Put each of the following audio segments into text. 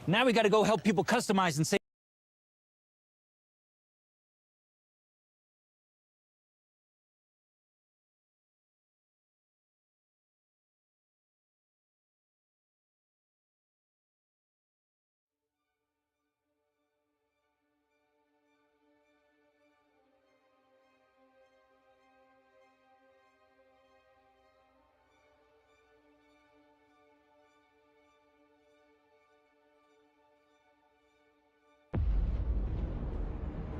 Now we gotta go help people customize and save.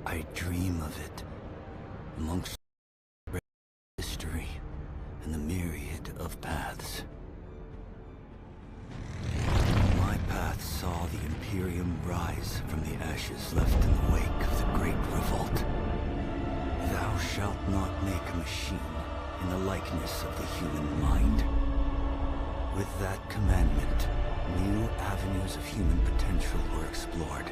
I dream of it, amongst history and the myriad of paths. My path saw the Imperium rise from the ashes left in the wake of the Great Revolt. Thou shalt not make a machine in the likeness of the human mind. With that commandment, new avenues of human potential were explored.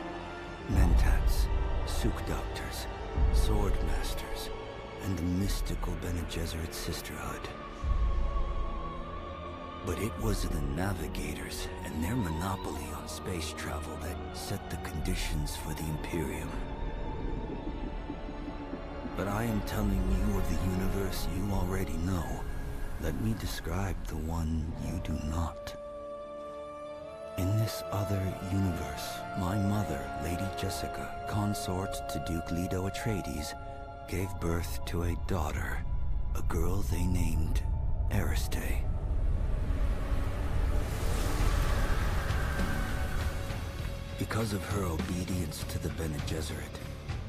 Mentats, Suk Doctors, Sword Masters, and the mystical Bene Gesserit Sisterhood. But it was the Navigators and their monopoly on space travel that set the conditions for the Imperium. But I am telling you of the universe you already know. Let me describe the one you do not. In this other universe, my mother, Lady Jessica, consort to Duke Leto Atreides, gave birth to a daughter, a girl they named Ariste. Because of her obedience to the Bene Gesserit,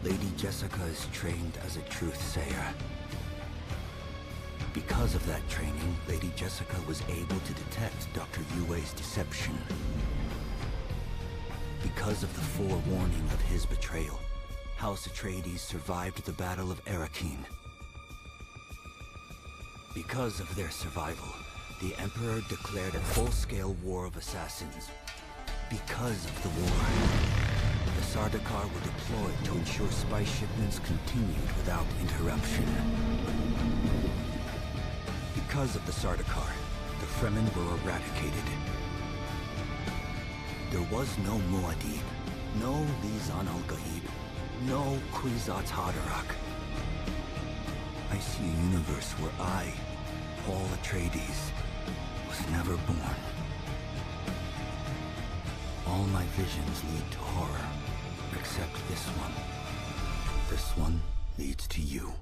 Lady Jessica is trained as a truth-sayer. Because of that training, Lady Jessica was able to detect Dr. Yue's deception. Because of the forewarning of his betrayal, House Atreides survived the Battle of Arrakeen. Because of their survival, the Emperor declared a full-scale war of assassins. Because of the war, the Sardaukar were deployed to ensure spice shipments continued without interruption. Because of the Sardaukar, the Fremen were eradicated. There was no Muad'Dib, no Lisan al-Gaib, no Kwisatz Haderach. I see a universe where I, Paul Atreides, was never born. All my visions lead to horror, except this one. This one leads to you.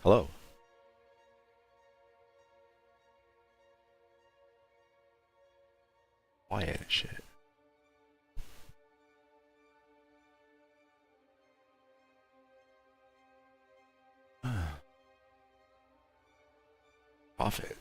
Hello. Quiet and shit. Profit.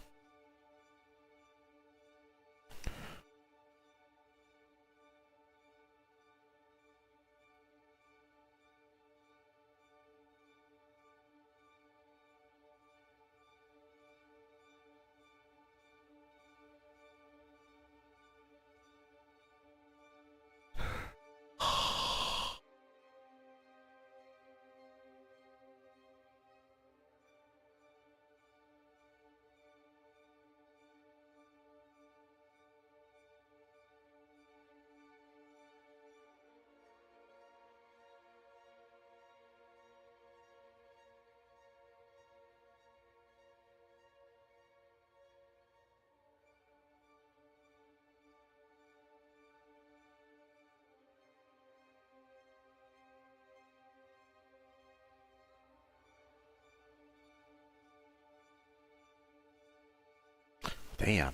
Damn.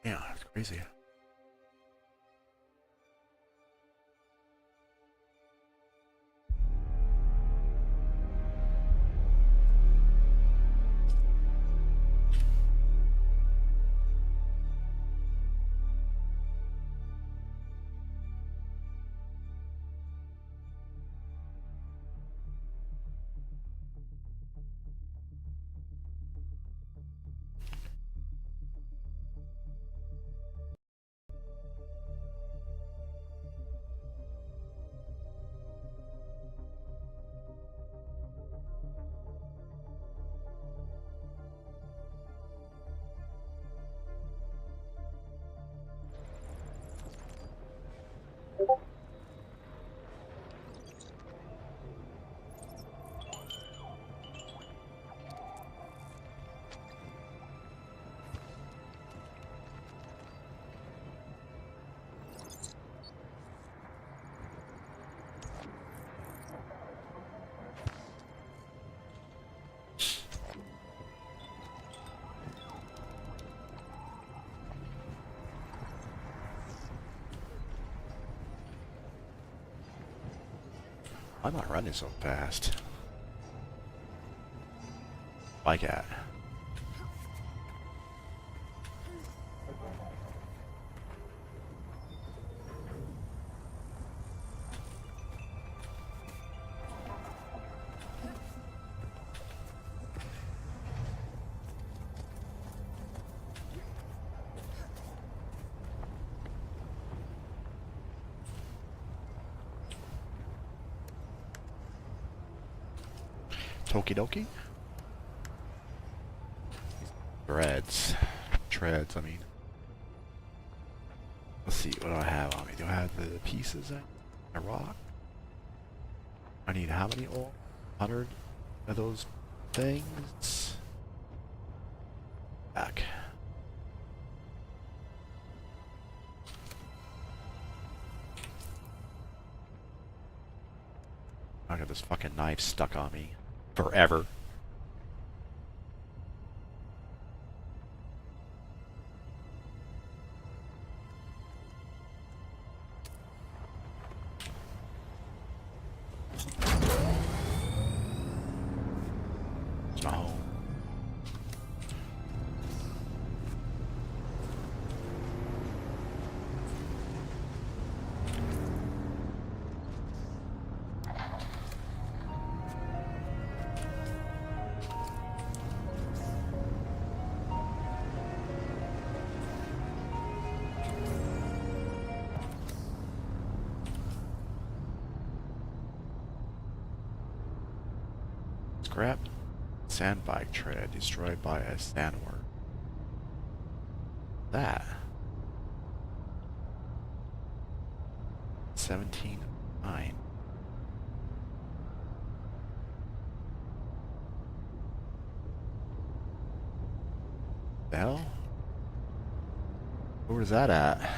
Yeah, that's crazy. Why am I running so fast? Bike at. Toki doki? Threads. Treads, I mean. Let's see, what do I have on me? Do I have the pieces in a rock? I need how many ore? 100 of those things? Back. I got this fucking knife stuck on me. Forever. It's my home. Scrap sandbag tread destroyed by a sandworm. That 17.9. The hell? Where was that at?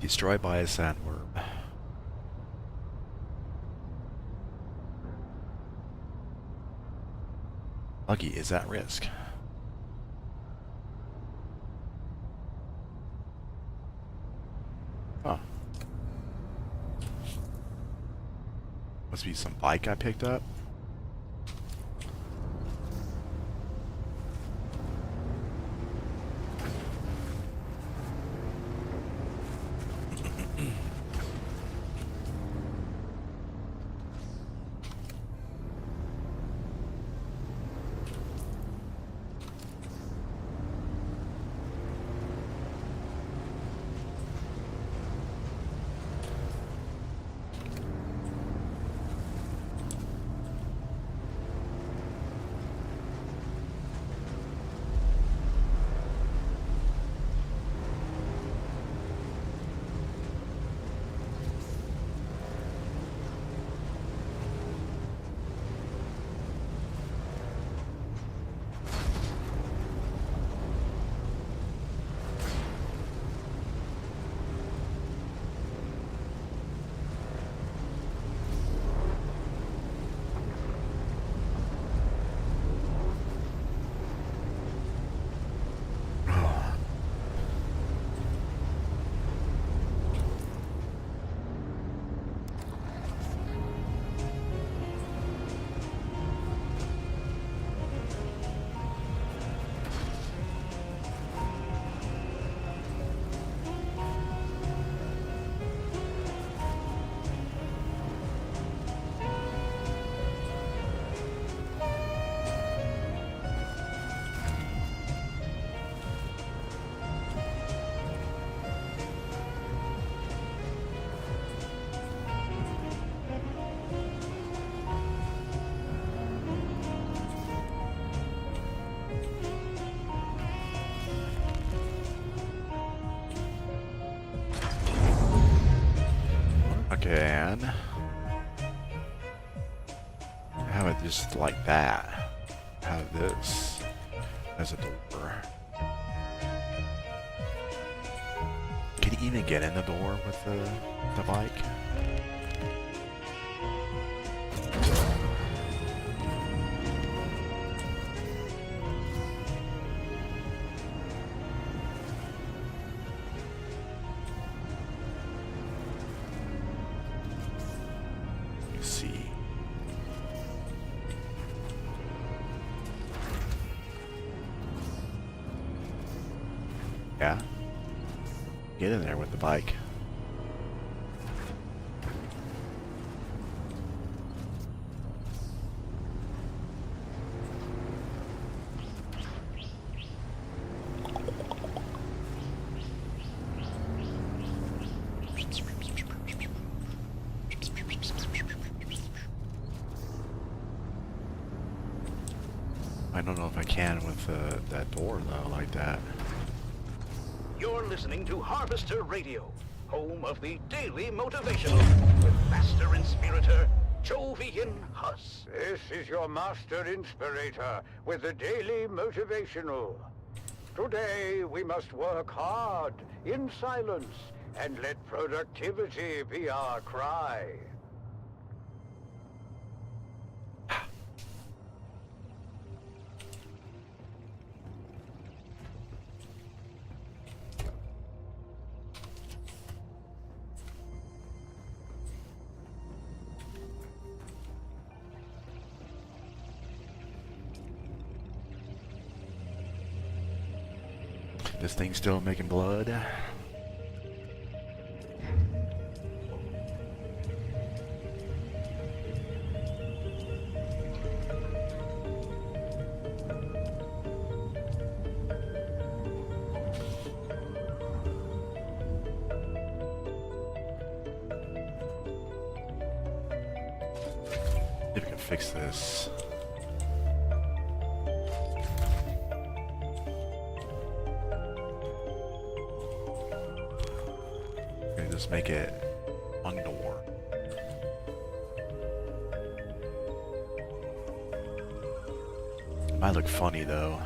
Destroyed by a sandworm. Lucky is at risk. Huh. Must be some bike I picked up. Again. Have it just like that. Have this as a door. Can you even get in the door with the bike? Yeah. Get in there with the bike. I don't know if I can with that door though, like that. You're listening to Harvester Radio, home of the Daily Motivational, with Master Inspirator, Jovian Huss. This is your Master Inspirator with the Daily Motivational. Today we must work hard, in silence, and let productivity be our cry. This thing's still making blood. If we can fix this. Let's make it one door. Might look funny though.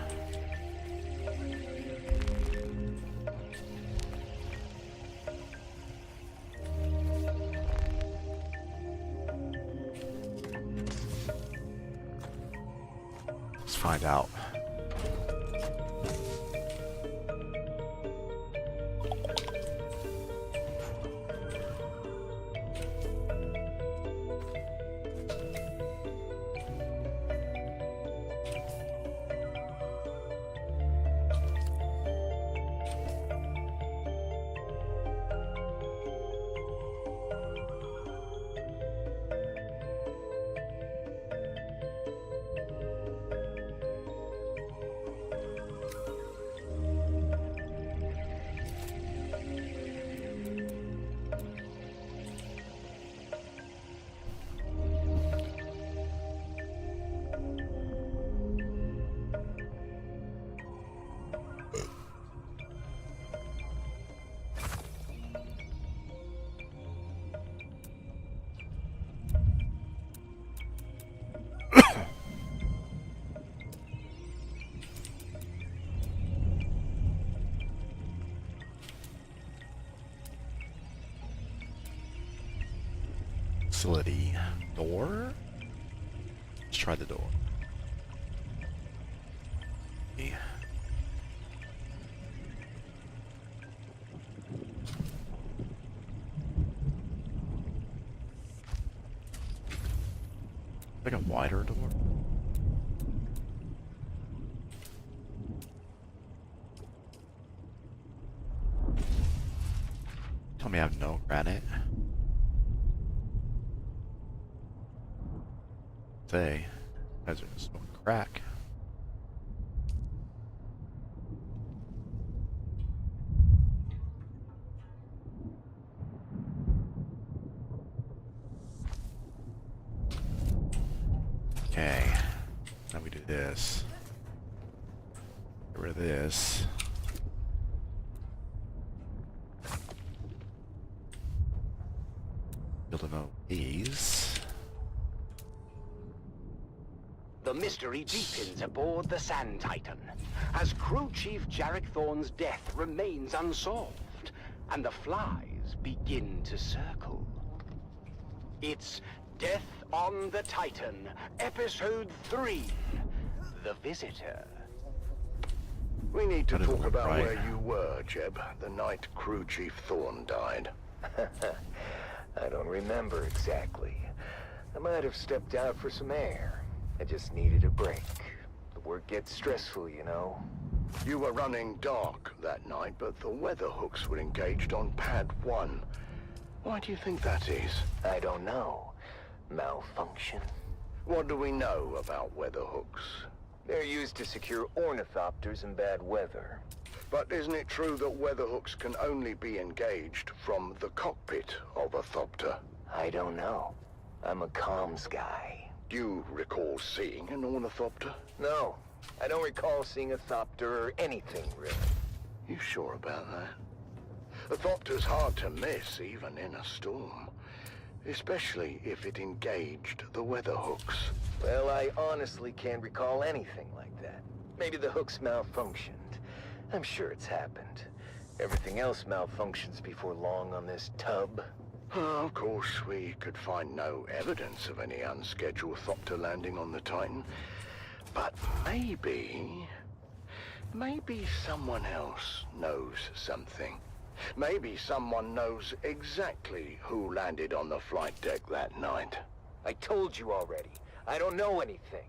Let's find out. Facility door. Let's try the door. Yeah. Like a wider door. Tell me I have no granite. Say, guys are smoking crack. Okay, now we do this. Get rid of this. Build an these. The mystery deepens aboard the Sand Titan, as Crew Chief Jarek Thorne's death remains unsolved, and the flies begin to circle. It's Death on the Titan, Episode 3, The Visitor. We need to That doesn't talk look about right. where you were, Jeb, the night Crew Chief Thorne died. I don't remember exactly. I might have stepped out for some air. I just needed a break. The work gets stressful, you know. You were running dark that night, but the weather hooks were engaged on Pad 1. Why do you think that is? I don't know. Malfunction? What do we know about weather hooks? They're used to secure ornithopters in bad weather. But isn't it true that weather hooks can only be engaged from the cockpit of a thopter? I don't know. I'm a comms guy. Do you recall seeing an ornithopter? No, I don't recall seeing a thopter or anything, really. You sure about that? A thopter's hard to miss, even in a storm. Especially if it engaged the weather hooks. Well, I honestly can't recall anything like that. Maybe the hooks malfunctioned. I'm sure it's happened. Everything else malfunctions before long on this tub. Of course, we could find no evidence of any unscheduled thopter landing on the Titan. But maybe someone else knows something. Maybe someone knows exactly who landed on the flight deck that night. I told you already. I don't know anything.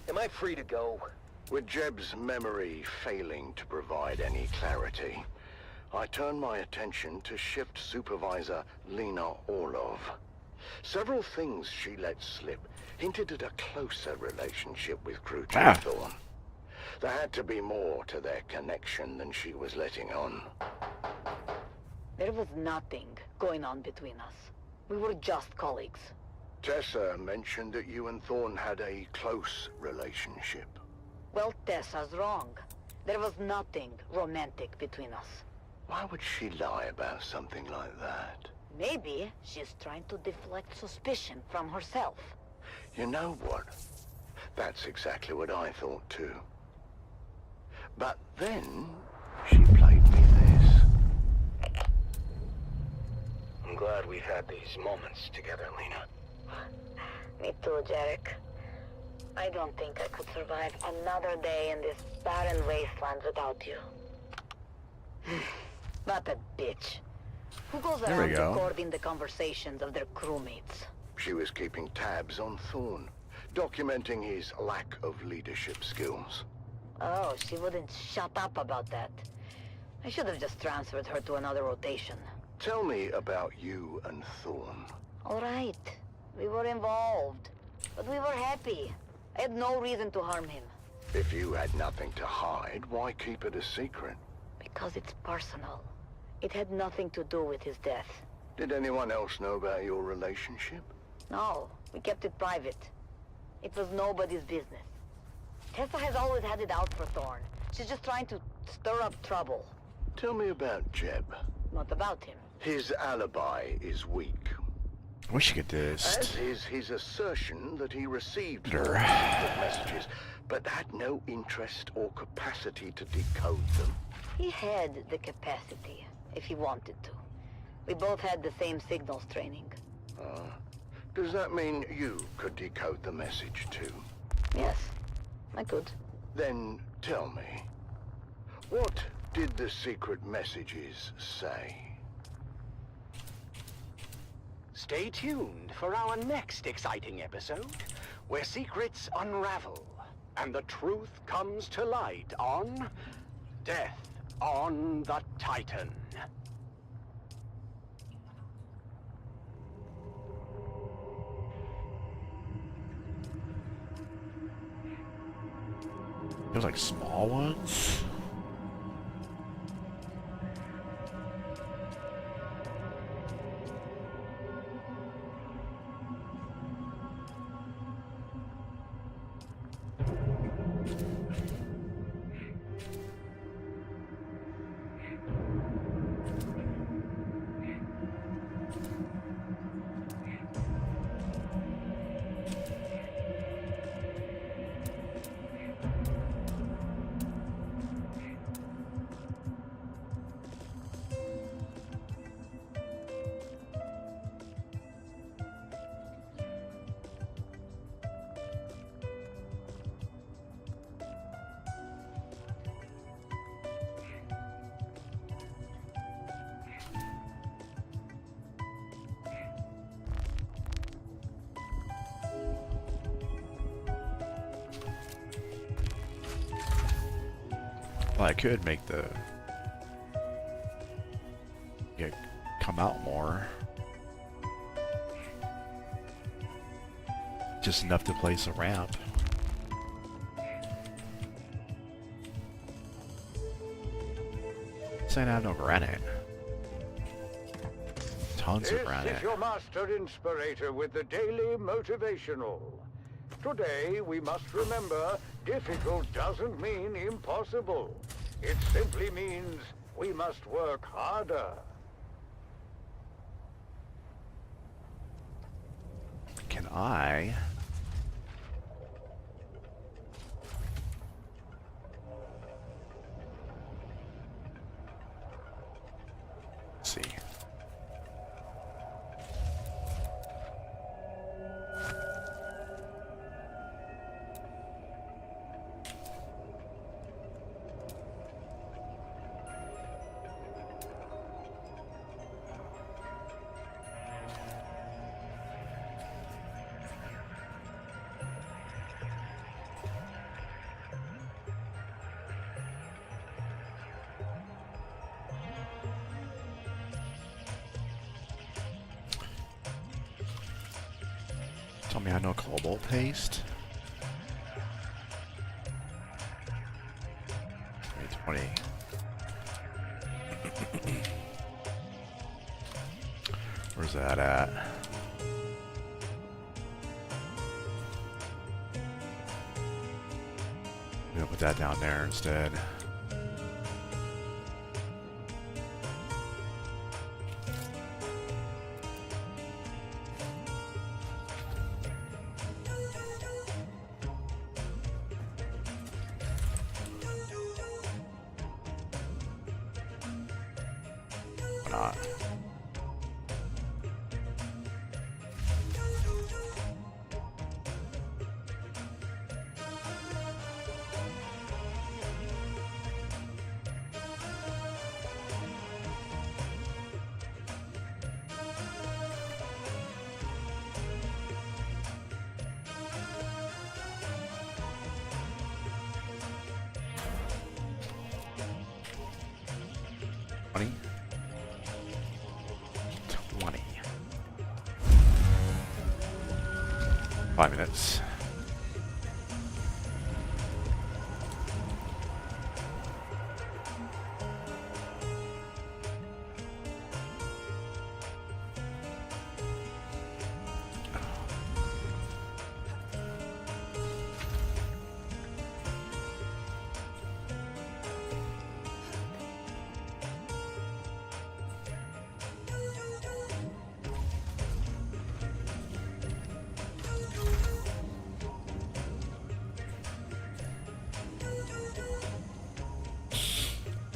Am I free to go? With Jeb's memory failing to provide any clarity, I turned my attention to Shift Supervisor Lena Orlov. Several things she let slip hinted at a closer relationship with Crew Chief Thorne. There had to be more to their connection than she was letting on. There was nothing going on between us. We were just colleagues. Tessa mentioned that you and Thorne had a close relationship. Well, Tessa's wrong. There was nothing romantic between us. Why would she lie about something like that? Maybe she's trying to deflect suspicion from herself. You know what? That's exactly what I thought too. But then, she played me this. I'm glad we've had these moments together, Lena. Me too, Jarek. I don't think I could survive another day in this barren wasteland without you. What a bitch. Who goes There we around go. recording the conversations of their crewmates? She was keeping tabs on Thorn, documenting his lack of leadership skills. Oh, she wouldn't shut up about that. I should have just transferred her to another rotation. Tell me about you and Thorn. All right. We were involved. But we were happy. I had no reason to harm him. If you had nothing to hide, why keep it a secret? Because it's personal. It had nothing to do with his death. Did anyone else know about your relationship? No, we kept it private. It was nobody's business. Tessa has always had it out for Thorn. She's just trying to stir up trouble. Tell me about Jeb. Not about him. His alibi is weak, I wish you could as just. is his assertion that he received Sure. secret messages, but had no interest or capacity to decode them. He had the capacity, if he wanted to. We both had the same signals training. Does that mean you could decode the message too? Yes, I could. Then tell me, what did the secret messages say? Stay tuned for our next exciting episode, where secrets unravel and the truth comes to light on Death on the Titan. There's like small ones. Well, I could make the come out more. Just enough to place a ramp. Saying I have no granite. Tons of This granite. is your master inspirator with the daily motivational. Today, we must remember, difficult doesn't mean impossible. It simply means we must work harder. Can I? Let's see. Tell me I know cobalt paste. 20. Where's that at? I'm gonna put that down there instead. not. $20. 5 minutes.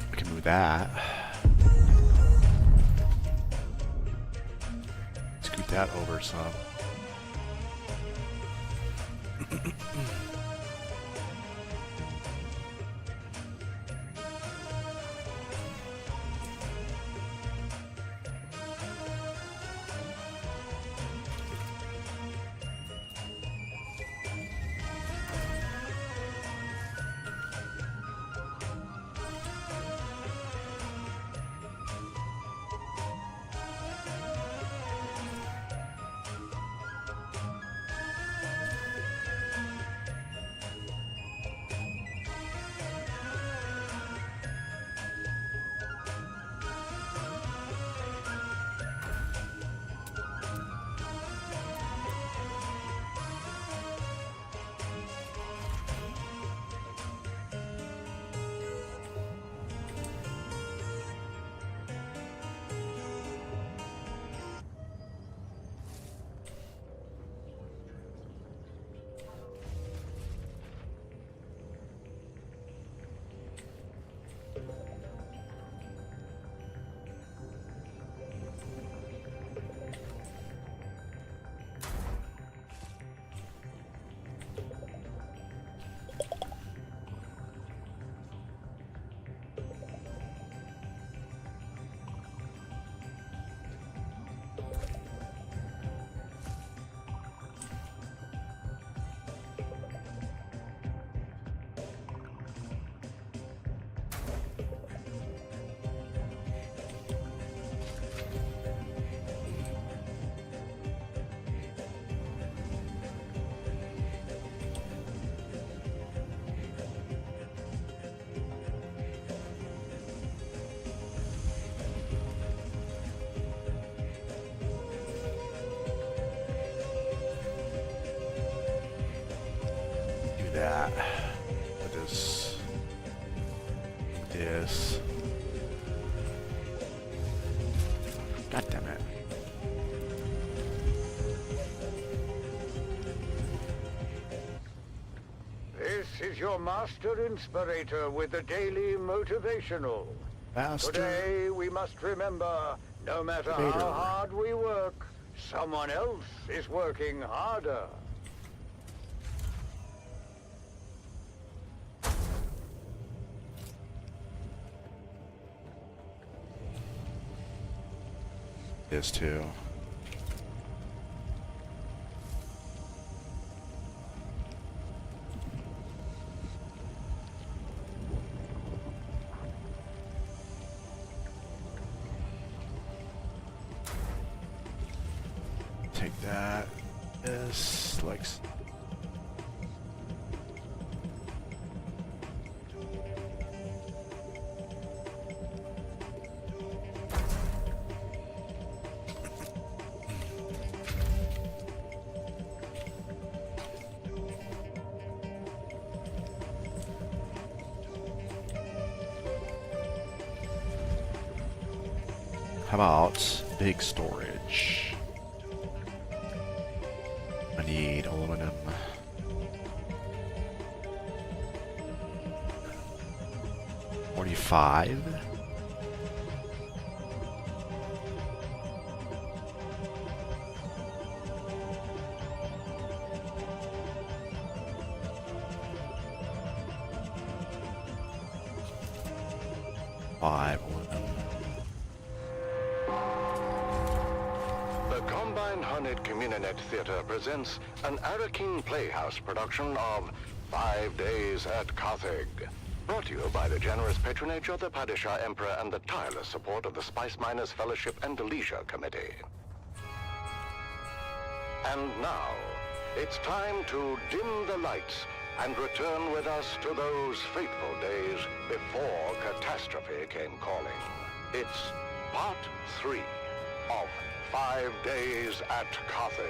We can move that. Scoot that over some. That. With this. God damn it. This is your Master Inspirator with the Daily Motivational. Master. Today we must remember, no matter Motivator. how hard we work, someone else is working harder. This too. Take that. This like. How about big storage? I need aluminum. $45. 5. The Combine Hunted Communinet Theater presents an Arakin Playhouse production of 5 Days at Carthage. Brought to you by the generous patronage of the Padishah Emperor and the tireless support of the Spice Miners Fellowship and Leisure Committee. And now, it's time to dim the lights and return with us to those fateful days before catastrophe came calling. It's part 3 of 5 Days at Carthage.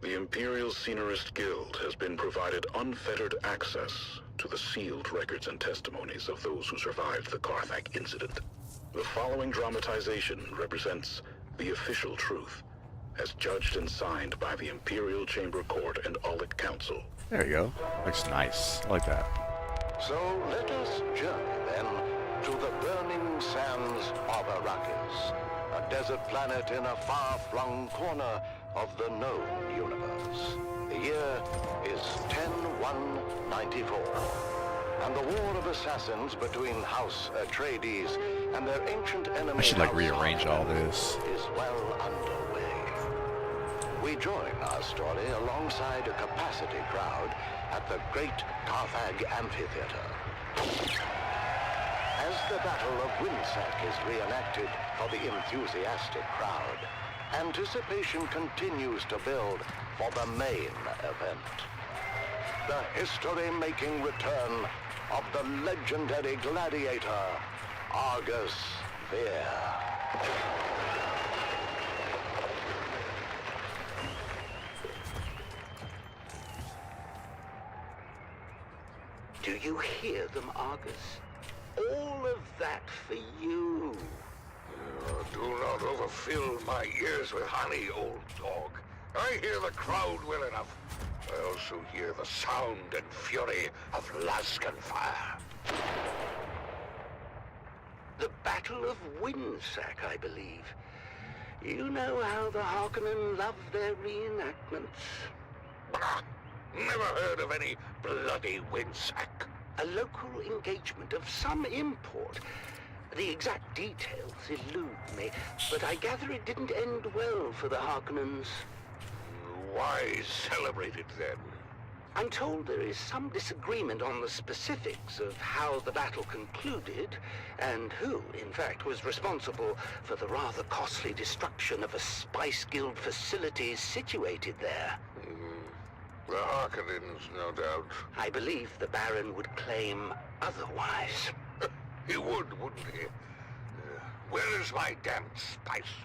The Imperial Scenarist Guild has been provided unfettered access to the sealed records and testimonies of those who survived the Carthage incident. The following dramatization represents the official truth, as judged and signed by the Imperial Chamber Court and Aulic Council. There you go. Looks nice. I like that. So let us journey then to the burning sands of Arrakis, a desert planet in a far-flung corner of the known universe. The year is 10-1-94, and the war of assassins between House Atreides and their ancient enemy I should like House rearrange all Harkonnen this. is well underway. We join our story alongside a capacity crowd at the Great Carthage Amphitheater. As the Battle of Windsack is reenacted for the enthusiastic crowd, anticipation continues to build for the main event. The history-making return of the legendary gladiator, Argus Fear. Do you hear them, Argus? All of that for you. Do not overfill my ears with honey, old dog. I hear the crowd well enough. I also hear the sound and fury of Laskan fire. The Battle of Windsack, I believe. You know how the Harkonnen love their reenactments. Bah! Never heard of any bloody Windsack. A local engagement of some import. The exact details elude me, but I gather it didn't end well for the Harkonnens. Why celebrate it then? I'm told there is some disagreement on the specifics of how the battle concluded, and who, in fact, was responsible for the rather costly destruction of a Spice Guild facility situated there. The Harkonnens, no doubt. I believe the Baron would claim otherwise. He would, wouldn't he? Where is my damned spice?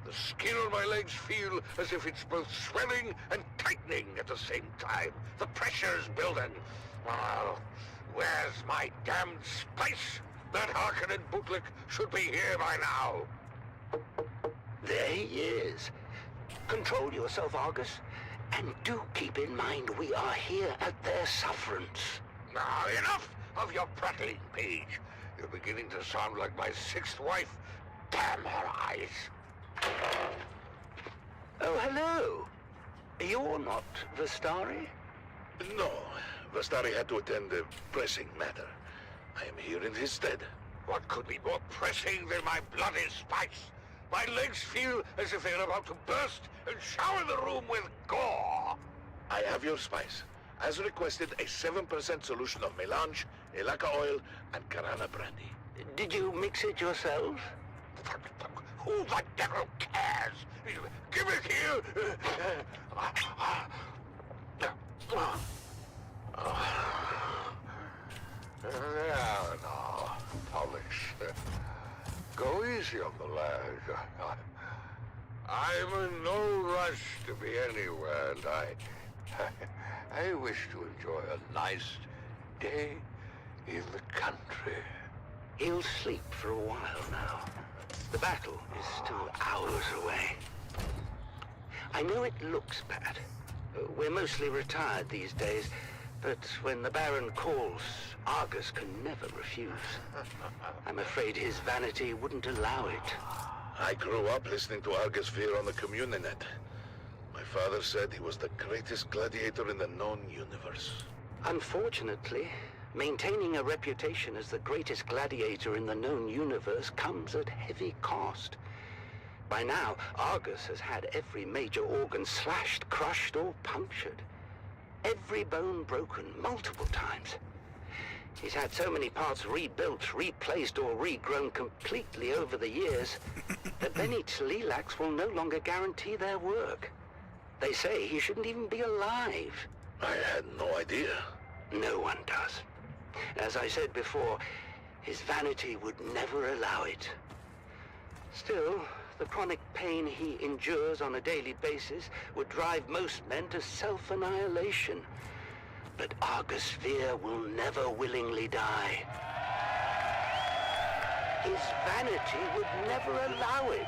The skin on my legs feel as if it's both swelling and tightening at the same time. The pressure's building. Oh, where's my damned spice? That Harkonnen bootlick should be here by now. There he is. Control yourself, Argus. And do keep in mind we are here at their sufferance. Now, enough of your prattling, Page. You're beginning to sound like my sixth wife. Damn her eyes. Oh, hello. You're not Vestari? No, Vestari had to attend a pressing matter. I am here in his stead. What could be more pressing than my bloody spice? My legs feel as if they're about to burst and shower the room with gore. I have your spice. As requested, a 7% solution of melange, elaka oil, and Karana brandy. Did you mix it yourself? Who the devil cares? Give it here! No, Polish. Go easy on the lad. I'm in no rush to be anywhere, and I wish to enjoy a nice day in the country. He'll sleep for a while now. The battle is still hours away. I know it looks bad. We're mostly retired these days, but when the Baron calls, Argus can never refuse. I'm afraid his vanity wouldn't allow it. I grew up listening to Argus Fear on the Communinet. My father said he was the greatest gladiator in the known universe. Unfortunately, maintaining a reputation as the greatest gladiator in the known universe comes at heavy cost. By now, Argus has had every major organ slashed, crushed, or punctured. Every bone broken multiple times. He's had so many parts rebuilt, replaced, or regrown completely over the years that many Tleilax will no longer guarantee their work. They say he shouldn't even be alive. I had no idea. No one does. As I said before, his vanity would never allow it. Still, the chronic pain he endures on a daily basis would drive most men to self-annihilation. But Argus Fear will never willingly die. His vanity would never allow it.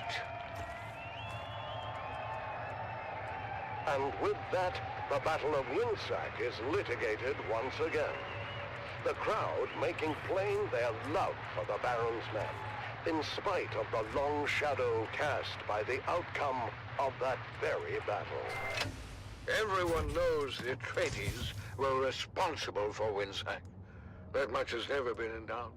And with that, the Battle of Winsack is litigated once again. The crowd making plain their love for the Baron's men, in spite of the long shadow cast by the outcome of that very battle. Everyone knows the Atreides were responsible for Winsack. That much has never been in doubt.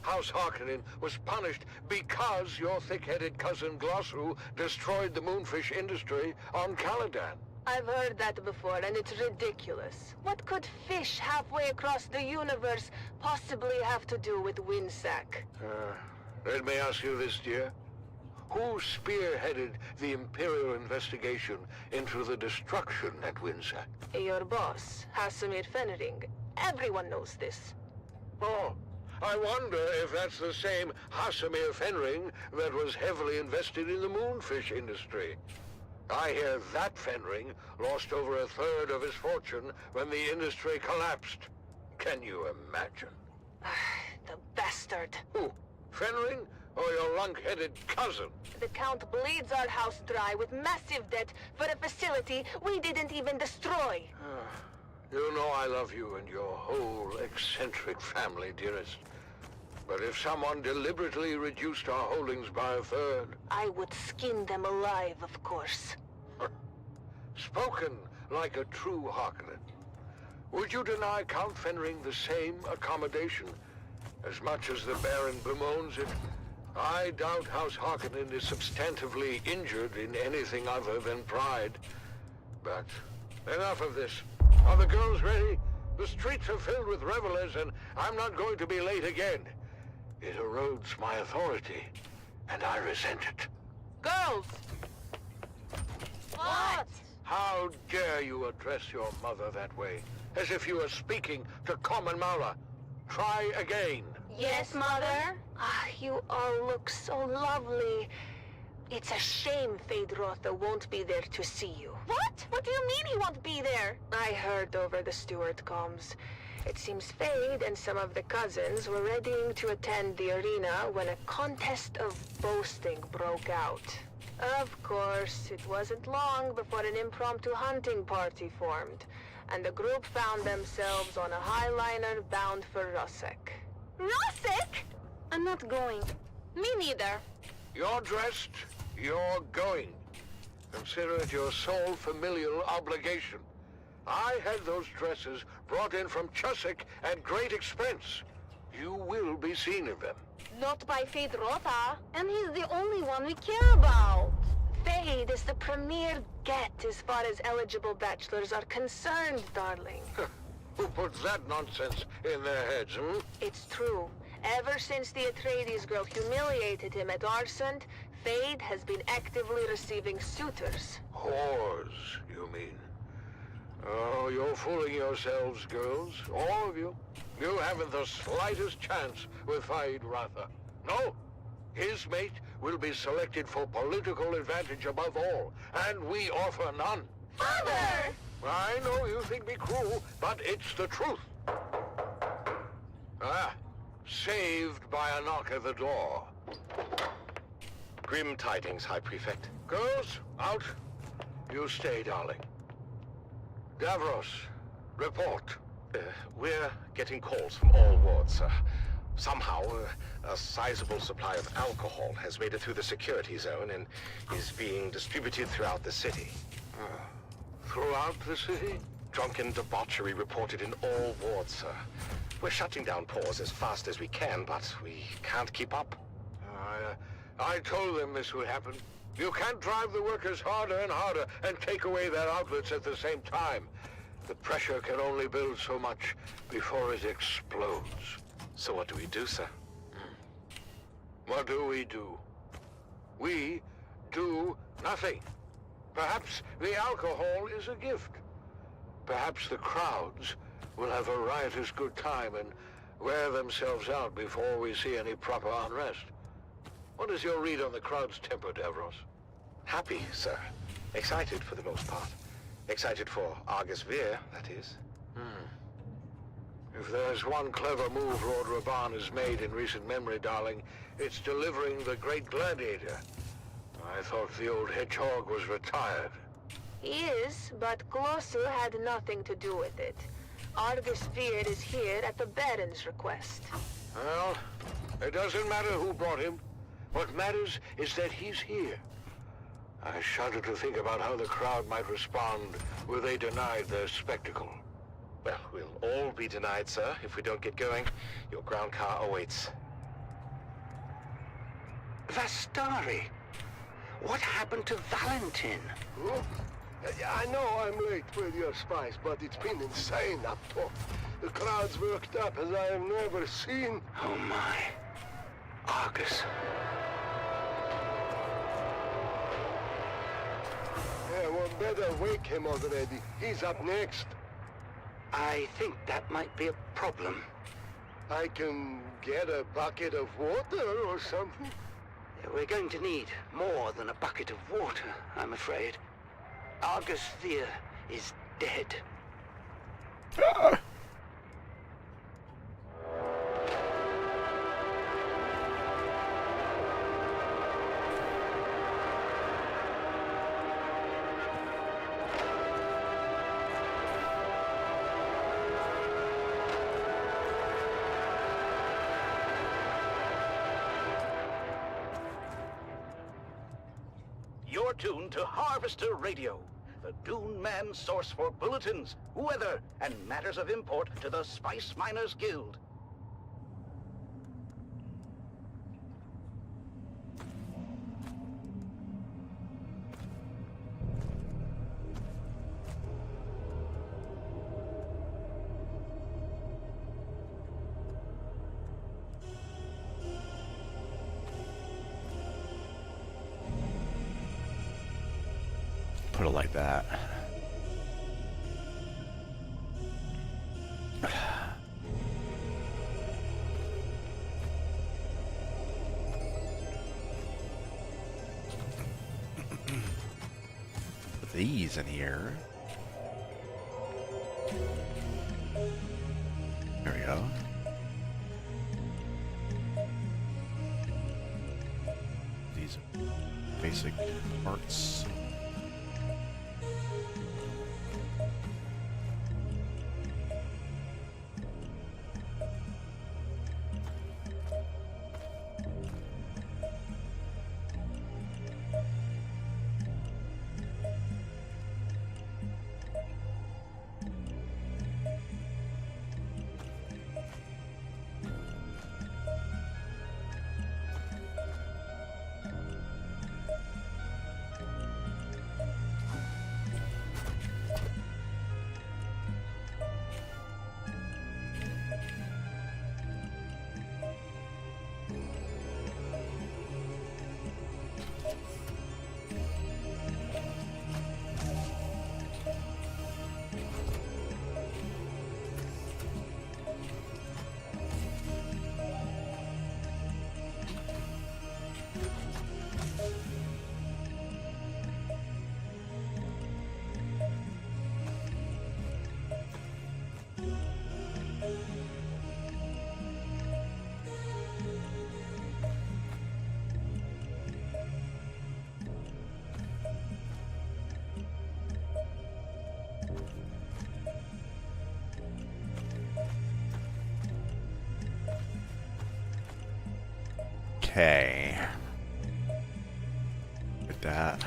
House Harkonnen was punished because your thick-headed cousin Glossu destroyed the moonfish industry on Caladan. I've heard that before, and it's ridiculous. What could fish halfway across the universe possibly have to do with Winsack? Let me ask you this, dear. Who spearheaded the Imperial investigation into the destruction at Winsack? Your boss, Hasamir Fenring. Everyone knows this. Oh, I wonder if that's the same Hasamir Fenring that was heavily invested in the moonfish industry. I hear that Fenring lost over a third of his fortune when the industry collapsed. Can you imagine? The bastard. Who? Fenring or your lunk-headed cousin? The Count bleeds our house dry with massive debt for a facility we didn't even destroy. You know I love you and your whole eccentric family, dearest. But if someone deliberately reduced our holdings by a third... I would skin them alive, of course. Spoken like a true Harkonnen. Would you deny Count Fenring the same accommodation? As much as the Baron bemoans it, I doubt House Harkonnen is substantively injured in anything other than pride. But enough of this. Are the girls ready? The streets are filled with revelers, and I'm not going to be late again. It erodes my authority, and I resent it. Girls! What? How dare you address your mother that way, as if you were speaking to common Mala? Try again. Yes, Mother? Ah, you all look so lovely. It's a shame Feyd-Rautha won't be there to see you. What? What do you mean he won't be there? I heard over the steward comms. It seems Feyd and some of the cousins were readying to attend the arena when a contest of boasting broke out. Of course, it wasn't long before an impromptu hunting party formed, and the group found themselves on a highliner bound for Rosek. Rosek? I'm not going. Me neither. You're dressed, you're going. Consider it your sole familial obligation. I had those dresses brought in from Chusik at great expense. You will be seen in them. Not by Feyd-Rautha. And he's the only one we care about. Feyd is the premier get as far as eligible bachelors are concerned, darling. Who puts that nonsense in their heads, hmm? It's true. Ever since the Atreides girl humiliated him at Arsent, Feyd has been actively receiving suitors. Whores, you mean? Oh, you're fooling yourselves, girls. All of you. You haven't the slightest chance with Feyd-Rautha. No. His mate will be selected for political advantage above all, and we offer none. Father! I know you think me cruel, but it's the truth. Ah, saved by a knock at the door. Grim tidings, High Prefect. Girls, out. You stay, darling. Davros, report. We're getting calls from all wards, sir. Somehow, a sizable supply of alcohol has made it through the security zone and is being distributed throughout the city. Throughout the city? Drunken debauchery reported in all wards, sir. We're shutting down Paws as fast as we can, but we can't keep up. I told them this would happen. You can't drive the workers harder and harder and take away their outlets at the same time. The pressure can only build so much before it explodes. So what do we do, sir? What do? We do nothing. Perhaps the alcohol is a gift. Perhaps the crowds will have a riotous good time and wear themselves out before we see any proper unrest. What is your read on the crowd's temper, Davros? Happy, sir. Excited for the most part. Excited for Argus Veer, that is. If there's one clever move Lord Raban has made in recent memory, darling, it's delivering the Great Gladiator. I thought the old hedgehog was retired. He is, but Glossu had nothing to do with it. Argus Veer is here at the Baron's request. Well, it doesn't matter who brought him. What matters is that he's here. I shudder to think about how the crowd might respond were they denied their spectacle. Well, we'll all be denied, sir, if we don't get going. Your ground car awaits. Vastari! What happened to Valentin? I know I'm late with your spies, but it's been insane up top. The crowd's worked up as I have never seen. Oh my. Argus. Yeah, one better wake him already. He's up next. I think that might be a problem. I can get a bucket of water or something. We're going to need more than a bucket of water, I'm afraid. Argus Veer is dead. You're tuned to Harvester Radio, the Dune Man source for bulletins, weather, and matters of import to the Spice Miners Guild. Put it like that. Put these in here. There we go. These are basic parts. Okay. Get that.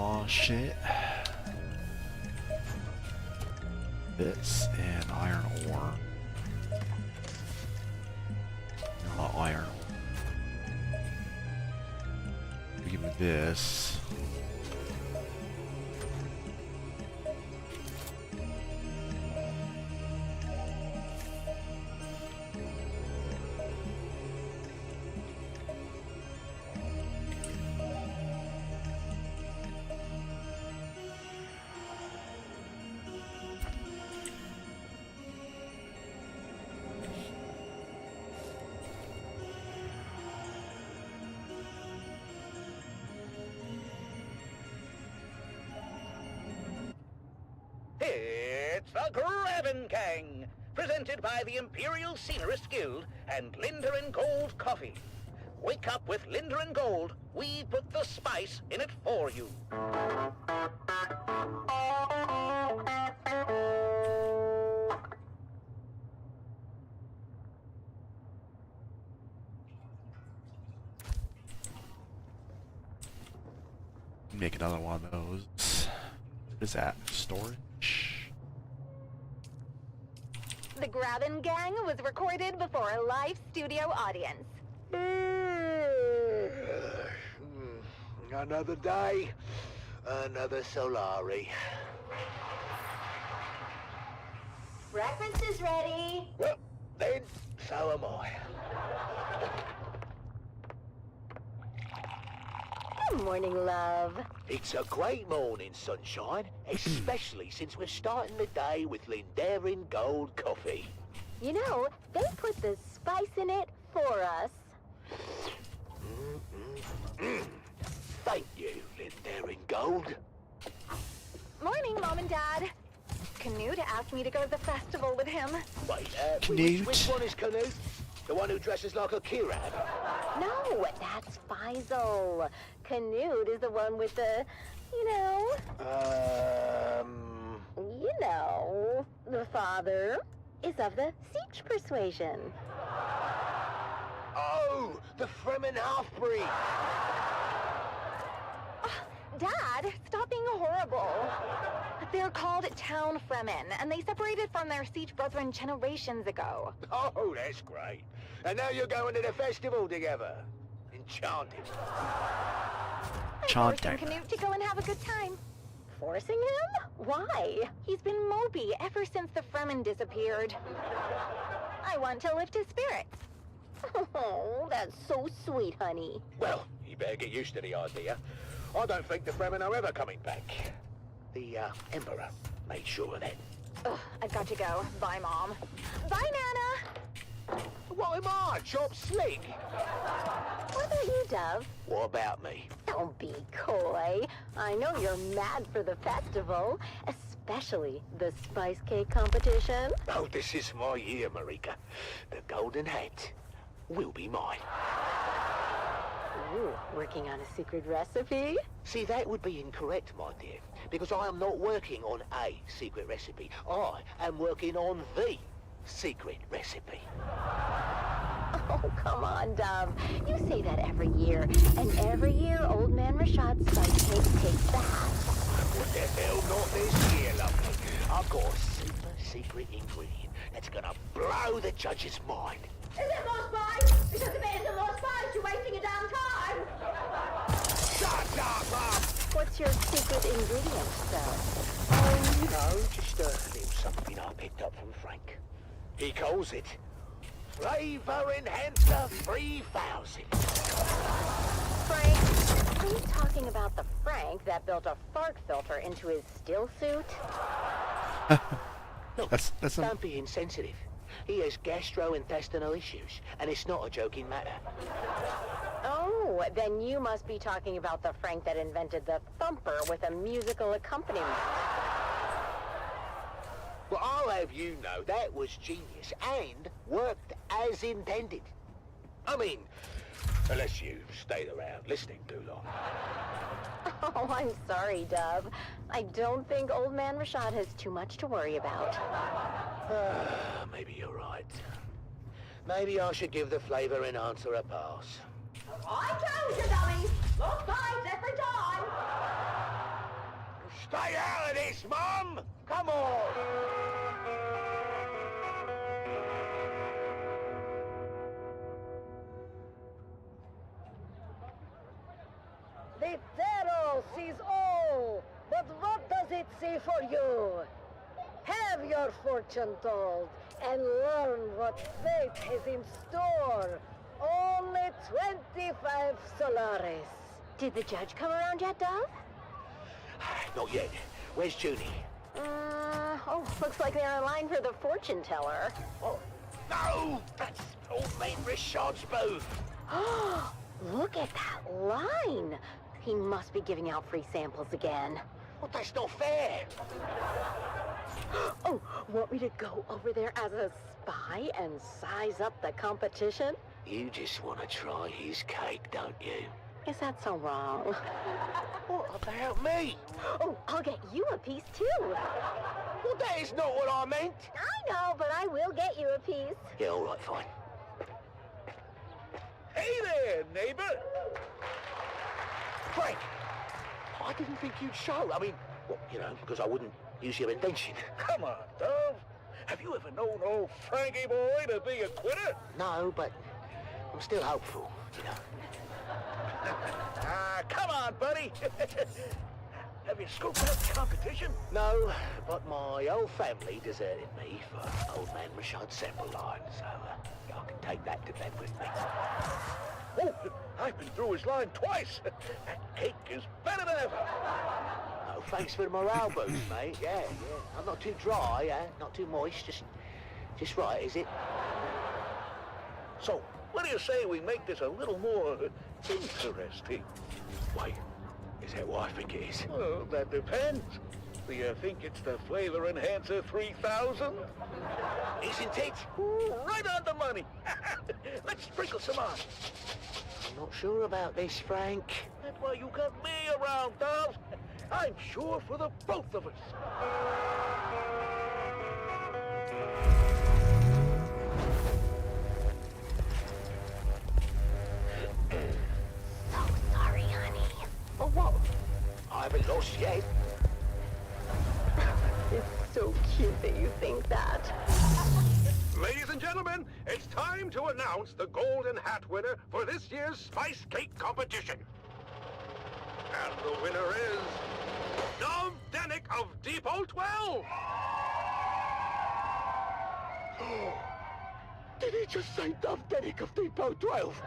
Oh shit. This and iron ore. Not iron ore. Give me this. It's the Grabbin' Gang, presented by the Imperial Scenerist Guild and Linder and Gold Coffee. Wake up with Linder and Gold. We put the spice in it for you. Make another one of those. What is that? Storage? The Grabbin' Gang was recorded before a live studio audience. Another day, another Solari. Breakfast is ready. Well, then, so am I. Good morning, love. It's a great morning, sunshine, especially since we're starting the day with Lindarin Gold Coffee. You know, they put the spice in it for us. Thank you, Lindarin Gold. Morning, Mom and Dad. Canute asked me to go to the festival with him. Wait, Canute? which one is Canute? The one who dresses like a Kirab? No, that's Faisal. Canute is the one with the, you know... You know, the father is of the Siege persuasion. Oh, the Fremen half-breed. Dad, stop being horrible. They're called Town Fremen, and they separated from their Siege brethren generations ago. Oh, that's great. And now you're going to the festival together. Enchanted. I'm forcing Canute to go and have a good time. Forcing him? Why? He's been mopey ever since the Fremen disappeared. I want to lift his spirits. Oh, that's so sweet, honey. Well, you better get used to the idea. I don't think the Fremen are ever coming back. The, Emperor made sure of that. Ugh, I've got to go. Bye, Mom. Bye, Nana! What am I, Chop Slick? What about you, Dove? What about me? Don't be coy. I know you're mad for the festival, especially the spice cake competition. Oh, this is my year, Marika. The golden hat will be mine. Ooh, working on a secret recipe? See, that would be incorrect, my dear, because I am not working on a secret recipe. I am working on the secret recipe. Oh, come on, Dove. You say that every year, and every year Old Man Rashad's spice cake takes the hat. What the hell, not this year, lovely. I've got a super secret ingredient that's gonna blow the judge's mind. Is it more spice? Because if it isn't more spice, you're wasting your damn time. Shut up, Mum! What's your secret ingredient, sir? Oh, you know, just a little something I picked up from Frank. He calls it Flavor Enhancer 3000. Frank? Are you talking about the Frank that built a fart filter into his still suit? Look, that's don't be insensitive. He has gastrointestinal issues, and it's not a joking matter. Oh, then you must be talking about the Frank that invented the thumper with a musical accompaniment. Well, I'll have you know that was genius and worked as intended. I mean, unless you stayed around listening too long. Oh, I'm sorry, Dove. I don't think Old Man Rashad has too much to worry about. Maybe you're right. Maybe I should give the flavor enhancer a pass. I told you, dummy! Look, guys, every time! Stay out of this, Mum! Come on! The tarot sees all, but what does it see for you? Have your fortune told and learn what fate has in store. Only 25 Solaris. Did the judge come around yet, Dove? Not yet. Where's Junie? Looks like they're in line for the fortune teller. Oh, no! That's old man Richard's booth. Look at that line. He must be giving out free samples again. Well, that's not fair. Oh, want me to go over there as a spy and size up the competition? You just want to try his cake, don't you? Is that so wrong? What about me? Oh, I'll get you a piece too. Well, that is not what I meant. I know, but I will get you a piece. Yeah, all right, fine. Hey there, neighbor! Frank, I didn't think you'd show. I mean, well, you know, because I wouldn't use your invention. Come on, Dove. Have you ever known old Frankie boy to be a quitter? No, but I'm still hopeful, you know. Come on, buddy. Have you scoped out the competition? No, but my old family deserted me for old man Rashad's sample line, so I can take that to bed with me. Oh, I've been through his line twice. That cake is better than ever. Oh, thanks for the morale boost, mate. Yeah. I'm not too dry, not too moist, just right, is it? So, what do you say we make this a little more interesting? Wait, is that what I think it is? Well, that depends. Do you think it's the Flavor Enhancer 3000? Isn't it? Ooh, right on the money. Let's sprinkle some on. I'm not sure about this, Frank. That's why you got me around, Dove. I'm sure for the both of us. So sorry, honey. Oh, what? I haven't lost yet. It's so cute that you think that. Ladies and gentlemen, it's time to announce the Golden Hat winner for this year's Spice Cake competition. And the winner is Dove Denick of Depot 12. Did he just say Dove Denick of Depot 12?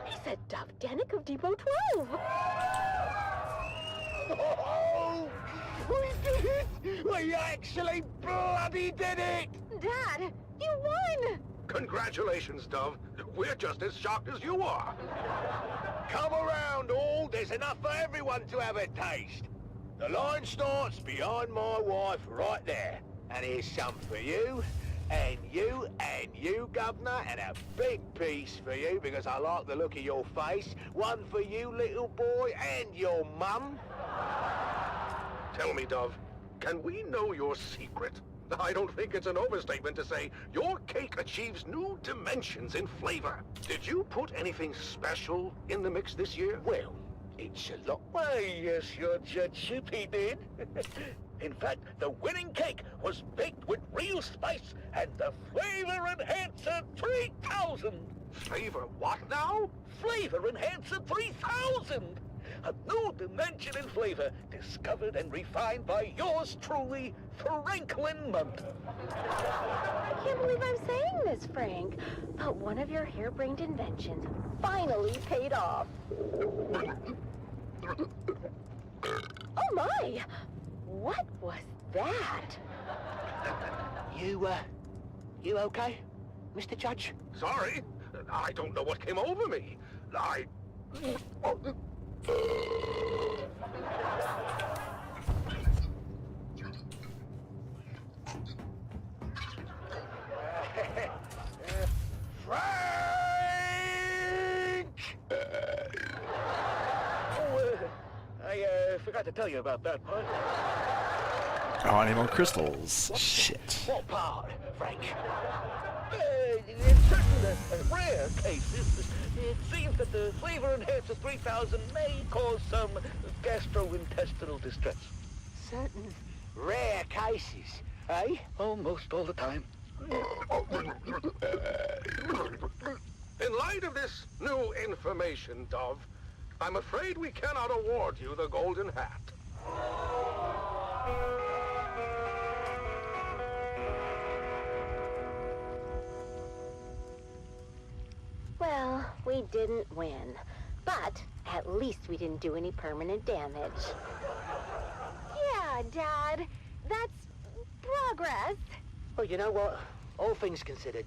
He said Dove Denick of Depot 12. Oh, we did it! We actually bloody did it! Dad, you won! Congratulations, Dove. We're just as shocked as you are. Come around, all. There's enough for everyone to have a taste. The line starts behind my wife right there. And here's some for you, and you, Governor, and a big piece for you because I like the look of your face. One for you, little boy, and your mum. Tell me, Dove, can we know your secret? I don't think it's an overstatement to say your cake achieves new dimensions in flavor. Did you put anything special in the mix this year? Well, it's a lot. Why, yes, your Judge Chippy did. In fact, the winning cake was baked with real spice and the Flavor Enhancer 3000. Flavor what now? Flavor Enhancer 3000. A new dimension in flavor, discovered and refined by yours truly, Franklin Munt. I can't believe I'm saying this, Frank, but one of your harebrained inventions finally paid off. Oh my! What was that? You okay, Mr. Judge? Sorry, I don't know what came over me. I forgot to tell you about that part. Oh, I need more crystals. Shit. What part, Frank? In certain rare cases, it seems that the flavor enhancer 3000 may cause some gastrointestinal distress. Certain rare cases, eh? Almost all the time. In light of this new information, Dove, I'm afraid we cannot award you the Golden Hat. Well, we didn't win. But at least we didn't do any permanent damage. Yeah, Dad. That's progress. Well, you know what? All things considered,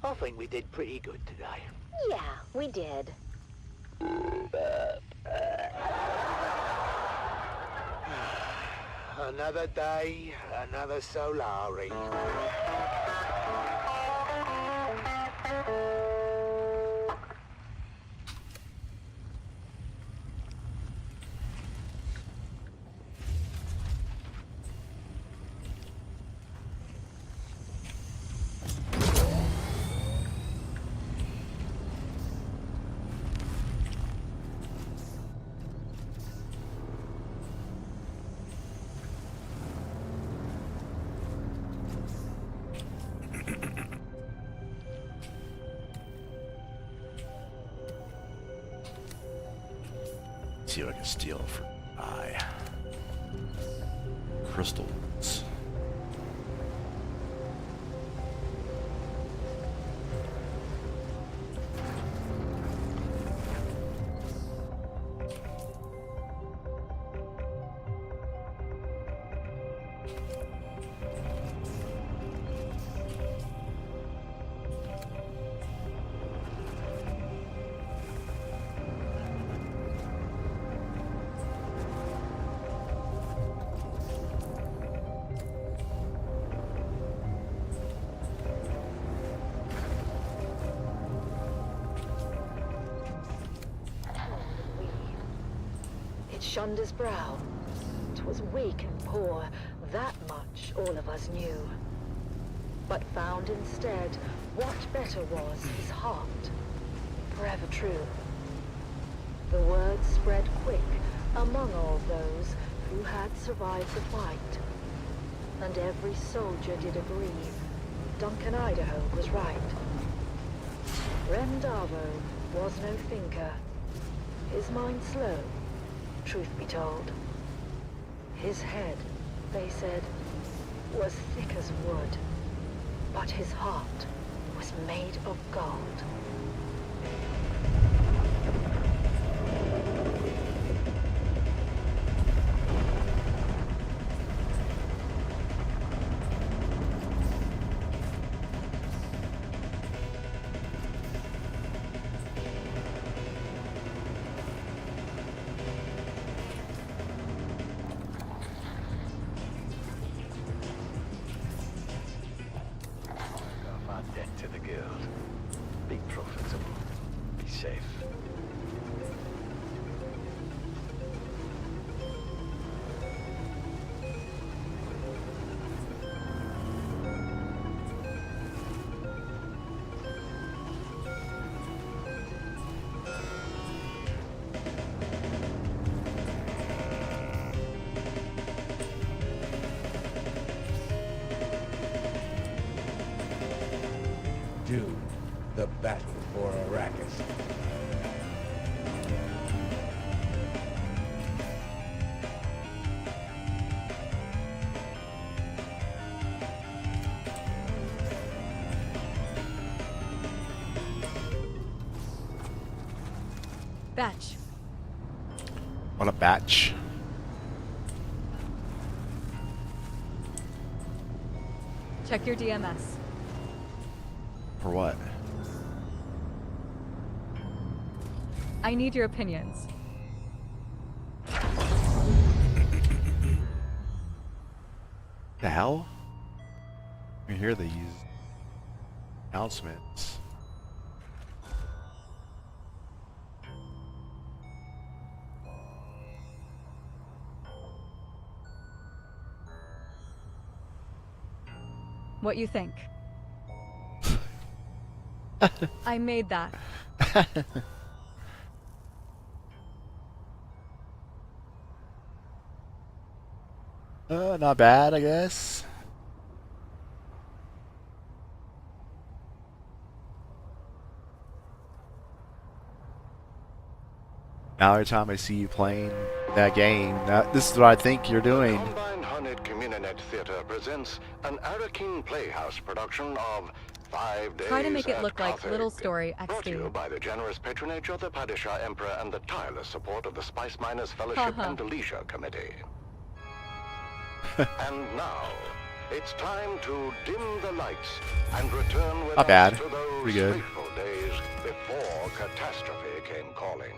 I think we did pretty good today. Yeah, we did. Another day, another Solari. See what I can steal for crystals. It shunned his brow. 'Twas weak and poor, that much all of us knew. But found instead what better was his heart, forever true. The word spread quick among all those who had survived the fight. And every soldier did agree Duncan Idaho was right. Rendavo was no thinker, his mind slow, truth be told. His head, they said, was thick as wood, but his heart was made of gold. To the guild. Be profitable. Be safe. Dune, the battle for Arrakis. Batch. What a batch. Check your DMS. For what? I need your opinions. The hell? You hear these announcements. What you think? I made that. Not bad, I guess. Now every time I see you playing that game, this is what I think you're doing. Combined Hunted Communinet Theater presents an Arakin Playhouse production of 5 Days Try to make it at look like Carthage. Little Story Brought to XD. you by the generous patronage of the Padishah Emperor and the tireless support of the Spice Miners Fellowship and Leisure Committee. And now, it's time to dim the lights and return with Not bad. us to those Pretty good. fateful days before catastrophe came calling.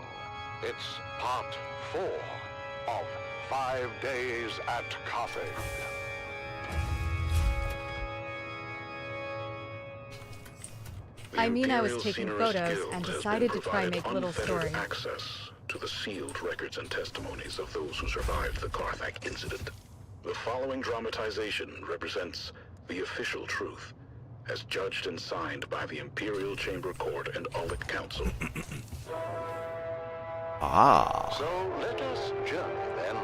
It's part 4 of 5 Days at Carthage. I mean, I was Imperial taking Scenerist photos Guild and has decided been to try and provided make Little unfettered Story. access to the sealed records and testimonies of those who survived the Carthage incident. The following dramatization represents the official truth, as judged and signed by the Imperial Chamber Court and Aulic Council. Ah. So let us journey then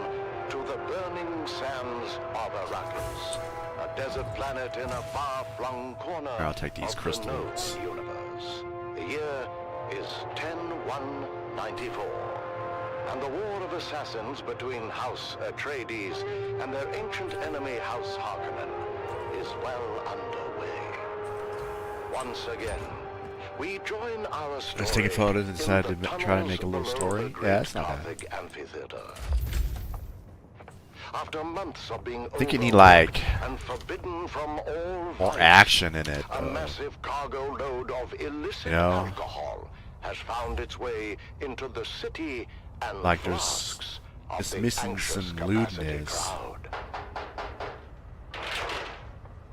to the burning sands of Arrakis, a desert planet in a far-flung corner I'll take these of crystals. the known universe. The year is 10-1-94, and the war of assassins between House Atreides and their ancient enemy House Harkonnen is well underway. Once again, we join our story. Just taking photos and in decided the to try to tunnels make a little below story. the Yeah, great that's not bad. Carthage Amphitheater. After months of being I think you need overworked like and forbidden from all more vice, action in it. a massive cargo load of illicit You know? alcohol has found its way into the city and Like there's flasks of it's the missing anxious some capacity lewdness. crowd.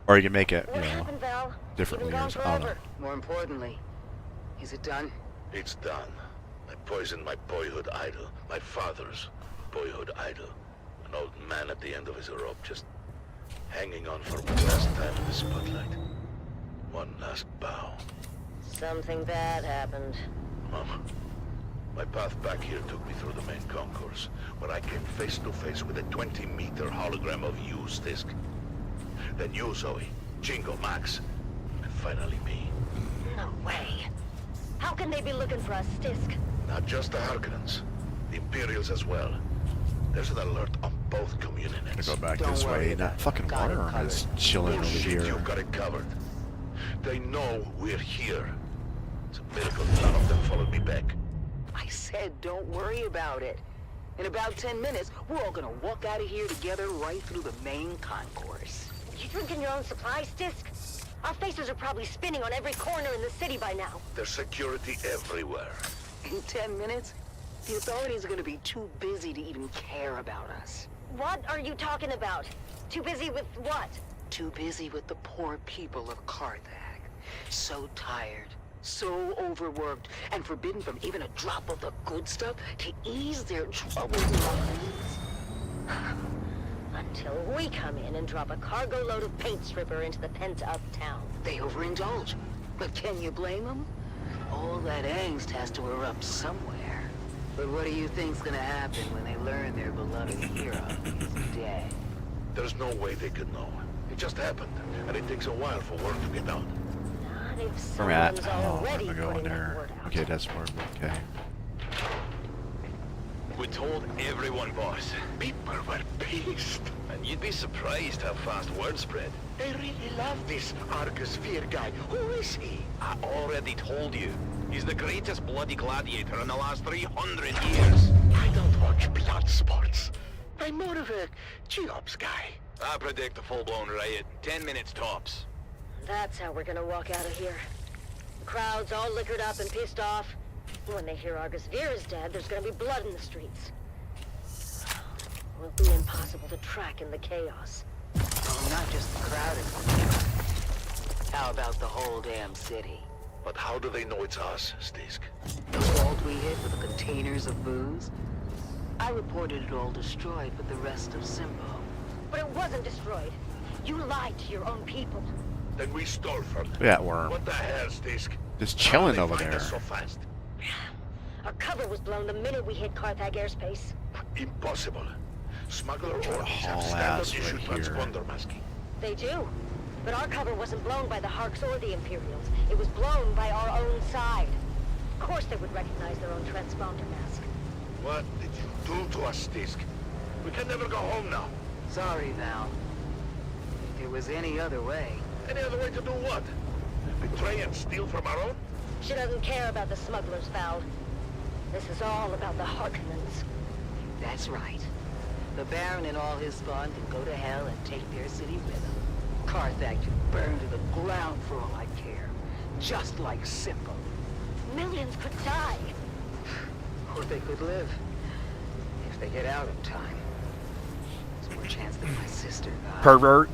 Or you can make it, you What know, happened, Val? different You've been gone layers. I don't know. forever. More importantly, is it done? It's done. I poisoned my boyhood idol, my father's boyhood idol. An old man at the end of his rope, just hanging on for one last time in the spotlight. One last bow. Something bad happened. Mama, my path back here took me through the main concourse, where I came face to face with a 20-meter hologram of you, Stisk. Then you, Zoe, Jingo, Max, and finally me. No way. How can they be looking for us, Stisk? Not just the Harkonnens, the Imperials as well. There's an alert on both communities. Go back this way. That fucking worm is chilling over Shit, here. you've got it covered. They know we're here. It's a miracle none of them followed me back. I said don't worry about it. In about 10 minutes, we're all gonna walk out of here together right through the main concourse. You drinking your own supplies, Stisk? Our faces are probably spinning on every corner in the city by now. There's security everywhere. In 10 minutes, the authorities are gonna be too busy to even care about us. What are you talking about? Too busy with what? Too busy with the poor people of Carthage. So tired, so overworked, and forbidden from even a drop of the good stuff to ease their troubled minds. Until we come in and drop a cargo load of paint stripper into the pent-up town. They overindulge. But can you blame them? All that angst has to erupt somewhere. But what do you think's gonna happen when they learn their beloved hero is dead? There's no way they could know. It just happened, and it takes a while for word to get out. Not if Where am I at? someone's Oh, I'm already gonna go in putting that there. word out. Okay, that's where. Okay. We told everyone, boss. People were pissed. And you'd be surprised how fast word spread. They really love this Argosphere guy. Who is he? I already told you. He's the greatest bloody gladiator in the last 300 years. I don't watch blood sports. I'm more of a Cheops guy. I predict a full-blown riot. 10 minutes tops. That's how we're gonna walk out of here. The crowd's all liquored up and pissed off. When they hear Argus Vera's dead, there's gonna be blood in the streets. It'll be impossible to track in the chaos. Oh, not just the crowd is concerned. How about the whole damn city? But how do they know it's us, Stisk? The vault we hit with the containers of booze? I reported it all destroyed with the rest of Simbo. But it wasn't destroyed. You lied to your own people. Then we stole from them. Look at that worm. What the hell, Stisk? Just chilling over there. So fast? Our cover was blown the minute we hit Carthage airspace. Impossible. Smuggler Try to orders have haul standard ass issue right here. transponder masking. They do. But our cover wasn't blown by the Harks or the Imperials. It was blown by our own side. Of course they would recognize their own transponder mask. What did you do to us, Tisk? We can never go home now. Sorry, Val. If there was any other way. Any other way to do what? Betray and steal from our own? She doesn't care about the smugglers, Val. This is all about the Harkonnens. That's right. The Baron and all his spawn can go to hell and take their city with them. Carthage can burn to the ground for all I care. Just like simple. Millions could die. Or they could live. If they get out in time. There's more chance that my sister dies. Pervert.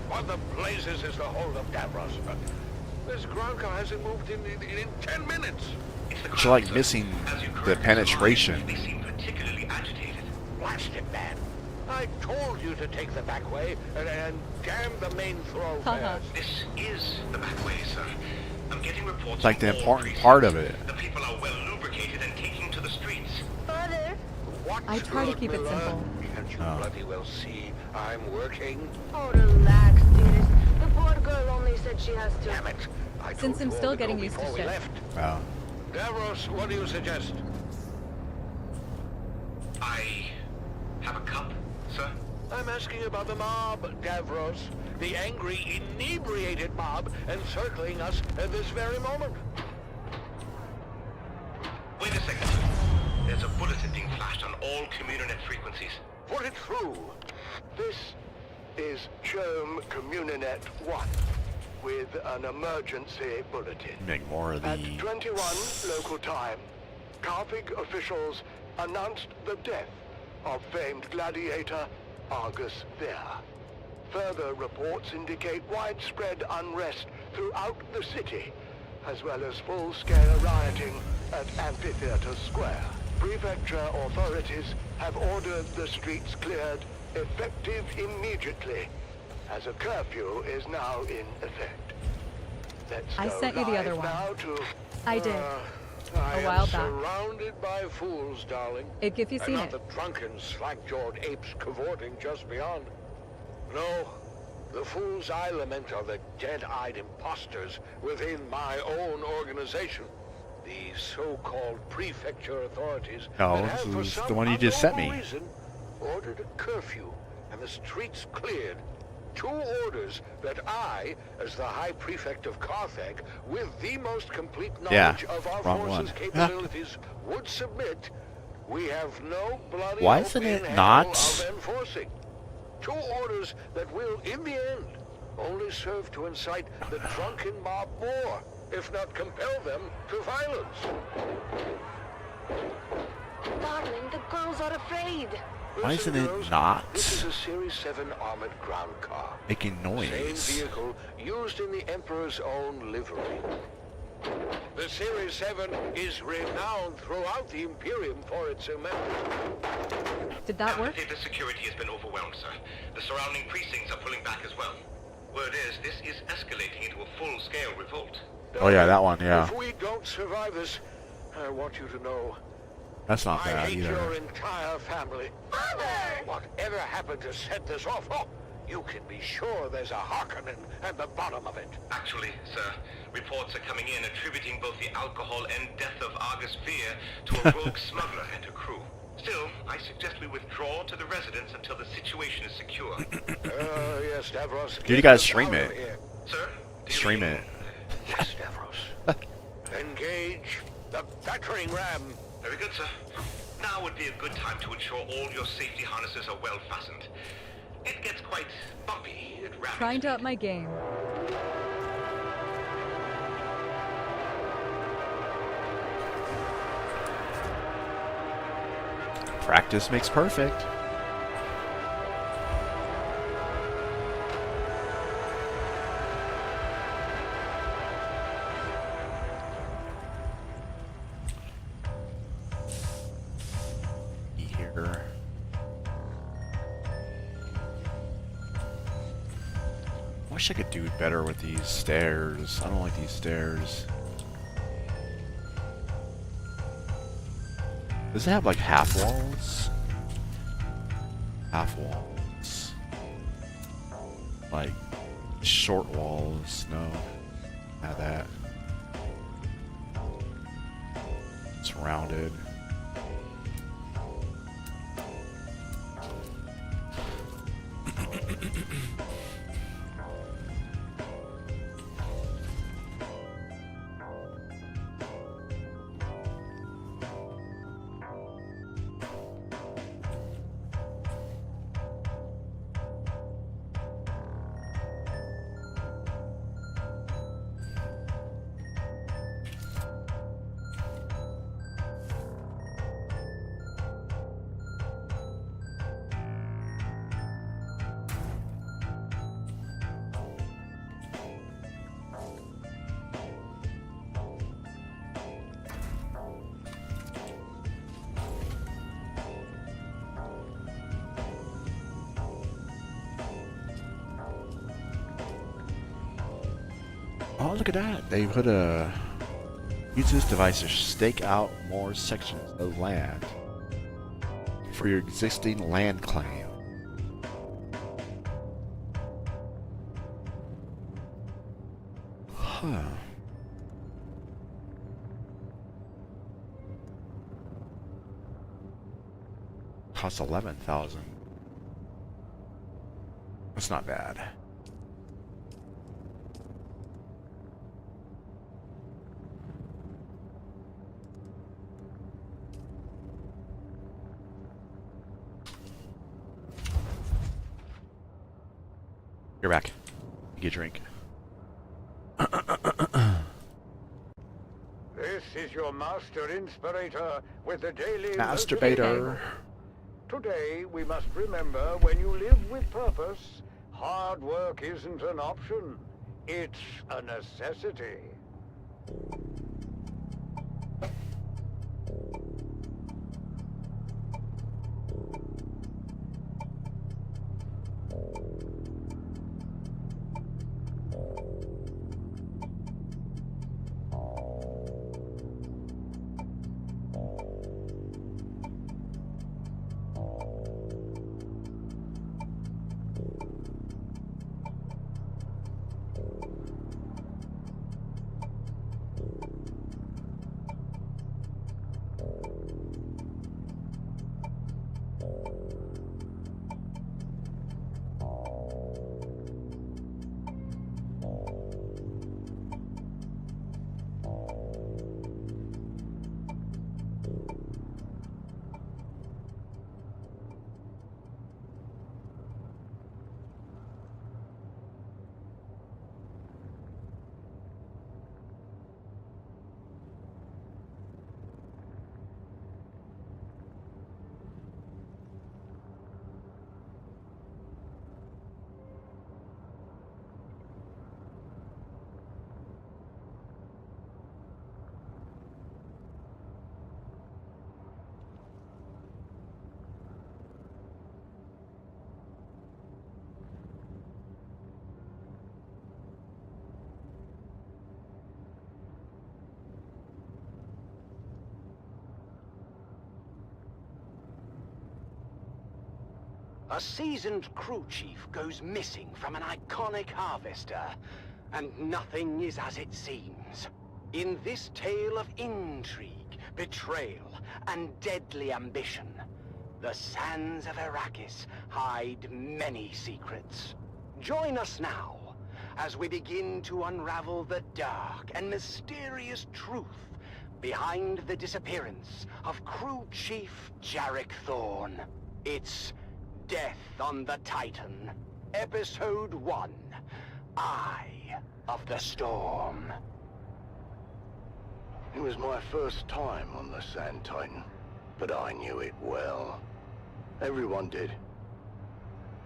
What the blazes is the hold of Davros? This ground car hasn't moved in 10 minutes. It's like missing the penetration. They seem particularly agitated. Blast it, man. I told you to take the back way and damn the main thoroughfares. This is the back way, sir. I'm getting reports. It's like the from all important precincts. part of it. The people are well lubricated and taking to the streets. Father? What I try to keep it Miller? simple. Can't you bloody well see I'm working? Oh, relax, dearest. The poor girl only said she has to. Damn it. I Since told I'm you still all to getting go used to before we shit. left. Wow. Davros, what do you suggest? I have a cup, sir. I'm asking about the mob, Davros. The angry, inebriated mob encircling us at this very moment. Wait a second. There's a bulletin being flashed on all Communinet frequencies. Put it through. This is Germ Communinet 1 with an emergency bulletin. Make more of At the 21 local time, Carthage officials announced the death of famed gladiator Argus Ver. Further reports indicate widespread unrest throughout the city, as well as full-scale rioting at Amphitheater Square. Prefecture authorities have ordered the streets cleared, effective immediately, as a curfew is now in effect. Let's I go sent you the live other one. now to I did. I A while am back. surrounded by fools, darling. If you've And seen not it. the drunken, slack-jawed apes cavorting just beyond. No, the fools I lament are the dead-eyed imposters within my own organization. The so-called prefecture authorities No, that have, for this is some the one you just sent me. unknown reason, ordered a curfew and the streets cleared. 2 orders that I, as the High Prefect of Carthage, with the most complete Yeah, knowledge of our wrong forces' one. capabilities, would submit. We have no bloody Why hope isn't in it hell not? of enforcing. 2 orders that will, in the end, only serve to incite the drunken mob more, if not compel them to violence. Darling, the girls are afraid. Why Listen, isn't it girls, not This is a Series 7 armored ground car. making Same noise? vehicle used in the Emperor's own livery. The Series 7 is renowned throughout the Imperium for its amenities. Did that work? The security has been overwhelmed, sir. The surrounding precincts are pulling back as well. Word is, this is escalating into a full-scale revolt. Oh yeah, that one, yeah. If we don't survive this, I want you to know That's not I bad hate your either. entire family. Father! Whatever happened to set this off? Oh, you can be sure there's a Harkonnen at the bottom of it. Actually, sir, reports are coming in attributing both the alcohol and death of Argus Fear to a rogue smuggler and her crew. Still, I suggest we withdraw to the residence until the situation is secure. Yes, Davros. Dude, you get gotta us stream out of it. here. Sir? Do you Stream mean- it. Yes, Davros. Engage the battering ram. Very good, sir. Now would be a good time to ensure all your safety harnesses are well fastened. It gets quite bumpy at rapid Trying to up my game. Practice makes perfect. Here. Why wish I could do better with these stairs. I don't like these stairs. Does it have like half walls? Half walls. Like short walls. No. Not that. It's rounded. Oh, look at that. They put a... Use this device to stake out more sections of land for your existing land claim. Huh. Costs 11,000. That's not bad. You're back. You get a drink. This is your master inspirator with the daily Masturbator. Today, we must remember when you live with purpose, hard work isn't an option. It's a necessity. A seasoned crew chief goes missing from an iconic harvester, and nothing is as it seems. In this tale of intrigue, betrayal, and deadly ambition, the sands of Arrakis hide many secrets. Join us now as we begin to unravel the dark and mysterious truth behind the disappearance of crew chief Jarek Thorne. It's Death on the Titan, Episode 1, Eye of the Storm. It was my first time on the Sand Titan, but I knew it well. Everyone did.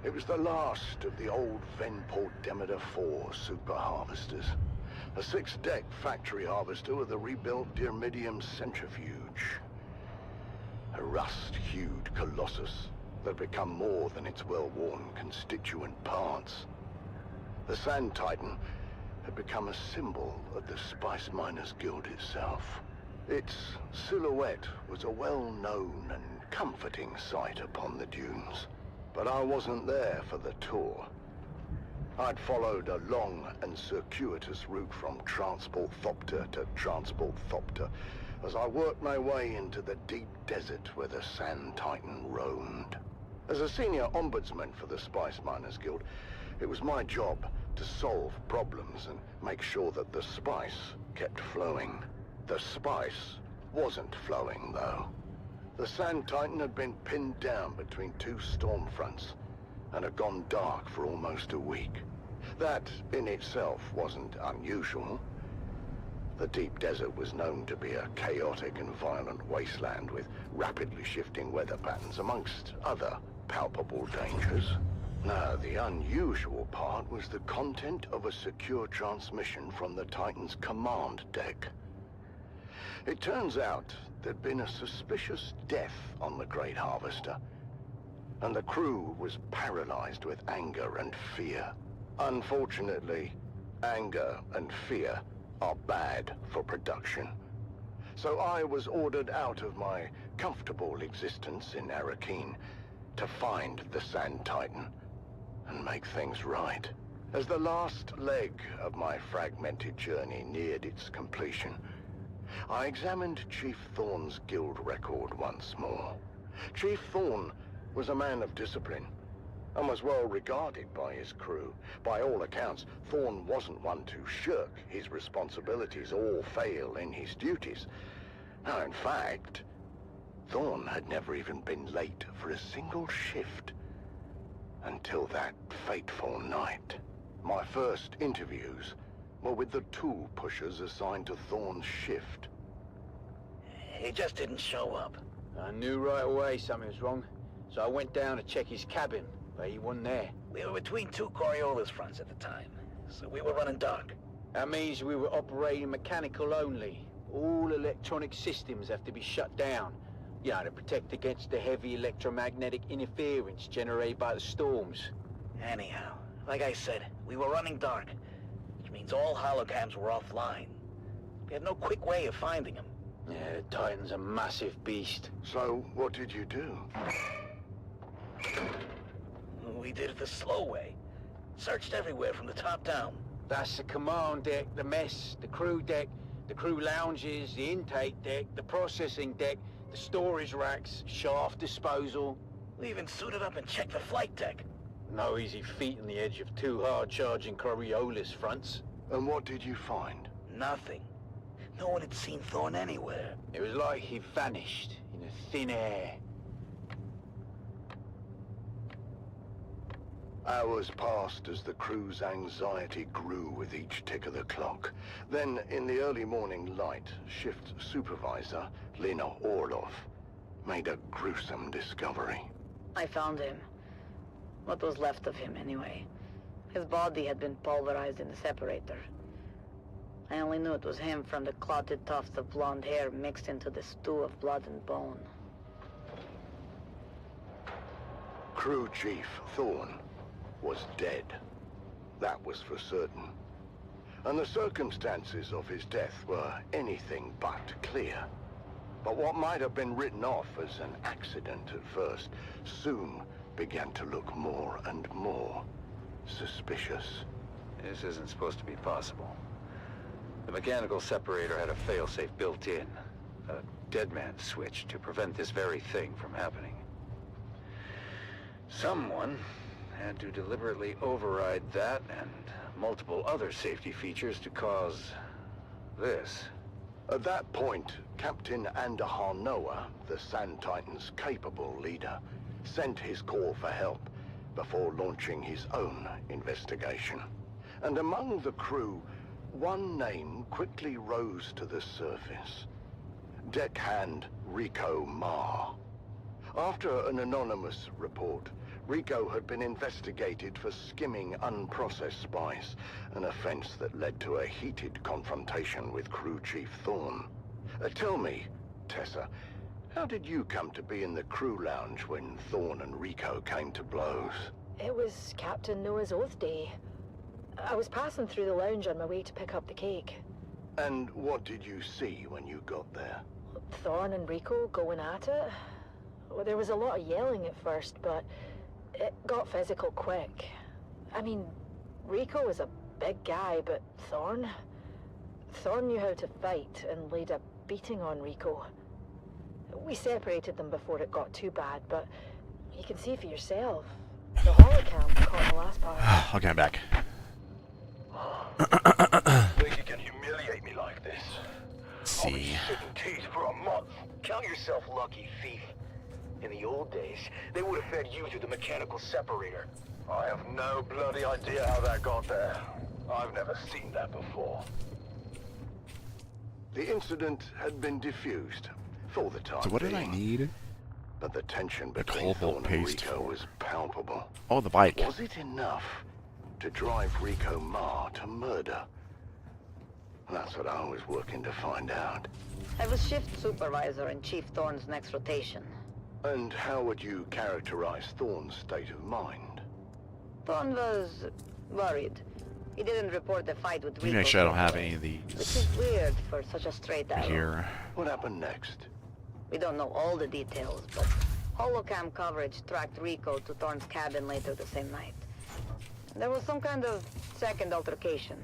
It was the last of the old Venport Demeter 4 super harvesters. A 6-deck factory harvester with a rebuilt Dyrmidium centrifuge. A rust-hued colossus that had become more than its well-worn constituent parts. The Sand Titan had become a symbol of the Spice Miners Guild itself. Its silhouette was a well-known and comforting sight upon the dunes. But I wasn't there for the tour. I'd followed a long and circuitous route from Transport Thopter to Transport Thopter as I worked my way into the deep desert where the Sand Titan roamed. As a senior ombudsman for the Spice Miners Guild, it was my job to solve problems and make sure that the spice kept flowing. The spice wasn't flowing, though. The Sand Titan had been pinned down between two storm fronts and had gone dark for almost a week. That, in itself, wasn't unusual. The deep desert was known to be a chaotic and violent wasteland with rapidly shifting weather patterns, amongst other palpable dangers. Now, the unusual part was the content of a secure transmission from the Titan's command deck. It turns out there'd been a suspicious death on the Great Harvester, and the crew was paralyzed with anger and fear. Unfortunately, anger and fear are bad for production. So I was ordered out of my comfortable existence in Arakeen to find the Sand Titan and make things right. As the last leg of my fragmented journey neared its completion, I examined Chief Thorne's guild record once more. Chief Thorne was a man of discipline and was well regarded by his crew. By all accounts, Thorne wasn't one to shirk his responsibilities or fail in his duties. Now, in fact, Thorne had never even been late for a single shift until that fateful night. My first interviews were with the tool pushers assigned to Thorne's shift. He just didn't show up. I knew right away something was wrong, so I went down to check his cabin, but he wasn't there. We were between two Coriolis fronts at the time, so we were running dark. That means we were operating mechanical only. All electronic systems have to be shut down, you know, to protect against the heavy electromagnetic interference generated by the storms. Anyhow, like I said, we were running dark, which means all holograms were offline. We had no quick way of finding them. Yeah, the Titan's a massive beast. So, what did you do? We did it the slow way. Searched everywhere from the top down. That's the command deck, the mess, the crew deck, the crew lounges, the intake deck, the processing deck, the storage racks, shaft disposal. We even suited up and checked the flight deck. No easy feat on the edge of two hard-charging Coriolis fronts. And what did you find? Nothing. No one had seen Thorne anywhere. It was like he vanished in a thin air. Hours passed as the crew's anxiety grew with each tick of the clock. Then, in the early morning light, shift supervisor Lena Orlov made a gruesome discovery. I found him. What was left of him, anyway. His body had been pulverized in the separator. I only knew it was him from the clotted tufts of blonde hair mixed into the stew of blood and bone. Crew Chief Thorne was dead. That was for certain. And the circumstances of his death were anything but clear. But what might have been written off as an accident at first soon began to look more and more suspicious. This isn't supposed to be possible. The mechanical separator had a failsafe built in, a dead man switch to prevent this very thing from happening. Someone had to deliberately override that and multiple other safety features to cause this. At that point, Captain Andahar Noah, the Sand Titan's capable leader, sent his call for help before launching his own investigation. And among the crew, one name quickly rose to the surface. Deckhand Rico Ma. After an anonymous report, Rico had been investigated for skimming unprocessed spice, an offense that led to a heated confrontation with Crew Chief Thorne. Tell me, Tessa, how did you come to be in the crew lounge when Thorne and Rico came to blows? It was Captain Noah's Oath Day. I was passing through the lounge on my way to pick up the cake. And what did you see when you got there? Thorn and Rico going at it. Well, there was a lot of yelling at first, but it got physical quick. I mean, Rico was a big guy, but Thorn knew how to fight and laid a beating on Rico. We separated them before it got too bad, but you can see for yourself. The holocam caught the last part. Okay, I'm back. Think you can humiliate me like this? Let's see. Sitting teeth for a month. Count yourself lucky, thief. In the old days, they would have fed you through the mechanical separator. I have no bloody idea how that got there. I've never seen that before. The incident had been diffused for the time So what did I being, need? but the tension The between cobalt Thorn and paste Rico for. was palpable. Oh, the bike. Was it enough to drive Rico Ma to murder? That's what I was working to find out. I was shift supervisor in Chief Thorn's next rotation. And how would you characterize Thorn's state of mind? Thorn was worried. He didn't report the fight with Let me Rico. make sure I don't have any of Which these is weird for such a straight arrow. here. What happened next? We don't know all the details, but holocam coverage tracked Rico to Thorn's cabin later the same night. There was some kind of second altercation.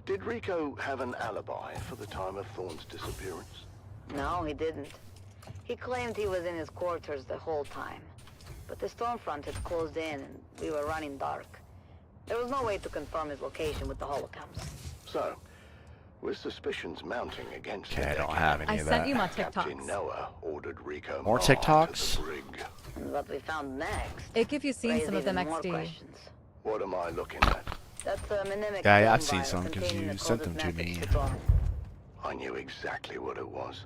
Did Rico have an alibi for the time of Thorn's disappearance? No, he didn't. He claimed he was in his quarters the whole time. But the stormfront had closed in and we were running dark. There was no way to confirm his location with the holocams. So, with suspicions mounting against Okay, I the don't deck, have any I of sent that. you my Captain TikToks. Noah ordered Rico More Ma TikToks? to the brig. And what we found next If you've seen raised some of them, even more XD. questions. What am I looking at? That's a mnemonic Yeah, I've phone seen vial some 'cause containing you the sent coded them to message me. Thorn. I knew exactly what it was,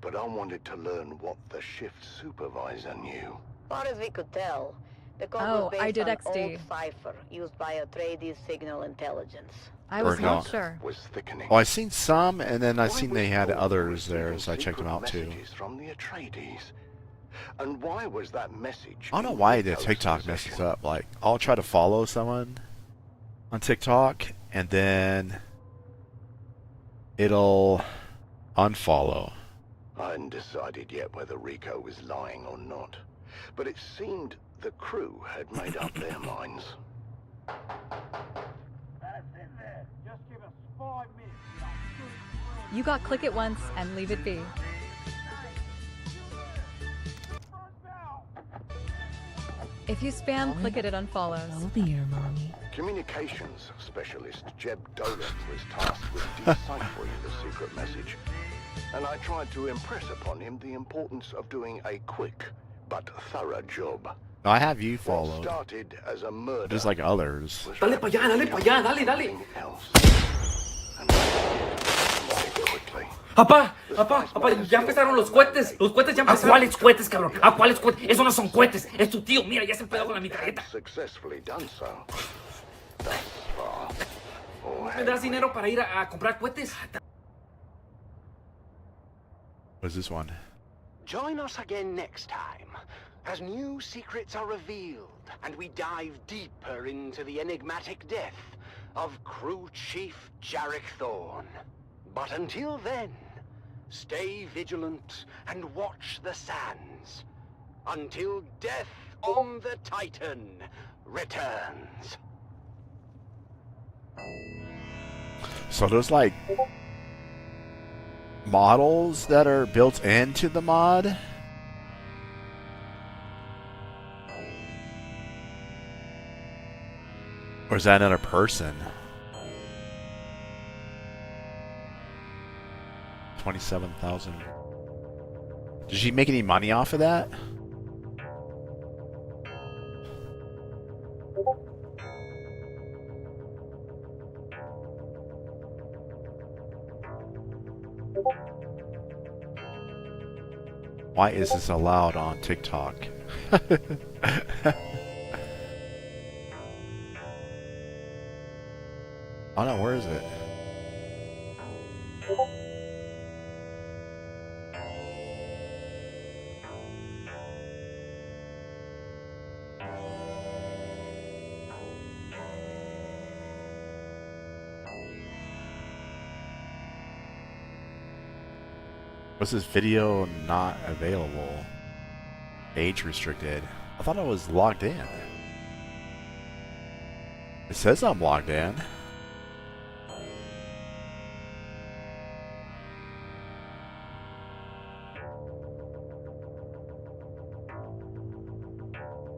but I wanted to learn what the shift supervisor knew. Far as we could tell, the code Oh, was based I did on XD. old cipher used by Atreides signal intelligence. I was Or not no. sure. Was thickening. Oh, I've seen some, and then I've Why seen was they had Thorn others there, receiving so I checked them secret out too. messages from the Atreides? And why was that message? I don't know in why the Rico's TikTok possession? messes up. Like, I'll try to follow someone on TikTok, and then it'll unfollow. I hadn't decided yet whether Rico was lying or not, but it seemed the crew had made up their minds. You got click it once and leave it be. If you spam, click it unfollows. I'll be your mommy. Communications specialist Jeb Dolan was tasked with deciphering the secret message, and I tried to impress upon him the importance of doing a quick but thorough job. No, I have you What followed, started as a murder just like others. was Dale pa' allá, dale pa' allá, dale, dale. something else. And quickly. Papá, ya empezaron los cohetes ya empezaron. ¿A cuáles cohetes, cabrón? ¿A cuáles cohetes? Eso no son cohetes, es tu tío, mira, ya se empezó con la mitralleta. Successfully done so. Thus far. Or ¿Me das dinero para ir a comprar cohetes? What's this one? Join us again next time as new secrets are revealed and we dive deeper into the enigmatic death of Crew Chief Jarek Thorn. But until then, stay vigilant and watch the sands until death on the Titan returns. So there's like models that are built into the mod. Or is that another person? 27,000. Did she make any money off of that? Why is this allowed on TikTok? Oh no, where is it? Was this video not available? Age restricted. I thought I was logged in. It says I'm logged in.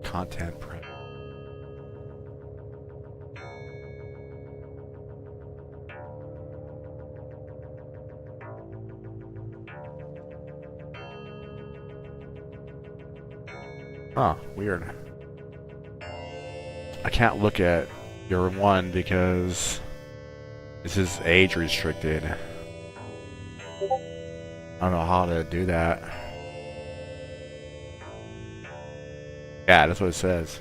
Content print. Huh, weird. I can't look at your one because this is age restricted. I don't know how to do that. Yeah, that's what it says.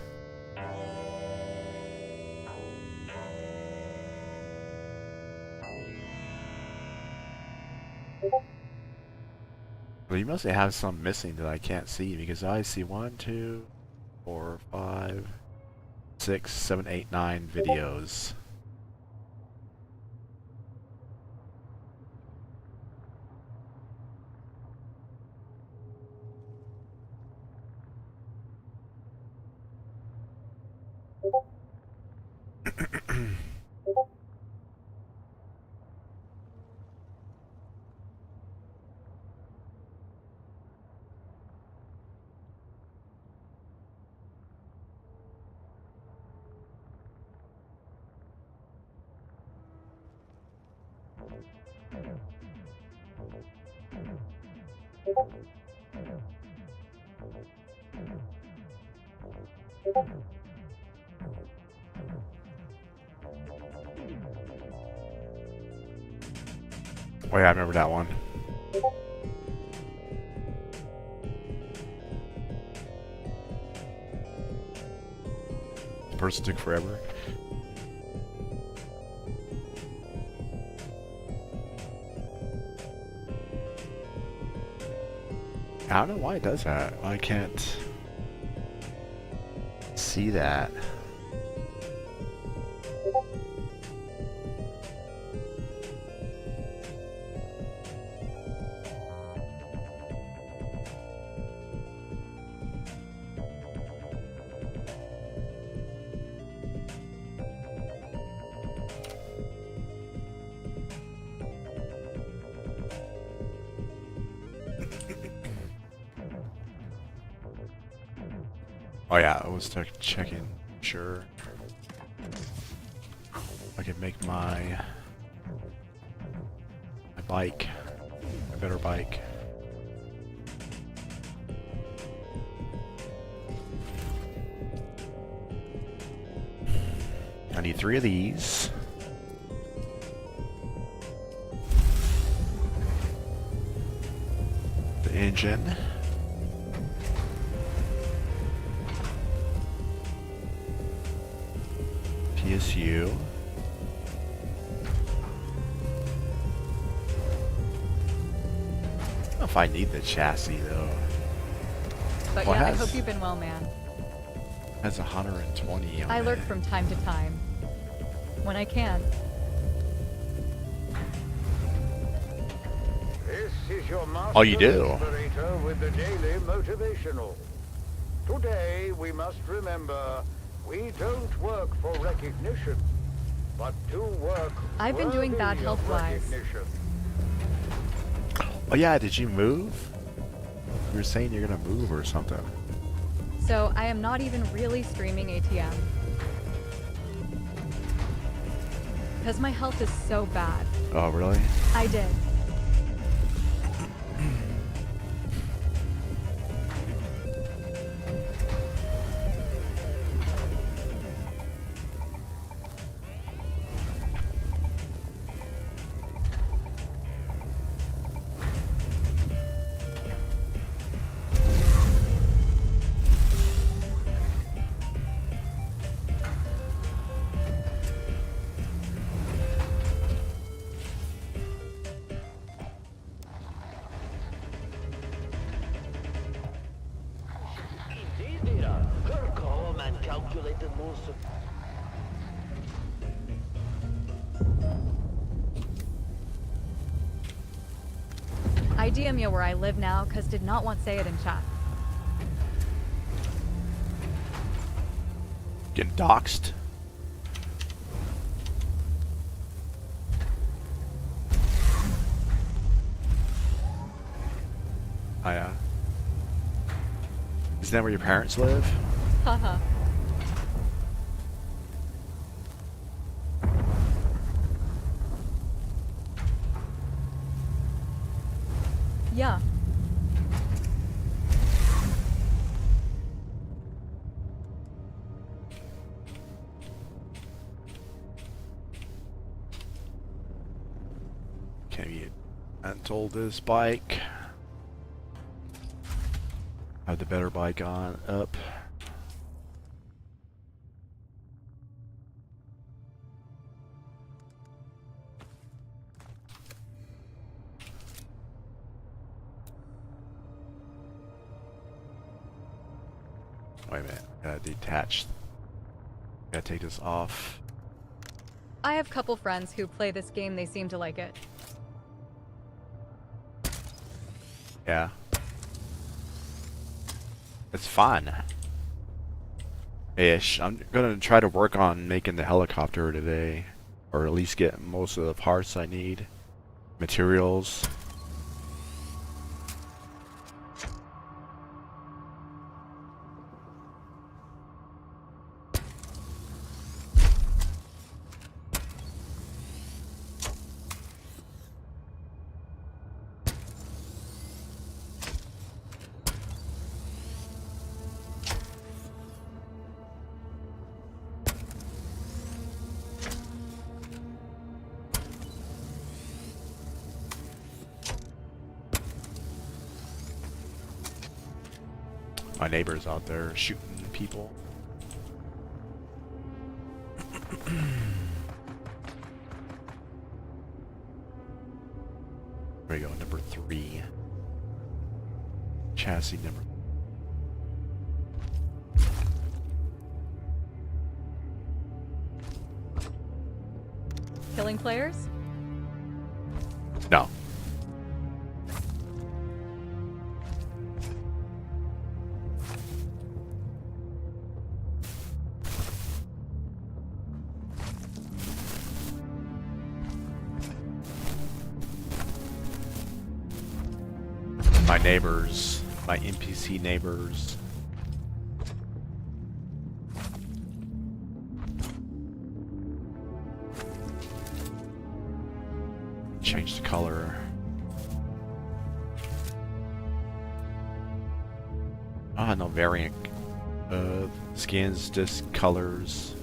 Well, you must have some missing that I can't see because I see 1, 2, 4, 5, 6, 7, 8, 9 videos. Oh yeah, I remember that one. The person took forever. I don't know why it does that. I can't see that. Oh yeah, I was checking. Sure. I could make my bike a better bike. I need 3 of these. The engine. PSU. I don't know if I need the chassis though. But well, yeah, I hope you've been well, man. Has 120 on I it. lurk from time to time. When I can. This is your master Oh, you do? inspirator with the daily motivational. Today we must remember we don't work for recognition, but to work I've been doing bad worthy of health-wise. recognition. Oh yeah, did you move? You were saying you're gonna move or something. So I am not even really streaming ATM. Because my health is so bad. Oh really? I did. I I DM you where I live now, cause did not want say it in chat. Getting doxxed. Oh yeah. Isn't that where your parents live? Haha. Yeah. Can you untold this bike? Have the better bike on up. Wait a minute, gotta detach. Gotta take this off. I have a couple friends who play this game, they seem to like it. Yeah. It's fun. Ish. I'm gonna try to work on making the helicopter today. Or at least get most of the parts I need. Materials. My neighbor's out there shooting people. There we go, number 3. Chassis number. Killing players? No. My neighbors, my NPC neighbors. Change the color. Ah, no variant skins, just colors.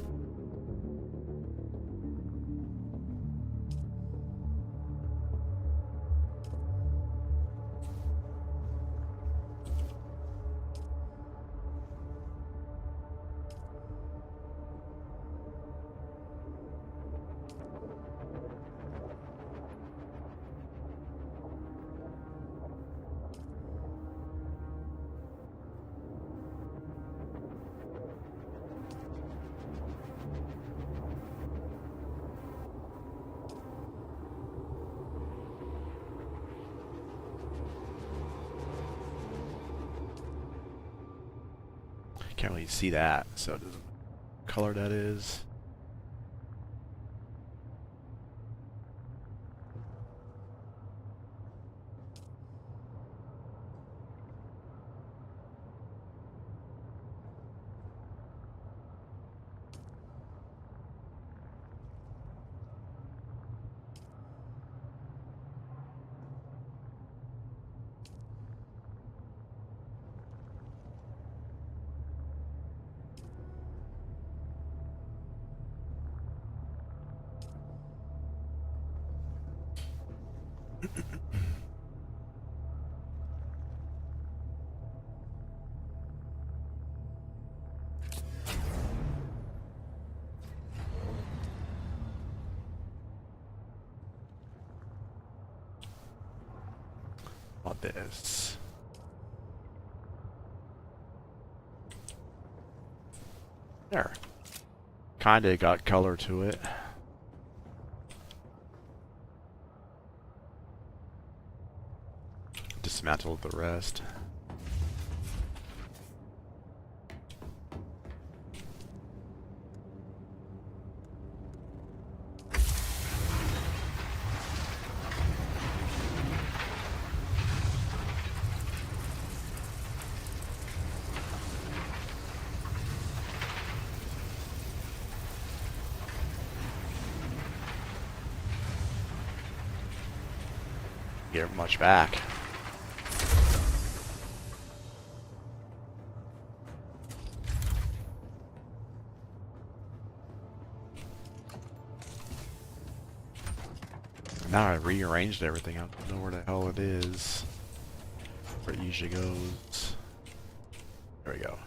Can't really see that, so it doesn't color that is. Want this. There. Kinda got color to it. dismantle the rest. Get much back. Now I rearranged everything. I don't know where the hell it is. Where it usually goes. There we go.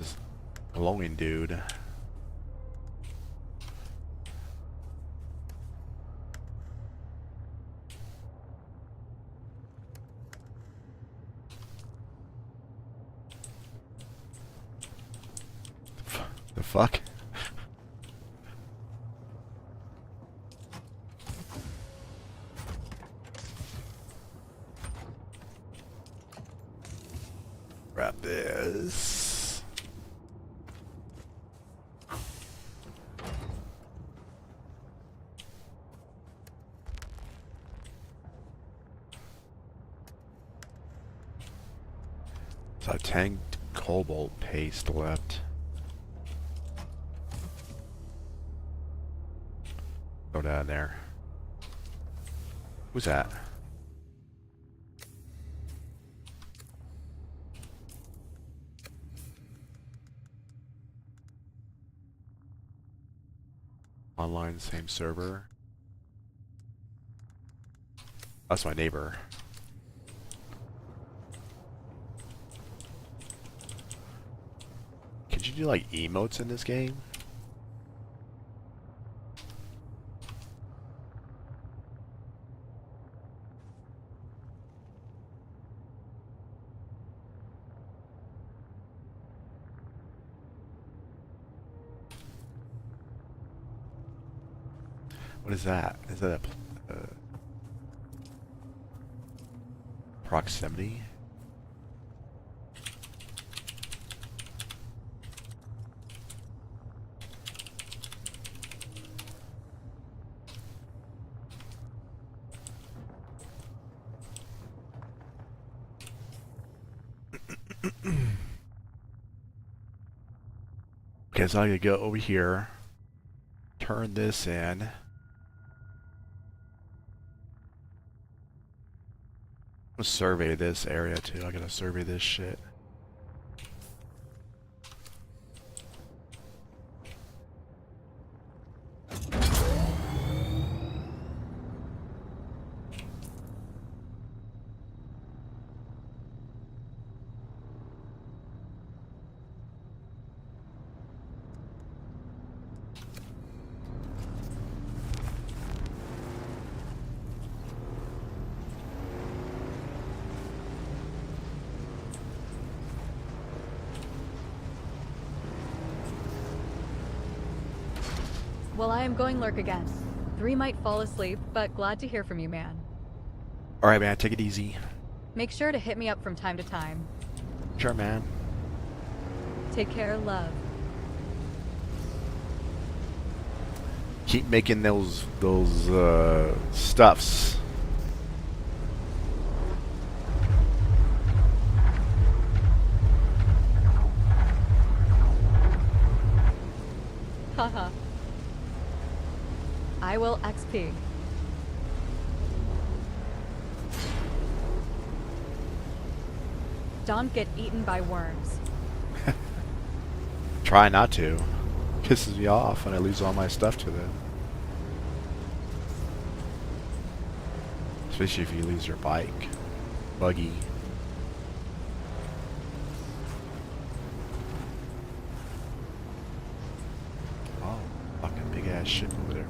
This glowing dude. The fuck? Grab this. So 10 cobalt paste left. Go down there. Who's that? Online, same server. That's my neighbor. Could you do like emotes in this game? What is that? Is that a proximity? Okay, so I gotta go over here, turn this in. I'm gonna survey this area too. I gotta survey this shit. Well, I am going lurk again. 3 might fall asleep, but glad to hear from you, man. Alright, man, take it easy. Make sure to hit me up from time to time. Sure, man. Take care, love. Keep making those stuffs. Haha. I will XP. Don't get eaten by worms. Try not to. Pisses me off when I lose all my stuff to them. Especially if you lose your bike, buggy. Oh, fucking big ass ship over there.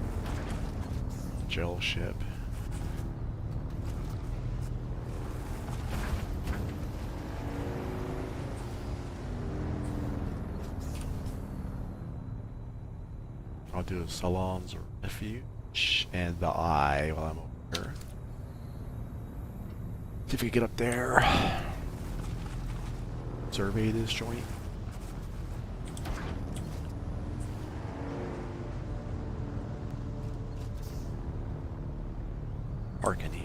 Gel ship. to the salons or refuge and the eye while I'm over here. See if we can get up there. Survey this joint. Park in here.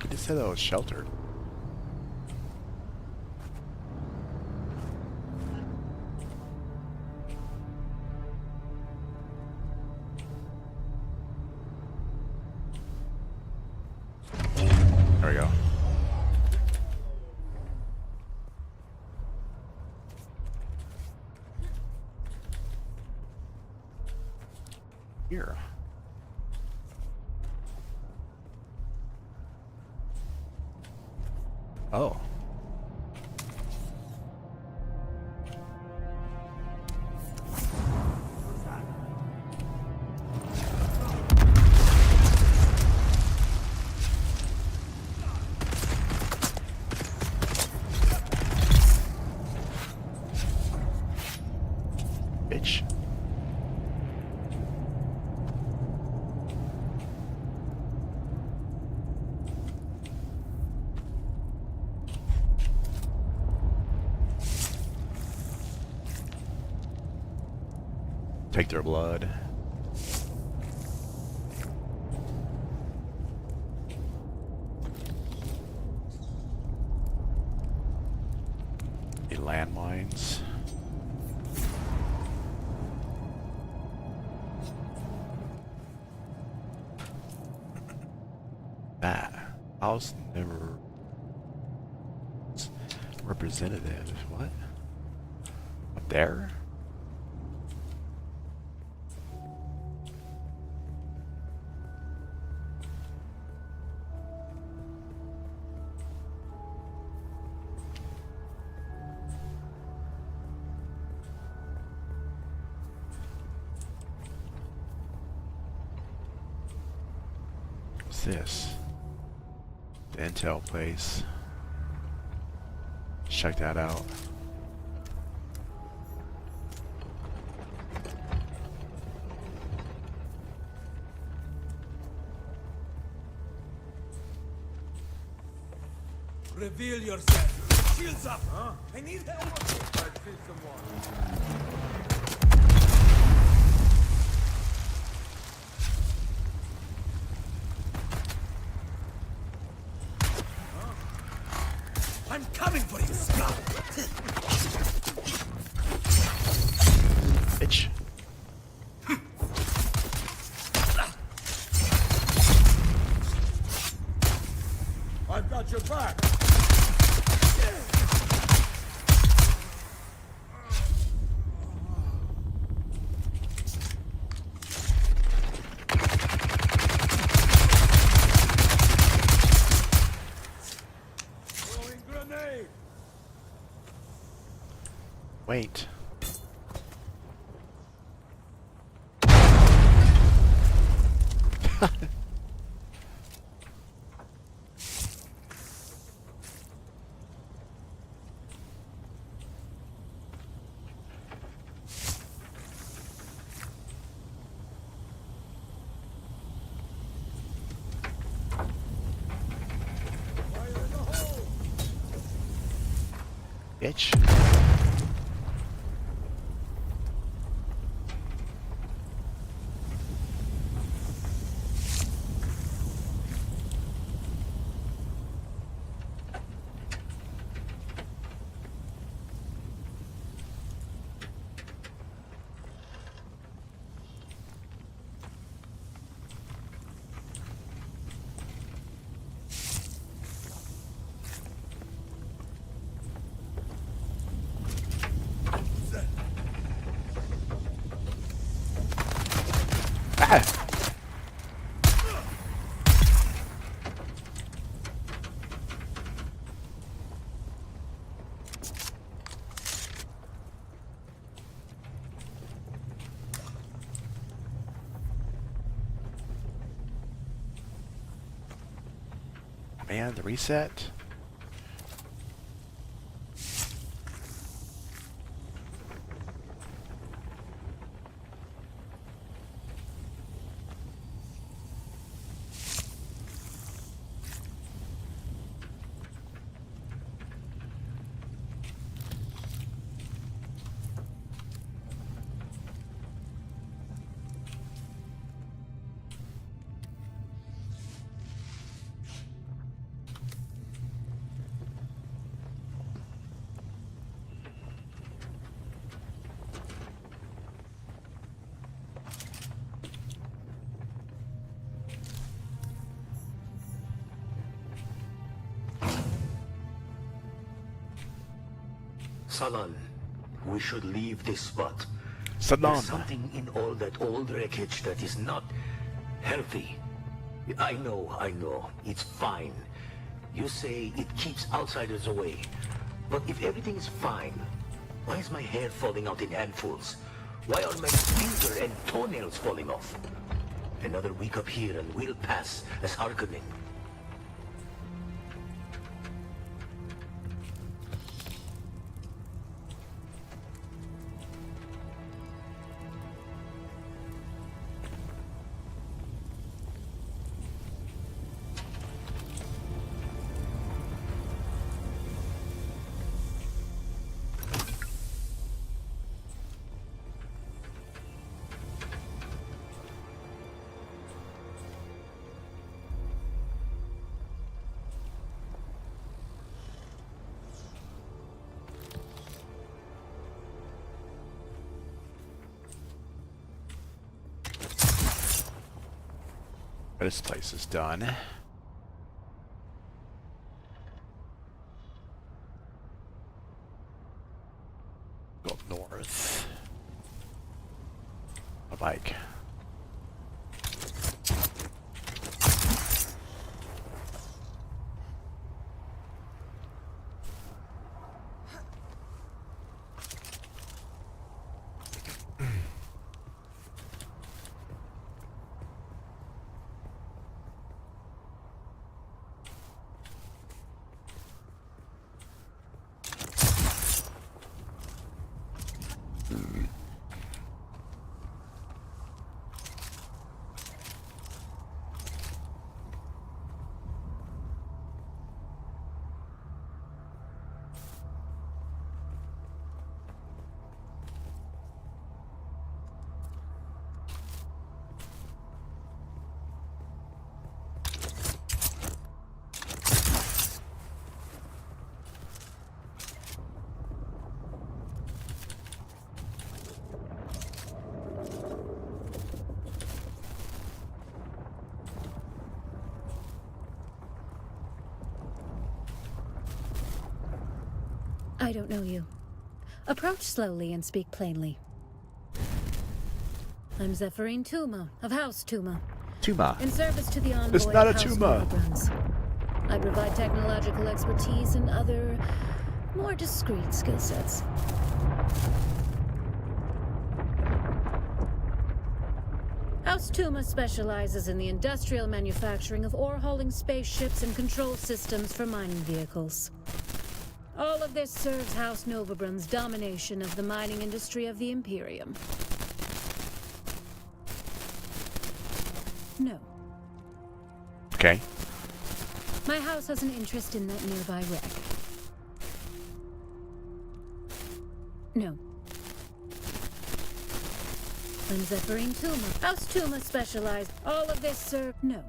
You just said that was sheltered. There we go. Here. Oh. Bitch. Take their blood. Any landmines? That house never representative. What? Up there? What's this? The intel place. Check that out. Reveal yourself. Shields up, huh? I need help. I'd feel someone. I'm coming for you, scum! Bitch. I've got your back! Wait. Bitch. Man, the reset. Salan, we should leave this spot. Salan. There's something in all that old wreckage that is not healthy. I know. It's fine. You say it keeps outsiders away. But if everything is fine, why is my hair falling out in handfuls? Why are my finger and toenails falling off? Another week up here and we'll pass as Harkonnen. This place is done. Go up north. A bike. I don't know you. Approach slowly and speak plainly. I'm Zephyrine Tuma, of House Tuma. Tuma. In service to the envoy It's not a of House Tuma. Novagrunz. I provide technological expertise and other, more discreet skill sets. House Tuma specializes in the industrial manufacturing of ore-hauling spaceships and control systems for mining vehicles. All of this serves House Novagrun's domination of the mining industry of the Imperium. No. Okay. My house has an interest in that nearby wreck. No. I'm Zephyrine Tuma. House Tuma specialized. All of this, sir. No.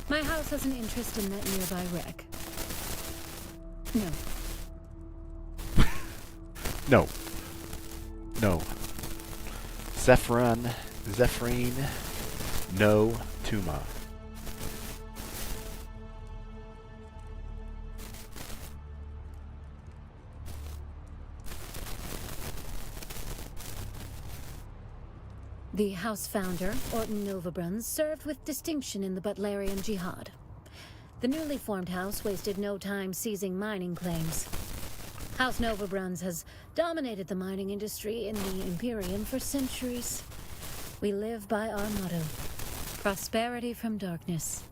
My house has an interest in that nearby wreck. No. No. No. Zephyrine. No. Tuma. The house founder, Orton Novagrunz, served with distinction in the Butlerian Jihad. The newly formed house wasted no time seizing mining claims. House Novagrunz has dominated the mining industry in the Imperium for centuries. We live by our motto, prosperity from darkness.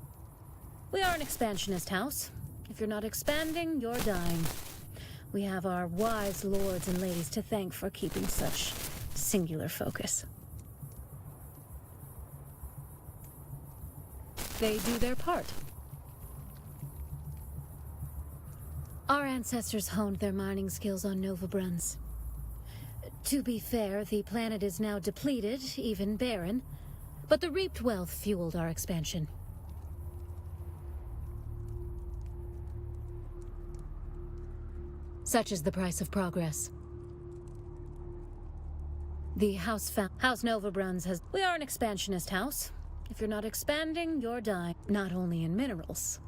We are an expansionist house. If you're not expanding, you're dying. We have our wise lords and ladies to thank for keeping such singular focus. They do their part. Our ancestors honed their mining skills on Nova Bruns. To be fair, the planet is now depleted, even barren, but the reaped wealth fueled our expansion. Such is the price of progress. The House Nova Bruns has... We are an expansionist house. If you're not expanding, you're dying. Not only in minerals.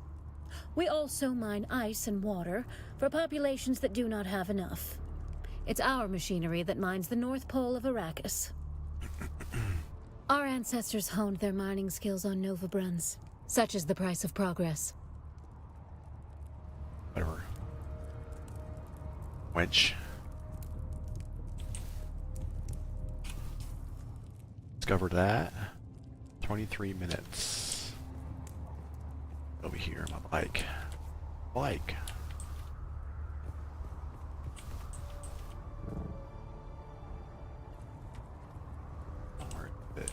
We also mine ice and water for populations that do not have enough. It's our machinery that mines the North Pole of Arrakis. Our ancestors honed their mining skills on Nova Bruns. Such is the price of progress. Whatever. Winch. Discovered that. 23 minutes. Over here, my bike. Bike. Where is it?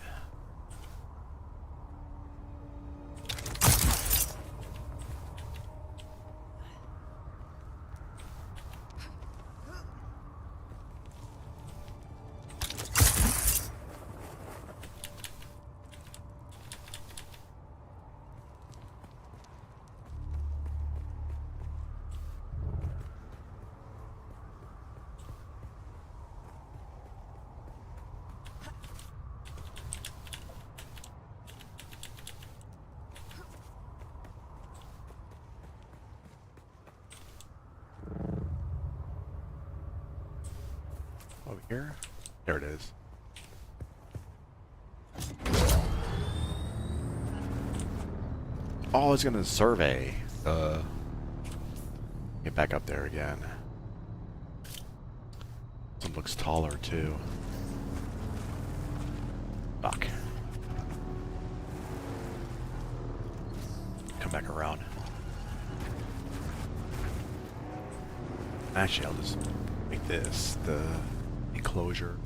Over here? There it is. Oh, it's gonna survey. Get back up there again. This one looks taller too. Fuck. Come back around. Actually, I'll just make this the enclosure.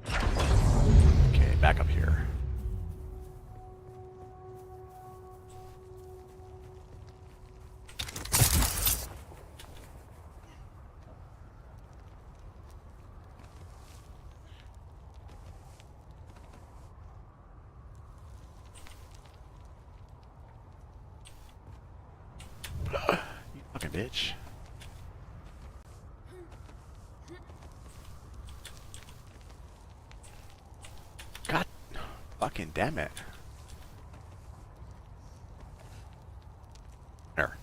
Okay, back up here. You fucking bitch. God fucking damn it. There.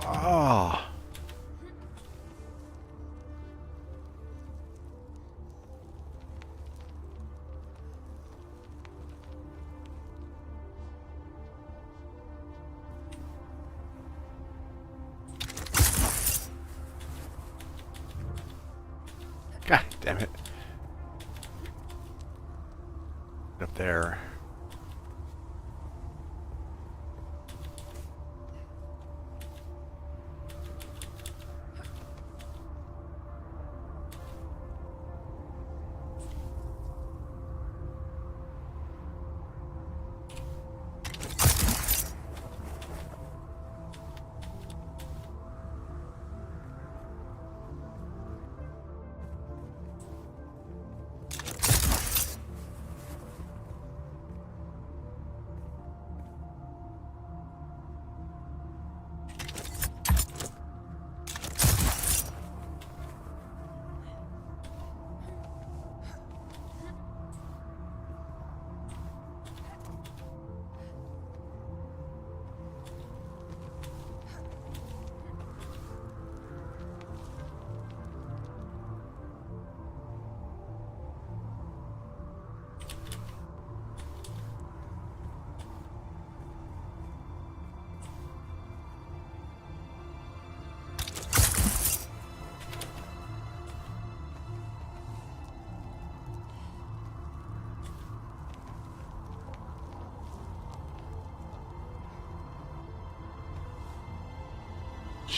Oh. God damn it. Up there.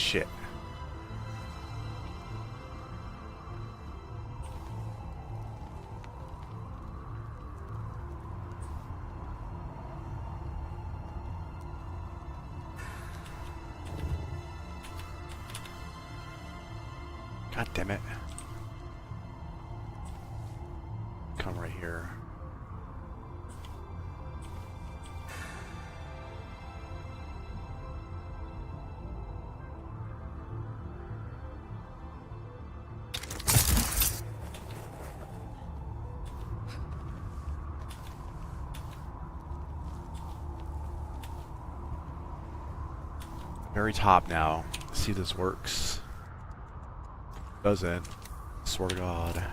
Shit. God damn it. Come right here. Very top now. See if this works. Doesn't. Swear to God.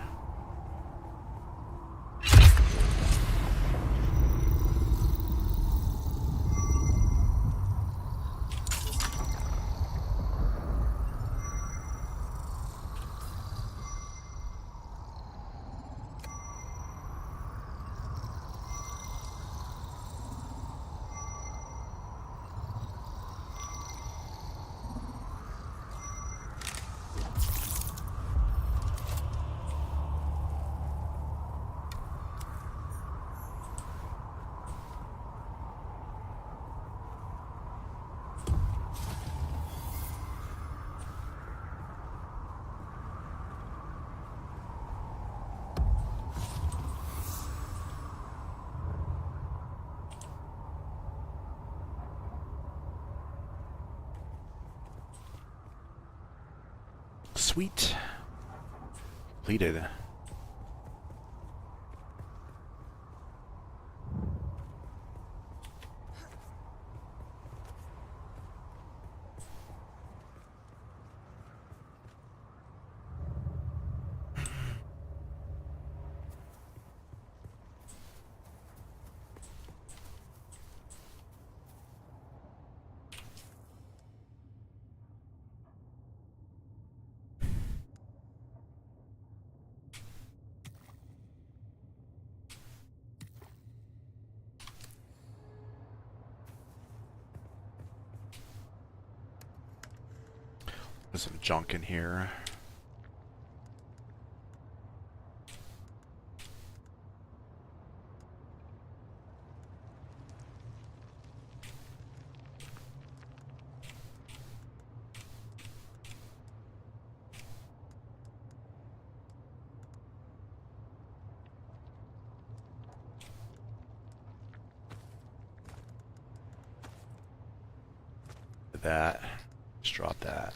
Sweet. Completed. There's some junk in here. That. Just drop that.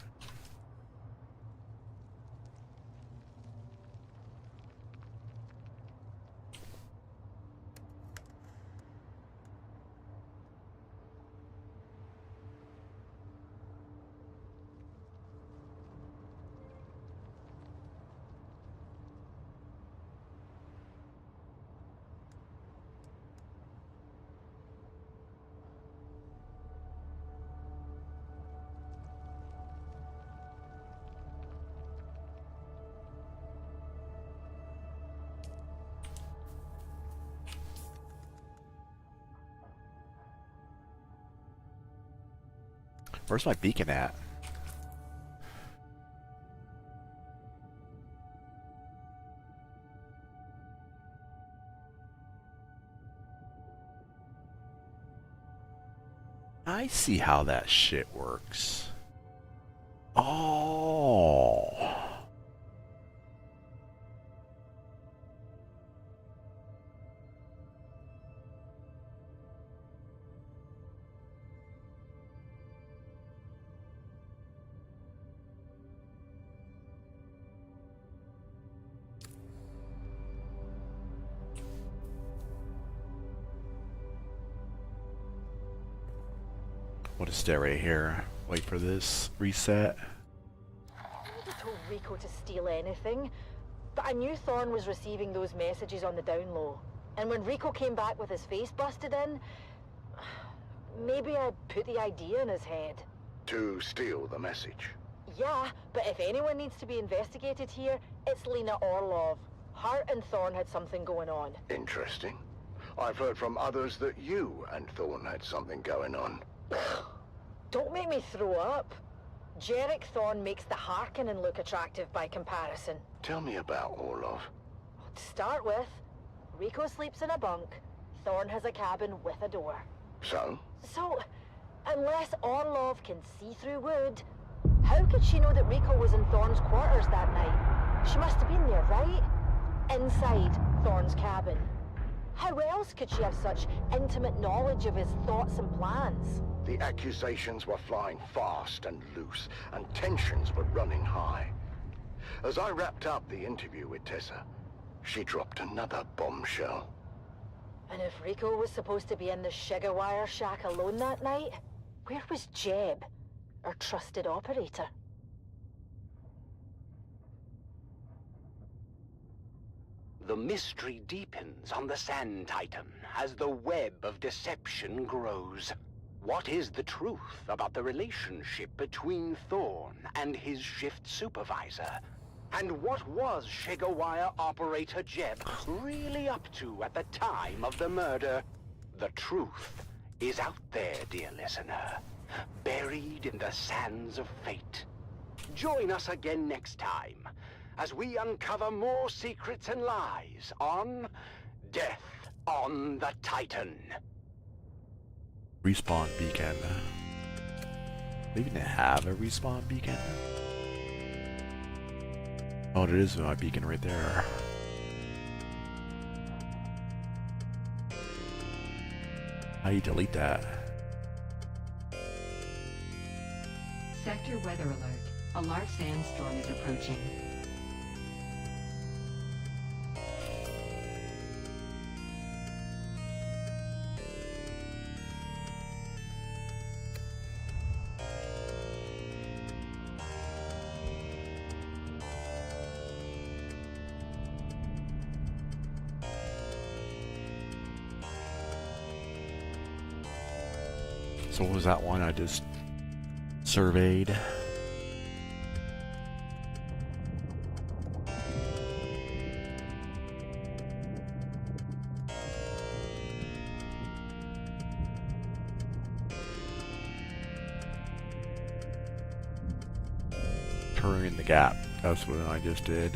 Where's my beacon at? I see how that shit works. Oh. We'll just stay right here. Wait for this reset. I never told Rico to steal anything, but I knew Thorne was receiving those messages on the down low. And when Rico came back with his face busted in, maybe I put the idea in his head. To steal the message. Yeah, but if anyone needs to be investigated here, it's Lena Orlov. Hart and Thorne had something going on. Interesting. I've heard from others that you and Thorne had something going on. Don't make me throw up. Jarek Thorne makes the Harkonnen look attractive by comparison. Tell me about Orlov. To start with, Rico sleeps in a bunk. Thorne has a cabin with a door. So? So, unless Orlov can see through wood, how could she know that Rico was in Thorne's quarters that night? She must have been there, right? Inside Thorne's cabin. How else could she have such intimate knowledge of his thoughts and plans? The accusations were flying fast and loose, and tensions were running high. As I wrapped up the interview with Tessa, she dropped another bombshell. And if Rico was supposed to be in the sugar wire shack alone that night, where was Jeb, our trusted operator? The mystery deepens on the Sand Titan as the web of deception grows. What is the truth about the relationship between Thorne and his shift supervisor? And what was Sugarwire operator Jeb really up to at the time of the murder? The truth is out there, dear listener, buried in the sands of fate. Join us again next time as we uncover more secrets and lies on Death on the Titan. Respawn beacon. They even have a respawn beacon? Oh, there is my beacon right there. How do you delete that? Sector weather alert. A large sandstorm is approaching. So what was that one I just surveyed? Turning the gap. That's what I just did.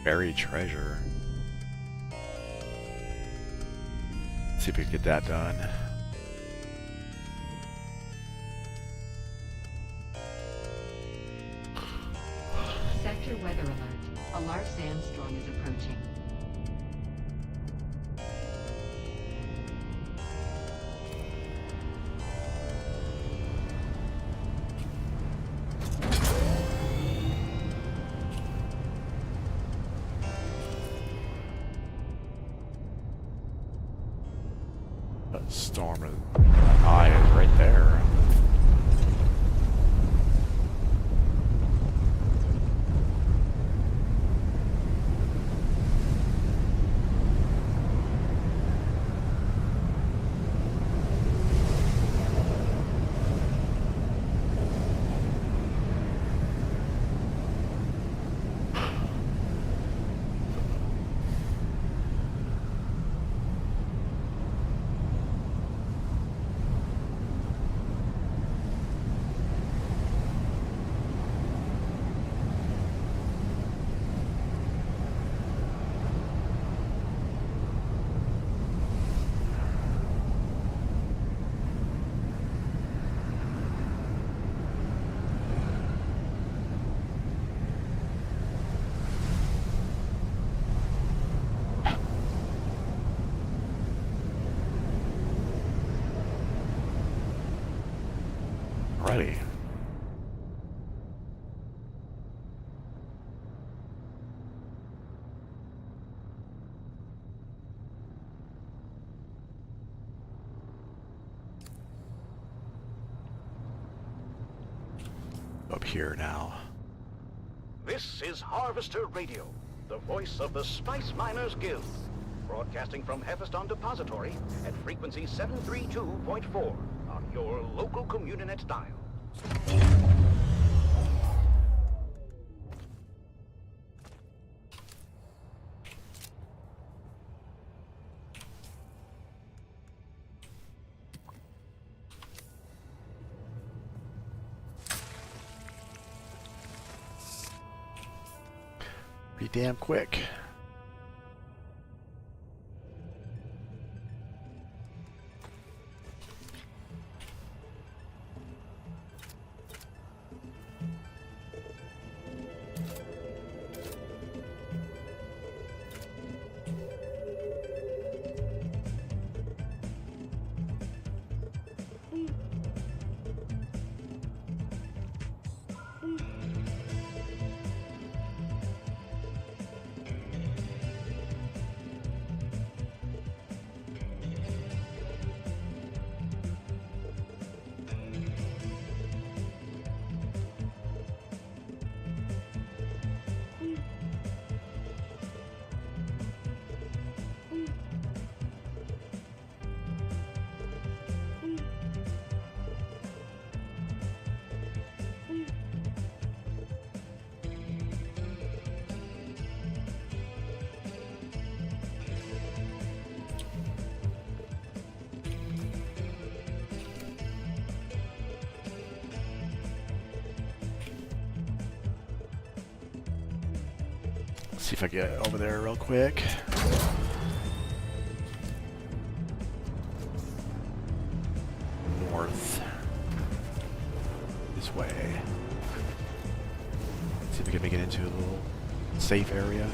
Buried treasure. See if we can get that done. Sector weather alert. A large sandstorm is approaching. That storm eye is right there. Alrighty. Up here now. This is Harvester Radio, the voice of the Spice Miners Guild, broadcasting from Hephaeston Depository at frequency 732.4 on your local Communinet dial. pretty damn quick. See if I get over there real quick. North. This way. See if we can make it into a little safe area.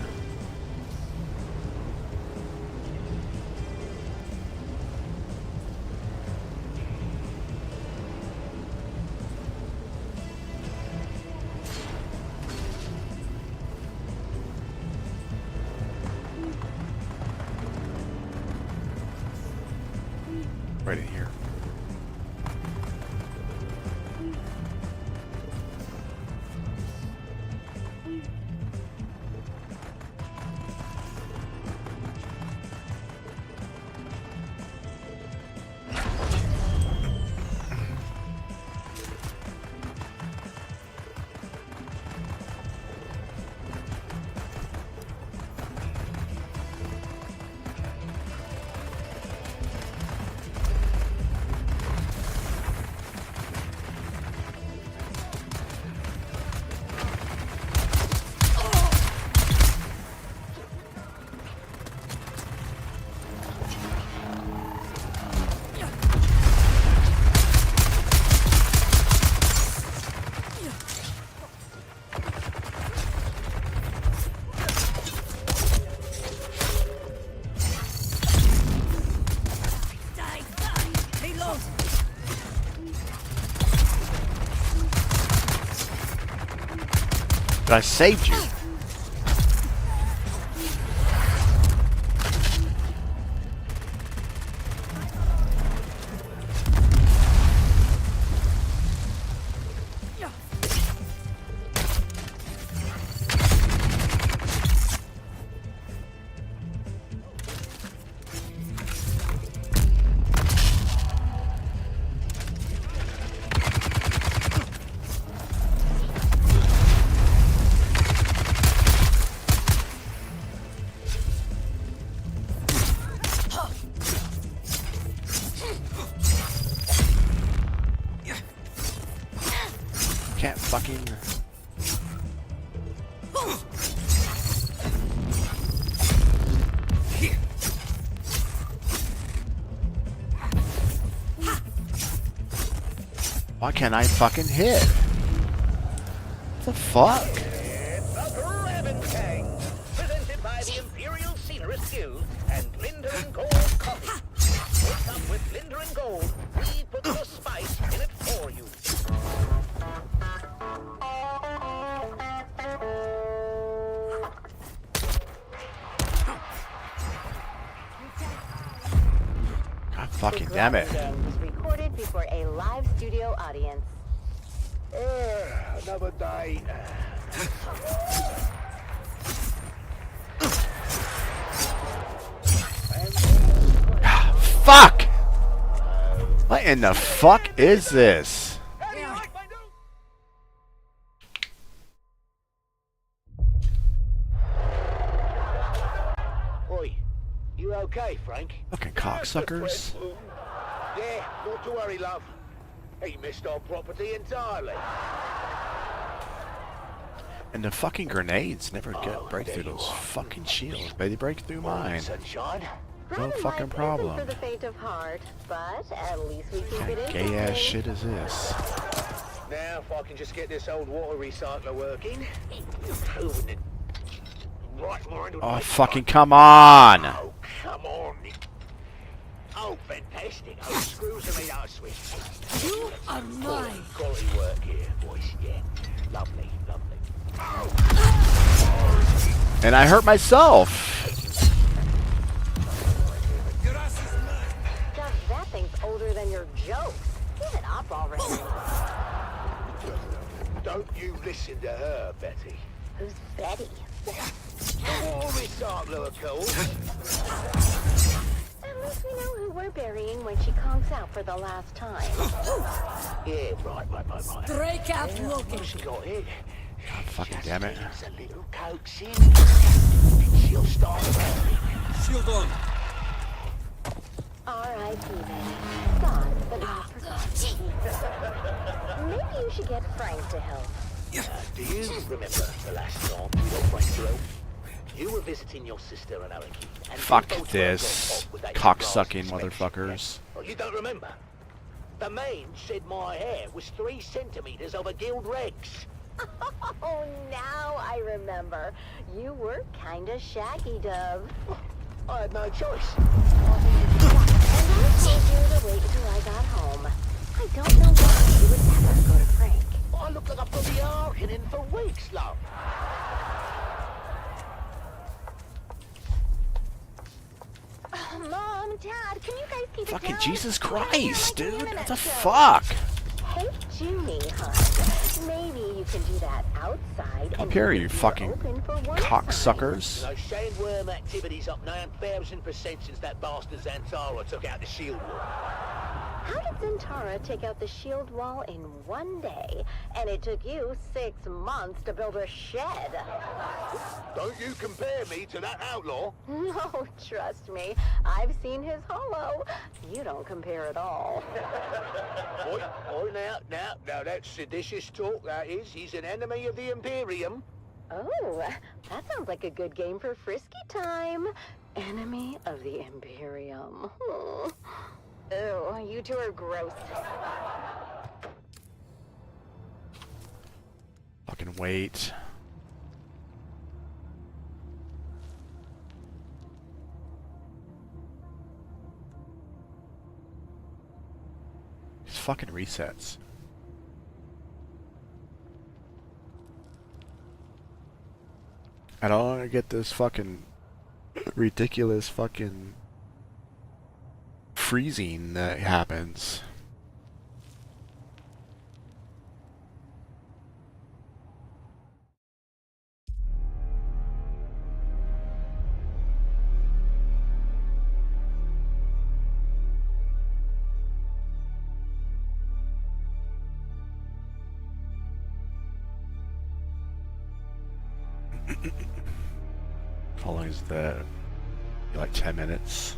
Right in here. But I saved you. Can't fucking... Why can't I fucking hit? What the fuck? Presented by the Imperial Scenerist Guild and Linder and Gold Coffee. What's up with Linder and Gold? We put the spice in it for you. God fucking damn it. Was recorded before a live studio audience. Another day. Fuck! What in the fuck is this? Oi, you okay, Frank? Fucking cocksuckers. Yeah, not to worry, love. He missed our property entirely. And the fucking grenades never break through those fucking shields, but they break through mine. No fucking problem. For the faint of heart, but at least we keep What it in. gay ass shit is this? Now, if I can just get this old water recycler working. Right mind. Oh, fucking come on! Oh, come on. Oh, fantastic. Oh, screws and meat switch. You are mine. Quality work here, boys. Yeah. Lovely, lovely. And I hurt myself! That thing's older than your jokes. Give it up already. Don't you listen to her, Betty. Who's Betty? Oh, recycler, of course. At least we know who we're burying when she conks out for the last time. Yeah, right. Stray cat looking. She got it. Fucking damn it. Needs a little coaxing. She'll start burning. Shield on. R.I.P. then. Gone, but not forgotten. Maybe you should get Frank to help. Do you remember the last time you got breakthrough? You were visiting your sister and Alaki. And Fuck you both this. were on top with that Cocksucking brass motherfuckers. Oh, you don't remember? The man said my hair was 3 centimeters of a guild rex. Oh, now I remember. You were kinda shaggy, Dove. I had no choice. And I told you to wait until I got home. I don't know why you would ever go to Frank. I looked like I've been arguing for weeks, love. Mom, Dad, can you guys keep Fucking it down? Jesus Christ, Like a dude! minute What the show. fuck? Hey, Junie, hon. Maybe you can do that outside. Up and here, keep you it fucking open for one cocksuckers. You know, sandworm activity's up 9,000% since that bastard Zantara took out the shield wall. How did Zentara take out the shield wall in one day, and it took you 6 months to build a shed? Don't you compare me to that outlaw. No, trust me. I've seen his hollow. You don't compare at all. Oi, now, that's seditious talk, that is. He's an enemy of the Imperium. Oh, that sounds like a good game for frisky time. Enemy of the Imperium. Ew, you two are gross. Fucking wait. These fucking resets. I don't want to get this fucking ridiculous fucking freezing that happens. How long is that? Like 10 minutes?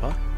fuck?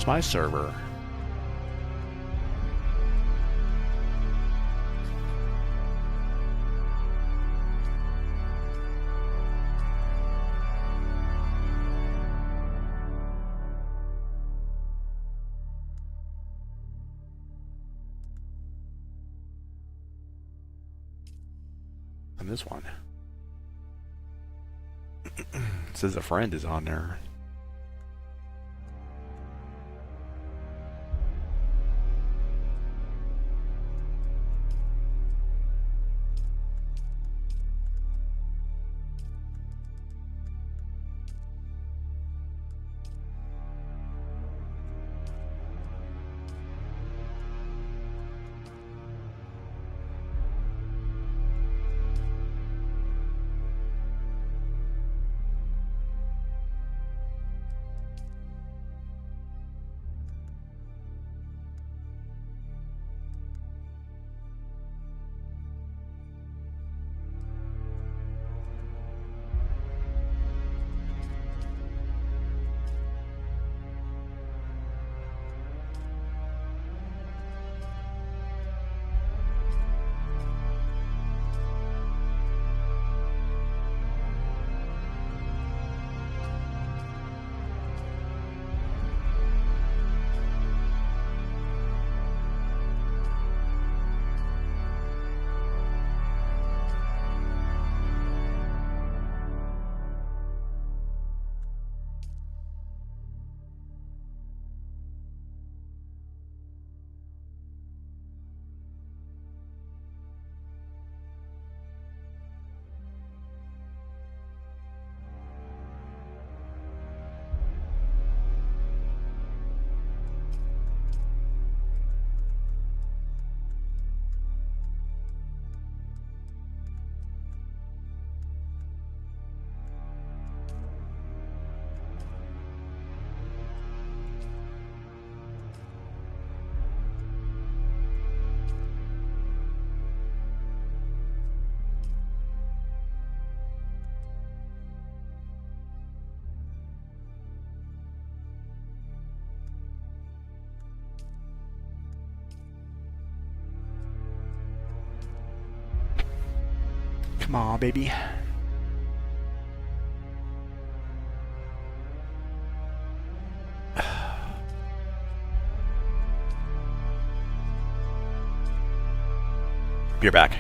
Where's my server? And this one. It says a friend is on there. Come on, baby. Be back.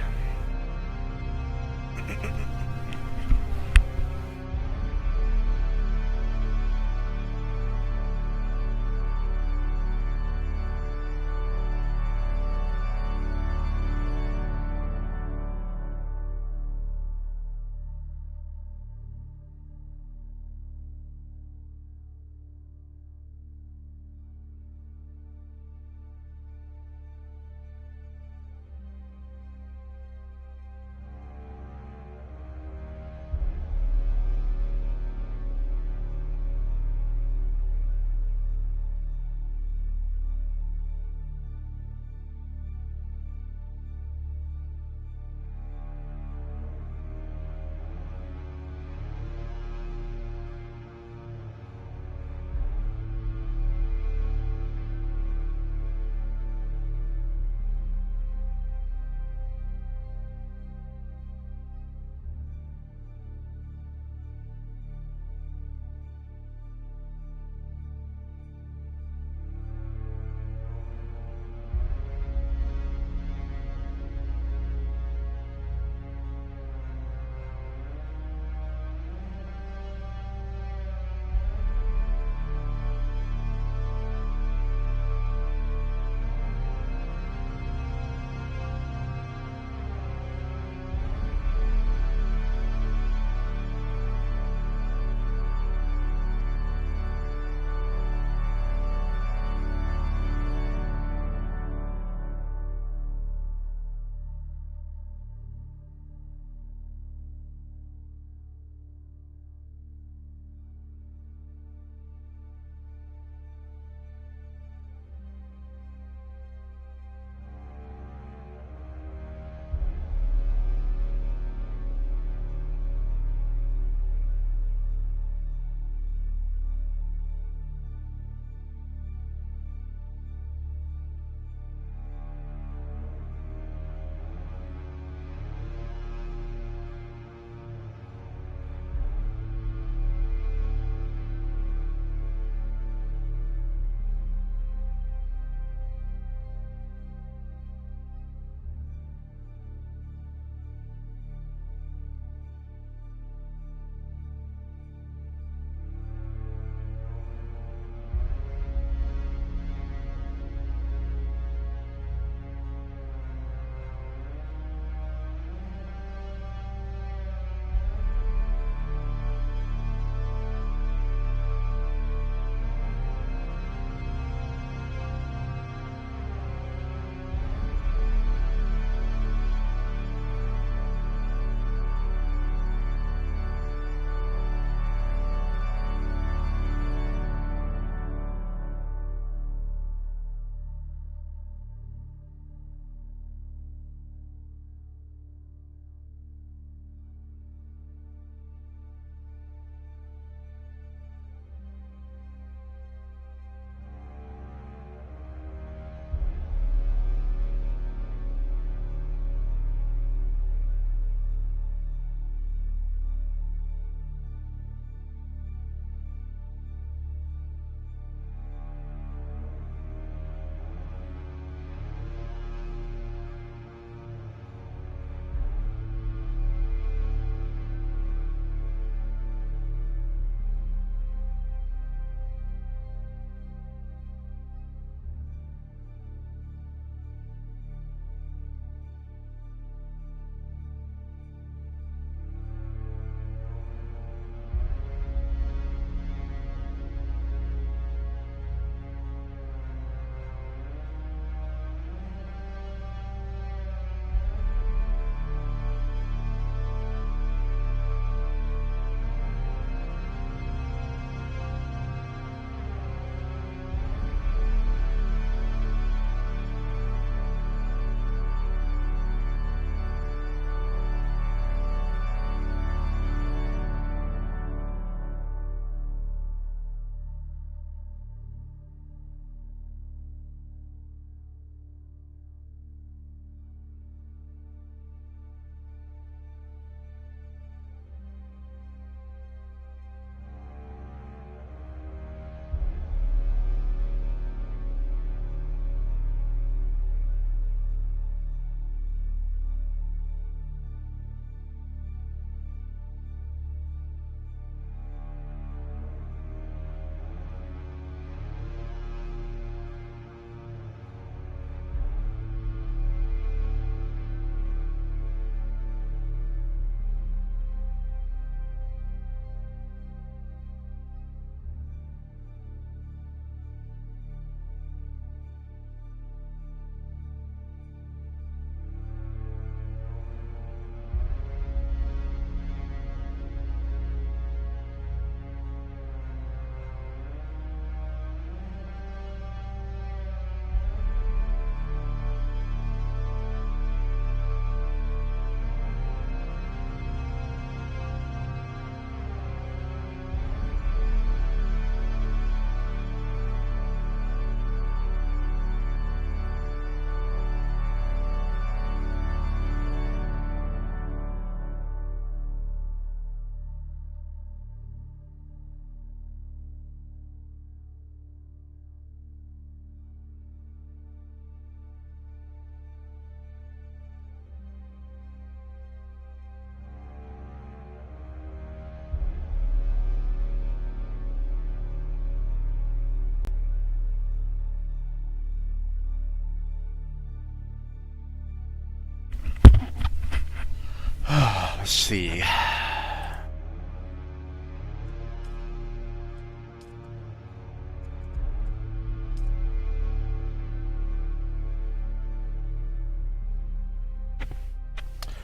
Let's see.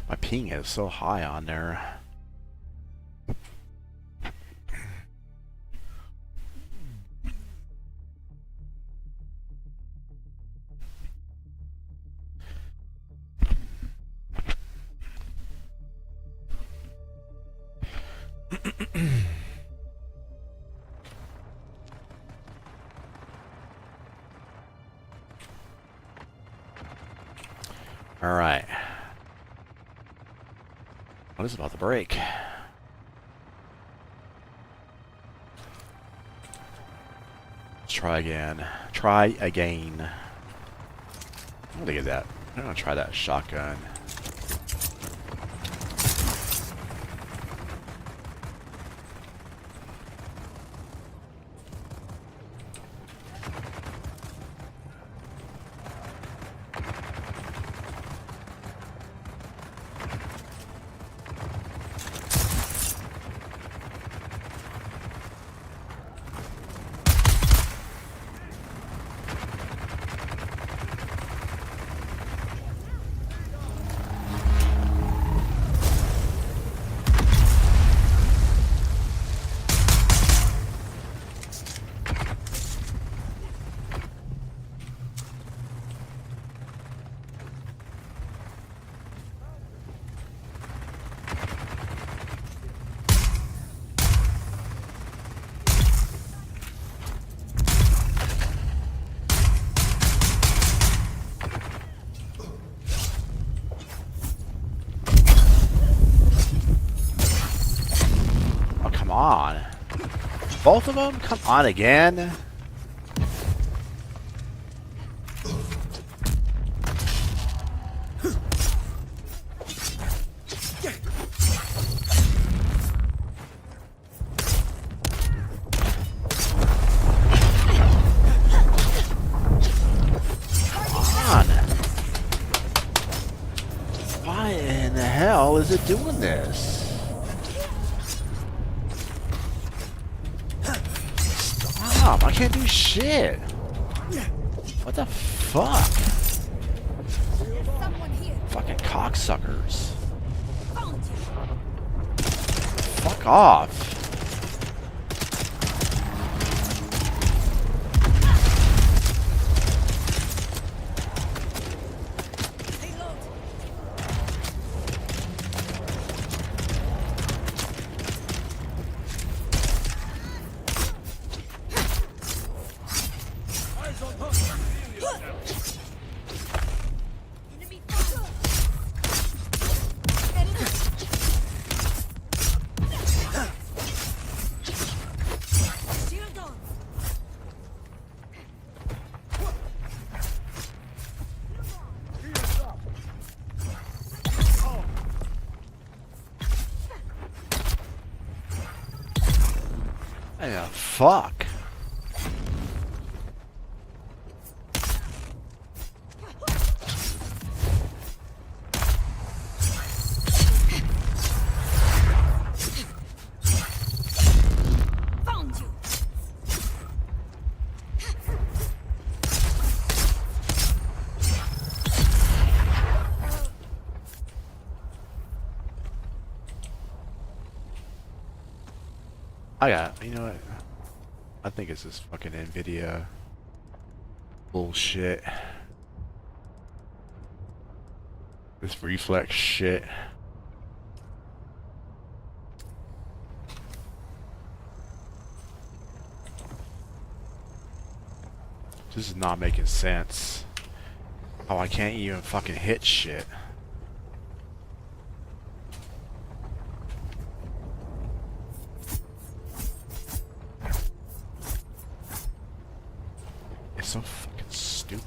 My ping is so high on there. All right. What is about to break? Let's try again. Try again. I'm gonna get that. I'm gonna try that shotgun. On. Both of them? Come on again. Come on. Why in the hell is it doing this? I can't do shit. What the fuck? Fucking cocksuckers. Fuck off. Yeah, fuck. Found you. I got, you know what? I think it's this fucking NVIDIA bullshit. This reflex shit. This is not making sense. Oh, I can't even fucking hit shit. It's so fucking stupid.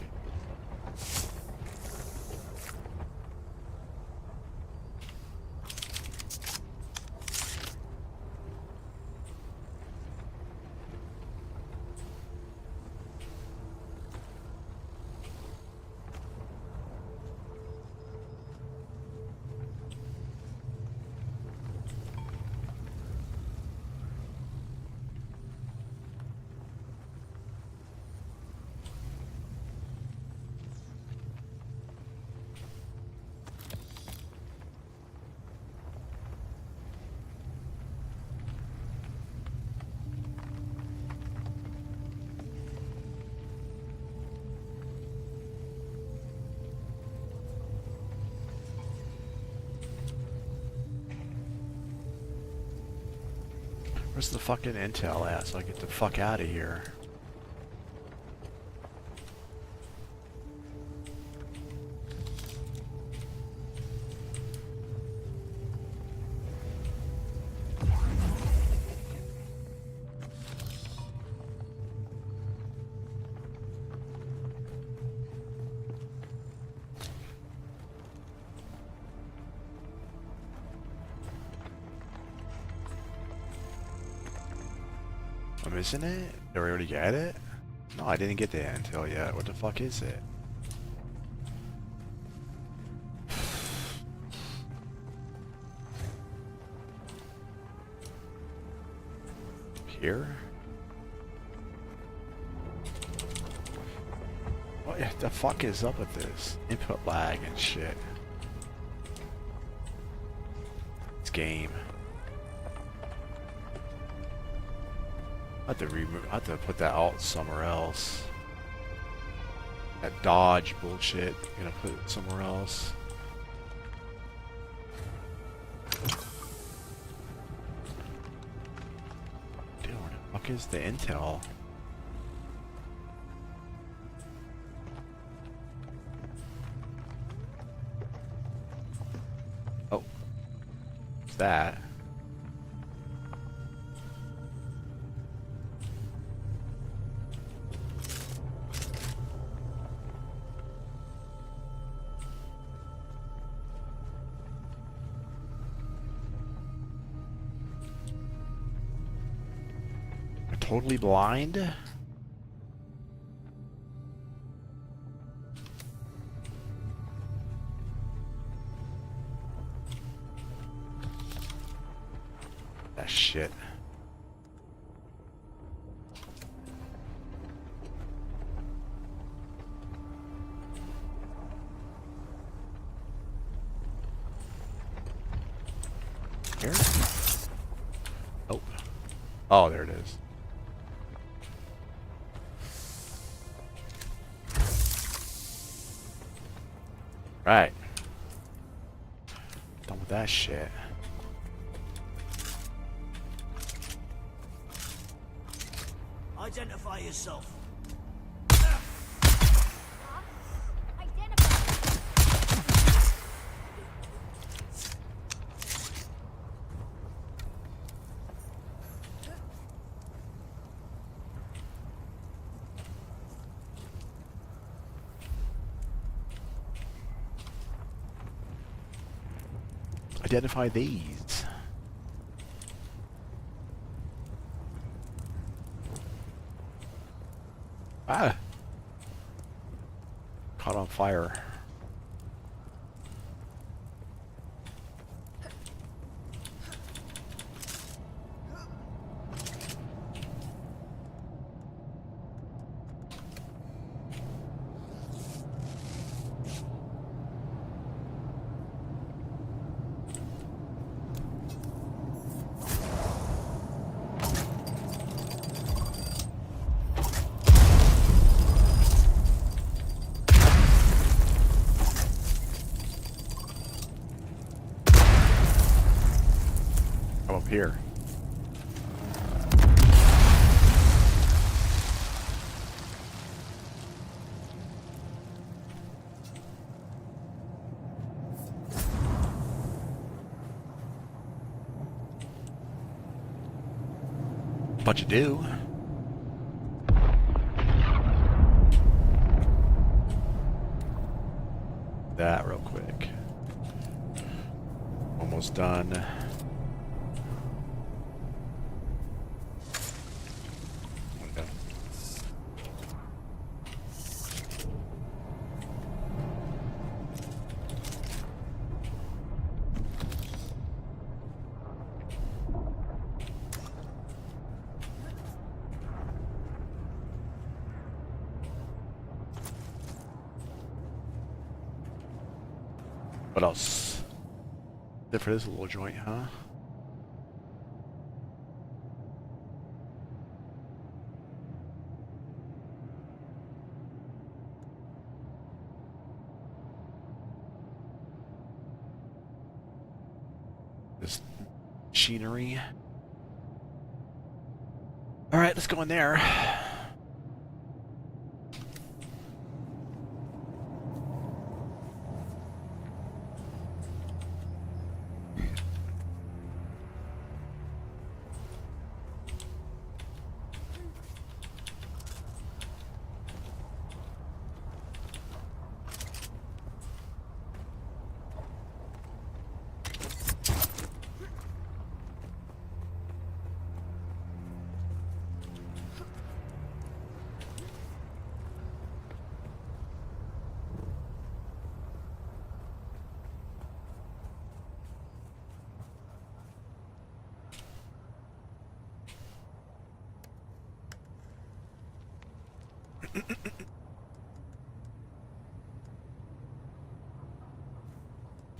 Where's the fucking intel at so I get the fuck out of here? I'm missing it? Did we already get it? No, I didn't get the intel yet. What the fuck is it? Here? What the fuck is up with this? Input lag and shit. This game. I have to put that alt somewhere else. That dodge bullshit, I'm gonna put it somewhere else. Dude, where the fuck is the intel? Oh. What's that? Totally blind? That shit. Here? Oh. Oh, there it is. Right. Done with that shit. Identify yourself. Identify these. Ah! Caught on fire. Up here. But you do. That real quick. Almost done. What else? Good for this little joint, huh? This machinery. Alright, let's go in there.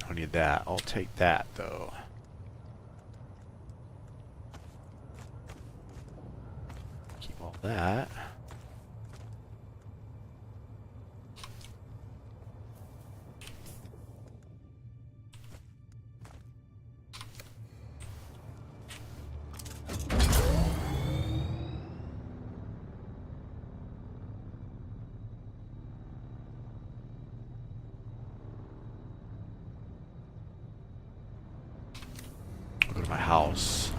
Don't need that. I'll take that though. Keep all that. I'll go to my house.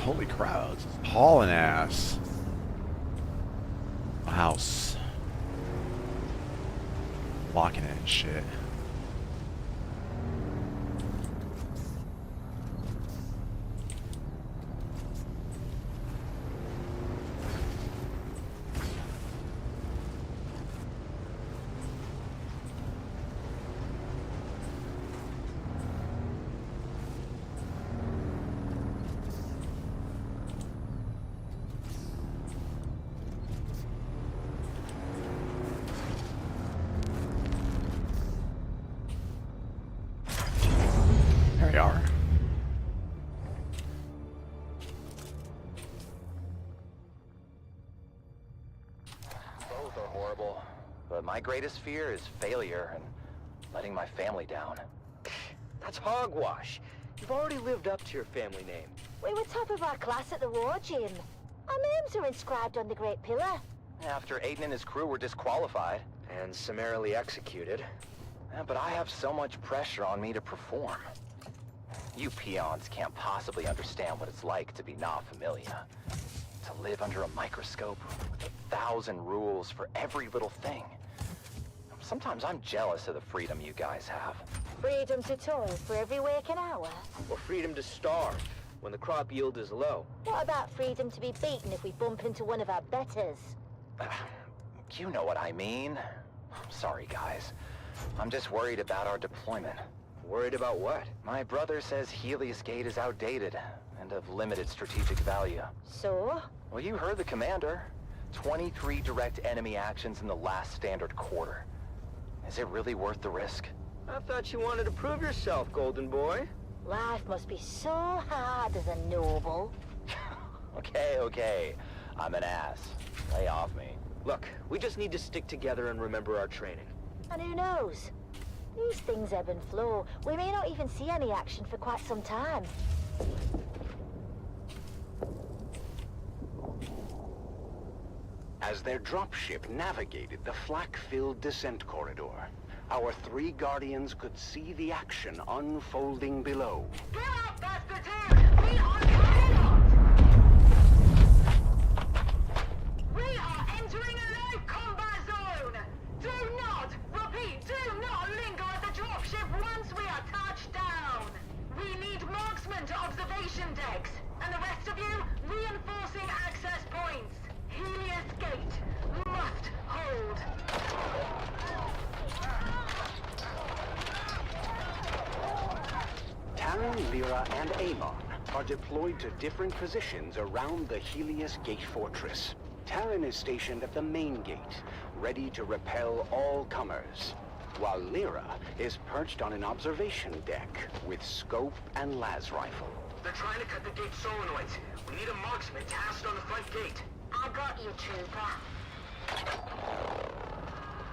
Holy crowds. Hauling ass. A house. Locking it and shit. There we are. Both are horrible, but my greatest fear is failure and letting my family down. That's hogwash. You've already lived up to your family name. We were top of our class at the war, Jim. Our names are inscribed on the Great Pillar. After Aiden and his crew were disqualified. And summarily executed. Yeah, but I have so much pressure on me to perform. You peons can't possibly understand what it's like to be not familiar. To live under a microscope with 1,000 rules for every little thing. Sometimes I'm jealous of the freedom you guys have. Freedom to toil for every waking hour. Or freedom to starve when the crop yield is low. What about freedom to be beaten if we bump into one of our betters? You know what I mean. Sorry, guys. I'm just worried about our deployment. Worried about what? My brother says Helios Gate is outdated and of limited strategic value. So? Well, you heard the commander. 23 direct enemy actions in the last standard quarter. Is it really worth the risk? I thought you wanted to prove yourself, Golden Boy. Life must be so hard as a noble. Okay. I'm an ass. Lay off me. Look, we just need to stick together and remember our training. And who knows? These things ebb and flow. We may not even see any action for quite some time. as their dropship navigated the flak-filled descent corridor. Our three Guardians could see the action unfolding below. Get up, bastards here! We are coming up! We are entering a live combat zone! Do not, repeat, do not linger at the dropship once we are touched down! We need marksmen to observation decks, and the rest of you, reinforcing access points. Helios Gate must hold. Terran, Lyra, and Amon are deployed to different positions around the Helios Gate fortress. Terran is stationed at the main gate, ready to repel all comers, while Lyra is perched on an observation deck with scope and las rifle. They're trying to cut the gate solenoids. We need a marksman tasked on the front gate. I got you, trooper.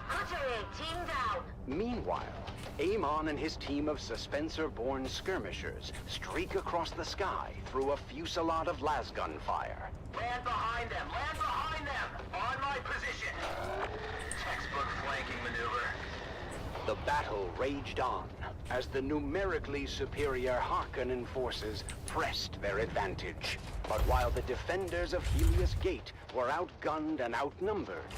Put your team down. Meanwhile, Amon and his team of Suspensor-born skirmishers streak across the sky through a fusillade of lasgun fire. Land behind them! Land behind them! On my position! Textbook flanking maneuver. The battle raged on as the numerically superior Harkonnen forces pressed their advantage. But while the defenders of Helios Gate were outgunned and outnumbered,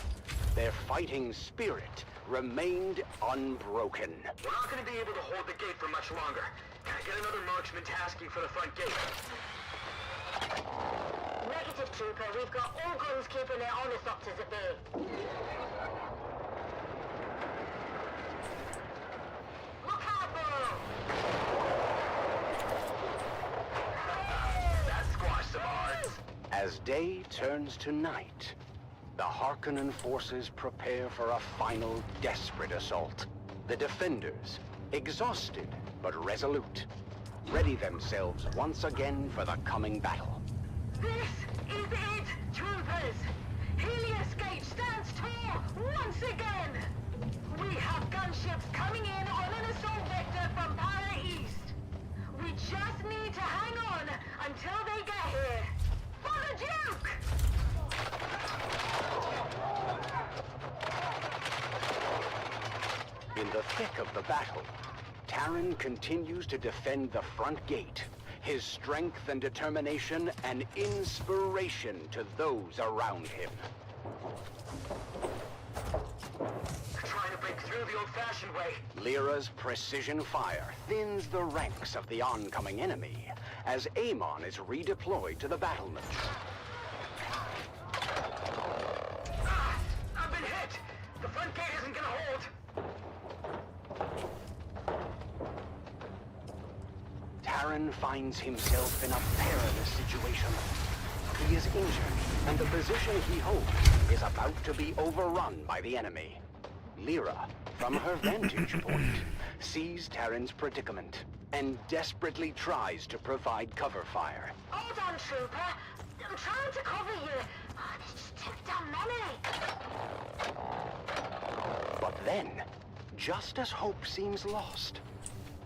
their fighting spirit remained unbroken. We're not going to be able to hold the gate for much longer. Can I get another marksman tasking for the front gate? Negative, trooper. We've got all guns keeping their ornithopters at bay. Look out, Burrow! That squashed some odds. As day turns to night, the Harkonnen forces prepare for a final desperate assault. The defenders, exhausted but resolute, ready themselves once again for the coming battle. This is it, troopers! Helios Gate stands tall once again! We have gunships coming in on an assault vector from Para East. We just need to hang on until they get here. For the Duke! In the thick of the battle, Terran continues to defend the front gate. His strength and determination an inspiration to those around him. They're trying to break through the old-fashioned way. Lyra's precision fire thins the ranks of the oncoming enemy as Amon is redeployed to the battlement. I've been hit! The front gate isn't gonna hold! Terran finds himself in a perilous situation. He is injured, and the position he holds is about to be overrun by the enemy. Lyra, from her vantage point, sees Terran's predicament and desperately tries to provide cover fire. Hold on, trooper. I'm trying to cover you. Oh, they just took down many. But then, just as hope seems lost,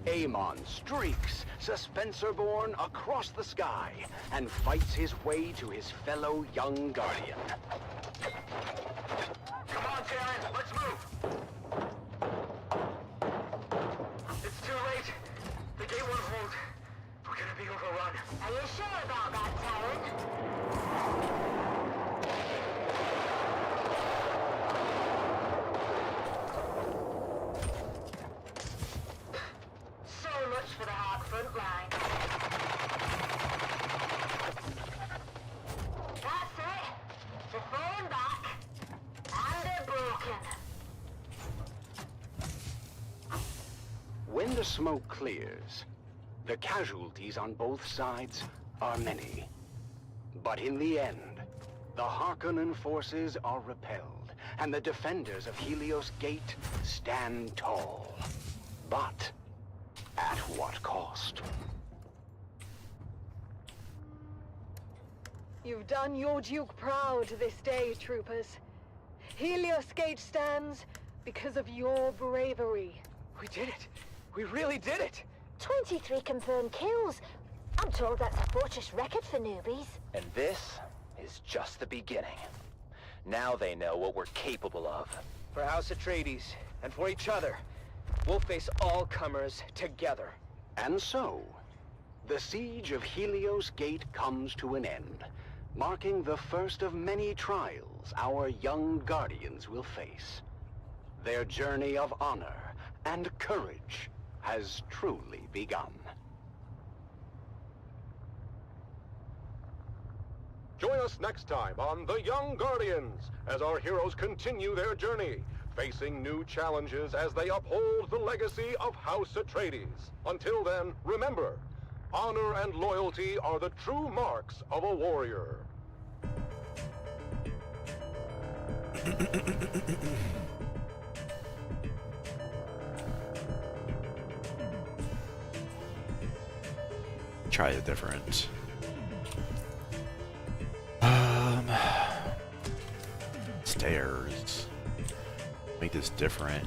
Amon streaks, Suspensor-born, across the sky and fights his way to his fellow young Guardian. Come on, Terran, let's move! It's too late. The gate won't hold. We're gonna be overrun. Are you sure about that, Terran? So much for the hard front line. That's it. They're falling back. And they're broken. When the smoke clears, the casualties on both sides are many. But in the end, the Harkonnen forces are repelled, and the defenders of Helios Gate stand tall. But at what cost? You've done your Duke proud this day, troopers. Helios Gate stands because of your bravery. We did it. We really did it. 23 confirmed kills. I'm told that's a fortress record for newbies. And this is just the beginning. Now they know what we're capable of. For House Atreides, and for each other, we'll face all comers together. And so, the siege of Helios Gate comes to an end, marking the first of many trials our young guardians will face. Their journey of honor and courage has truly begun. Join us next time on The Young Guardians as our heroes continue their journey, facing new challenges as they uphold the legacy of House Atreides. Until then, remember, honor and loyalty are the true marks of a warrior. Try it different. Stairs. Make this different.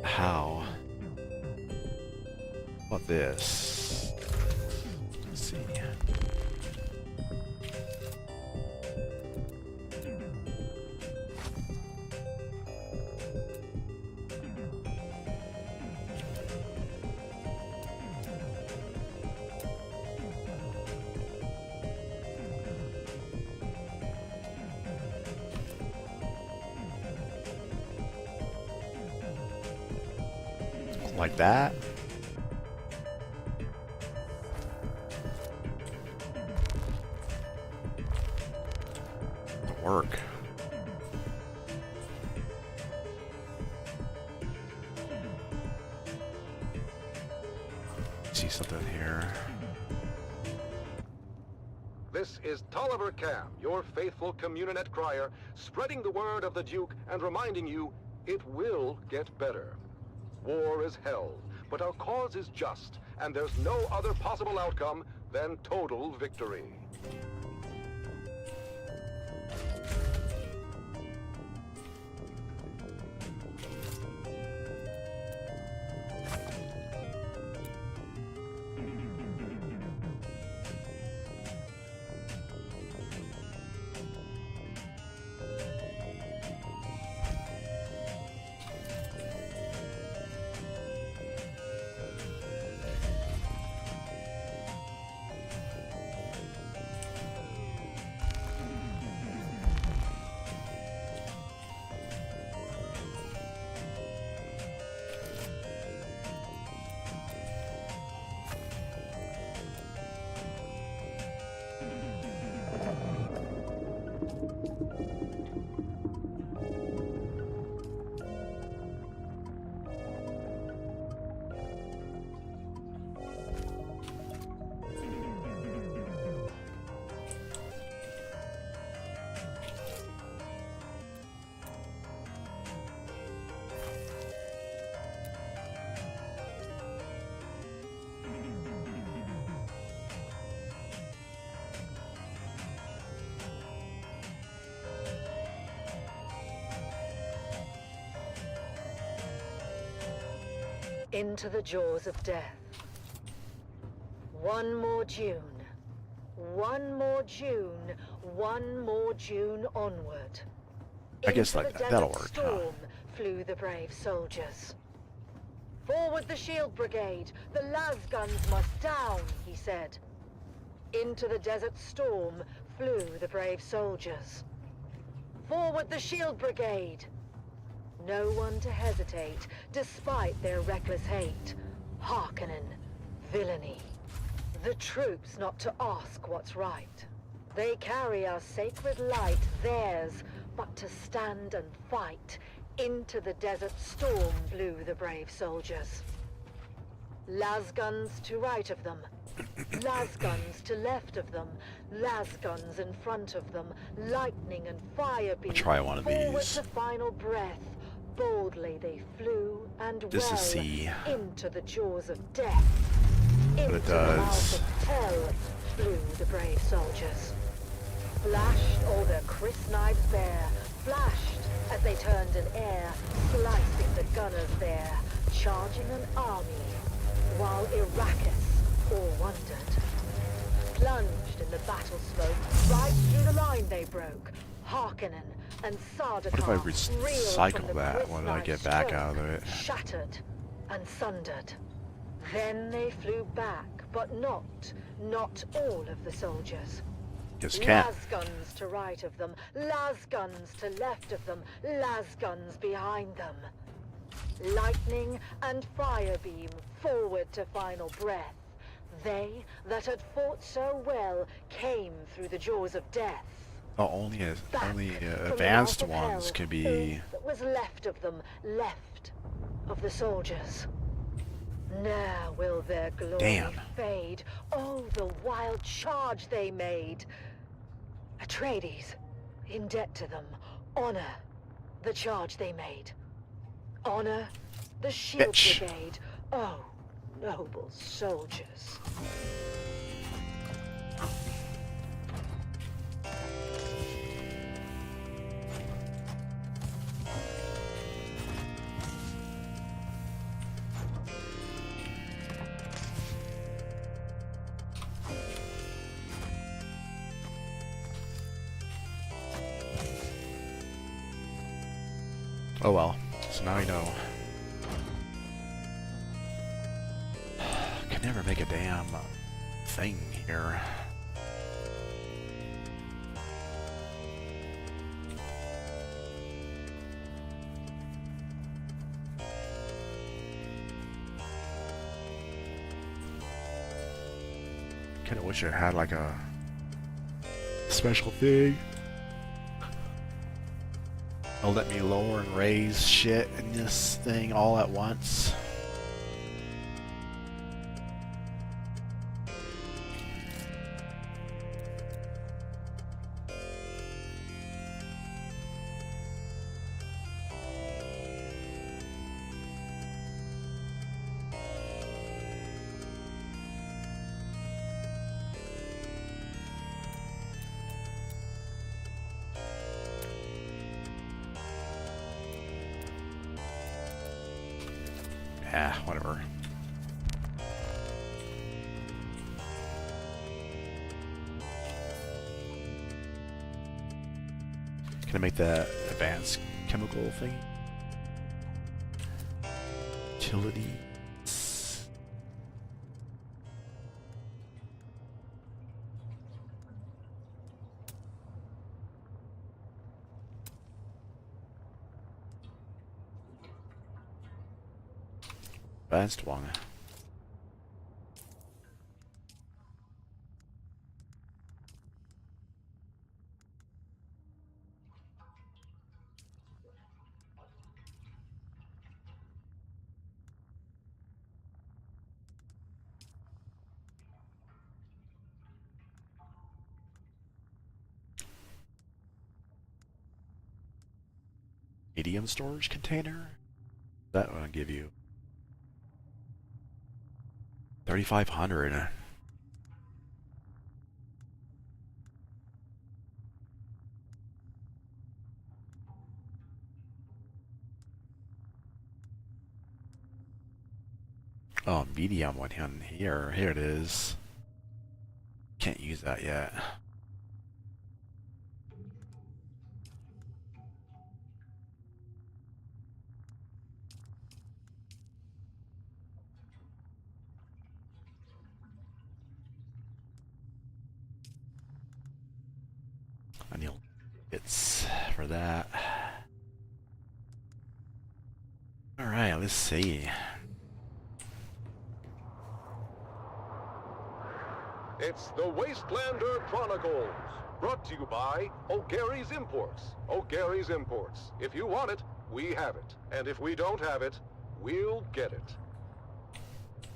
How? What about this? Let's see. Like that. It'll work. See something here. This is Tolliver Cam, your faithful Communinet crier, spreading the word of the Duke and reminding you it will get better. War is hell, but our cause is just, and there's no other possible outcome than total victory. Into the jaws of death. One more June. One more June. One more June onward. I guess Into like the that. That'll desert work, storm flew the brave soldiers. Forward the shield brigade. The las guns must down, he said. Into the desert storm flew the brave soldiers. Forward the shield brigade. No one to hesitate, despite their reckless hate. Harkonnen, villainy. The troops not to ask what's right. They carry our sacred light, theirs, but to stand and fight. Into the desert storm blew the brave soldiers. Las guns to right of them. Las guns to left of them. Las guns in front of them. Lightning and fire beam. Try one of Forward these. to final breath. Boldly they flew and Just to well see into the jaws of death. what it does. Into the mouth of hell flew the brave soldiers. Flashed all their crisp knives bare, flashed as they turned in air, slicing the gunners there, charging an army. while Arrakis all wondered. Plunged in the battle smoke, right through the line they broke. Harkonnen and What if I Sardaukar reeled from recycle the that? What do I Grisnight's get back stroke, out of it? Shattered and sundered. Then they flew back, but not all of the soldiers. Just can't. Lasguns to right of them, lasguns to left of them, lasguns behind them. Lightning and firebeam forward to final breath. They that had fought so well came through the jaws of death. Oh, only From the advanced mouth of ones hell, can be. all that was left of them, left of the soldiers. Ne'er will their glory Damn. fade. Oh, the wild charge they made. Atreides, in debt to them, honor the charge they made. Honor the shield Bitch. brigade. Oh, noble soldiers. Oh well. So now you know. Can never make a damn thing here. Kinda wish it had like a special thing. It'll let me lower and raise shit in this thing all at once. Ah, whatever. Can I make that advanced chemical thing? Utilities. Advanced one. Medium storage container? That will give you 3,500. Oh, medium one in here. Here it is. Can't use that yet. I need bits for that. Alright, let's see. It's the Wastelander Chronicles, brought to you by O'Gary's Imports. O'Gary's Imports. If you want it, we have it. And if we don't have it, we'll get it.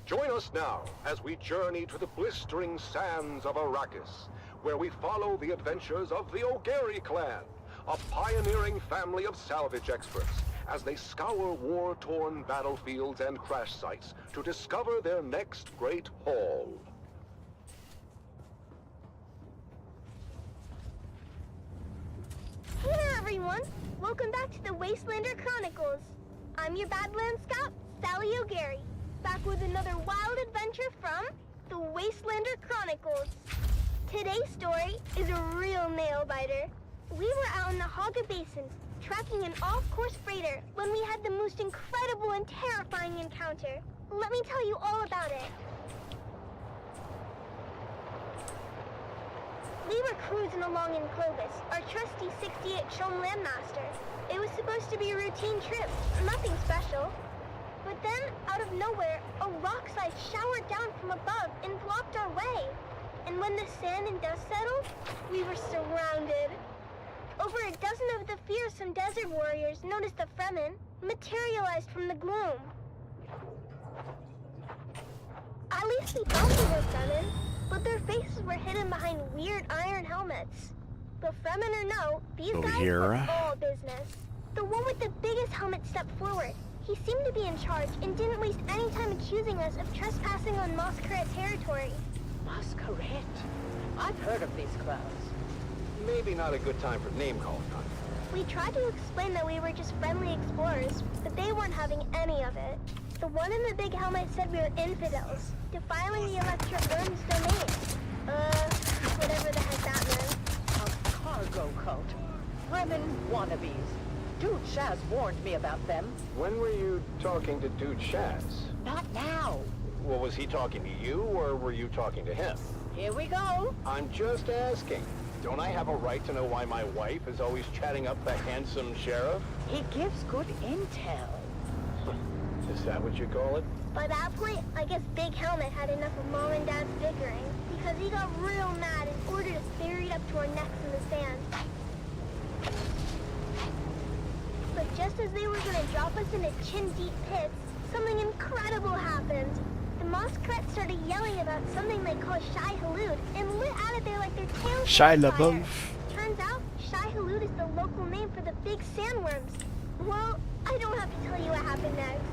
Join us now as we journey to the blistering sands of Arrakis, where we follow the adventures of the O'Gary clan, a pioneering family of salvage experts, as they scour war-torn battlefields and crash sites to discover their next great haul. Hey there, everyone! Welcome back to the Wastelander Chronicles. I'm your Badlands Scout, Sally O'Gary. back with another wild adventure from the Wastelander Chronicles. Today's story is a real nail-biter. We were out in the Haga Basin, tracking an off-course freighter when we had the most incredible and terrifying encounter. Let me tell you all about it. We were cruising along in Clovis, our trusty 68 Chom Landmaster. It was supposed to be a routine trip, nothing special. But then, out of nowhere, a rock slide showered down from above and blocked our way. And when the sand and dust settled, we were surrounded. Over a dozen of the fearsome desert warriors, known as the Fremen, materialized from the gloom. At least we thought they were Fremen, but their faces were hidden behind weird iron helmets. But Fremen or no, these guys were all business. The one with the biggest helmet stepped forward. He seemed to be in charge and didn't waste any time accusing us of trespassing on Masquerade territory. Masquerade? I've heard of these clouds. Maybe not a good time for name-calling, huh? We tried to explain that we were just friendly explorers, but they weren't having any of it. The one in the big helmet said we were infidels, defiling the Electra Urn's domain. Whatever the heck that meant. A cargo cult. Fremen wannabes. Dude Shaz warned me about them. When were you talking to Dude Shaz? Not now. Well, was he talking to you, or were you talking to him? Here we go. I'm just asking. Don't I have a right to know why my wife is always chatting up the handsome sheriff? He gives good intel. Is that what you call it? By that point, I guess Big Helmet had enough of Mom and Dad's bickering, because he got real mad and ordered us buried up to our necks in the sand. But just as they were gonna drop us into chin-deep pits, something incredible happened. The Masquerade started yelling about something they call Shai Halud and lit out of there like their tails Shai were on fire. LaBeouf. Turns out, Shai Halud is the local name for the big sandworms. Well, I don't have to tell you what happened next.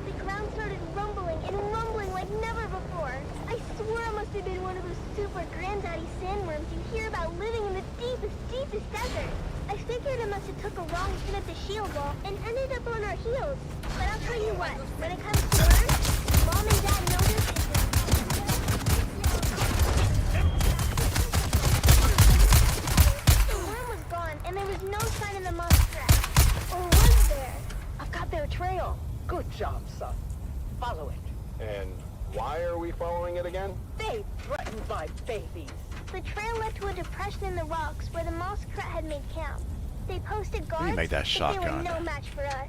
The ground started rumbling and rumbling like never before. I swear it must have been one of those super granddaddy sandworms you hear about living in the deepest desert. I figured it must have took a wrong turn at the shield wall and ended up on our heels. But I'll tell you what, when it comes to worms, Mom and Dad know their business. The worm was gone, and there was no sign of the Masquerade. Or was there? I've got their trail. Good job, son. Follow it. And why are we following it again? They threatened my babies. The trail led to a depression in the rocks where the Masquerade had made camp. They posted guards, You make that but they were shotgun. no match for us.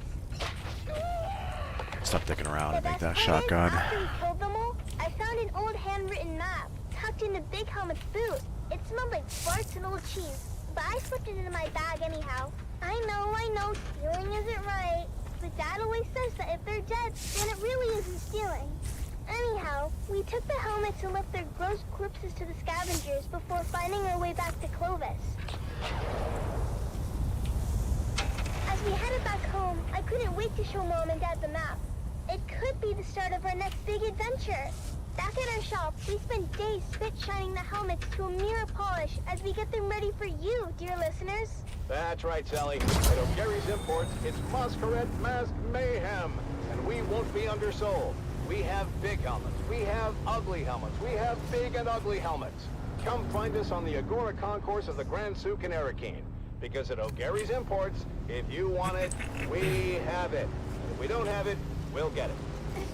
Stop dicking around and The make that best part is, shotgun. after we killed them all, I found an old handwritten map tucked in the Big Helmet's boot. It smelled like farts and old cheese, but I slipped it into my bag anyhow. I know, stealing isn't right. But Dad always says that if they're dead, then it really isn't stealing. Anyhow, we took the helmets and left their gross corpses to the scavengers before finding our way back to Clovis. As we headed back home, I couldn't wait to show Mom and Dad the map. It could be the start of our next big adventure. Back at our shop, we spend days spit shining the helmets to a mirror polish as we get them ready for you, dear listeners. That's right, Sally. At O'Gary's Imports, it's Masquerade Mask Mayhem, and we won't be undersold. We have big helmets, we have ugly helmets, we have big and ugly helmets. Come find us on the Agora Concourse of the Grand Souk in Arakeen, because at O'Gary's Imports, if you want it, we have it. And if we don't have it, we'll get it.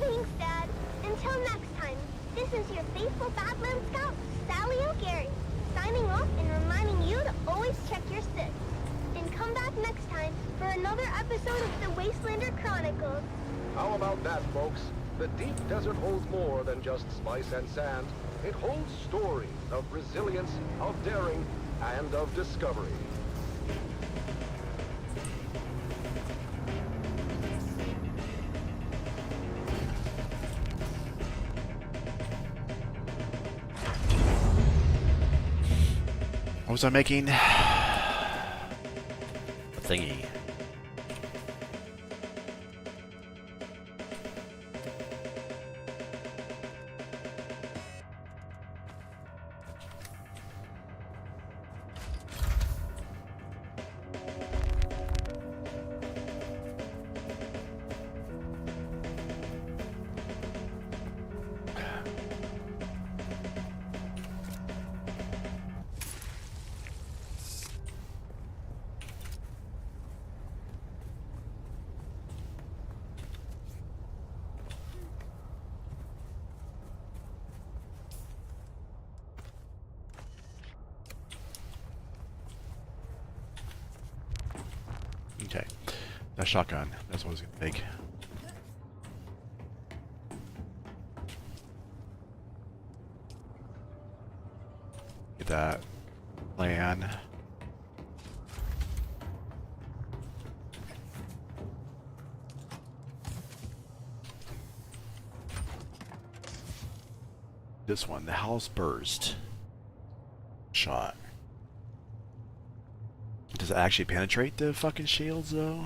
Thanks, Dad. Until next time, this is your faithful Badland Scout, Sally O'Gary, signing off and reminding you to always check your six. And come back next time for another episode of the Wastelander Chronicles. How about that, folks? The deep desert holds more than just spice and sand. It holds stories of resilience, of daring, and of discovery. What was I making? A thingy. shotgun. That's what I was gonna take. Get that plan. This one, the house burst. Shot. Does it actually penetrate the fucking shields though?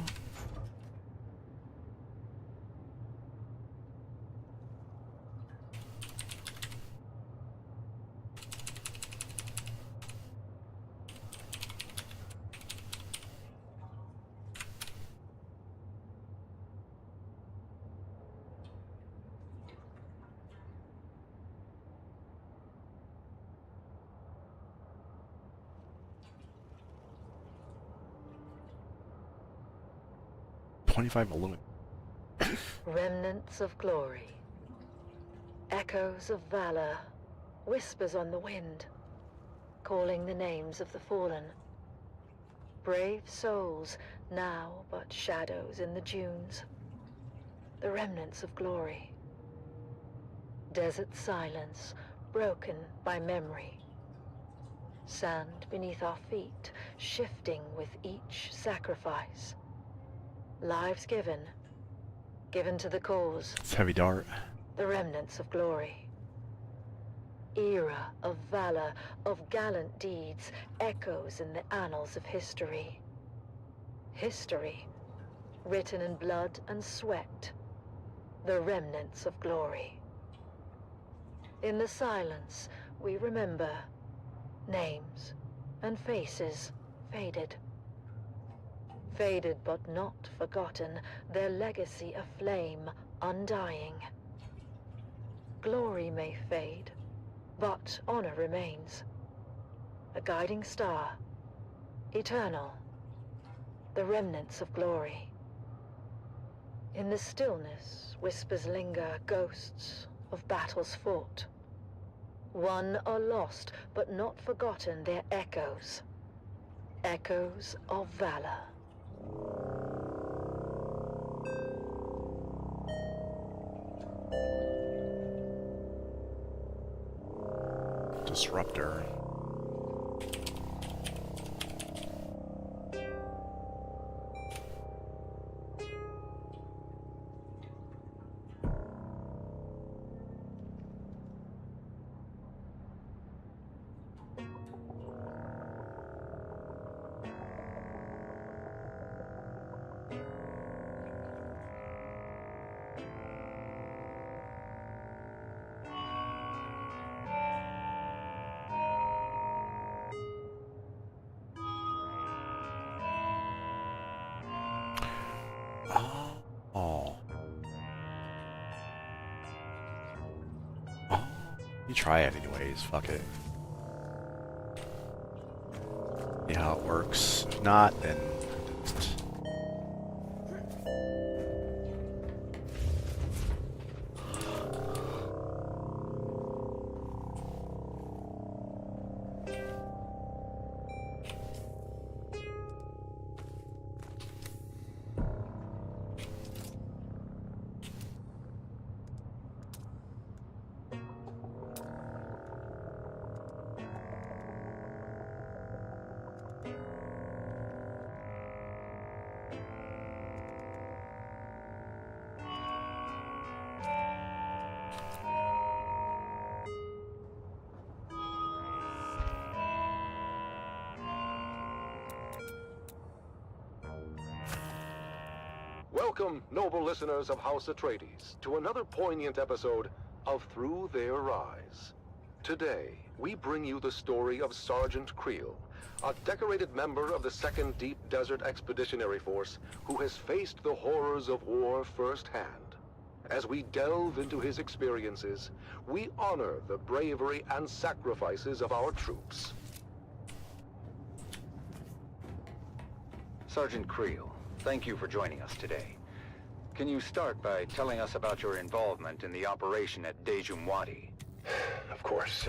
Aluminum. Remnants of glory. Echoes of valor. Whispers on the wind. Calling the names of the fallen. Brave souls, now but shadows in the dunes. The remnants of glory. Desert silence, broken by memory. Sand beneath our feet, shifting with each sacrifice. Lives given to the cause. It's heavy dart. The remnants of glory. Era of valor, of gallant deeds, echoes in the annals of history. History, written in blood and sweat. The remnants of glory. In the silence, we remember names and faces faded. Faded but not forgotten, their legacy a flame undying. Glory may fade, but honor remains. A guiding star, eternal, the remnants of glory. In the stillness, whispers linger, ghosts of battles fought. Won or lost, but not forgotten, their echoes. Echoes of valor. Disruptor. You try it anyways, fuck it. See how it works. If not, then just... Welcome, noble listeners of House Atreides, to another poignant episode of Through Their Eyes. Today, we bring you the story of Sergeant Creel, a decorated member of the 2nd Deep Desert Expeditionary Force who has faced the horrors of war firsthand. As we delve into his experiences, we honor the bravery and sacrifices of our troops. Sergeant Creel, thank you for joining us today. Can you start by telling us about your involvement in the operation at Dejumwadi? Of course,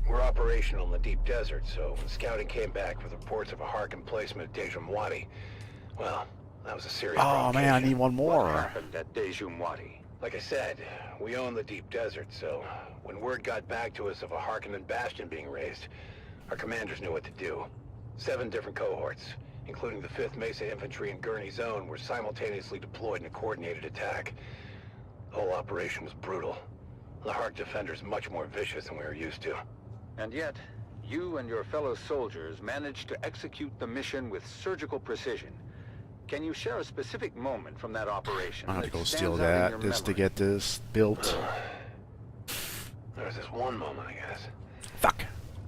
we're operational in the deep desert, so when scouting came back with reports of a Hark emplacement at Dejumwadi, well, That was a serious Oh man, I provocation. need one more. What happened at Dejumwadi? Like I said, we own the deep desert, so when word got back to us of a Harkonnen bastion being raised, our commanders knew what to do. 7 different cohorts, including the 5th Mesa Infantry and Gurney Zone, were simultaneously deployed in a coordinated attack. The whole operation was brutal. The Hark defenders much more vicious than we were used to. And yet, you and your fellow soldiers managed to execute the mission with surgical precision. Can you share a specific moment from that operation? I have to that go stands steal out in that your just to memory? get this built. There was this one moment, I guess. Fuck.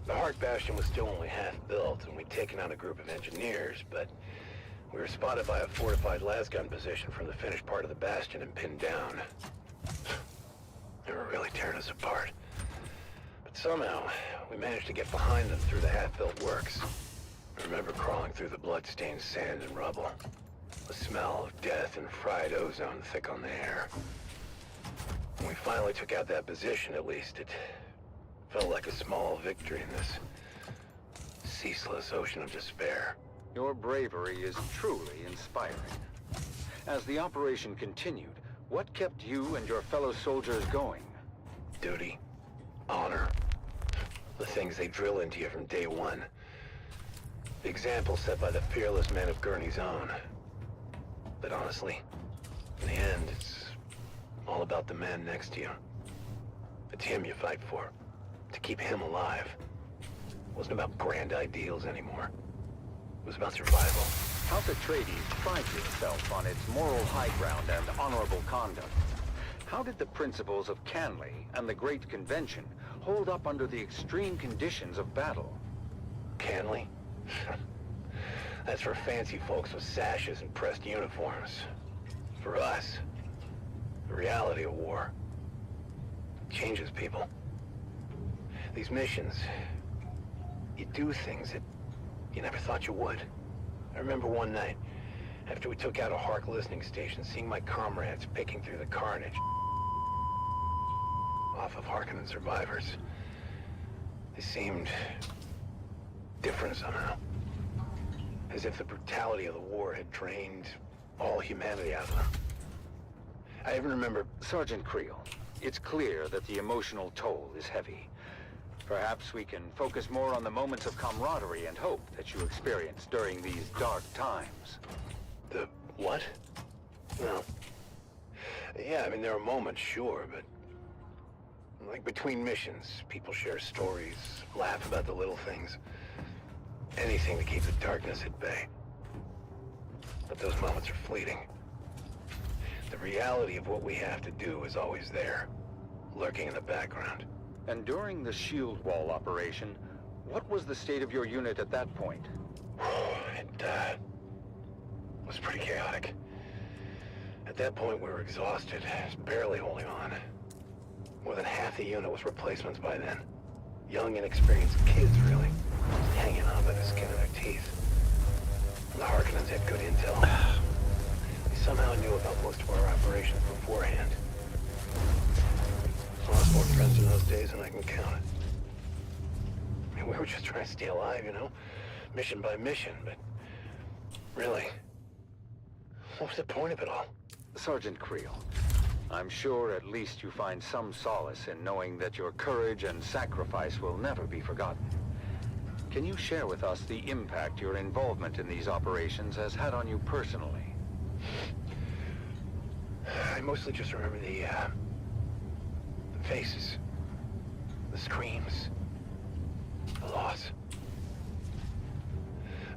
The Hark bastion was still only half built, and we'd taken out a group of engineers, but we were spotted by a fortified lasgun position from the finished part of the bastion and pinned down. They were really tearing us apart. But somehow, we managed to get behind them through the half-built works. I remember crawling through the blood-stained sand and rubble. The smell of death and fried ozone thick on the air. When we finally took out that position, at least, it felt like a small victory in this ceaseless ocean of despair. Your bravery is truly inspiring. As the operation continued, what kept you and your fellow soldiers going? Duty, honor, the things they drill into you from day one. The example set by the fearless men of Gurney's own. But honestly, in the end, it's all about the man next to you. It's him you fight for, to keep him alive. It wasn't about grand ideals anymore. It was about survival. House Atreides prides itself on its moral high ground and honorable conduct. How did the principles of Canley and the Great Convention hold up under the extreme conditions of battle? Canley? That's for fancy folks with sashes and pressed uniforms. For us, the reality of war changes people. These missions, you do things that you never thought you would. I remember one night, after we took out a Hark listening station, seeing my comrades picking through the carnage off of Harkonnen survivors. They seemed different somehow. As if the brutality of the war had drained all humanity out of them. I even remember... Sergeant Creel, it's clear that the emotional toll is heavy. Perhaps we can focus more on the moments of camaraderie and hope that you experienced during these dark times. The what? Well, yeah, I mean, there are moments, sure, but... like between missions, people share stories, laugh about the little things. Anything to keep the darkness at bay. But those moments are fleeting. The reality of what we have to do is always there, lurking in the background. And during the Shield Wall operation, what was the state of your unit at that point? It was pretty chaotic. At that point, we were exhausted, just barely holding on. More than half the unit was replacements by then. Young, inexperienced kids, really. Just hanging on by the skin of their teeth. The Harkonnens had good intel. They somehow knew about most of our operations beforehand. Lost more friends in those days than I can count. I mean, we were just trying to stay alive, you know? Mission by mission, but... really, what was the point of it all? Sergeant Creel, I'm sure at least you find some solace in knowing that your courage and sacrifice will never be forgotten. Can you share with us the impact your involvement in these operations has had on you personally? I mostly just remember the faces, the screams, the loss.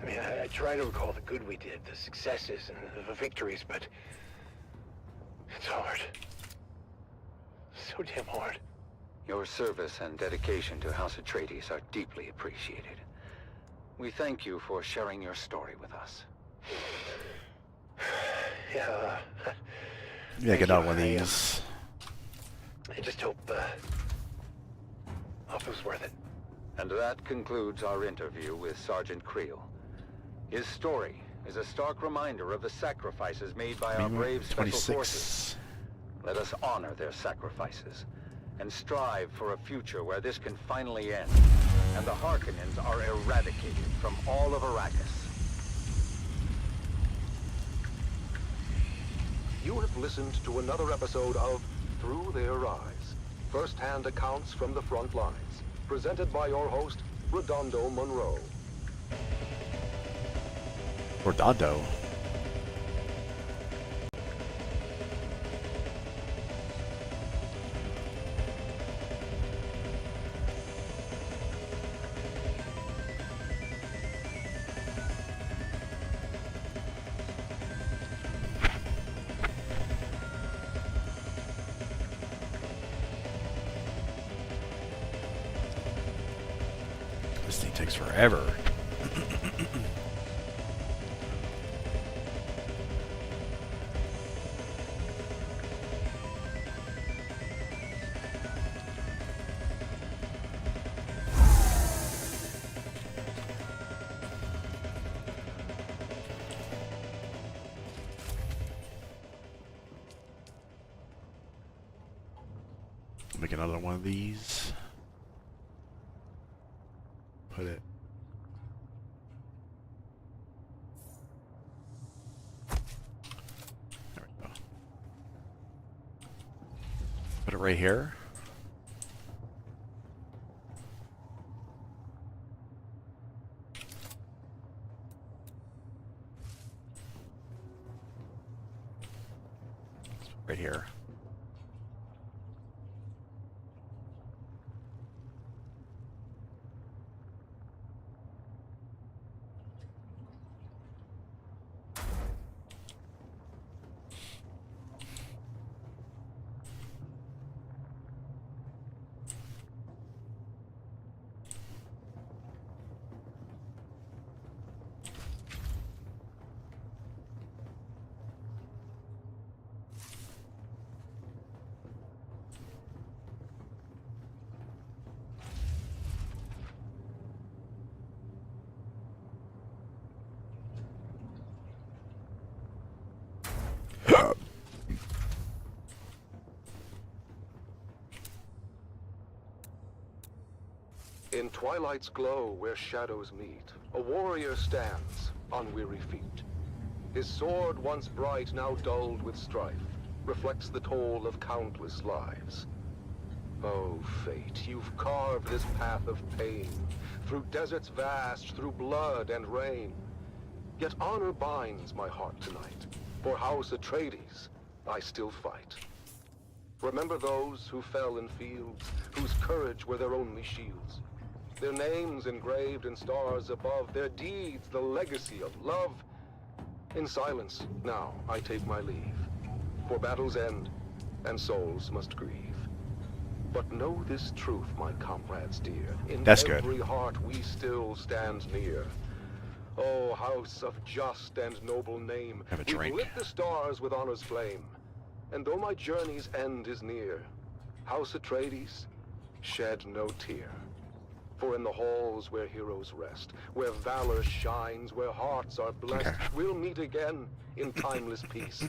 I mean, I try to recall the good we did, the successes and the victories, but it's hard. So damn hard. Your service and dedication to House Atreides are deeply appreciated. We thank you for sharing your story with us. Yeah. Yeah, get out one of these. I just hope it was worth it. And that concludes our interview with Sergeant Creel. His story is a stark reminder of the sacrifices made by our brave special forces. Let us honor their sacrifices and strive for a future where this can finally end and the Harkonnens are eradicated from all of Arrakis. You have listened to another episode of Through Their Eyes, first-hand accounts from the front lines, presented by your host, Redondo Monroe. Redondo. This thing takes forever. Make another one of these. Put it. There we go. Put it right here. Right here. In twilight's glow where shadows meet, a warrior stands on weary feet. His sword, once bright, now dulled with strife, reflects the toll of countless lives. Oh, fate, you've carved this path of pain, through deserts vast, through blood and rain. Yet honor binds my heart tonight. For House Atreides, I still fight. Remember those who fell in fields, whose courage were their only shields. Their names engraved in stars above, their deeds the legacy of love. In silence, now, I take my leave. For battles end, and souls must grieve. But know this truth, my comrades dear. In That's good. every heart we still stand near. Oh, house of just and noble name, Have a we've drink. lit the stars with honor's flame. And though my journey's end is near, House Atreides, shed no tear. For in the halls where heroes rest, where valor shines, where hearts are blessed, we'll meet again in timeless peace,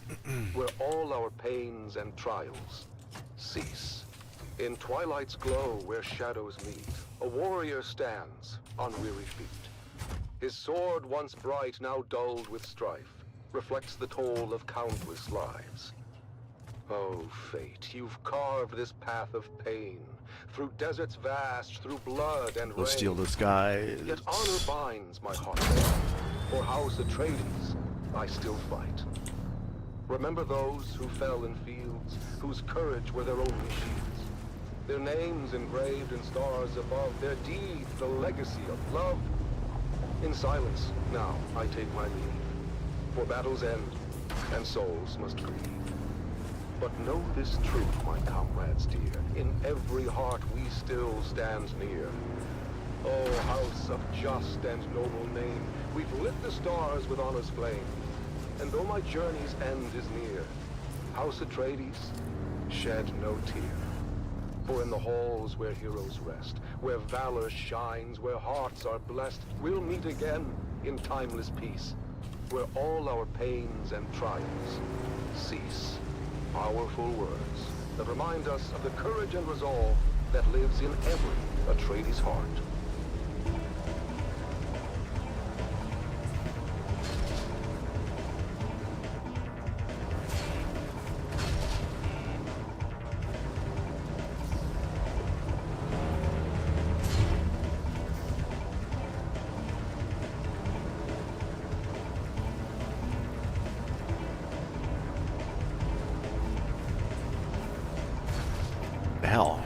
where all our pains and trials cease. In twilight's glow where shadows meet, a warrior stands on weary feet. His sword, once bright, now dulled with strife, reflects the toll of countless lives. Oh, fate, you've carved this path of pain, through deserts vast, through blood and We'll rain. steal this guy. Yet honor binds my heart. For House Atreides, I still fight. Remember those who fell in fields, whose courage were their only shields. Their names engraved in stars above, their deeds the legacy of love. In silence, now, I take my leave. For battles end, and souls must grieve. But know this truth, my comrades dear, in every heart we still stand near. Oh, house of just and noble name, we've lit the stars with honor's flame. And though my journey's end is near, House Atreides, shed no tear. For in the halls where heroes rest, where valor shines, where hearts are blessed, we'll meet again in timeless peace, where all our pains and trials cease. Powerful words that remind us of the courage and resolve that lives in every Atreides heart. hell?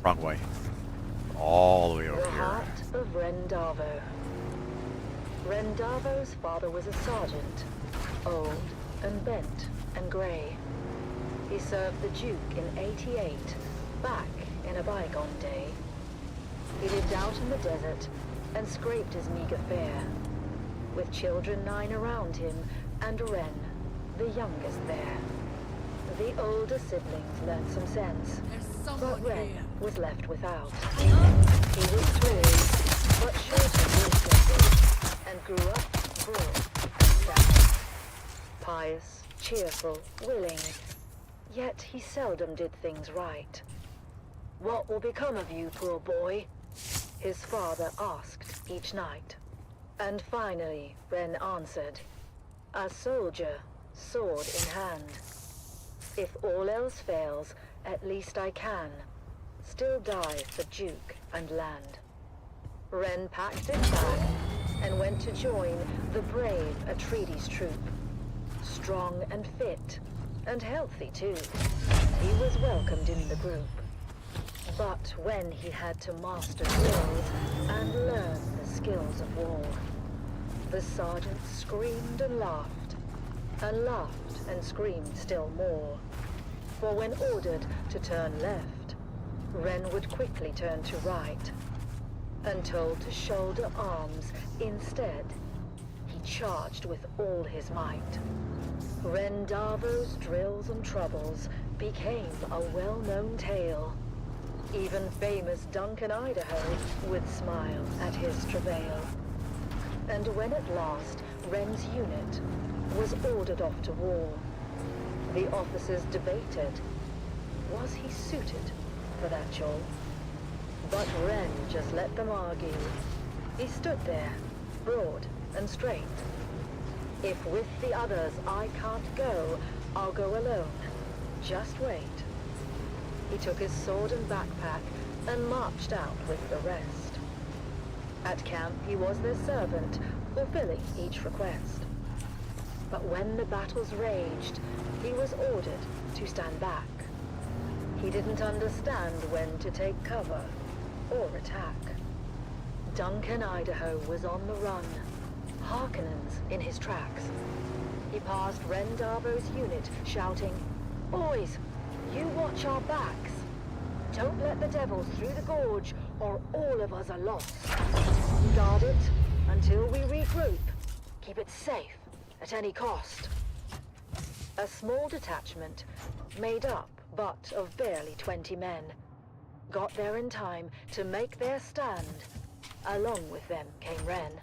Wrong way. All the way over The here. heart of Rendavo. Rendavo's father was a sergeant, old and bent and grey. He served the Duke in '88, back in a bygone day. He lived out in the desert and scraped his meager fare, with children 9 around him and Ren, the youngest there. The older siblings learned some sense, but Ren was left without. He was tall, but shorter wisely, and grew up broad and stout. Pious, cheerful, willing, yet he seldom did things right. "What will become of you, poor boy?" his father asked each night. And finally, Ren answered, "A soldier, sword in hand. If all else fails, at least I can still die for Duke and land." Ren packed his bag and went to join the brave Atreides troop. Strong and fit, and healthy too, he was welcomed in the group. But when he had to master drills and learn the skills of war, the sergeant screamed and laughed and screamed still more. For when ordered to turn left, Ren would quickly turn to right, and told to shoulder arms instead, he charged with all his might. Rendavo's drills and troubles became a well-known tale. Even famous Duncan Idaho would smile at his travail. And when at last Ren's unit was ordered off to war, the officers debated, was he suited for that job? But Ren just let them argue. He stood there, broad and straight. "If with the others I can't go, I'll go alone. Just wait." He took his sword and backpack and marched out with the rest. At camp he was their servant, fulfilling each request. But when the battles raged, he was ordered to stand back. He didn't understand when to take cover or attack. Duncan Idaho was on the run, Harkonnens in his tracks. He passed Rendavo's unit, shouting, "Boys, you watch our backs. Don't let the devils through the gorge, or all of us are lost. Guard it until we regroup. Keep it safe at any cost." A small detachment, made up but of barely 20 men, got there in time to make their stand. Along with them came Ren.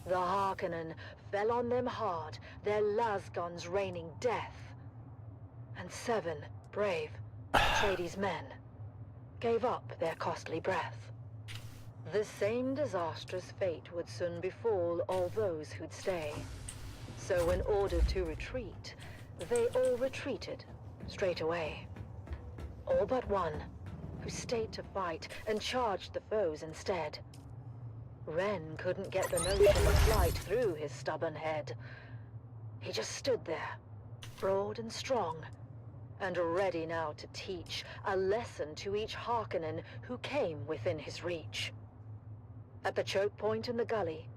The Harkonnen fell on them hard, their lasguns raining death. And 7 brave Atreides men gave up their costly breath. The same disastrous fate would soon befall all those who'd stay. So when ordered to retreat, they all retreated straight away. All but one, who stayed to fight and charged the foes instead. Ren couldn't get the notion of flight through his stubborn head. He just stood there, broad and strong, and ready now to teach a lesson to each Harkonnen who came within his reach. At the choke point in the gully,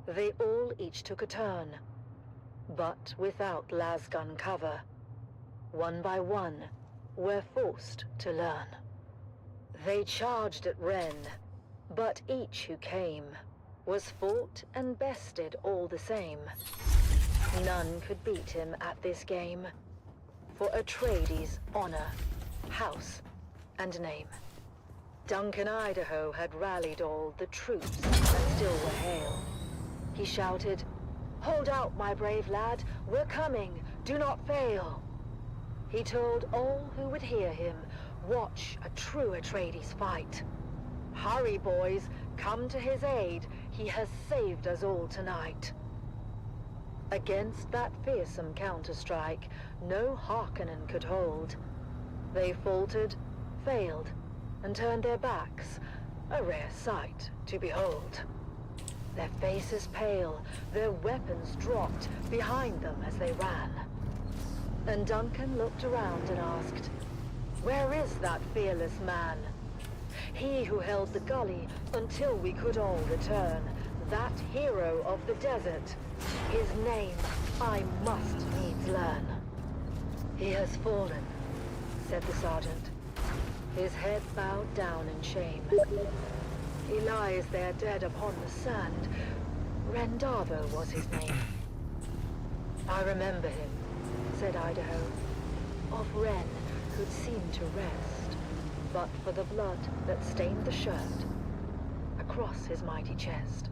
They all each took a turn, but without lasgun cover. One by one, were forced to learn. They charged at Ren, but each who came was fought and bested all the same. None could beat him at this game, for Atreides' honor, house, and name. Duncan Idaho had rallied all the troops that still were hale. He shouted, "Hold out, my brave lad, we're coming, do not fail." He told all who would hear him, watch a true Atreides fight. Hurry, boys, come to his aid, he has saved us all tonight. Against that fearsome counter-strike, no Harkonnen could hold. They faltered, failed, and turned their backs, a rare sight to behold. Their faces pale, their weapons dropped behind them as they ran. And Duncan looked around and asked, "Where is that fearless man? He who held the gully until we could all return, that hero of the desert. His name I must needs learn." "He has fallen," said the sergeant, his head bowed down in shame. "He lies there dead upon the sand. Rendavo was his name." "I remember him," said Idaho, "of Ren who'd seemed to rest, but for the blood that stained the shirt across his mighty chest.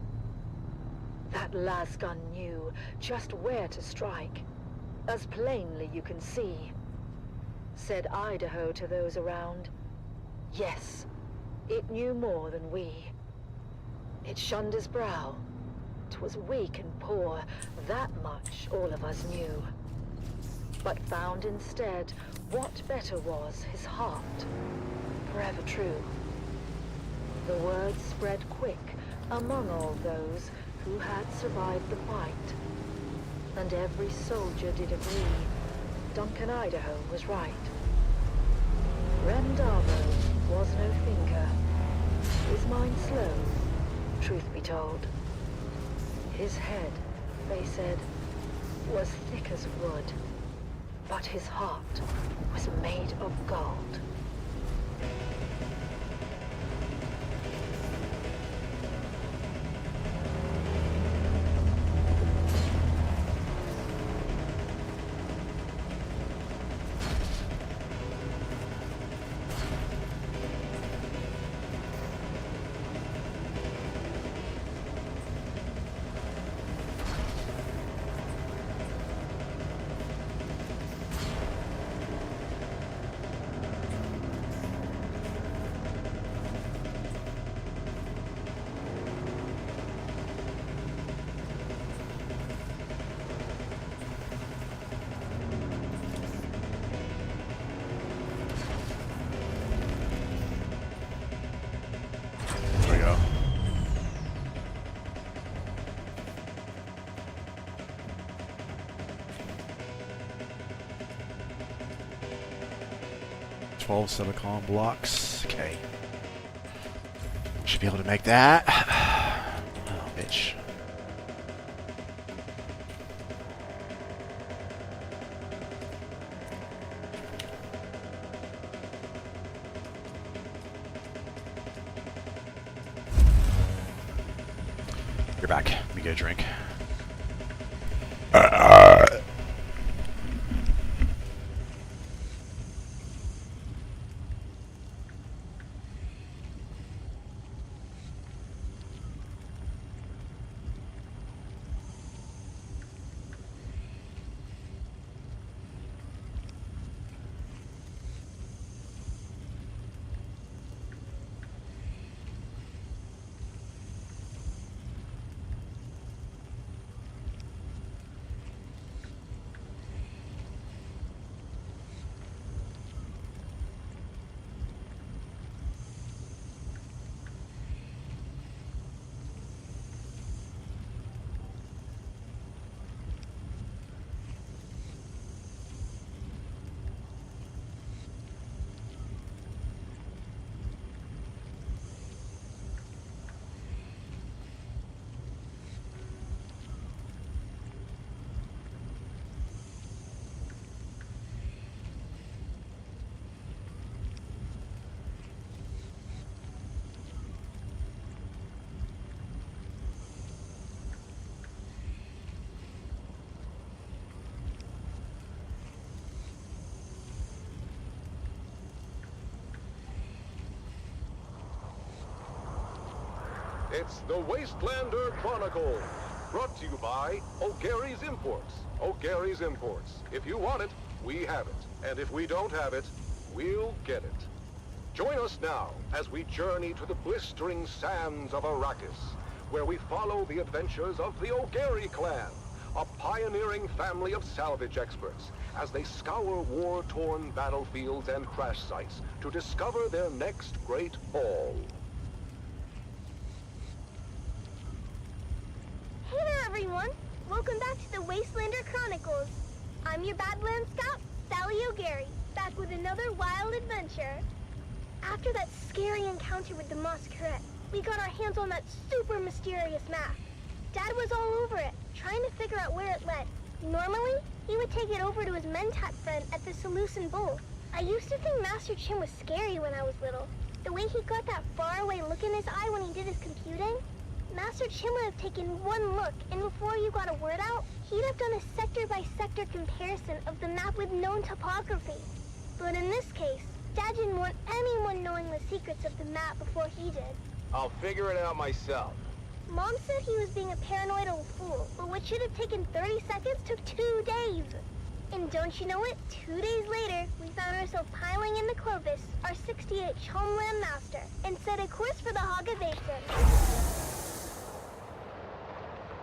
That lasgun knew just where to strike, as plainly you can see," said Idaho to those around. "Yes, it knew more than we. It shunned his brow. 'Twas weak and poor, that much all of us knew. But found instead what better was his heart, forever true." The word spread quick among all those who had survived the fight, and every soldier did agree Duncan Idaho was right. Rendavo was no thinker, his mind slow, truth be told. His head, they said, was thick as wood, but his heart was made of gold. There we go. "12 silicon blocks." Okay. Should be able to make that. Oh, bitch. You're back. Let me get a drink. It's the Wastelander Chronicle, brought to you by O'Gary's Imports. O'Gary's Imports. If you want it, we have it. And if we don't have it, we'll get it. Join us now as we journey to the blistering sands of Arrakis, where we follow the adventures of the O'Gary clan, a pioneering family of salvage experts, as they scour war-torn battlefields and crash sites to discover their next great haul. Hey there, everyone! Welcome back to the Wastelander Chronicles. I'm your Badlands Scout, Sally O'Gary, back with another wild adventure. After that scary encounter with the Masquerade, we got our hands on that super mysterious map. Dad was all over it, trying to figure out where it led. Normally, he would take it over to his Mentat friend at the Seleucid Bowl. I used to think Master Chin was scary when I was little. The way he got that faraway look in his eye when he did his computing. Master Chin would have taken one look, and before you got a word out, he'd have done a sector-by-sector comparison of the map with known topography. But in this case, Dad didn't want anyone knowing the secrets of the map before he did. I'll figure it out myself. Mom said he was being a paranoid old fool, but what should have taken 30 seconds took 2 days. And don't you know it, 2 days later, we found ourselves piling into Clovis, our 68 Homeland Master, and set a course for the Haga Basin.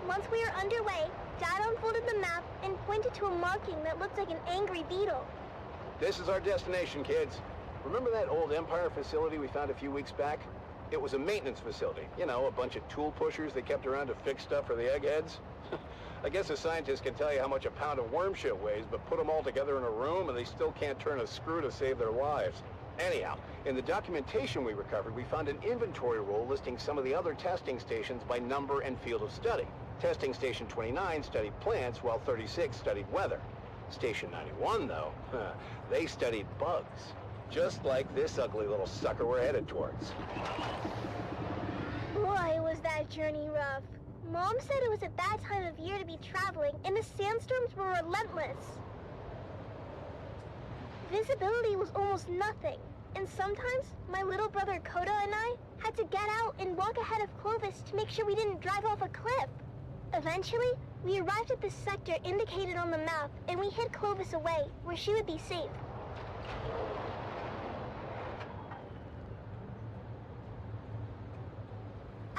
Once we were underway, Dad unfolded the map and pointed to a marking that looked like an angry beetle. This is our destination, kids. Remember that old Empire facility we found a few weeks back? It was a maintenance facility. You know, a bunch of tool pushers they kept around to fix stuff for the eggheads. I guess a scientist can tell you how much a pound of worm shit weighs, but put them all together in a room and they still can't turn a screw to save their lives. Anyhow, in the documentation we recovered, we found an inventory roll listing some of the other testing stations by number and field of study. Testing Station 29 studied plants, while 36 studied weather. Station 91, though, they studied bugs. Just like this ugly little sucker we're headed towards. Boy, was that journey rough. Mom said it was a bad time of year to be traveling, and the sandstorms were relentless. Visibility was almost nothing, and sometimes my little brother Koda and I had to get out and walk ahead of Clovis to make sure we didn't drive off a cliff. Eventually, we arrived at the sector indicated on the map, and we hid Clovis away, where she would be safe.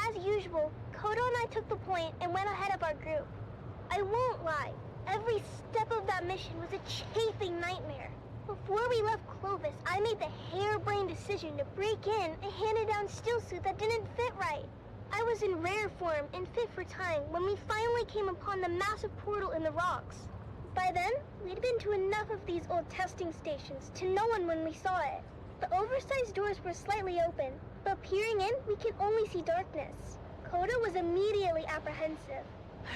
As usual, Kodo and I took the point and went ahead of our group. I won't lie, every step of that mission was a chafing nightmare. Before we left Clovis, I made the harebrained decision to break in a handed-down stillsuit that didn't fit right. I was in rare form and fit for time when we finally came upon the massive portal in the rocks. By then, we'd been to enough of these old testing stations to know when we saw it. The oversized doors were slightly open, but peering in, we could only see darkness. Koda was immediately apprehensive.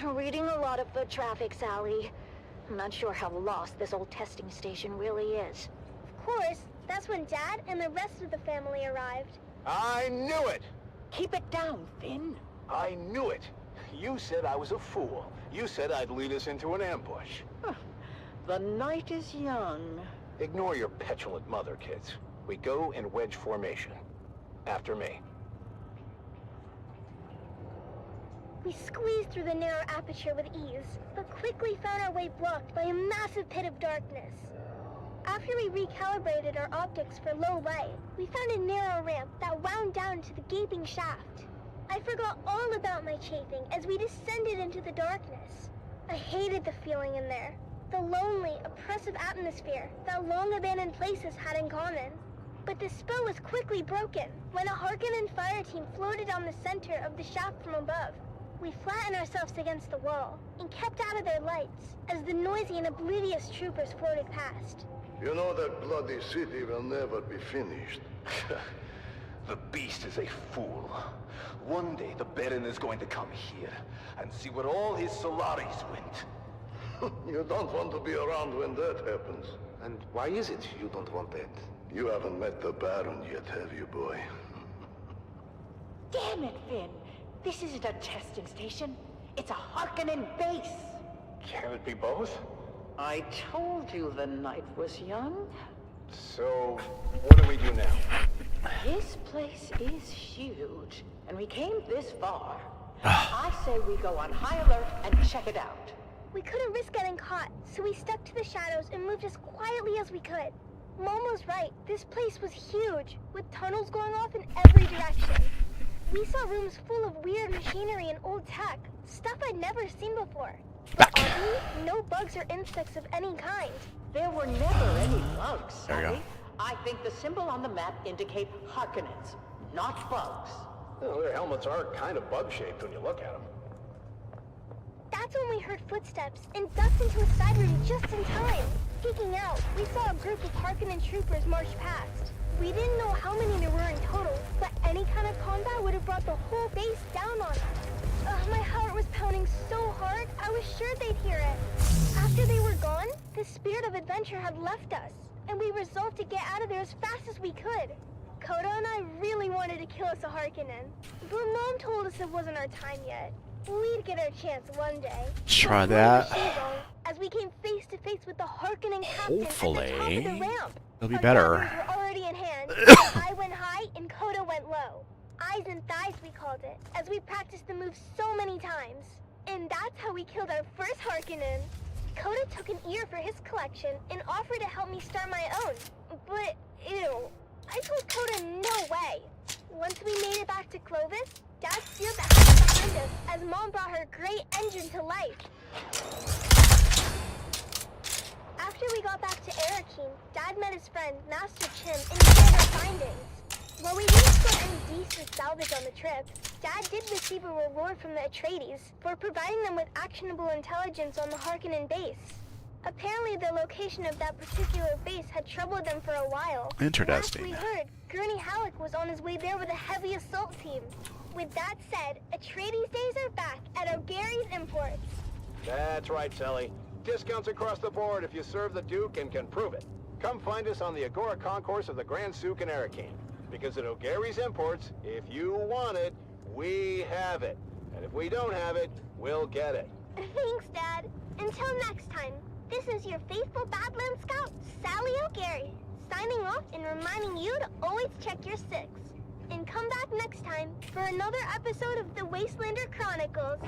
Reading a lot of foot traffic, Sally. I'm not sure how lost this old testing station really is. Of course, that's when Dad and the rest of the family arrived. I knew it! Keep it down, Finn. I knew it. You said I was a fool. You said I'd lead us into an ambush. The night is young. Ignore your petulant mother, kids. We go in wedge formation. After me. We squeezed through the narrow aperture with ease, but quickly found our way blocked by a massive pit of darkness. After we recalibrated our optics for low light, we found a narrow ramp that wound down to the gaping shaft. I forgot all about my chafing as we descended into the darkness. I hated the feeling in there, the lonely, oppressive atmosphere that long-abandoned places had in common. But the spell was quickly broken when a Harkonnen fire team floated down the center of the shaft from above. We flattened ourselves against the wall and kept out of their lights as the noisy and oblivious troopers floated past. You know that bloody city will never be finished. The beast is a fool. One day the Baron is going to come here and see where all his Solaris went. You don't want to be around when that happens. And why is it you don't want that? You haven't met the Baron yet, have you, boy? Damn it, Finn. This isn't a testing station. It's a Harkonnen base. Can it be both? I told you the night was young. So, what do we do now? This place is huge, and we came this far. I say we go on high alert and check it out. We couldn't risk getting caught, so we stuck to the shadows and moved as quietly as we could. Mom was right. This place was huge, with tunnels going off in every direction. We saw rooms full of weird machinery and old tech, stuff I'd never seen before. But oddly, no bugs or insects of any kind. There were never any bugs, There you go. Sally. I think the symbol on the map indicate Harkonnens, not bugs. Well, their helmets are kind of bug-shaped when you look at them. That's when we heard footsteps and ducked into a side room just in time. Peeking out, we saw a group of Harkonnen troopers march past. We didn't know how many there were in total, but any kind of combat would have brought the whole base down on us. My heart was pounding so hard, I was sure they'd hear it. After they were gone, the spirit of adventure had left us, and we resolved to get out of there as fast as we could. Koda and I really wanted to kill us a Harkonnen, but Mom told us it wasn't our time yet. We'd get our chance one day. Try that. As we came face to face with the Harkonnen captain Hopefully, at the top of the ramp. it'll be Our better. weapons were already in hand. I went high and Koda went low. Eyes and thighs, we called it, as we practiced the move so many times. And that's how we killed our first Harkonnen. Koda took an ear for his collection and offered to help me start my own. But, ew, I told Koda no way. Once we made it back to Clovis, Dad sealed the house behind us as Mom brought her great engine to life. After we got back to Arakeen, Dad met his friend, Master Chim, and shared our findings. While we didn't score any decent salvage on the trip, Dad did receive a reward from the Atreides for providing them with actionable intelligence on the Harkonnen base. Apparently, the location of that particular base had troubled them for a while. Interesting. Last we heard, Gurney Halleck was on his way there with a heavy assault team. With that said, Atreides days are back at O'Gary's Imports. That's right, Sally. Discounts across the board if you serve the Duke and can prove it. Come find us on the Agora Concourse of the Grand Souk in Arakeen. Because at O'Gary's Imports, if you want it, we have it. And if we don't have it, we'll get it. Thanks, Dad. Until next time, this is your faithful Badland Scout, Sally O'Gary, signing off and reminding you to always check your six. And come back next time for another episode of the Wastelander Chronicles.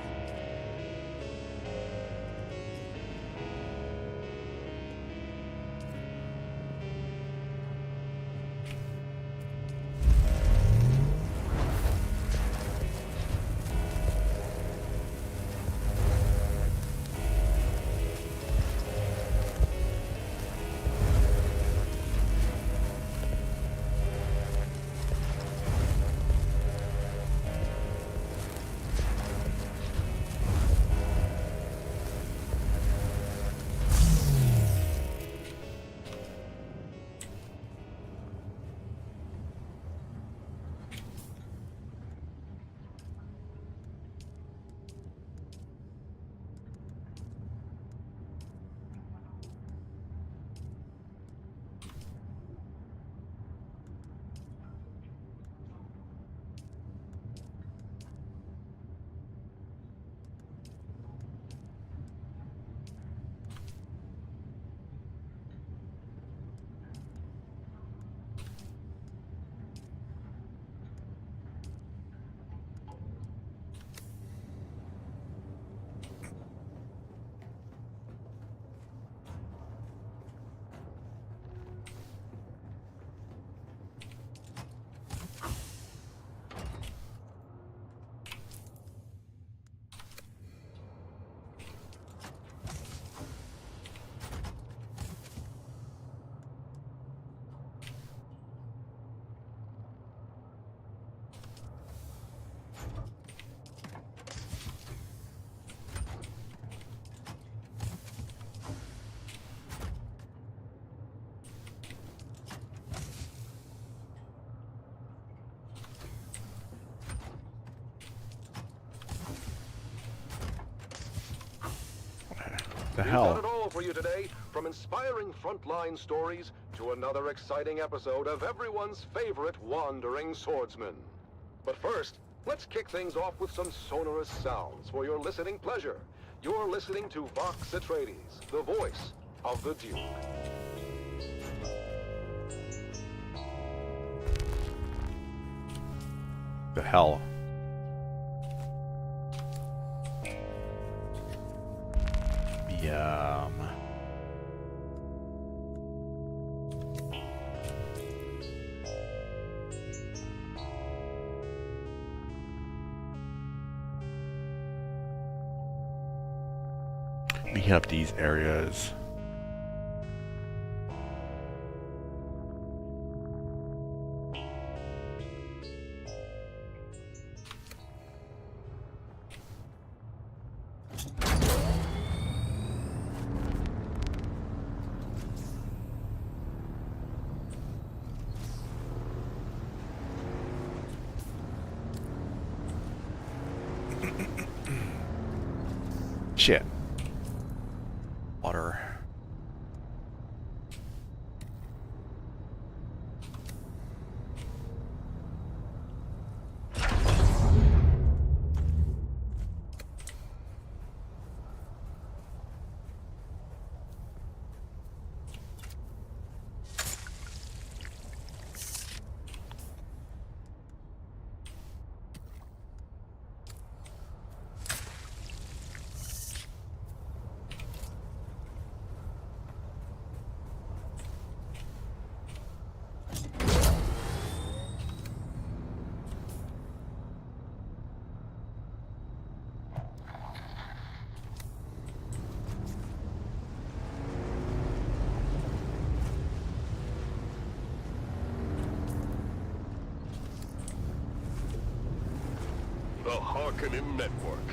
The We've hell? got it all for you today, from inspiring frontline stories to another exciting episode of everyone's favorite wandering swordsman. But first, let's kick things off with some sonorous sounds for your listening pleasure. You're listening to Vox Atreides, the voice of the Duke. the hell? Let me hit up these areas. Shit. Water. The Harkonnen Network,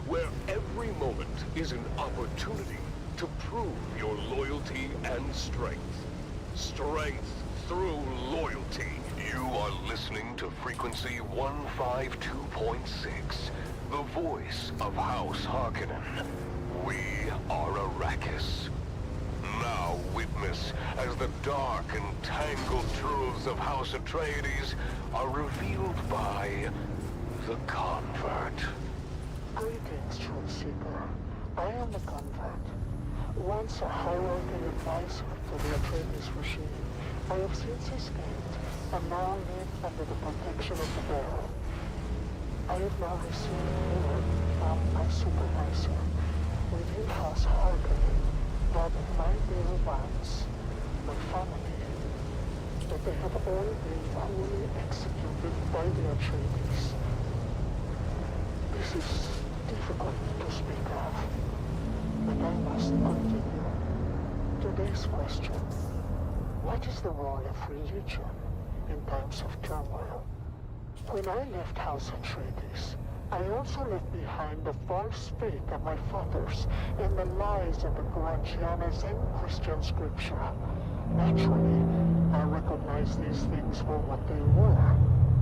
where every moment is an opportunity to prove your loyalty and strength. Strength through loyalty. You are listening to frequency 152.6, the voice of House Harkonnen. We are Arrakis. Now witness as the dark and tangled truths of House Atreides are revealed by the Convert. Greetings, Truth Seeker. I am the Convert. Once a high-ranking advisor to the Atreides regime, I have since escaped and now live under the protection of the Bearer. I have now received word from my supervisor within House Harkonnen that my dear ones, my family, that they have all been cruelly executed by the Atreides. This is difficult to speak of, but I must continue. Today's question: what is the role of religion in times of turmoil? When I left House Atreides, I also left behind the false faith of my fathers and the lies of the Quranic Zen Christian scripture. Naturally, I recognized these things for what they were: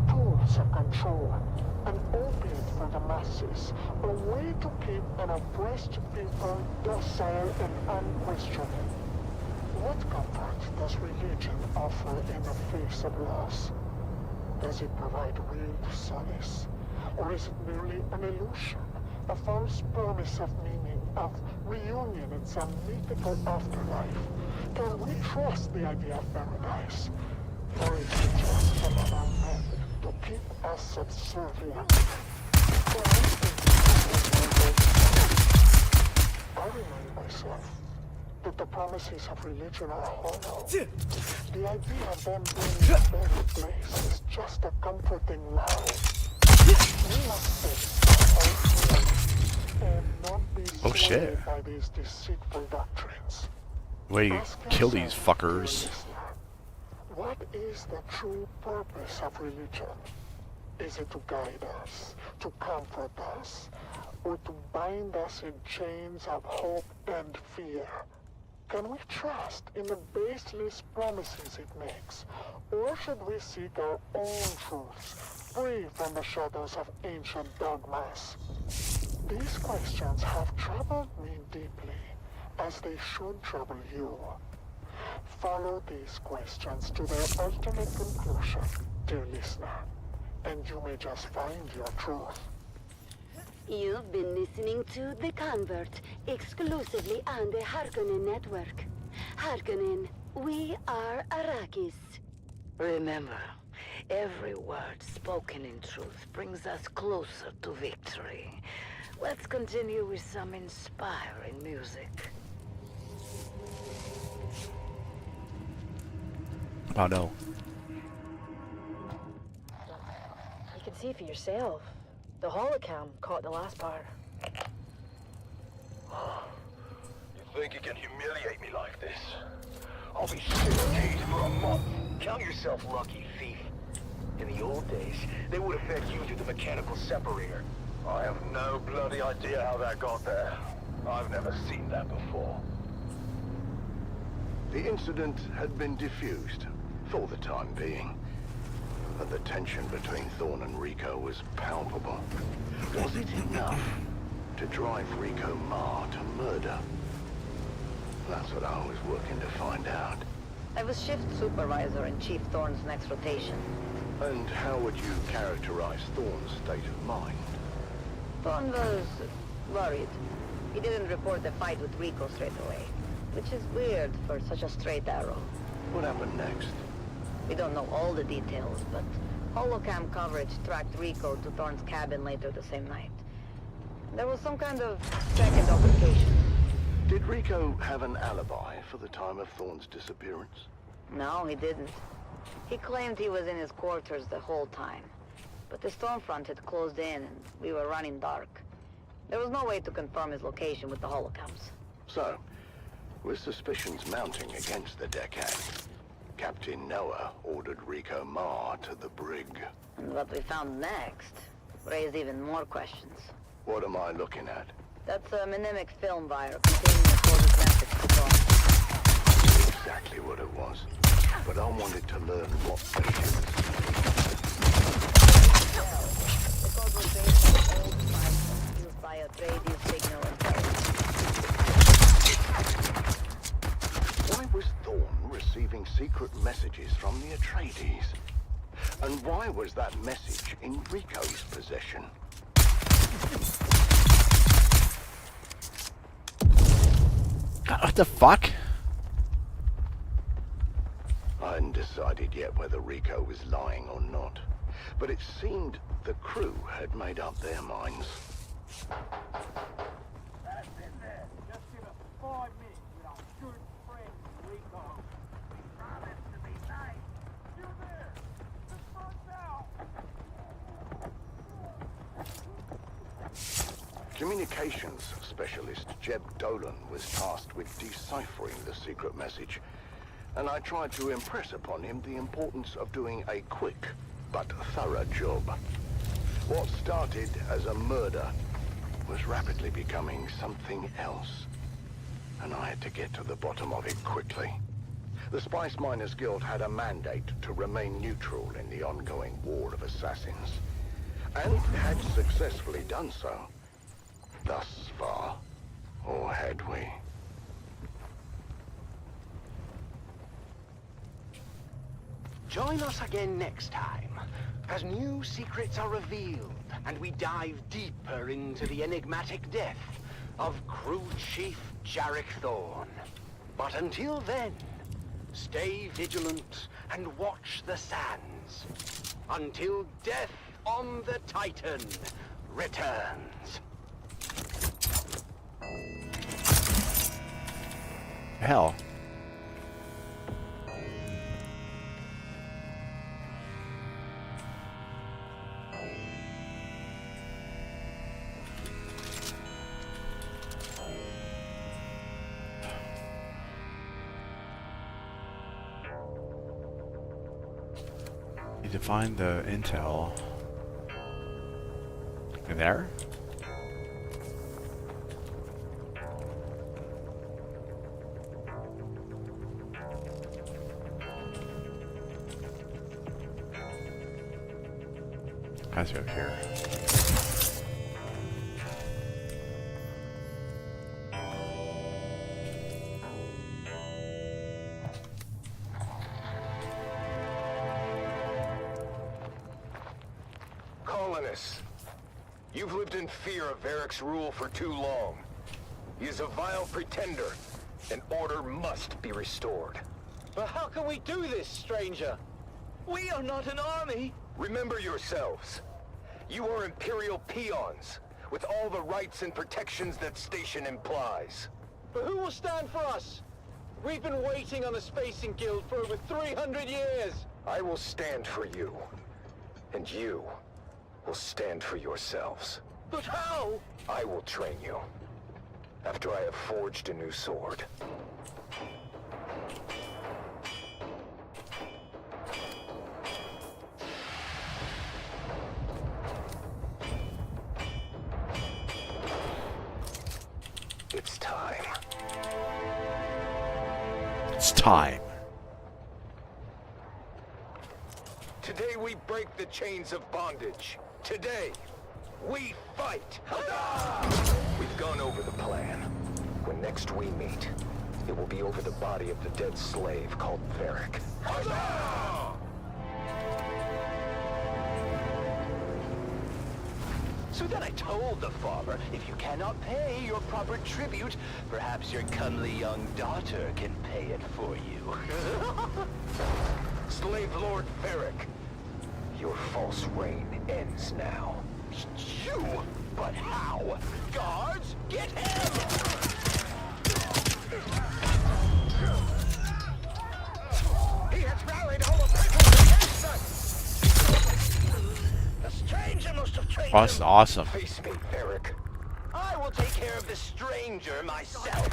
tools of control, an opiate for the masses, a way to keep an oppressed people docile and unquestioning. What comfort does religion offer in the face of loss? Does it provide real solace? Or is it merely an illusion, a false promise of meaning, of reunion in some mythical afterlife? Can we trust the idea of paradise? Or is it just another method to keep us subservient? I remind myself that the promises of religion are hollow. The idea of them being in a better place is just a comforting lie. We must face our fears and not be swayed by these deceitful doctrines. Way to kill these fuckers. What is the true purpose of religion? Is it to guide us, to comfort us, or to bind us in chains of hope and fear? Can we trust in the baseless promises it makes, or should we seek our own truths, free from the shadows of ancient dogmas? These questions have troubled me deeply, as they should trouble you. Follow these questions to their ultimate conclusion, dear listener, and you may just find your truth. You've been listening to The Convert, exclusively on the Harkonnen Network. Harkonnen, we are Arrakis. Remember, Every word spoken in truth brings us closer to victory. Let's continue with some inspiring music. Oh no. You can see for yourself. The holocam caught the last part. You think you can humiliate me like this? I'll be shit for a month. Count yourself lucky, thief. In the old days, they would have fed you through the mechanical separator. I have no bloody idea how that got there. I've never seen that before. The incident had been diffused, for the time being. But the tension between Thorn and Rico was palpable. Was it enough to drive Rico Ma to murder? That's what I was working to find out. I was shift supervisor in Chief Thorne's next rotation. And how would you characterize Thorn's state of mind? Thorne was worried. He didn't report the fight with Rico straight away, which is weird for such a straight arrow. What happened next? We don't know all the details, but holocam coverage tracked Rico to Thorne's cabin later the same night. There was some kind of second altercation. Did Rico have an alibi for the time of Thorn's disappearance? No, he didn't. He claimed he was in his quarters the whole time. But the storm front had closed in and we were running dark. There was no way to confirm his location with the holocams. So, with suspicions mounting against the deckhand, Captain Noah ordered Rico Ma to the brig. And what we found next raised even more questions. What am I looking at? That's a mnemonic film wire containing the coded message to Thorne. Exactly what it was. But I wanted to learn what they used. The code was based on old files used by a radio signal intelligence. Why was Thorne receiving secret messages from the Atreides? And why was that message in Rico's possession? God, what the fuck? I hadn't decided yet whether Rico was lying or not, but it seemed the crew had made up their minds. That's in there. Just give us 5 minutes with our good friend Rico. Promise to be nice. You there? The front's out. Communications specialist Jeb Dolan was tasked with deciphering the secret message, and I tried to impress upon him the importance of doing a quick but thorough job. What started as a murder was rapidly becoming something else, and I had to get to the bottom of it quickly. The Spice Miners Guild had a mandate to remain neutral in the ongoing war of assassins, and had successfully done so. Thus far, or had we? Join us again next time, as new secrets are revealed, and we dive deeper into the enigmatic death of Crew Chief Jarek Thorne. But until then, stay vigilant and watch the sands, until death on the Titan returns. Hell. Need to find the intel. In there? Has to be up here. Colonists, you've lived in fear of Varric's rule for too long. He is a vile pretender, and order must be restored. But how can we do this, stranger? We are not an army. Remember yourselves. You are Imperial peons, with all the rights and protections that station implies. But who will stand for us? We've been waiting on the Spacing Guild for over 300 years. I will stand for you. And you will stand for yourselves. But how? I will train you. After I have forged a new sword. It's time. It's time. Today we break the chains of bondage. Today, we fight. Huzzah! We've gone over the plan. When next we meet, it will be over the body of the dead slave called Varric. Huzzah! So then I told the farmer, if you cannot pay your proper tribute, perhaps your comely young daughter can pay it for you. Slave Lord Varric, your false reign ends now. You? But how? Guards, get him! He has rallied all the people against us! The stranger must have trained Oh, this is awesome. Face me, Varric. I will take care of the stranger myself.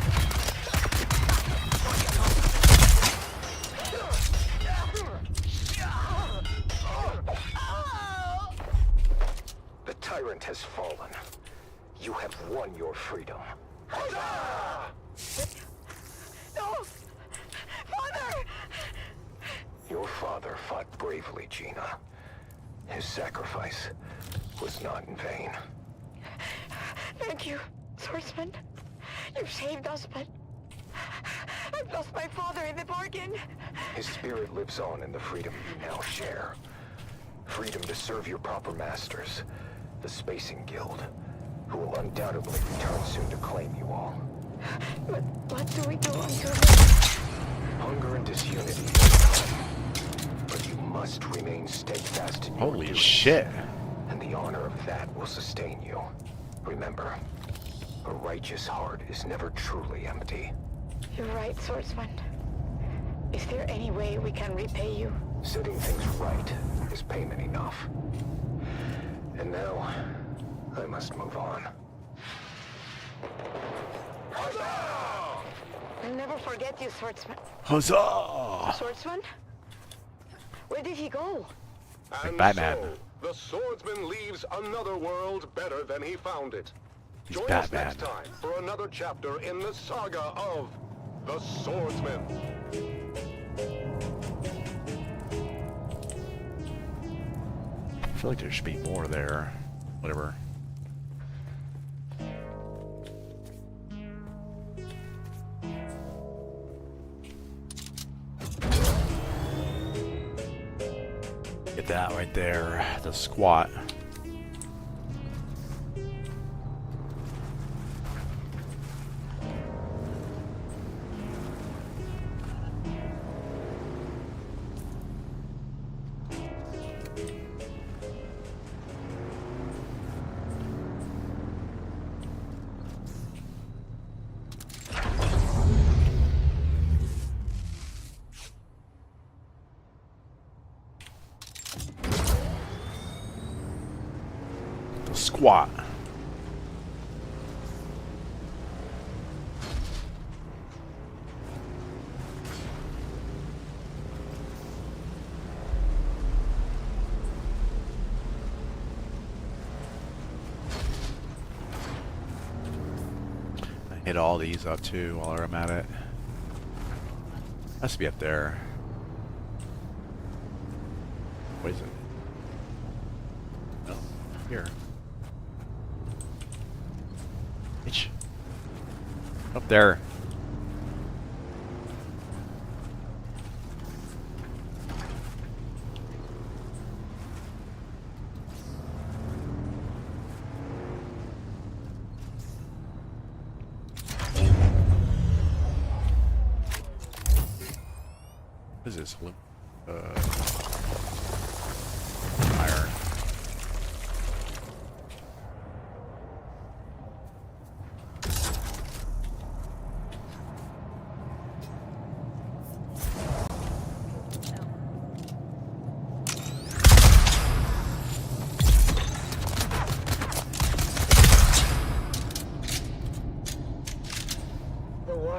The tyrant has fallen. You have won your freedom. No! Father! Your father fought bravely, Gina. His sacrifice was not in vain. Thank you, swordsman. You've saved us, but I've lost my father in the bargain. His spirit lives on in the freedom you now share. Freedom to serve your proper masters, the Spacing Guild, who will undoubtedly return soon to claim you all. But what do we do until Hunger and disunity, but you must remain steadfast in your Holy duties, shit. and the honor of that will sustain you. Remember, a righteous heart is never truly empty. You're right, swordsman. Is there any way we can repay you? Setting things right is payment enough. And now, I must move on. I'll never forget you, swordsman. Huzzah! Swordsman? Where did he go? And Batman. so, the swordsman leaves another world better than he found it. He's Join us Batman. next time for another chapter in the saga of the Swordsman. I feel like there should be more there. Whatever. Get that right there. The squat. Squat. I hit all these up too while I'm at it. Has to be up there. What is it? Oh, here. Bitch. Up there. What is this?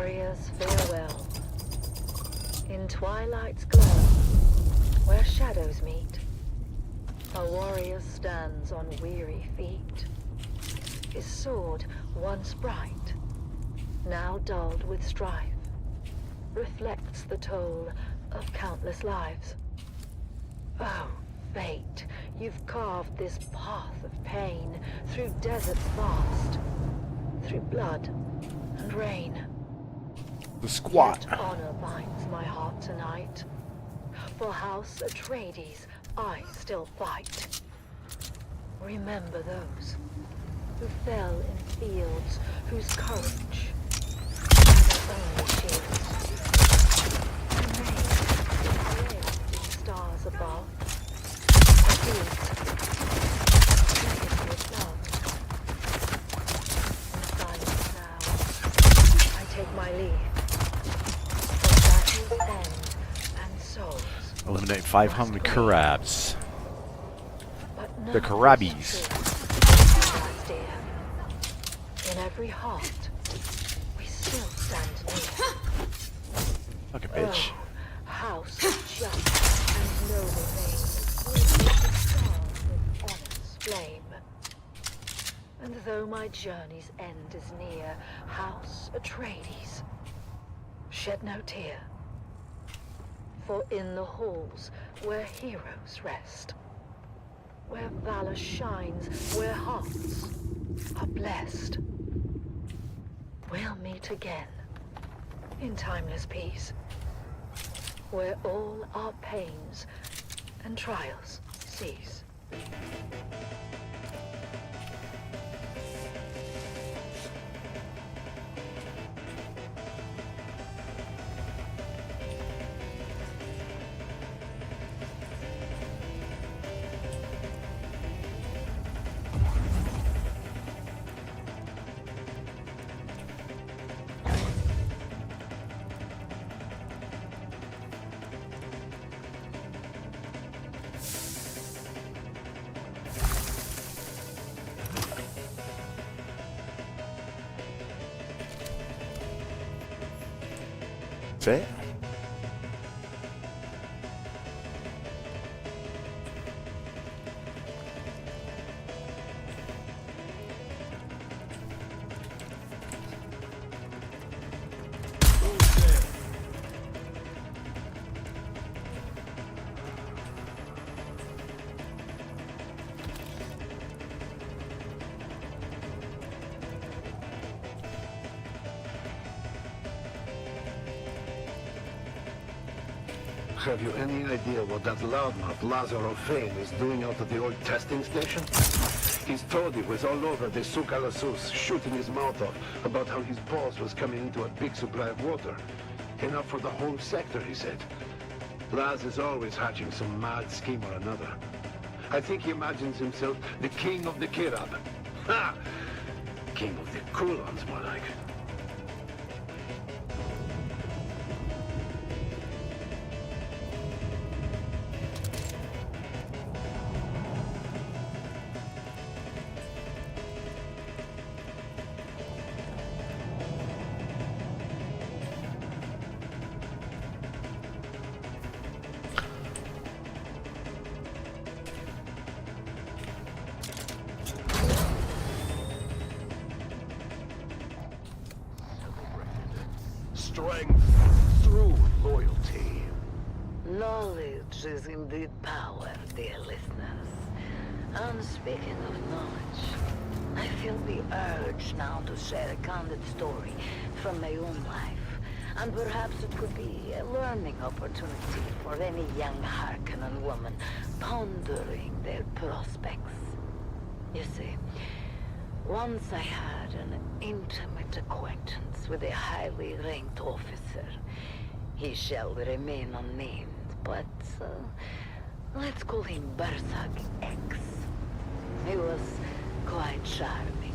Warriors, farewell. In twilight's glow, where shadows meet, a warrior stands on weary feet. His sword, once bright, now dulled with strife, reflects the toll of countless lives. Oh, fate, you've carved this path of pain through deserts vast, through blood and rain. The squat. Yet honor binds my heart tonight. For House Atreides, I still fight. Remember those who fell in fields whose courage was only shields. Remain in stars above. In silence now, I take my leave. For battle's end and souls. Eliminate 500 Karabs. The Karabis. In every heart, we still stand near. Fucking bitch. Oh, house just and noble name, we lit the stars with honor's flame. And though my journey's end is near, House Atreides, shed no tear. For in the halls where heroes rest, where valor shines, where hearts are blessed, we'll meet again in timeless peace, where all our pains and trials cease. That's it. Have you any idea what that loudmouth Lazar of Fame is doing out at the old testing station? His toady was all over the Souk al-Asus, shooting his mouth off about how his boss was coming into a big supply of water. Enough for the whole sector, he said. Laz is always hatching some mad scheme or another. I think he imagines himself the king of the Kirab. Ha! King of the Kulons, more like. Strength through loyalty. Knowledge is indeed power, dear listeners. And speaking of knowledge, I feel the urge now to share a candid story from my own life. And perhaps it could be a learning opportunity for any young Harkonnen woman pondering their prospects. You see, once I had an intimate acquaintance with a highly ranked officer. He shall remain unnamed, but let's call him Berzag X. He was quite charming,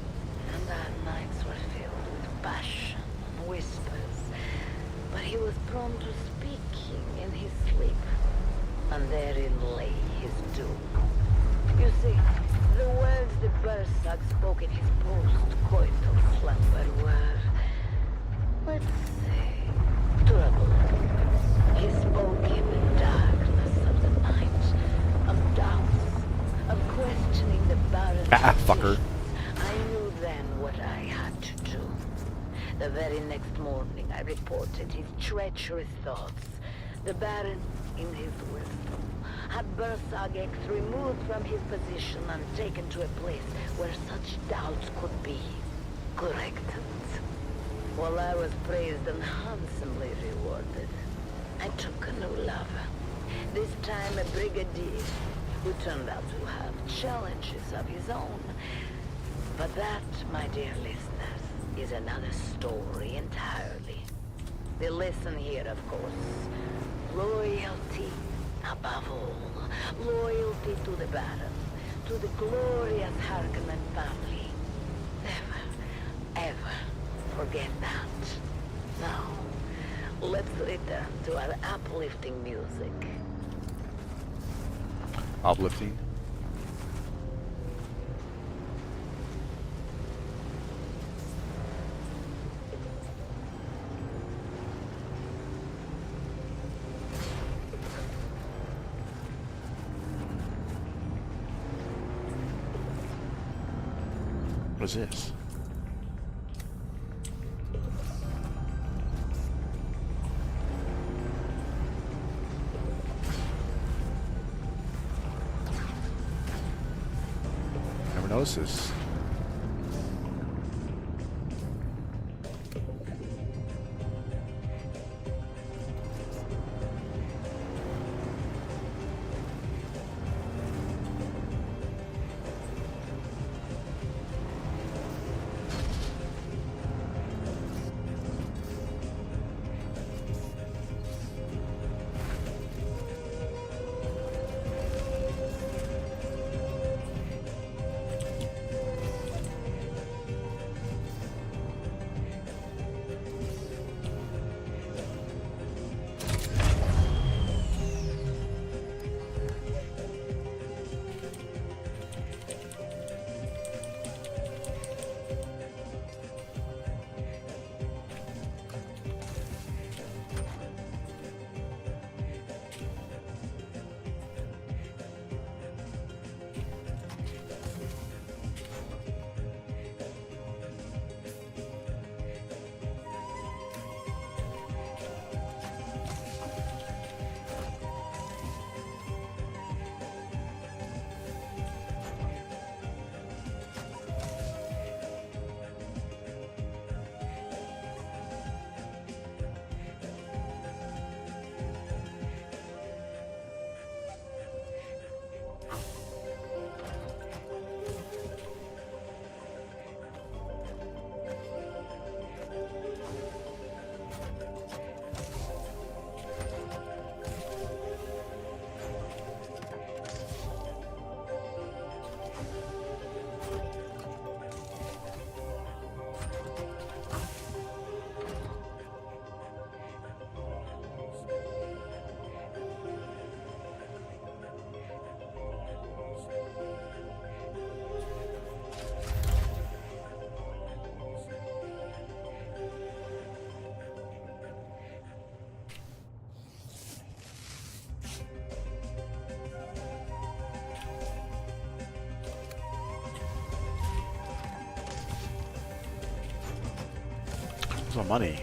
and our nights were filled with passion and whispers. But he was prone to speaking in his sleep, and therein lay his doom. You see, the words the Berzag spoke in his post-coital slumber were, let's fucker. I knew then what I had to do. The very next morning, I reported his treacherous thoughts. The Baron, in his wisdom, had Bersagex removed from his position and taken to a place where such doubts could be corrected. While I was praised and handsomely rewarded, I took a new lover. This time a brigadier who turned out to have challenges of his own. But that, my dear listeners, is another story entirely. The lesson here, of course, loyalty above all. Loyalty to the Baron, to the glorious Harkonnen family. Never, ever forget that. Now, let's return to our uplifting music. Uplifting? What is this? Never noticed this. Where's my money?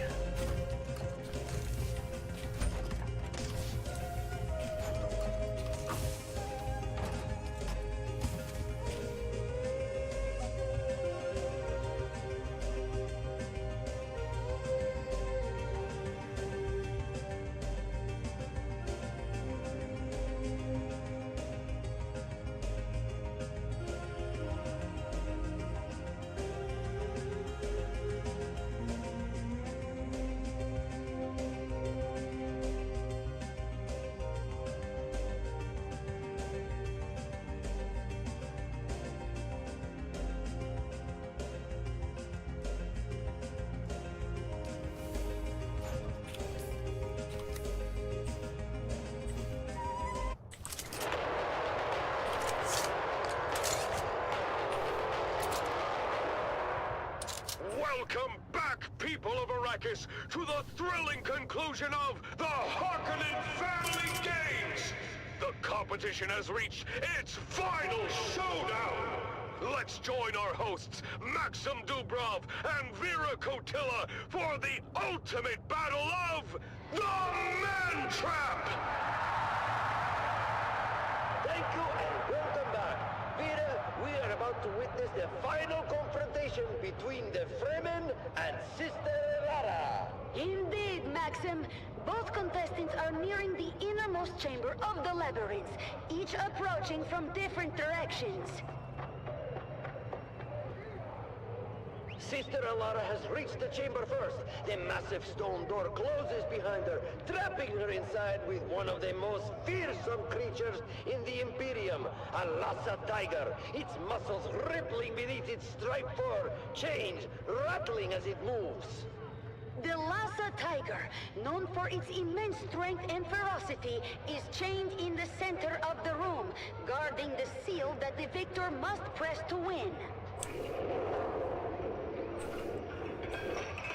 Welcome back, people of Arrakis, to the thrilling conclusion of the Harkonnen Family Games! The competition has reached its final showdown! let's join our hosts, Maxim Dubrov and Vera Kotilla, for the ultimate battle of the Man Trap! Thank you and welcome back. Vera, we are about to witness the final confrontation between the Fremen and Sister Lara. Indeed, Maxim. Both contestants are nearing the innermost chamber of the labyrinth, each approaching from different directions. Sister Alara has reached the chamber first. The massive stone door closes behind her, trapping her inside with one of the most fearsome creatures in the Imperium, a Lhasa tiger, its muscles rippling beneath its striped fur, chains rattling as it moves. The Lhasa tiger, known for its immense strength and ferocity, is chained in the center of the room, guarding the seal that the victor must press to win.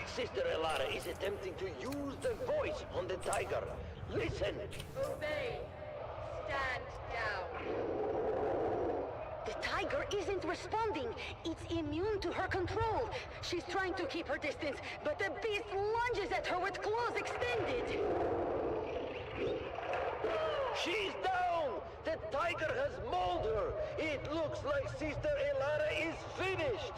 Sister Alara is attempting to use the voice on the tiger. Listen! Obey. Stand down. The tiger isn't responding. It's immune to her control. She's trying to keep her distance, but the beast lunges at her with claws extended. She's down! The tiger has mauled her. It looks like Sister Alara is finished.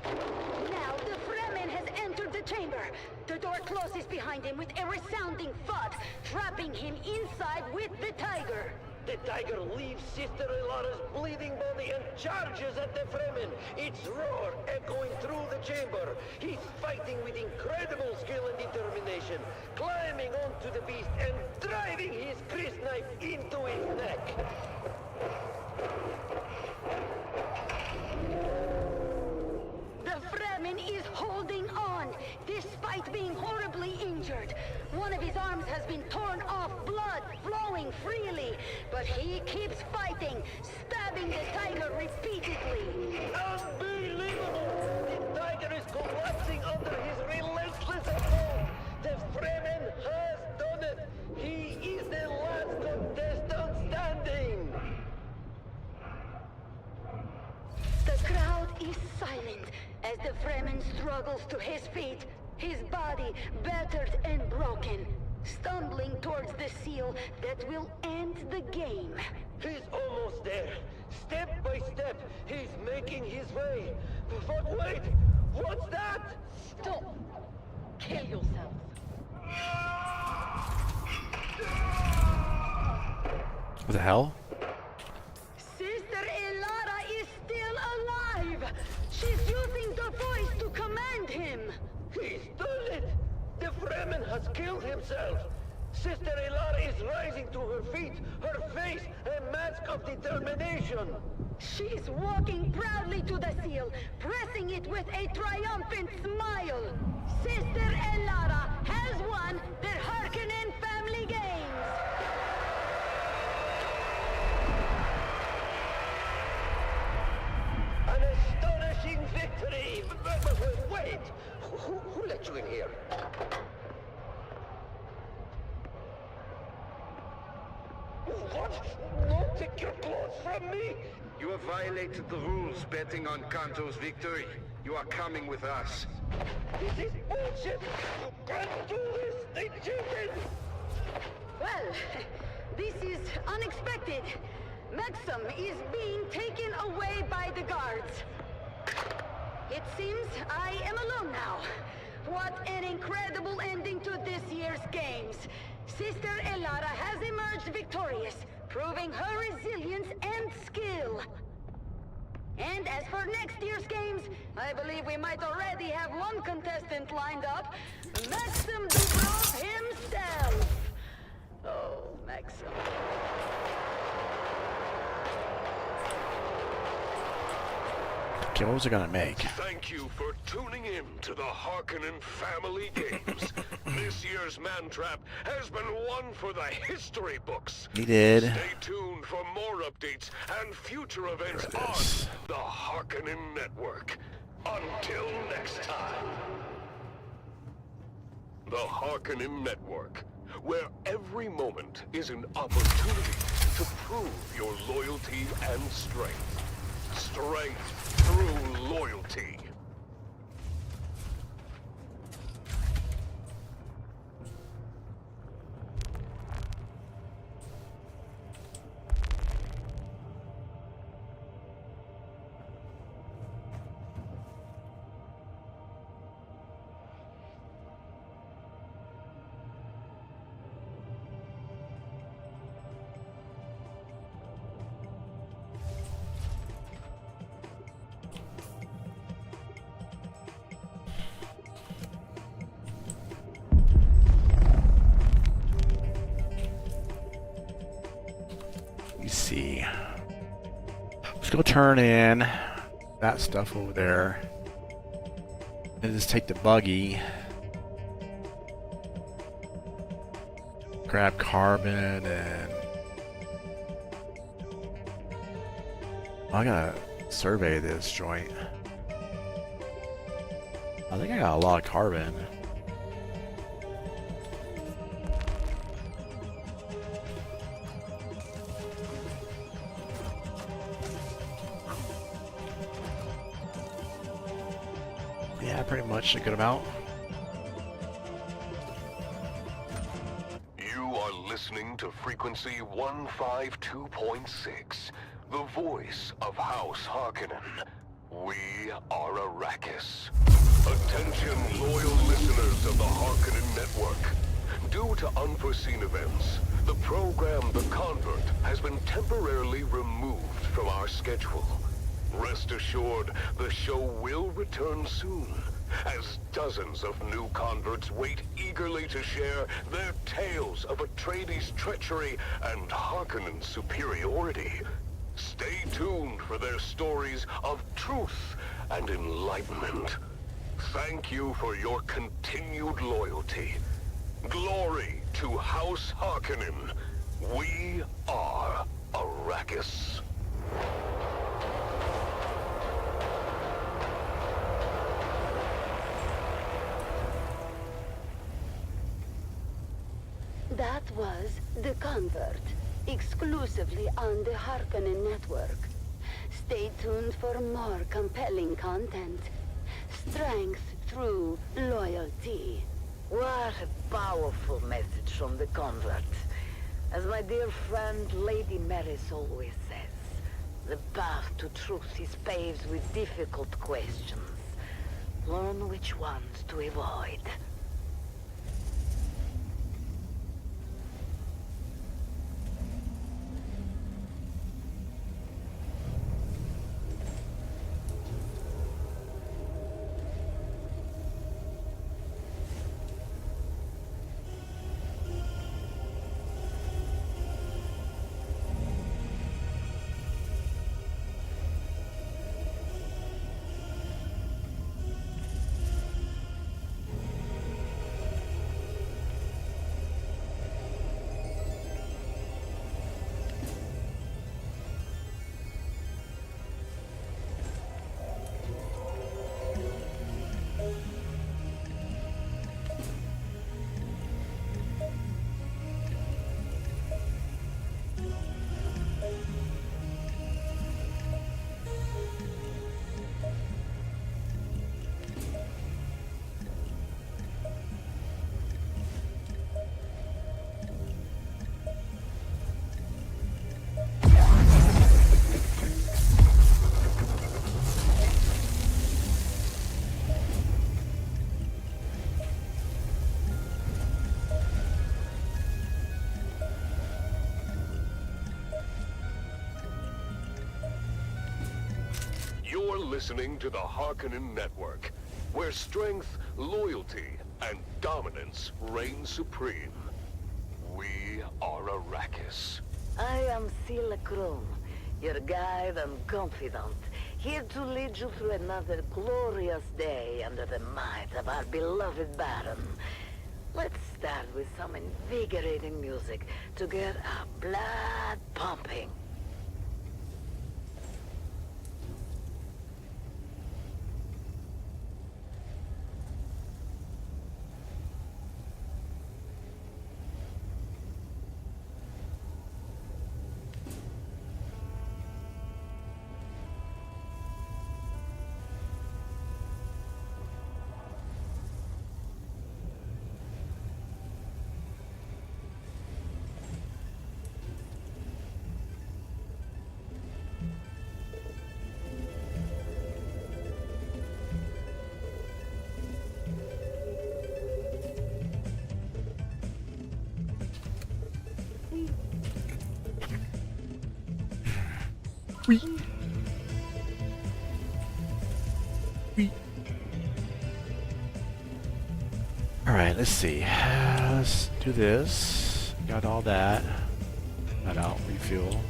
Now the Fremen has entered the chamber. The door closes behind him with a resounding thud, trapping him inside with the tiger. The tiger leaves Sister Alara's bleeding body and charges at the Fremen, its roar echoing through the chamber. He's fighting with incredible skill and determination, climbing onto the beast and driving his Chris knife into its neck. The Fremen is holding on, despite being horribly injured. One of his arms has been torn off, blood flowing freely, but he keeps fighting, stabbing the tiger repeatedly. Unbelievable! The tiger is collapsing under his relentless assault. The Fremen has done it. He is the last contestant standing. The crowd is silent as the Fremen struggles to his feet, his body battered and broken, stumbling towards the seal that will end the game. He's almost there. Step by step, he's making his way. But wait, what's that? Stop. Kill yourself. What the hell? Sister Alara is still alive! She's using the voice to command him! He's done it! The Fremen has killed himself! Sister Alara is rising to her feet, her face a mask of determination! She's walking proudly to the seal, pressing it with a triumphant smile! Sister Alara has won the Harkonnen Family Games! An astonishing victory! But wait! Who let you in here? What? No, take your clothes from me! You have violated the rules betting on Kanto's victory. You are coming with us. This is bullshit! You can't do this! They cheated! Well, this is unexpected. Maxim is being taken away by the guards. It seems I am alone now. What an incredible ending to this year's games. Sister Alara has emerged victorious, proving her resilience and skill. And as for next year's games, I believe we might already have one contestant lined up, Maxim Dubrov himself. Oh, Maxim. Okay, what was it gonna make? Thank you for tuning in to the Harkonnen Family Games. This year's Man Trap has been one for the history books. He did. Stay tuned for more updates and future events on the Harkonnen Network. Until next time. The Harkonnen Network, where every moment is an opportunity to prove your loyalty and strength. Strength through loyalty. See. Let's go turn in that stuff over there. And just take the buggy. Grab carbon and... I gotta survey this joint. I think I got a lot of carbon. Yeah, pretty much a good amount. You are listening to frequency 152.6, the voice of House Harkonnen. We are Arrakis. Attention, loyal listeners of the Harkonnen Network. Due to unforeseen events, the program The Convert has been temporarily removed from our schedule. Rest assured, the show will return soon, as dozens of new converts wait eagerly to share their tales of Atreides' treachery and Harkonnen's superiority. Stay tuned for their stories of truth and enlightenment. Thank you for your continued loyalty. Glory to House Harkonnen. We are Arrakis. That was The Convert, exclusively on the Harkonnen Network. Stay tuned for more compelling content. Strength through loyalty. What a powerful message from the Convert. As my dear friend Lady Maris always says, the path to truth is paved with difficult questions. Learn which ones to avoid. You're listening to the Harkonnen Network, where strength, loyalty, and dominance reign supreme. We are Arrakis. I am Sila Krum, your guide and confidant, here to lead you through another glorious day under the might of our beloved Baron. Let's start with some invigorating music to get our blood pumping. Wee. Wee. Alright, let's see. Let's do this. Got all that. Got out, refuel.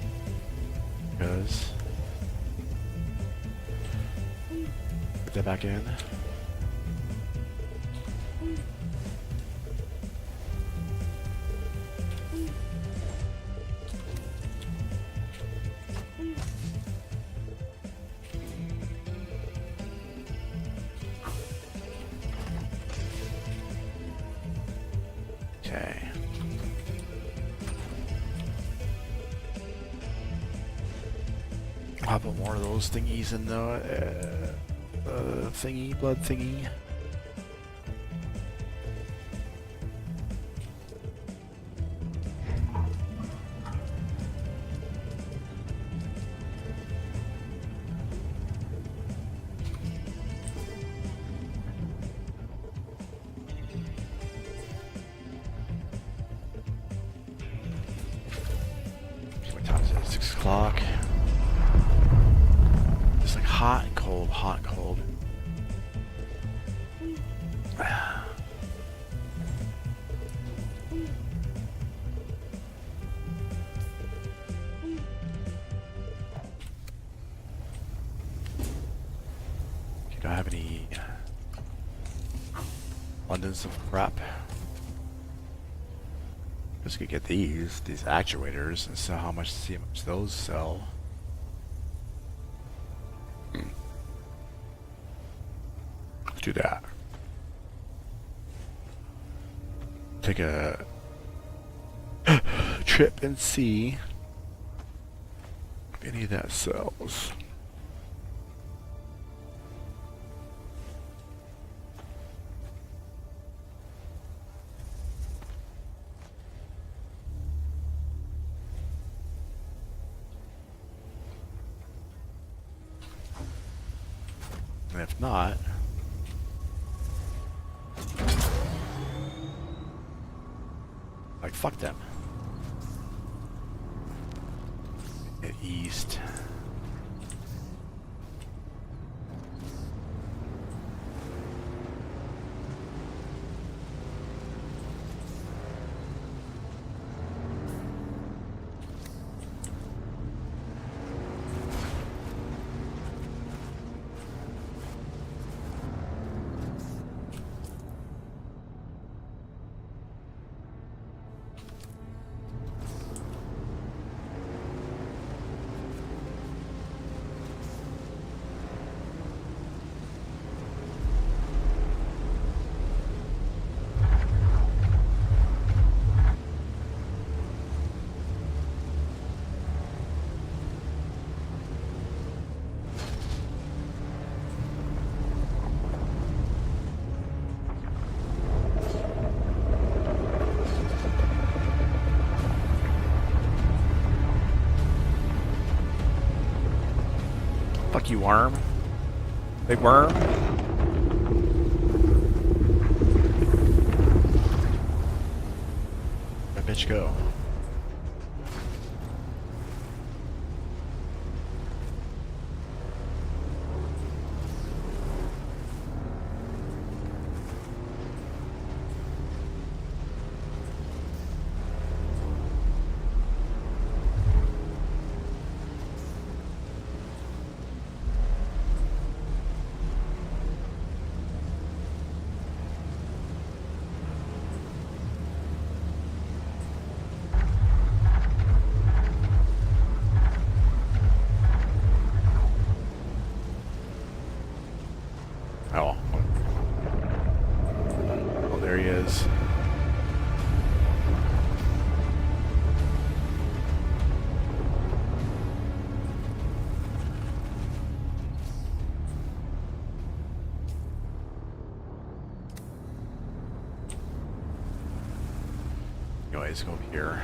Because. Put that back in. Okay. I'll put more of those thingies in the thingy, blood thingy. What time is it? 6 o'clock. It's like hot and cold, hot and cold. Do I have any abundance of crap? Just could get these actuators and see how much those sell. Let's do that. Take a trip and see if any of that sells. And if not, like fuck them. At east. Fuck you, worm. Big worm. That bitch go. Oh. Oh, there he is. Anyways, go over here.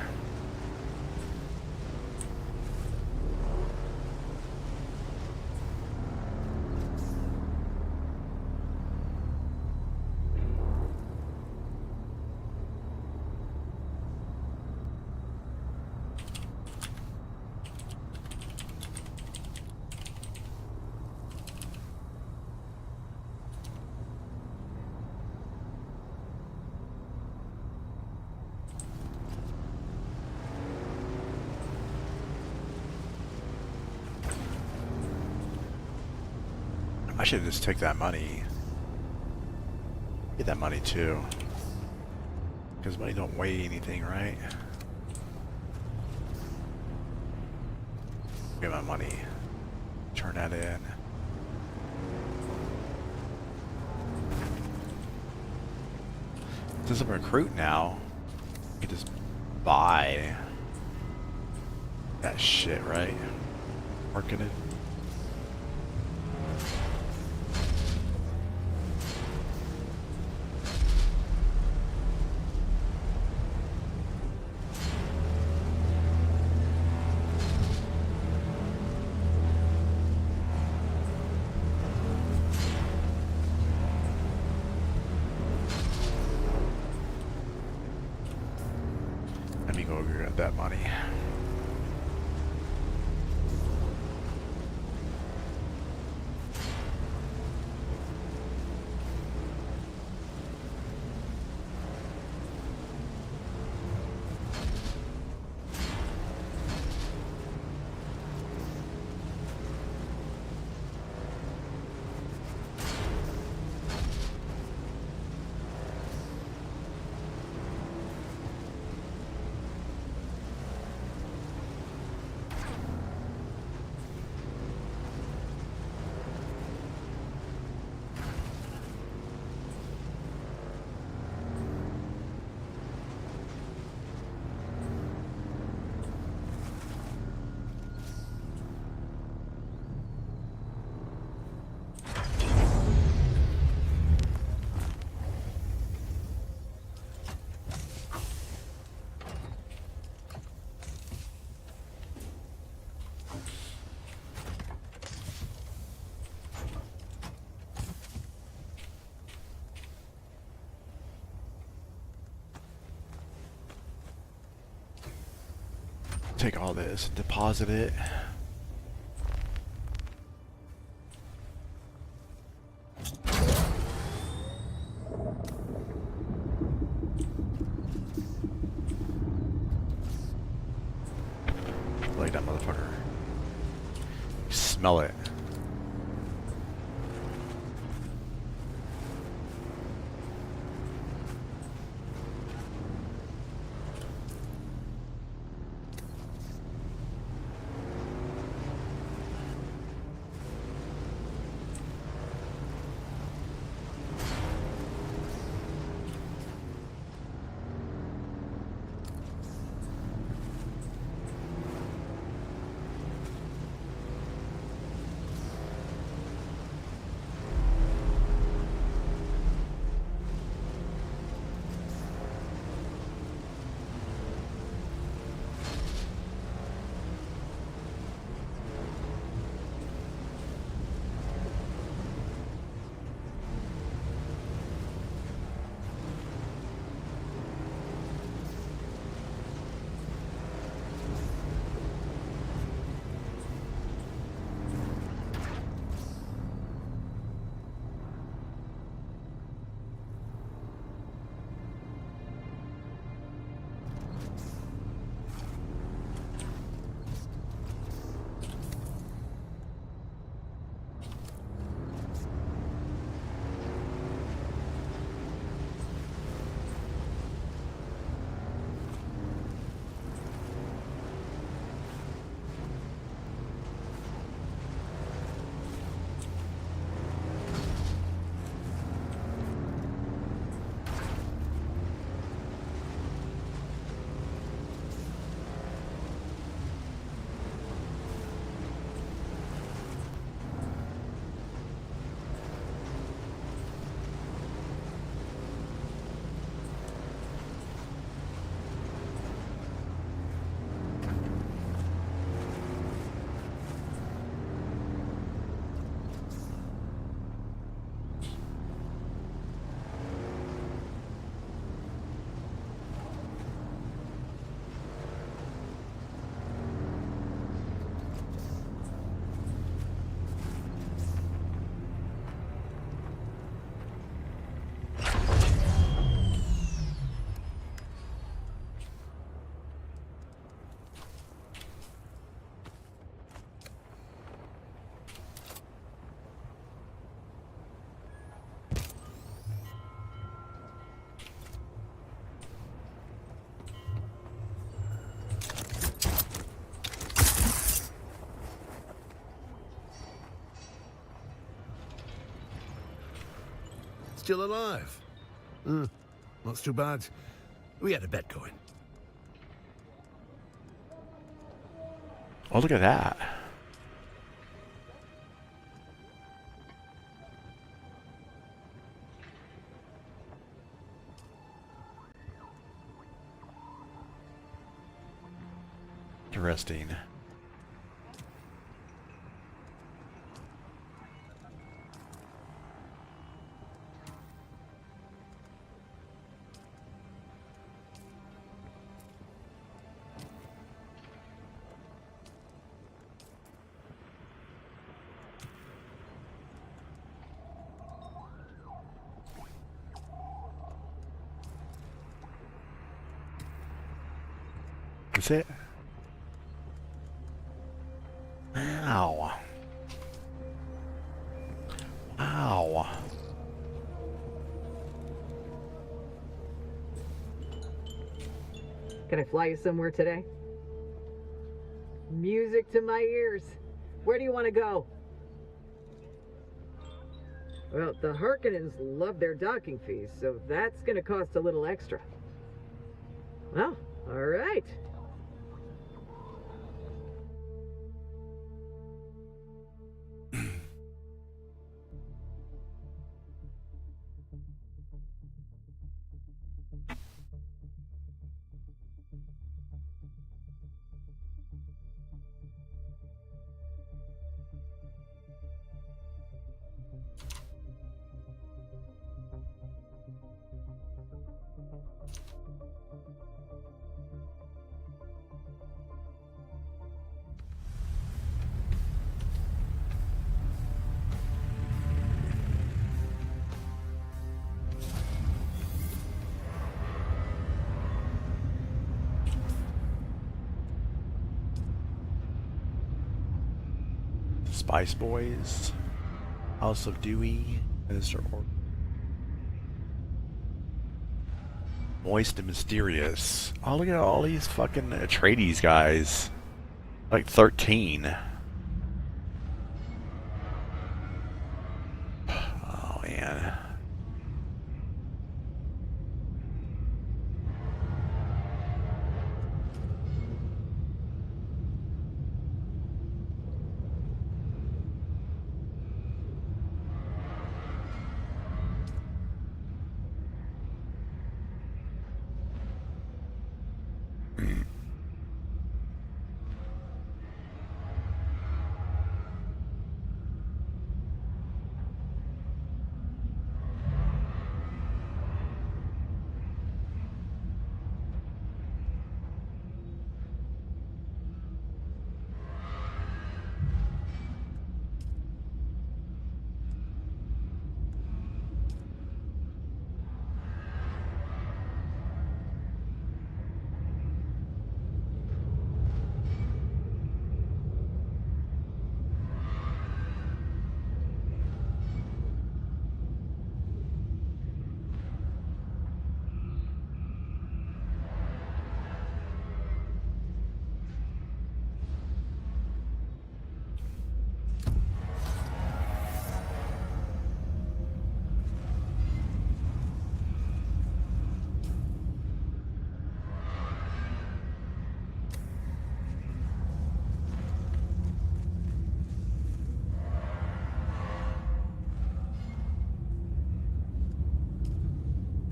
I should just take that money. Get that money too. Because money don't weigh anything, right? Get my money. Turn that in. Since I'm a recruit now, I can just buy that shit, right? Working it. Let me go get that money. Take all this, deposit it. Like that motherfucker. Smell it. still alive. That's too bad. We had a bet going. Oh, look at that. Interesting. That's it. Wow. Wow. Can I fly you somewhere today? Music to my ears. Where do you want to go? Well, the Harkonnens love their docking fees, so that's going to cost a little extra. Well, all right. Spice Boys, House of Dewey, Minister Or Moist and Mysterious. Oh, look at all these fucking Atreides guys. Like 13. Oh, man.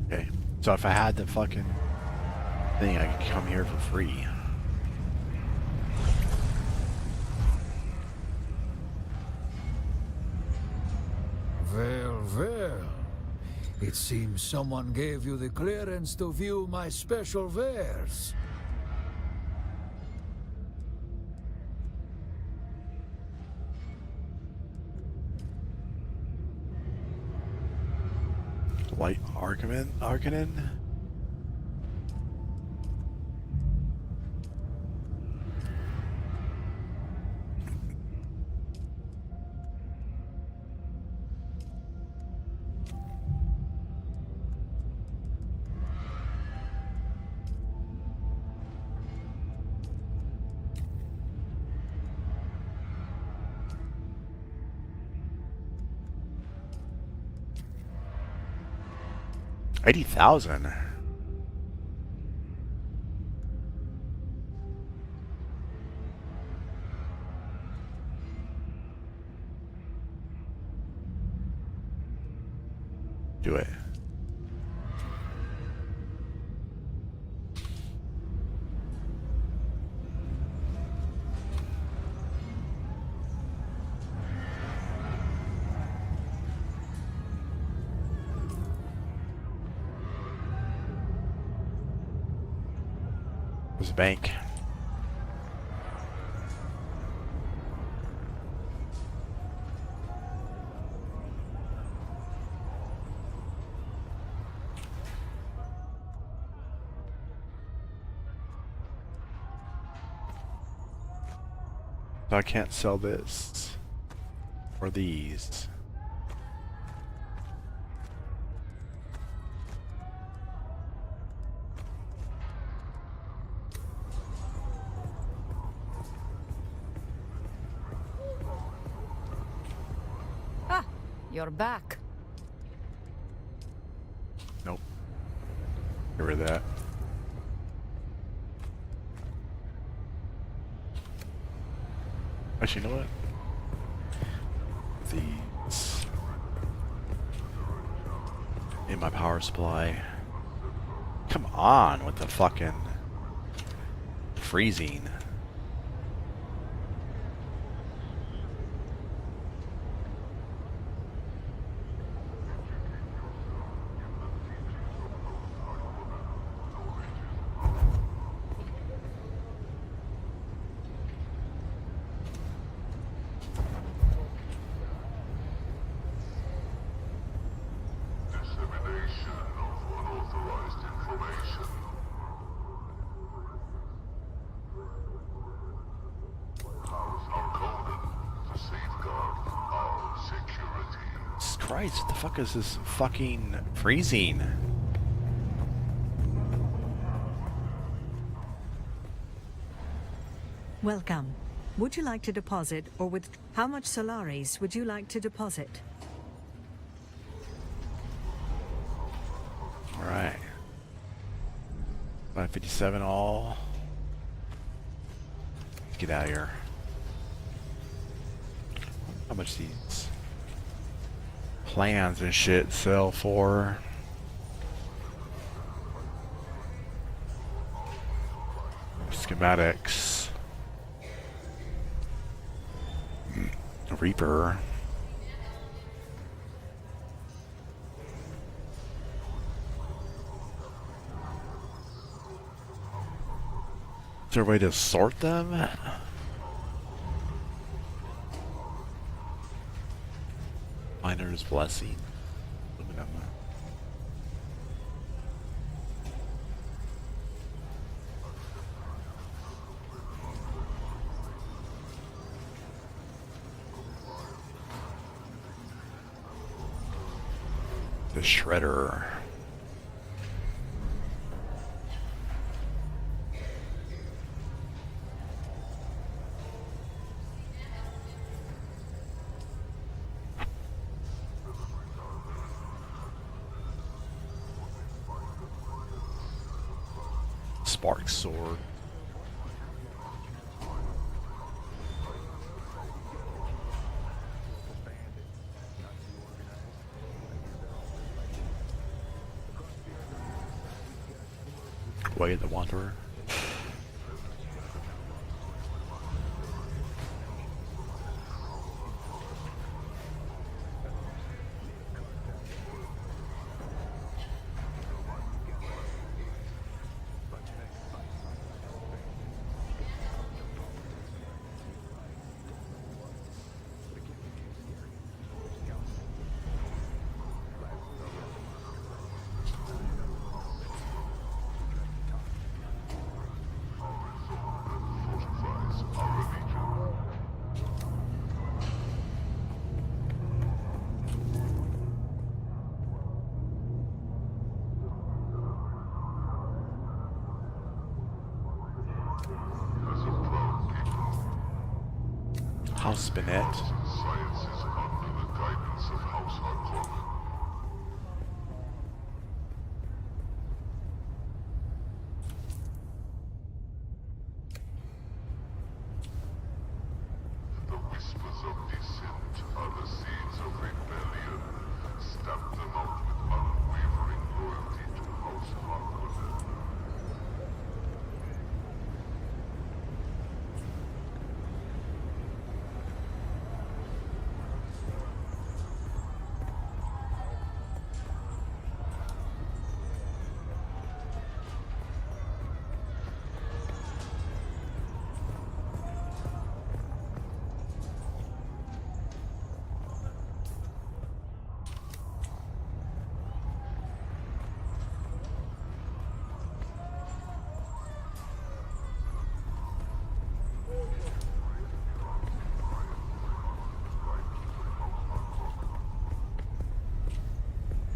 Okay, so if I had the fucking thing, I could come here for free. Well, well. It seems someone gave you the clearance to view my special wares. Light Harkonnen? 80,000. Do it. There's a bank. So I can't sell this or these. Ah, you're back. Nope. Get rid of that. Actually, you know what? These in my power supply. Come on with the fucking freezing. Christ, what the fuck is this fucking freezing? Welcome. Would you like to deposit or with how much Solaris would you like to deposit? All right. 557 all. Let's get out of here. How much these plans and shit sell for? Schematics. Reaper. Is there a way to sort them? Miner's Blessing. Aluminum. The Shredder. Spark Sword. Way of the Wanderer. House Spinette.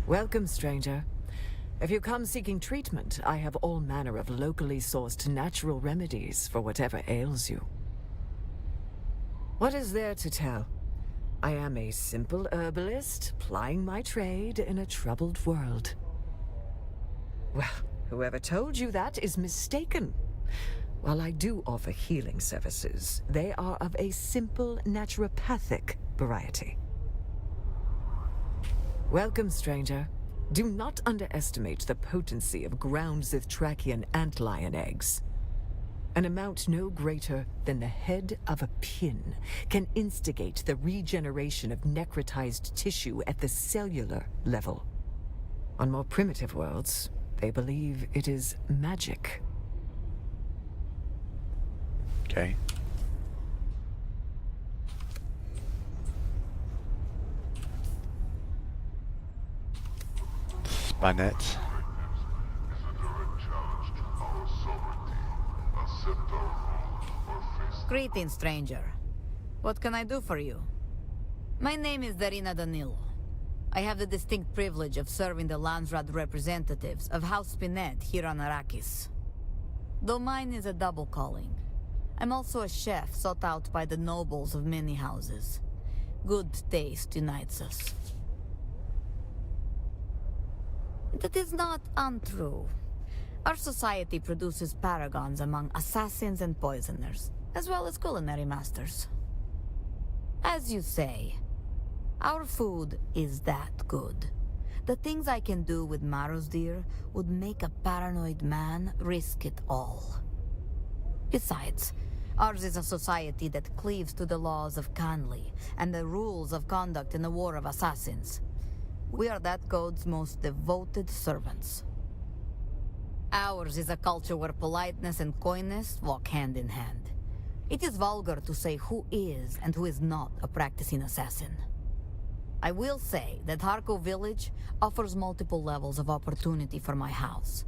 Welcome, stranger. If you come seeking treatment, I have all manner of locally sourced natural remedies for whatever ails you. What is there to tell? I am a simple herbalist, plying my trade in a troubled world. Well, whoever told you that is mistaken. While I do offer healing services, they are of a simple naturopathic variety. Welcome, stranger. Do not underestimate the potency of ground Zithtrakian antlion eggs. An amount no greater than the head of a pin can instigate the regeneration of necrotized tissue at the cellular level. On more primitive worlds, they believe it is magic. Okay. Spinette. Greetings, stranger. What can I do for you? My name is Darina Danilo. I have the distinct privilege of serving the Landsraad representatives of House Spinette here on Arrakis. Though mine is a double calling, I'm also a chef sought out by the nobles of many houses. Good taste unites us. That is not untrue. Our society produces paragons among assassins and poisoners, as well as culinary masters. As you say, our food is that good. The things I can do with Marosdir would make a paranoid man risk it all. Besides, ours is a society that cleaves to the laws of Khanli and the rules of conduct in the War of Assassins. We are that code's most devoted servants. Ours is a culture where politeness and coyness walk hand in hand. It is vulgar to say who is and who is not a practicing assassin. I will say that Harko Village offers multiple levels of opportunity for my house,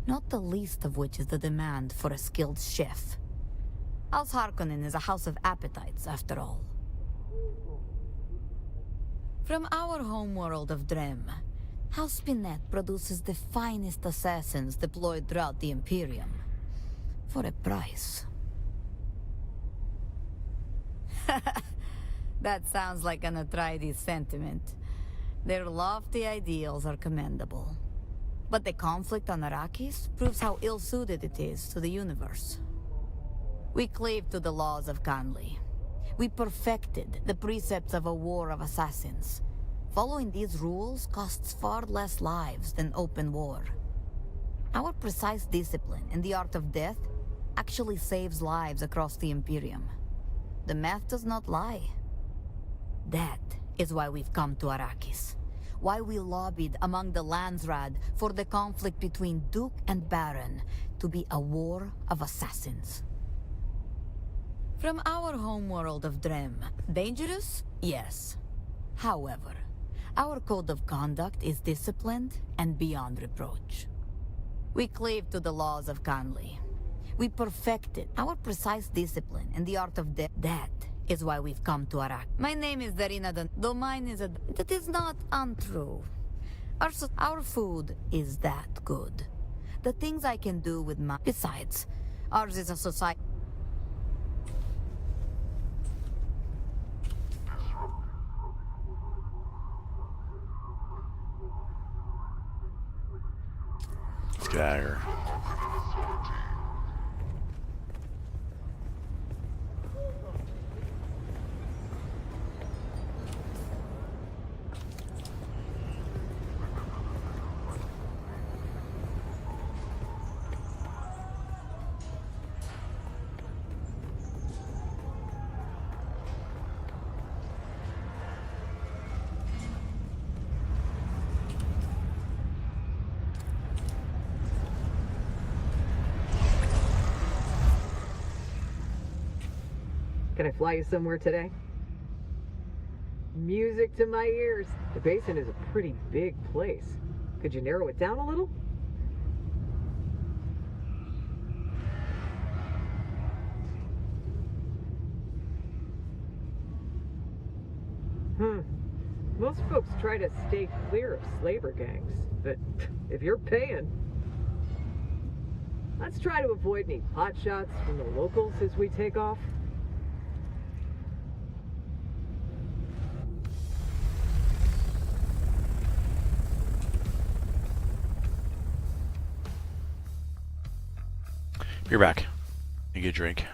not the least of which is the demand for a skilled chef. House Harkonnen is a house of appetites, after all. From our homeworld of Drem, House Spinette produces the finest assassins deployed throughout the Imperium. For a price. That sounds like an Atreides sentiment. Their lofty ideals are commendable. But the conflict on Arrakis proves how ill-suited it is to the universe. We cleave to the laws of Khanli. We perfected the precepts of a war of assassins. Following these rules costs far less lives than open war. Our precise discipline in the art of death actually saves lives across the Imperium. The math does not lie. That is why we've come to Arrakis. Why we lobbied among the Landsraad for the conflict between Duke and Baron to be a war of assassins. From our homeworld of Drem, dangerous? Yes. However, our code of conduct is disciplined and beyond reproach. We cleave to the laws of Khanli. We perfected our precise discipline in the art of death. That is why we've come to Arak. My name is Darina though mine is a... That is not untrue. Our food is that good. The things I can do with my... Besides, ours is a society... Let's get out of here. Can I fly you somewhere today? Music to my ears. The basin is a pretty big place. Could you narrow it down a little? Most folks try to stay clear of slaver gangs, but if you're paying... Let's try to avoid any pot shots from the locals as we take off. You're back. You get a drink.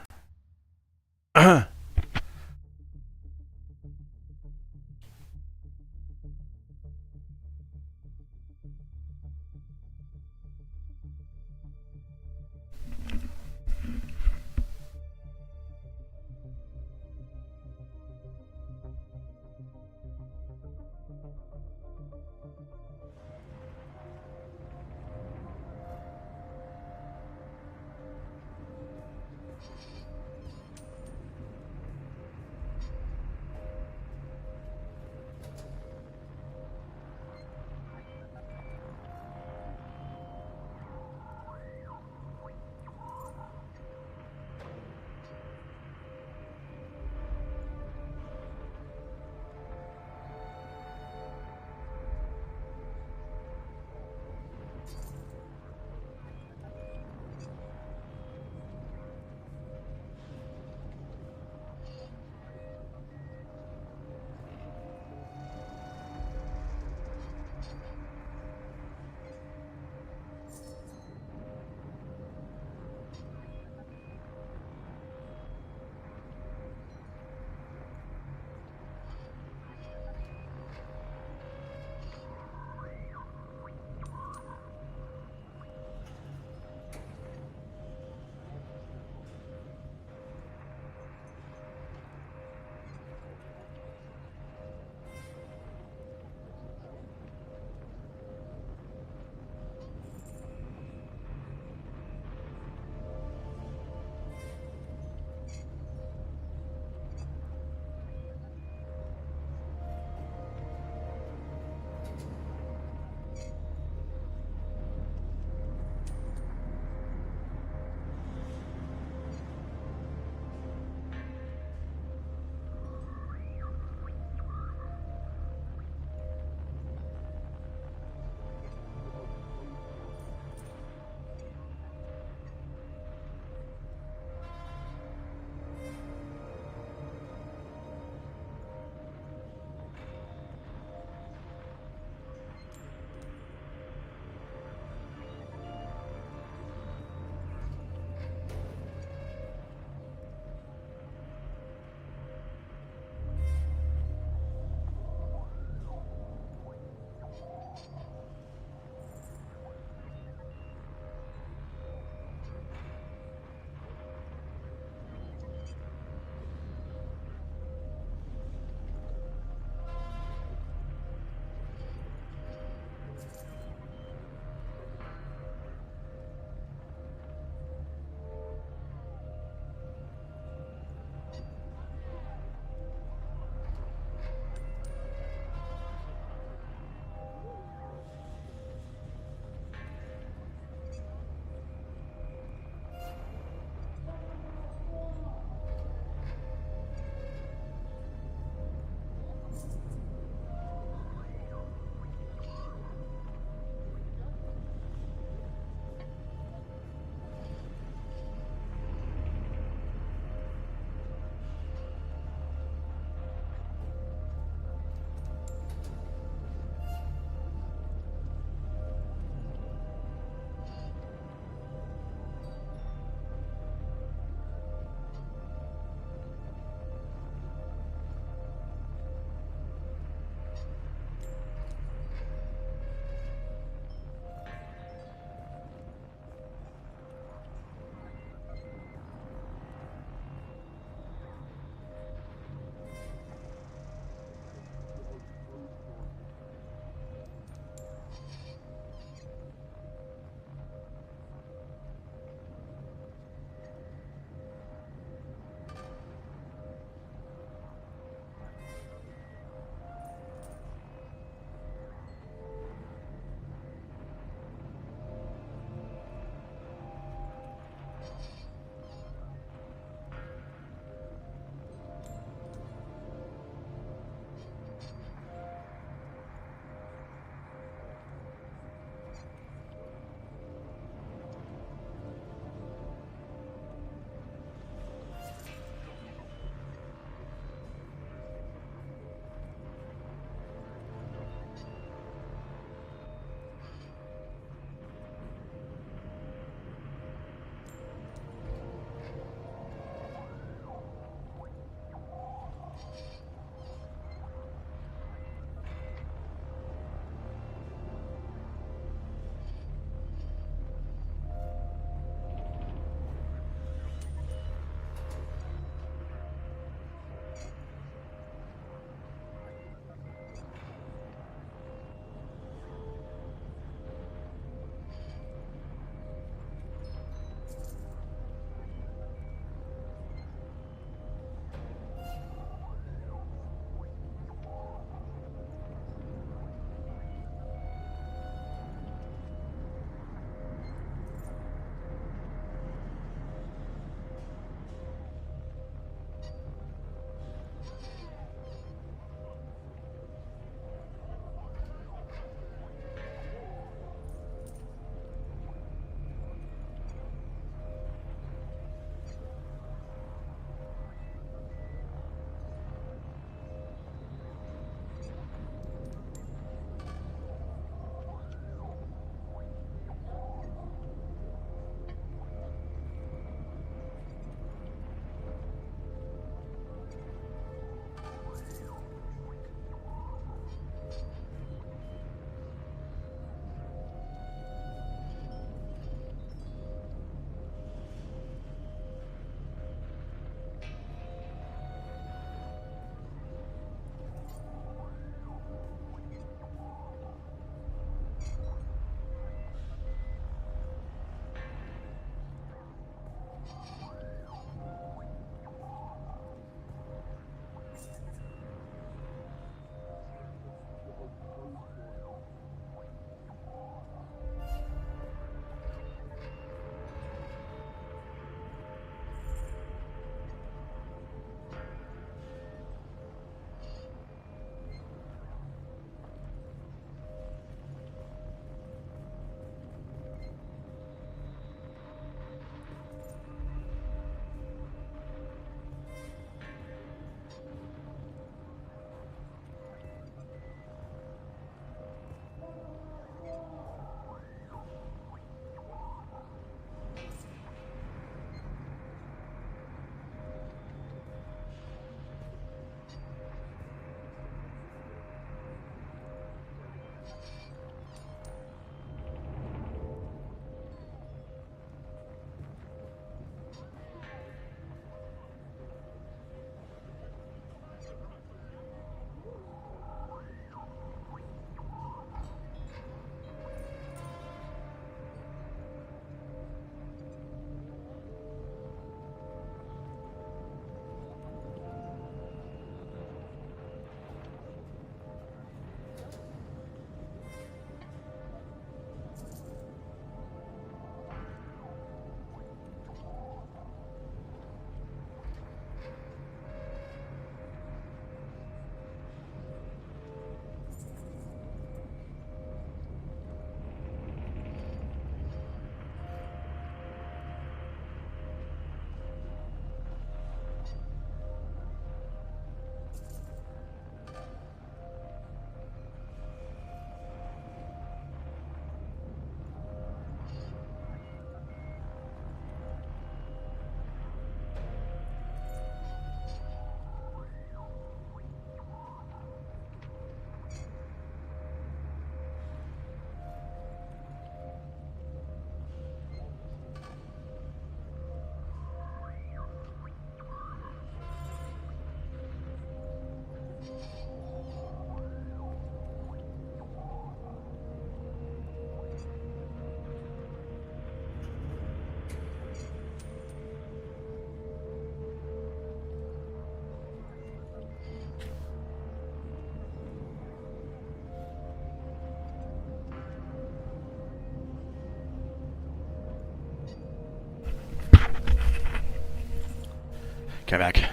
Okay, back.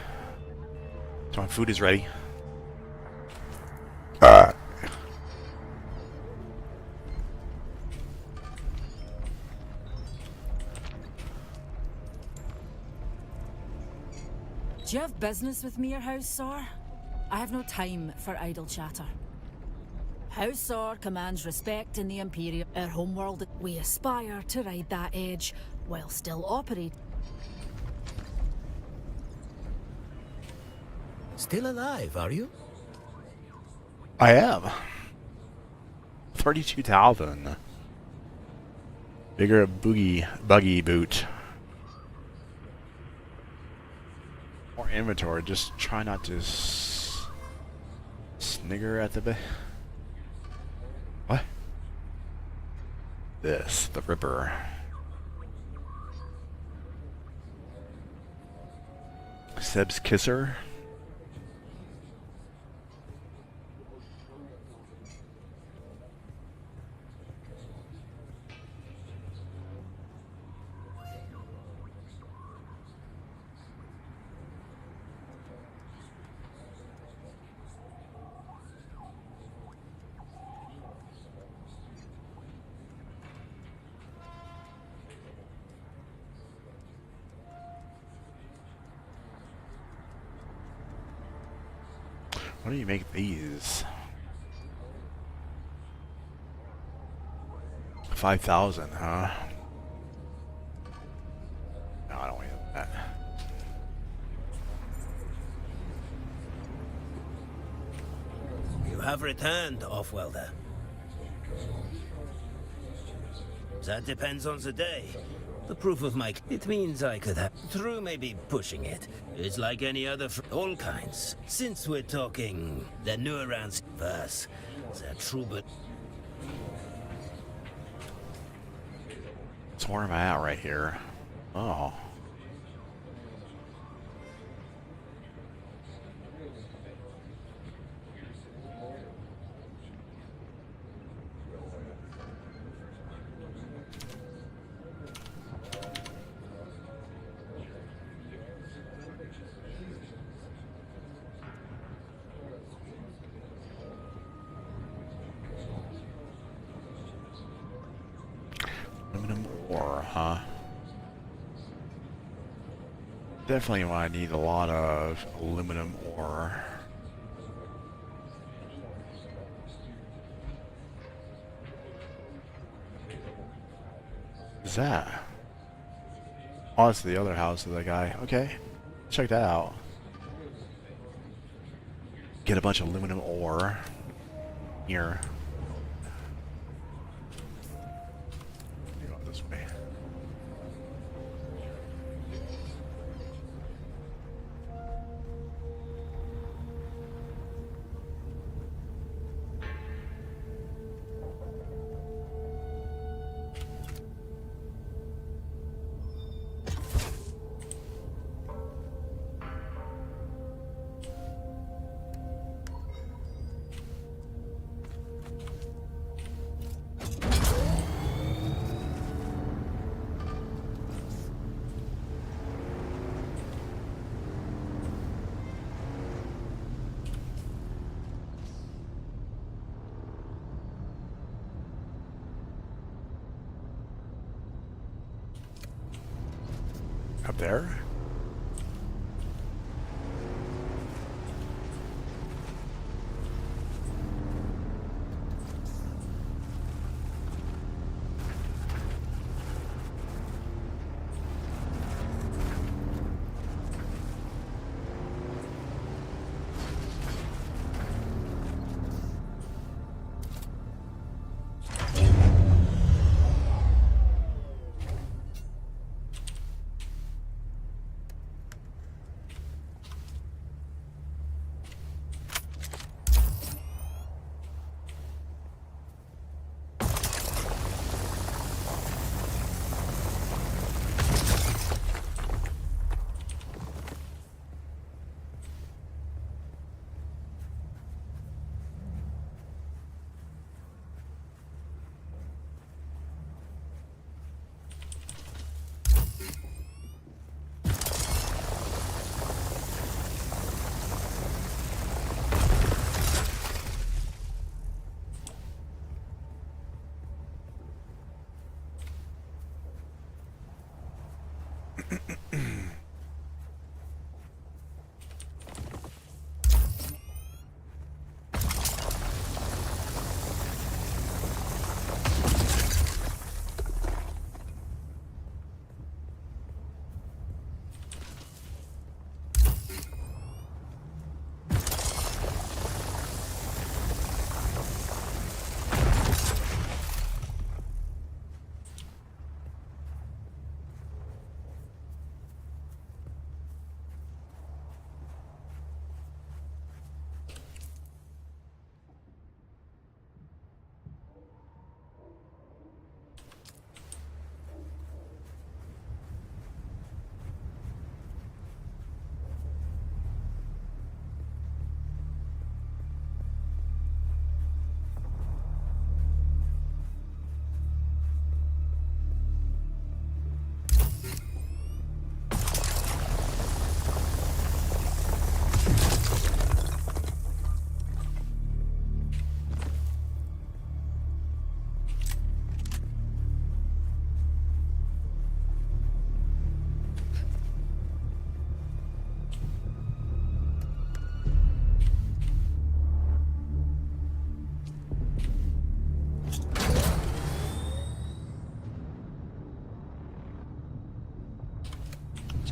So my food is ready. Do you have business with me or House Sor? I have no time for idle chatter. House Sor commands respect in the Imperial, our homeworld. We aspire to ride that edge while still operating. Still alive, are you? I am. 32,000. Bigger buggy boot. More inventory. Just try not to snigger at the what? This, the Ripper. Seb's Kisser. What do you make these? 5,000, huh? No, I don't want that. You have returned, Offwelder. That depends on the day. The proof of my... It means I could have... True may be pushing it. It's like any other... all kinds. Since we're talking... the new around verse. The true but... So where am I at right here? Oh. Aluminum ore, huh? Definitely I need a lot of aluminum ore. What is that? Oh, it's the other house of the guy. Okay, check that out. Get a bunch of aluminum ore here. Go this way. Up there?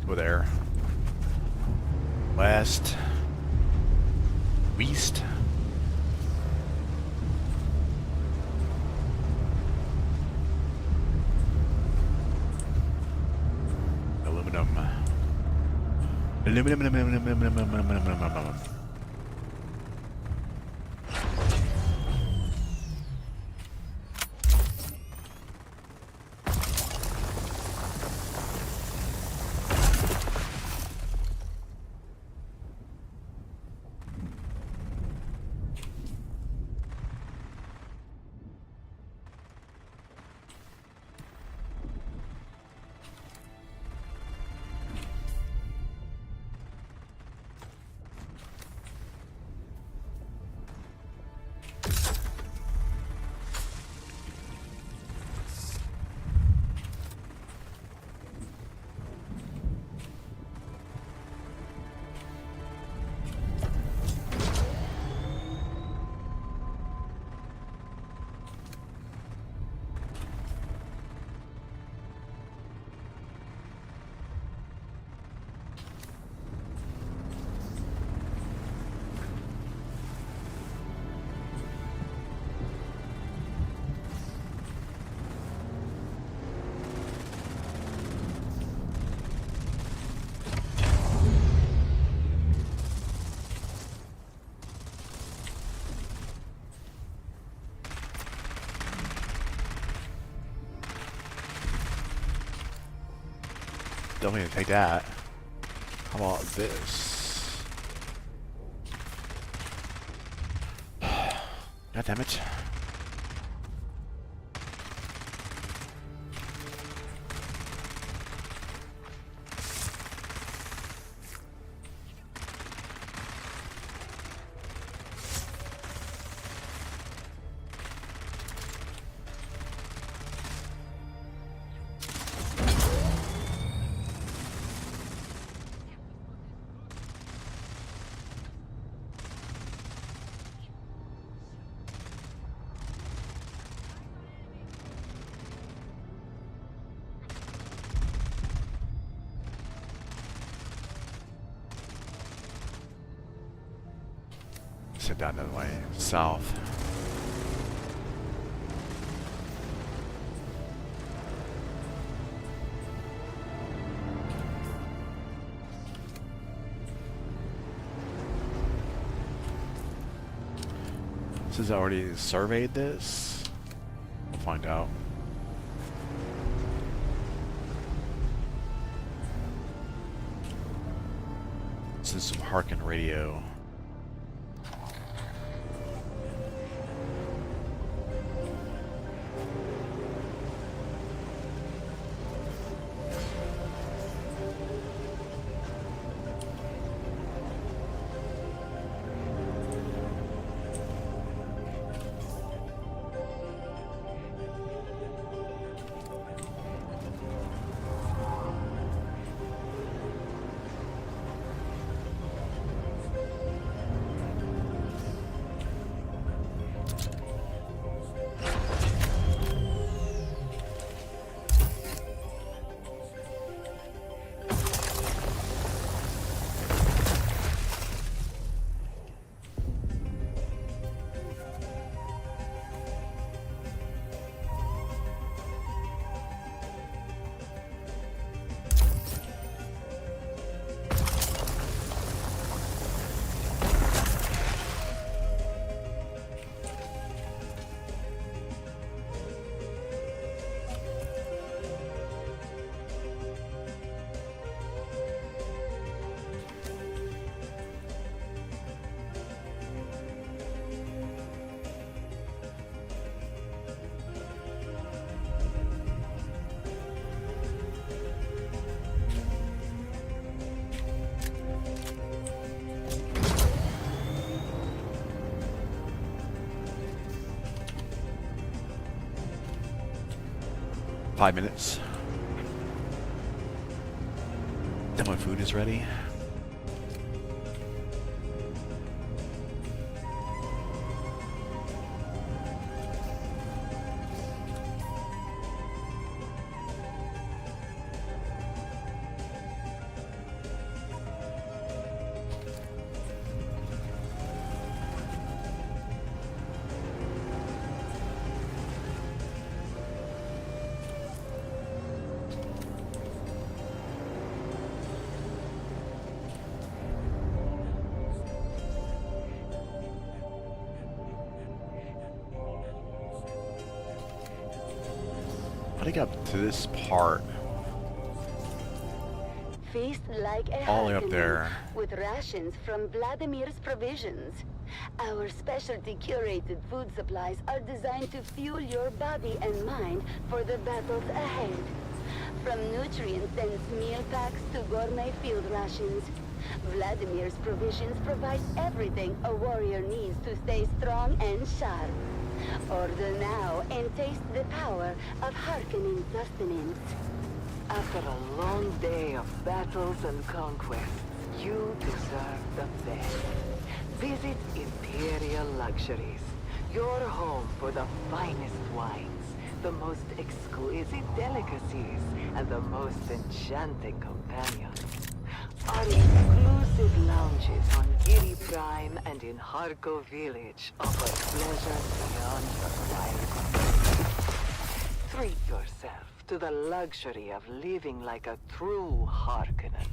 Let's go there. West. East. Aluminum. Aluminum. Don't even take that. How about this? God damn it. Sit down the other way. South. This has already surveyed this. We'll find out. This is some Harken radio. 5 minutes. Then my food is ready. I think up to this part. Feast like a All the way up Harkonnen there. with rations from Vladimir's provisions. Our specialty curated food supplies are designed to fuel your body and mind for the battles ahead. From nutrient-dense meal packs to gourmet field rations, Vladimir's provisions provide everything a warrior needs to stay strong and sharp. Order now and taste the power of Harkonnen sustenance. After a long day of battles and conquests, you deserve the best. Visit Imperial Luxuries, your home for the finest wines, the most exquisite delicacies, and the most enchanting companions. Our exclusive lounges on Giri Prime and in Harko Village offer pleasure beyond wildest. Treat yourself to the luxury of living like a true Harkonnen,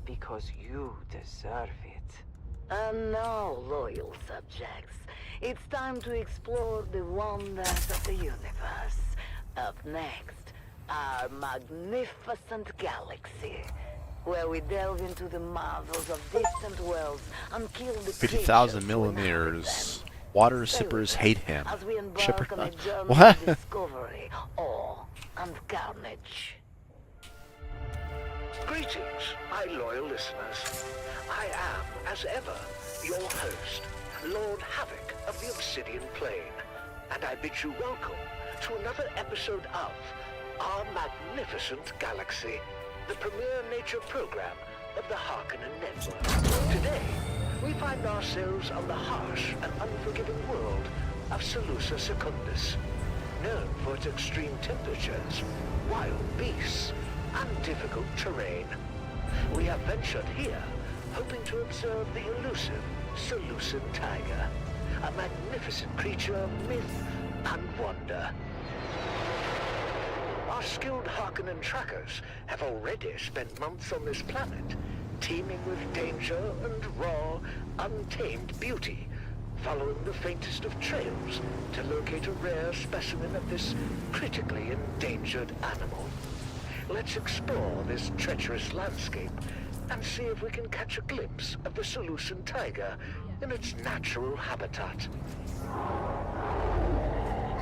because you deserve it. And now, loyal subjects, it's time to explore the wonders of the universe. Up next, our magnificent galaxy, where we delve into the marvels of distant worlds and kill the 50,000 millimeters. Water sippers hate him. as we Shipper. embark on a journey What? of discovery, awe, and carnage. Greetings, my loyal listeners. I am, as ever, your host, Lord Havoc of the Obsidian Plain, and I bid you welcome to another episode of Our Magnificent Galaxy, the premier nature program of the Harkonnen Network. Today, we find ourselves on the harsh and unforgiving world of Salusa Secundus, known for its extreme temperatures, wild beasts, and difficult terrain. We have ventured here, hoping to observe the elusive Salusan tiger, a magnificent creature of myth and wonder. Our skilled Harkonnen trackers have already spent months on this planet, teeming with danger and raw, untamed beauty, following the faintest of trails to locate a rare specimen of this critically endangered animal. Let's explore this treacherous landscape and see if we can catch a glimpse of the Salusan tiger in its natural habitat.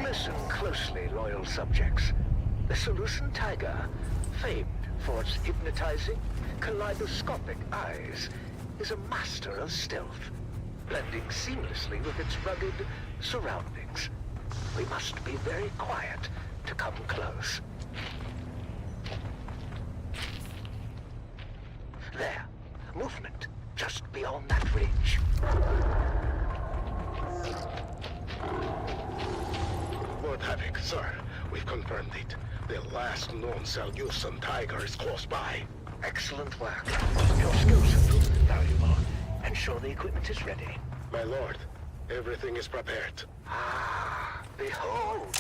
Listen closely, loyal subjects. The Salusan tiger, famed for its hypnotizing, kaleidoscopic eyes, is a master of stealth, blending seamlessly with its rugged surroundings. We must be very quiet to come close. There. Movement. Just beyond that ridge. Lord Havoc, sir, we've confirmed it. The last known Salusan tiger is close by. Excellent work. Your skills have proven valuable. Ensure the equipment is ready. My lord, everything is prepared. Ah, behold!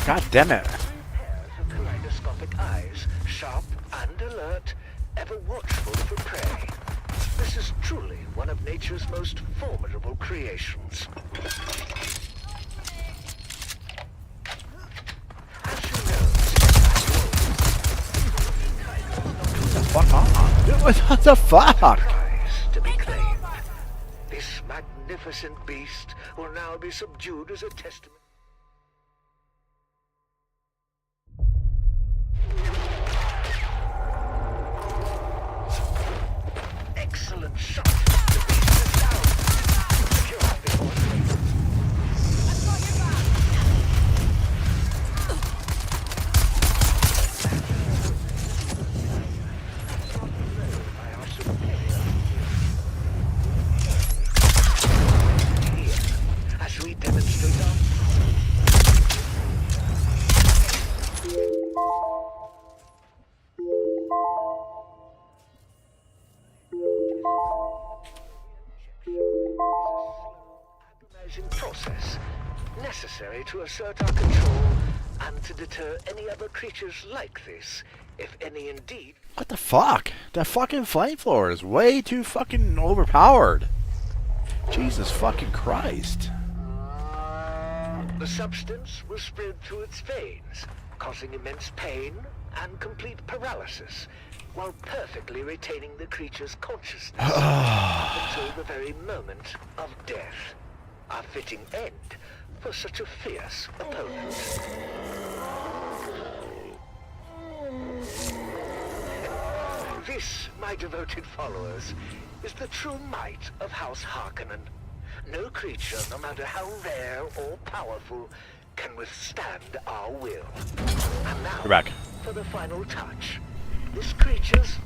God damn it. Kaleidoscopic eyes, sharp and alert, ever watchful for prey. This is truly one of nature's most formidable creations. Fuck on. Dude, what the fuck? To be claimed. This magnificent beast will now be subdued as a testament. excellent shot. The beast is down. Secure up before it. As we demonstrate our process necessary to assert our control and to deter any other creatures like this, if any indeed. What the fuck? That fucking flamethrower is way too fucking overpowered. Jesus fucking Christ. The substance was spread through its veins, causing immense pain and complete paralysis, while perfectly retaining the creature's consciousness until the very moment of death. A fitting end for such a fierce opponent. This, my devoted followers, is the true might of House Harkonnen. No creature, no matter how rare or powerful, can withstand our will. And now, You're back. for the final touch. This creature's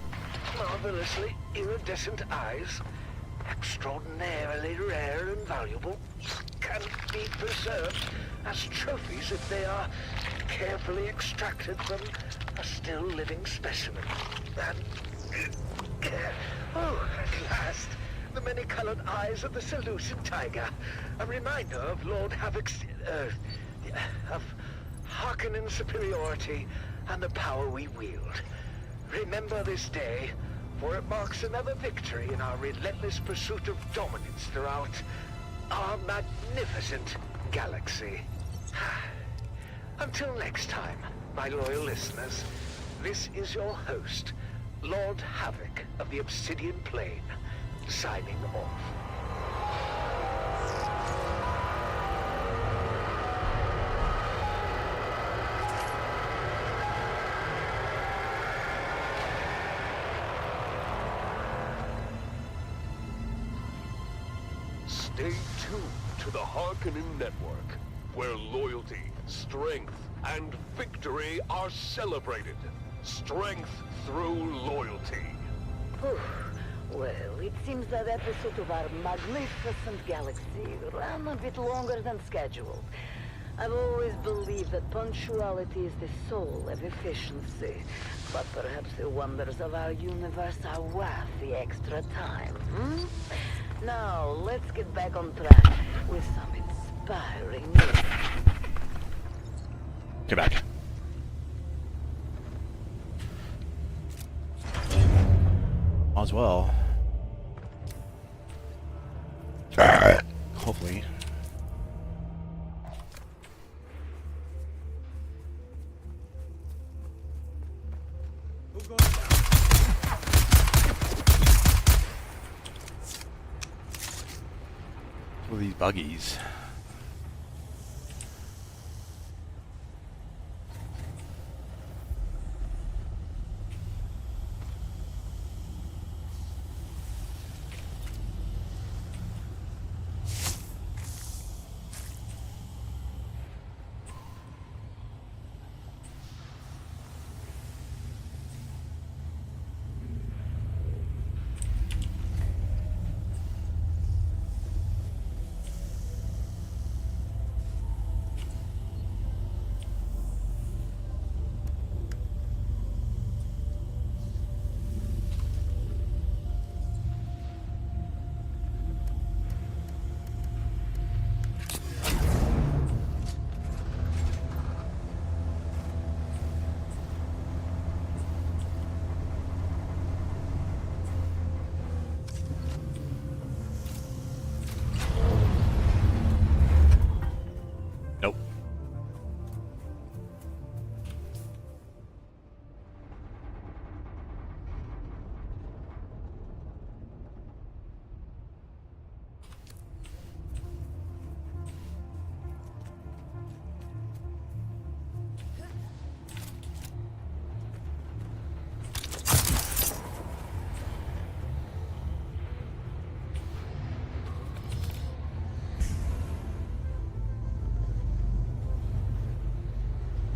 marvelously iridescent eyes, extraordinarily rare and valuable, can be preserved as trophies if they are carefully extracted from a still living specimen. And, oh, at last, the many-colored eyes of the Seleucid tiger, a reminder of Lord Havoc's, of Harkonnen's superiority and the power we wield. Remember this day, for it marks another victory in our relentless pursuit of dominance throughout our magnificent galaxy. Until next time, my loyal listeners, this is your host, Lord Havoc of the Obsidian Plain, signing off. Stay tuned to the Harkonnen Network, where loyalty, strength, and victory are celebrated. Strength through loyalty. Well, it seems that episode of our magnificent galaxy ran a bit longer than scheduled. I've always believed that punctuality is the soul of efficiency, but perhaps the wonders of our universe are worth the extra time, Now, let's get back on track with some inspiring news. Get back. As well. Hopefully. What are these buggies?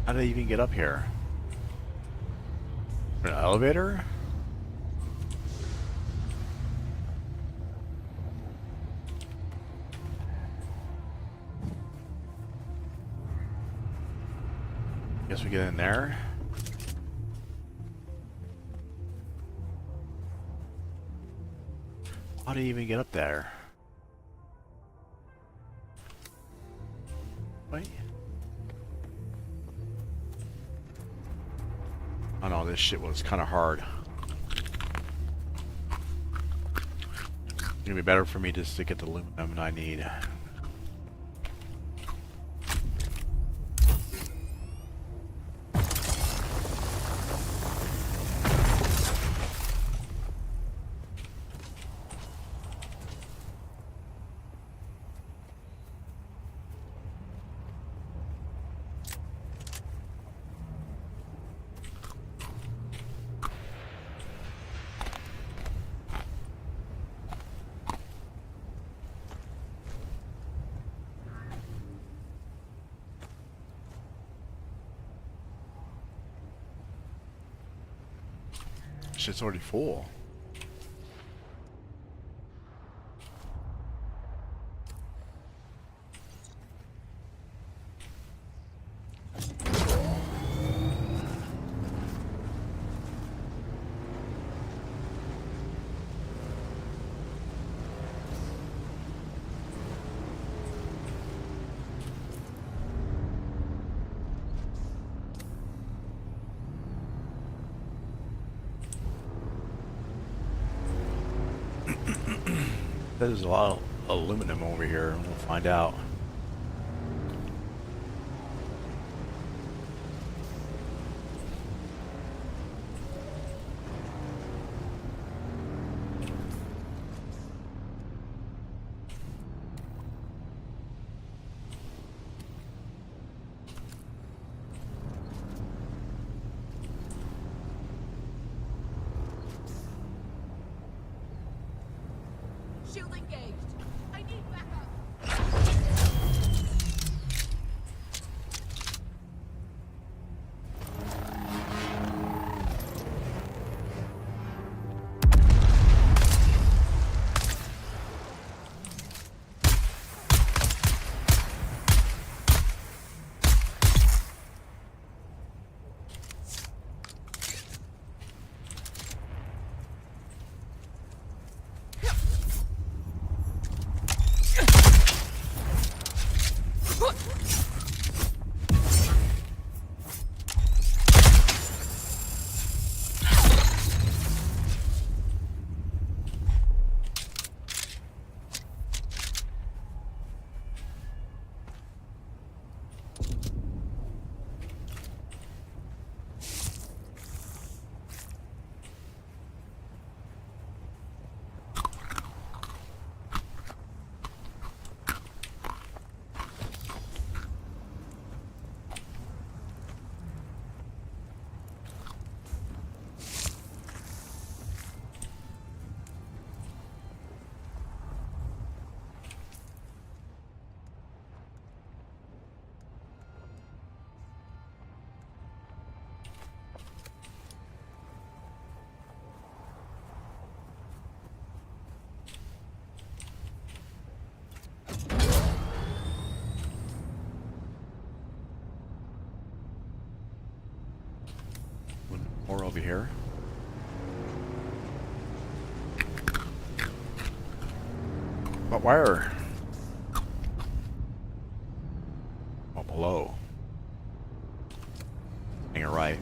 How did I even get up here? An elevator? Guess we get in there. How do you even get up there? Wait. Oh no, this shit was kind of hard. It's gonna be better for me just to get the aluminum I need. Shit's already full. There's a lot of aluminum over here. We'll find out. Shield engaged. I need backup. More over here. But where? Oh, below. Hang it right.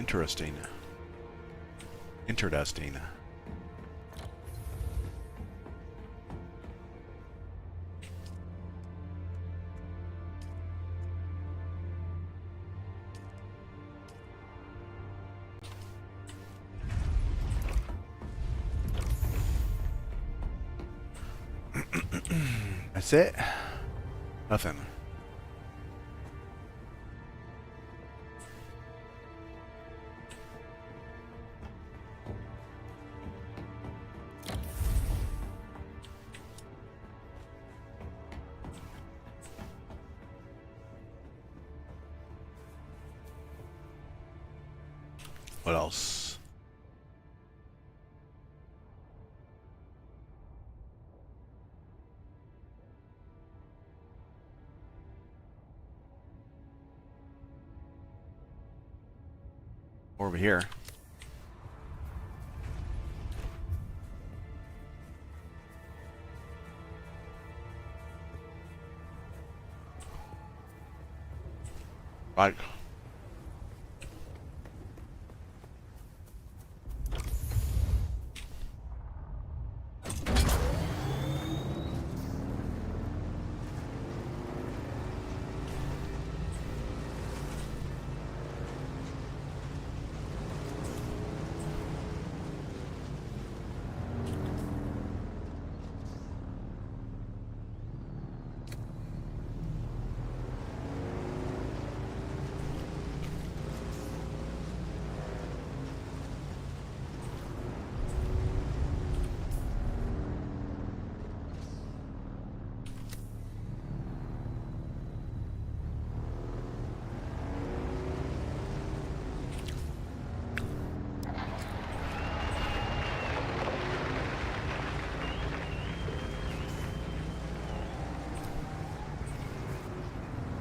Interesting. Interesting. That's it? Nothing. What else? Over here. Right.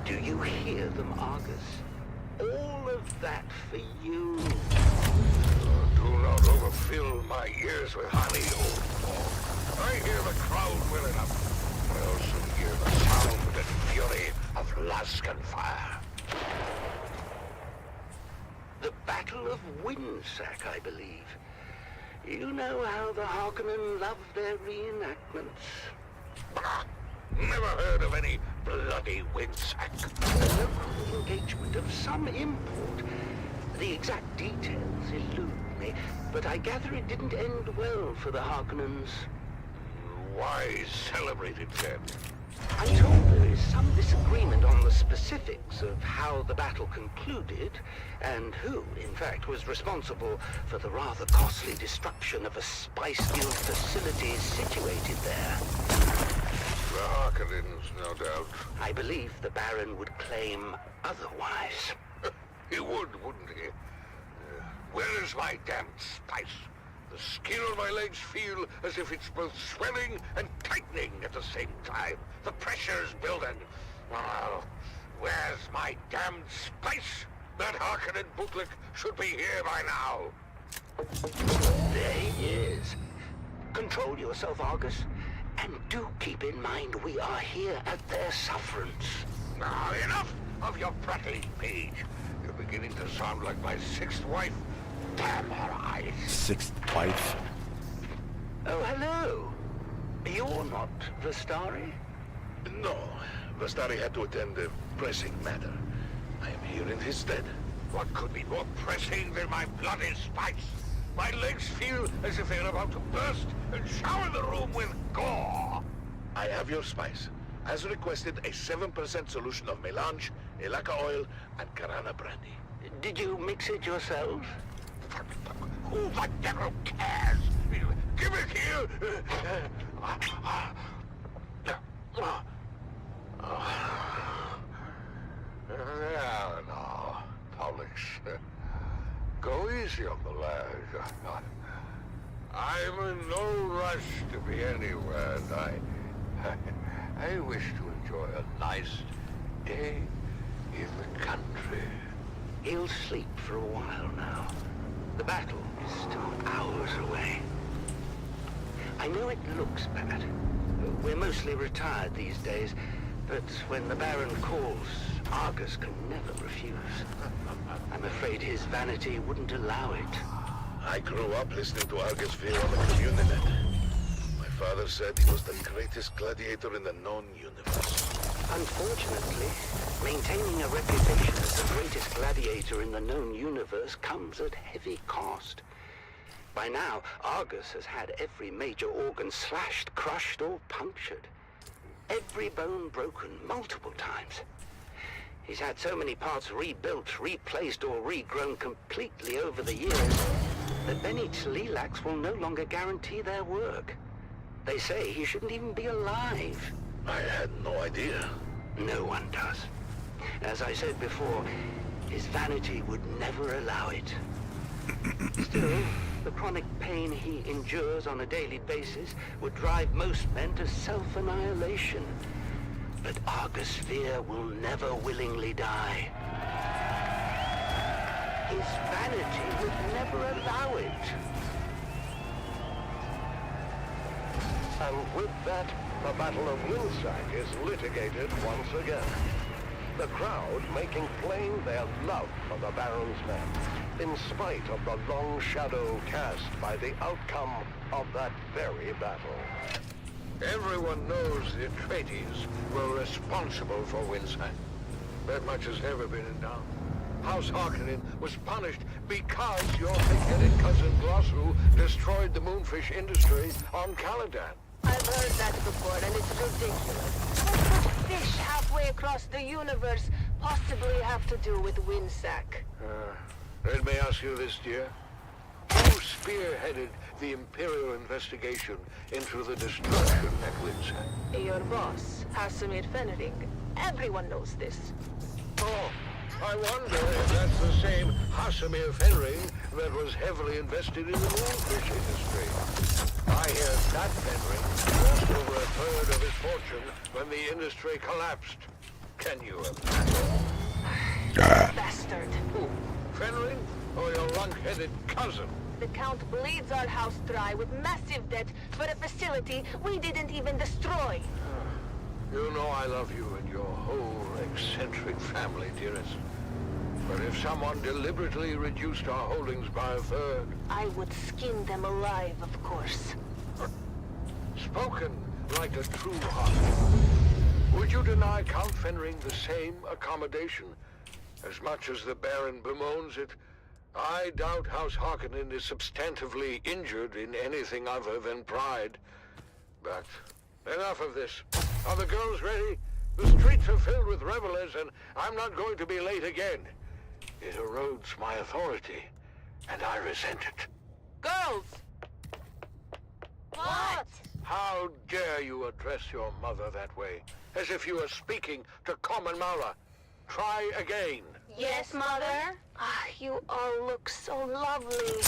Do you hear them, Argus? All of that for you. Do not overfill my ears with honey, old dog. I hear the crowd well enough. I also hear the sound and fury of Luskan fire. The Battle of Windsack, I believe. You know how the Harkonnen love their reenactments. Bah! Never heard of any bloody Windsack. A local engagement of some import. The exact details elude me, but I gather it didn't end well for the Harkonnens. Why celebrate it then? I'm told there is some disagreement on the specifics of how the battle concluded, and who, in fact, was responsible for the rather costly destruction of a spice guild facility situated there. The Harkonnens, no doubt. I believe the Baron would claim otherwise. He would, wouldn't he? Where is my damned spice? The skin on my legs feel as if it's both swelling and tightening at the same time. The pressure's building. Oh, where's my damned spice? That Harkonnen bootlick should be here by now. There he is. Control yourself, Argus. And do keep in mind we are here at their sufferance. Now, enough of your prattling, page. You're beginning to sound like my sixth wife. Damn her eyes. Sixth wife? Oh, hello. You're not Vestari? No. Vestari had to attend a pressing matter. I am here in his stead. What could be more pressing than my bloody spice? My legs feel as if they're about to burst and shower the room with gore. I have your spice. As requested, a 7% solution of melange, elaka oil, and Karana brandy. Did you mix it yourself? Who the devil cares? Give it here! No, Pollux. Go easy on the lad. I'm in no rush to be anywhere, and I wish to enjoy a nice day in the country. He'll sleep for a while now. The battle is still hours away. I know it looks bad. We're mostly retired these days, But when the Baron calls, Argus can never refuse. I'm afraid his vanity wouldn't allow it. I grew up listening to Argus Fear on the Communinet. My father said he was the greatest gladiator in the known universe. Unfortunately, maintaining a reputation as the greatest gladiator in the known universe comes at heavy cost. By now, Argus has had every major organ slashed, crushed, or punctured. Every bone broken multiple times. He's had so many parts rebuilt, replaced, or regrown completely over the years that many Tlilax will no longer guarantee their work. They say he shouldn't even be alive. I had no idea. No one does. As I said before, his vanity would never allow it. Still, the chronic pain he endures on a daily basis would drive most men to self-annihilation. But Argus Fear will never willingly die. His vanity would never allow it. And with that, the Battle of Winsack is litigated once again. The crowd making plain their love for the Baron's men, in spite of the long shadow cast by the outcome of that very battle. Everyone knows the Atreides were responsible for Winsack. That much has never been in doubt. House Harkonnen was punished because your big-headed cousin Glossu destroyed the moonfish industry on Caladan. I've heard that before, and it's ridiculous. What could fish halfway across the universe possibly have to do with Winsack? Let me ask you this, dear. Who spearheaded the Imperial investigation into the destruction at Winsack? Your boss, Hasamir Fenring. Everyone knows this. Oh, I wonder if that's the same Hasamir Fenring that was heavily invested in the moonfish industry. I hear that Fenring lost over a third of his fortune when the industry collapsed. Can you imagine? Bastard. Who? Fenring? Or your lunk-headed cousin? The Count bleeds our house dry with massive debt for a facility we didn't even destroy. You know I love you and your whole eccentric family, dearest. But if someone deliberately reduced our holdings by a third... I would skin them alive, of course. Spoken like a true heart. Would you deny Count Fenring the same accommodation? As much as the Baron bemoans it, I doubt House Harkonnen is substantively injured in anything other than pride. But enough of this. Are the girls ready? The streets are filled with revelers, and I'm not going to be late again. It erodes my authority, and I resent it. Girls! What? How dare you address your mother that way, as if you were speaking to common Mara? Try again. Yes, Mother? Ah, you all look so lovely.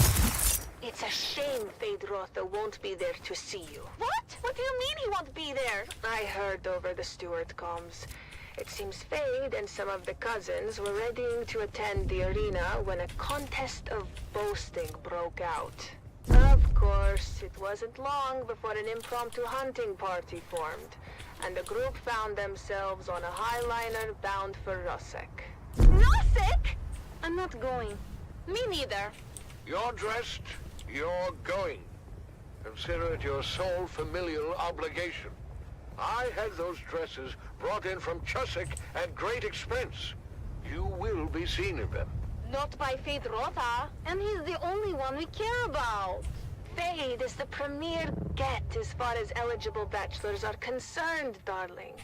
It's a shame Feyd-Rautha won't be there to see you. What? What do you mean he won't be there? I heard over the steward comms. It seems Feyd and some of the cousins were readying to attend the arena when a contest of boasting broke out. Of course, it wasn't long before an impromptu hunting party formed, and the group found themselves on a highliner bound for Rosek. Rosek? I'm not going. Me neither. You're dressed, you're going. Consider it your sole familial obligation. I had those dresses brought in from Chusik at great expense. You will be seen in them. Not by Feyd-Rautha. And he's the only one we care about. Feyd is the premier get as far as eligible bachelors are concerned, darling.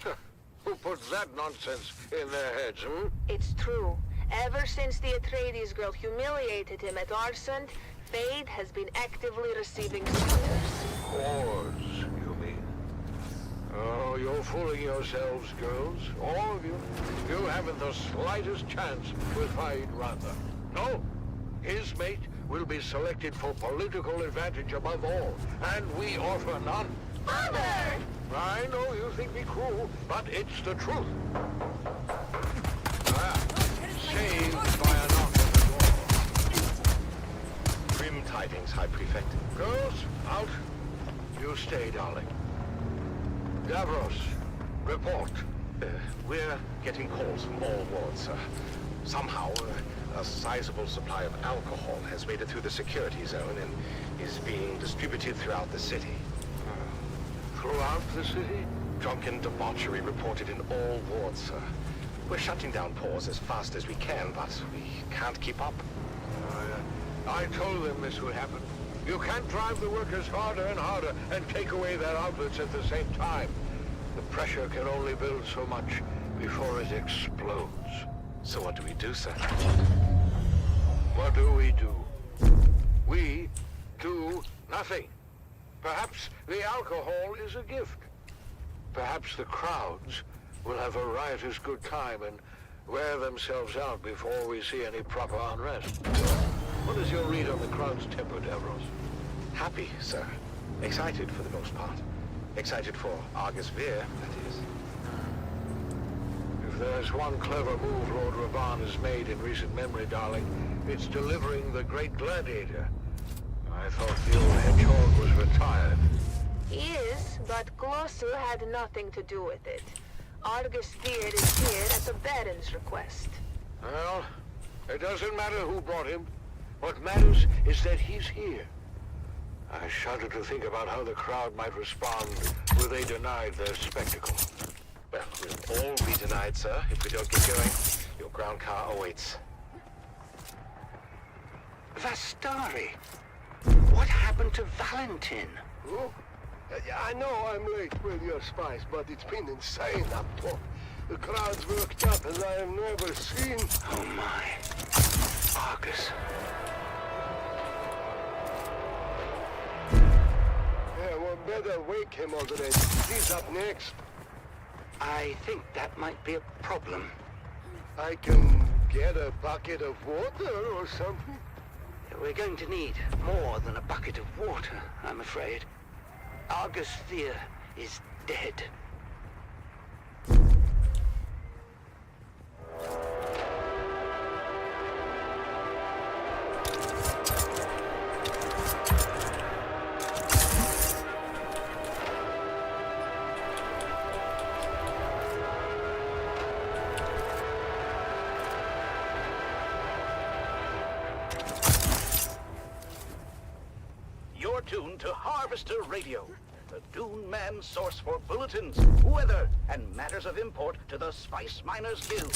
Who puts that nonsense in their heads, hmm? It's true. Ever since the Atreides girl humiliated him at Arsent, Feyd has been actively receiving suitors. Whores, you mean? Oh, you're fooling yourselves, girls. All of you. You haven't the slightest chance with Feyd-Rautha. No. His mate will be selected for political advantage above all, and we offer none. Father! I know you think me cruel, but it's the truth. Saved by a knock at the door. Grim tidings, High Prefect. Girls, out. You stay, darling. Davros, report. We're getting calls from all wards, sir. Somehow, a sizable supply of alcohol has made it through the security zone and is being distributed throughout the city. Throughout the city? Drunken debauchery reported in all wards, sir. We're shutting down Paws as fast as we can, but we can't keep up. I told them this would happen. You can't drive the workers harder and harder and take away their outlets at the same time. The pressure can only build so much before it explodes. So what do we do, sir? What do? We do nothing. Perhaps the alcohol is a gift. Perhaps the crowds will have a riotous good time and wear themselves out before we see any proper unrest. What is your read on the crowd's temper, Davros? Happy, sir. Excited for the most part. Excited for Argus Veer, that is. If there's one clever move Lord Ravan has made in recent memory, darling, it's delivering the Great Gladiator. I thought the old hedgehog was retired. He is, but Glossu had nothing to do with it. Argus Veer is here at the Baron's request. Well, it doesn't matter who brought him. What matters is that he's here. I shudder to think about how the crowd might respond were they denied their spectacle. Well, we'll all be denied, sir, if we don't get going. Your ground car awaits. Vastari, what happened to Valentin? Oh, I know I'm late with your spice, but it's been insane up top. The crowd's worked up as I have never seen. Oh my. Argus. Yeah, well, better wake him already. He's up next. I think that might be a problem. I can get a bucket of water or something. We're going to need more than a bucket of water, I'm afraid. Argus Veer is dead. You're tuned to Harvester Radio, the Dune man's source for bulletins, weather, and matters of import to the Spice Miners Guild.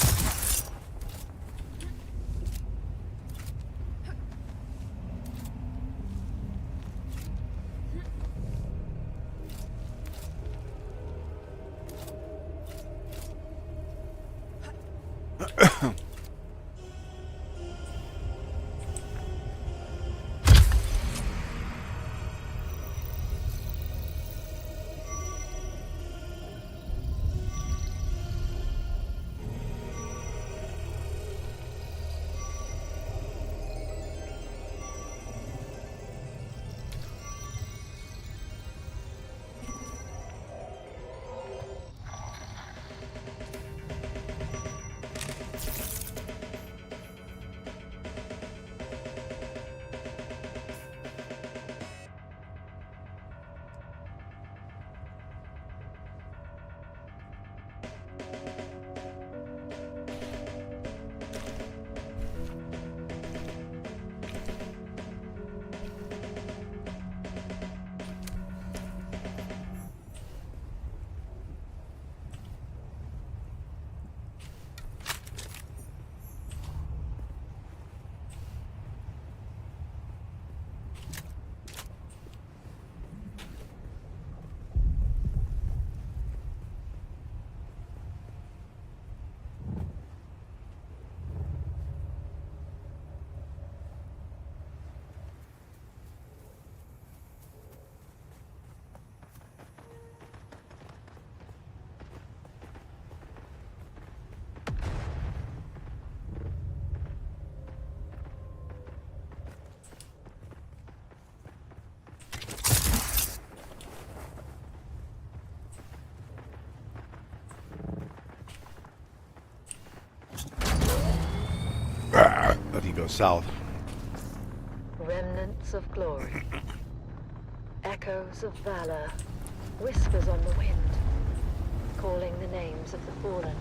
Let me go south. Remnants of glory. Echoes of valor. Whispers on the wind. calling the names of the fallen.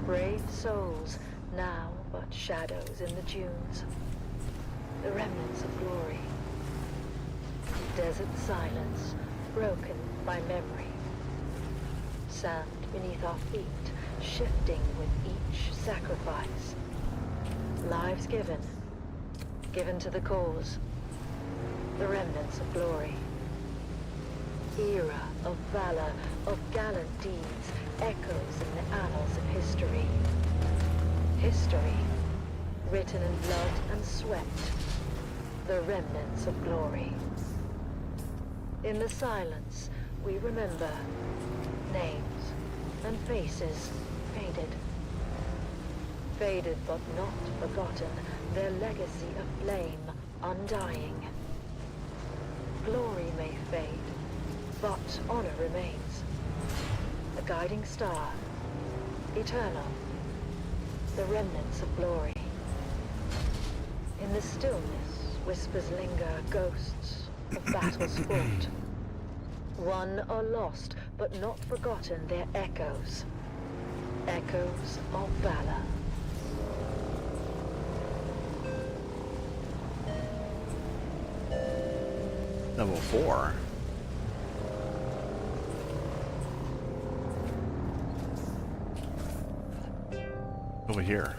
Brave souls, now but shadows in the dunes. The remnants of glory. Desert silence, broken by memory. Sand beneath our feet, shifting with each sacrifice. Lives given to the cause. The remnants of glory. Era of valor, of gallant deeds, echoes in the annals of history. History, written in blood and sweat. The remnants of glory. In the silence, we remember names and faces faded. Faded but not forgotten, their legacy of flame undying. Glory may fade, but honor remains. A guiding star, eternal, the remnants of glory. In the stillness, whispers linger, ghosts of battles fought. Won or lost, but not forgotten, their echoes. Echoes of valor. Level 4. Over here.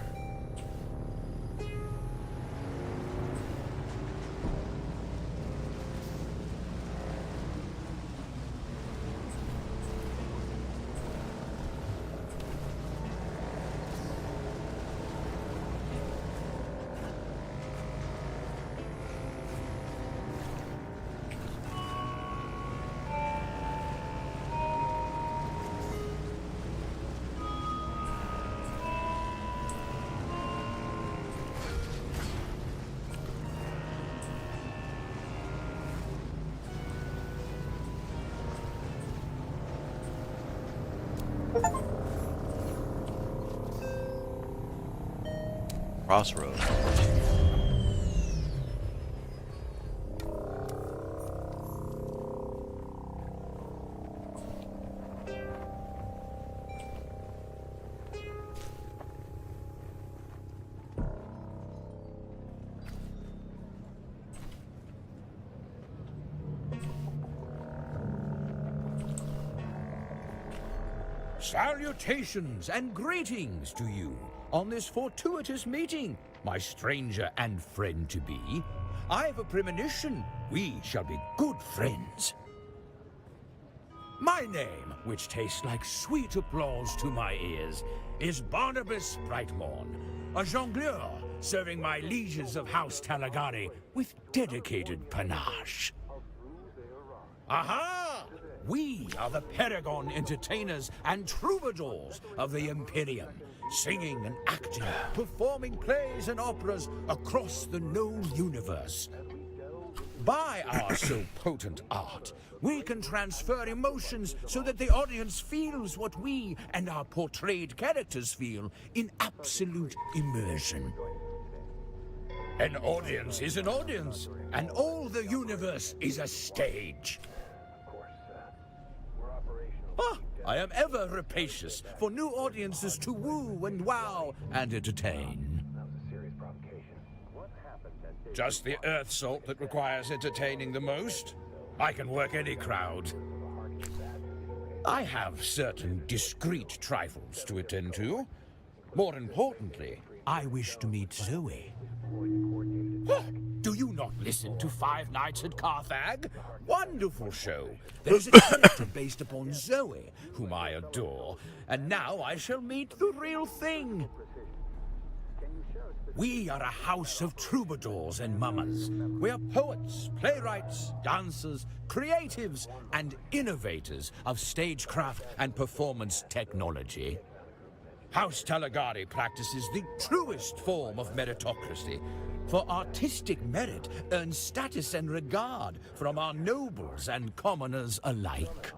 Crossroads. Salutations and greetings to you on this fortuitous meeting, my stranger and friend-to-be. I've a premonition we shall be good friends. My name, which tastes like sweet applause to my ears, is Barnabas Brightmorn, a jongleur serving my lieges of House Talagari with dedicated panache. Aha! We are the Paragon entertainers and troubadours of the Imperium, singing and acting, performing plays and operas across the known universe. By our so potent art, we can transfer emotions so that the audience feels what we and our portrayed characters feel in absolute immersion. An audience is an audience, and all the universe is a stage. I am ever rapacious for new audiences to woo and wow and entertain. Just the earth salt that requires entertaining the most. I can work any crowd. I have certain discreet trifles to attend to. More importantly, I wish to meet Zoe. Do you not listen to Five Nights at Carthage? Wonderful show. There's a character based upon Zoe, whom I adore, and now I shall meet the real thing. We are a house of troubadours and mummers. We are poets, playwrights, dancers, creatives, and innovators of stagecraft and performance technology. House Talagari practices the truest form of meritocracy, for artistic merit earns status and regard from our nobles and commoners alike.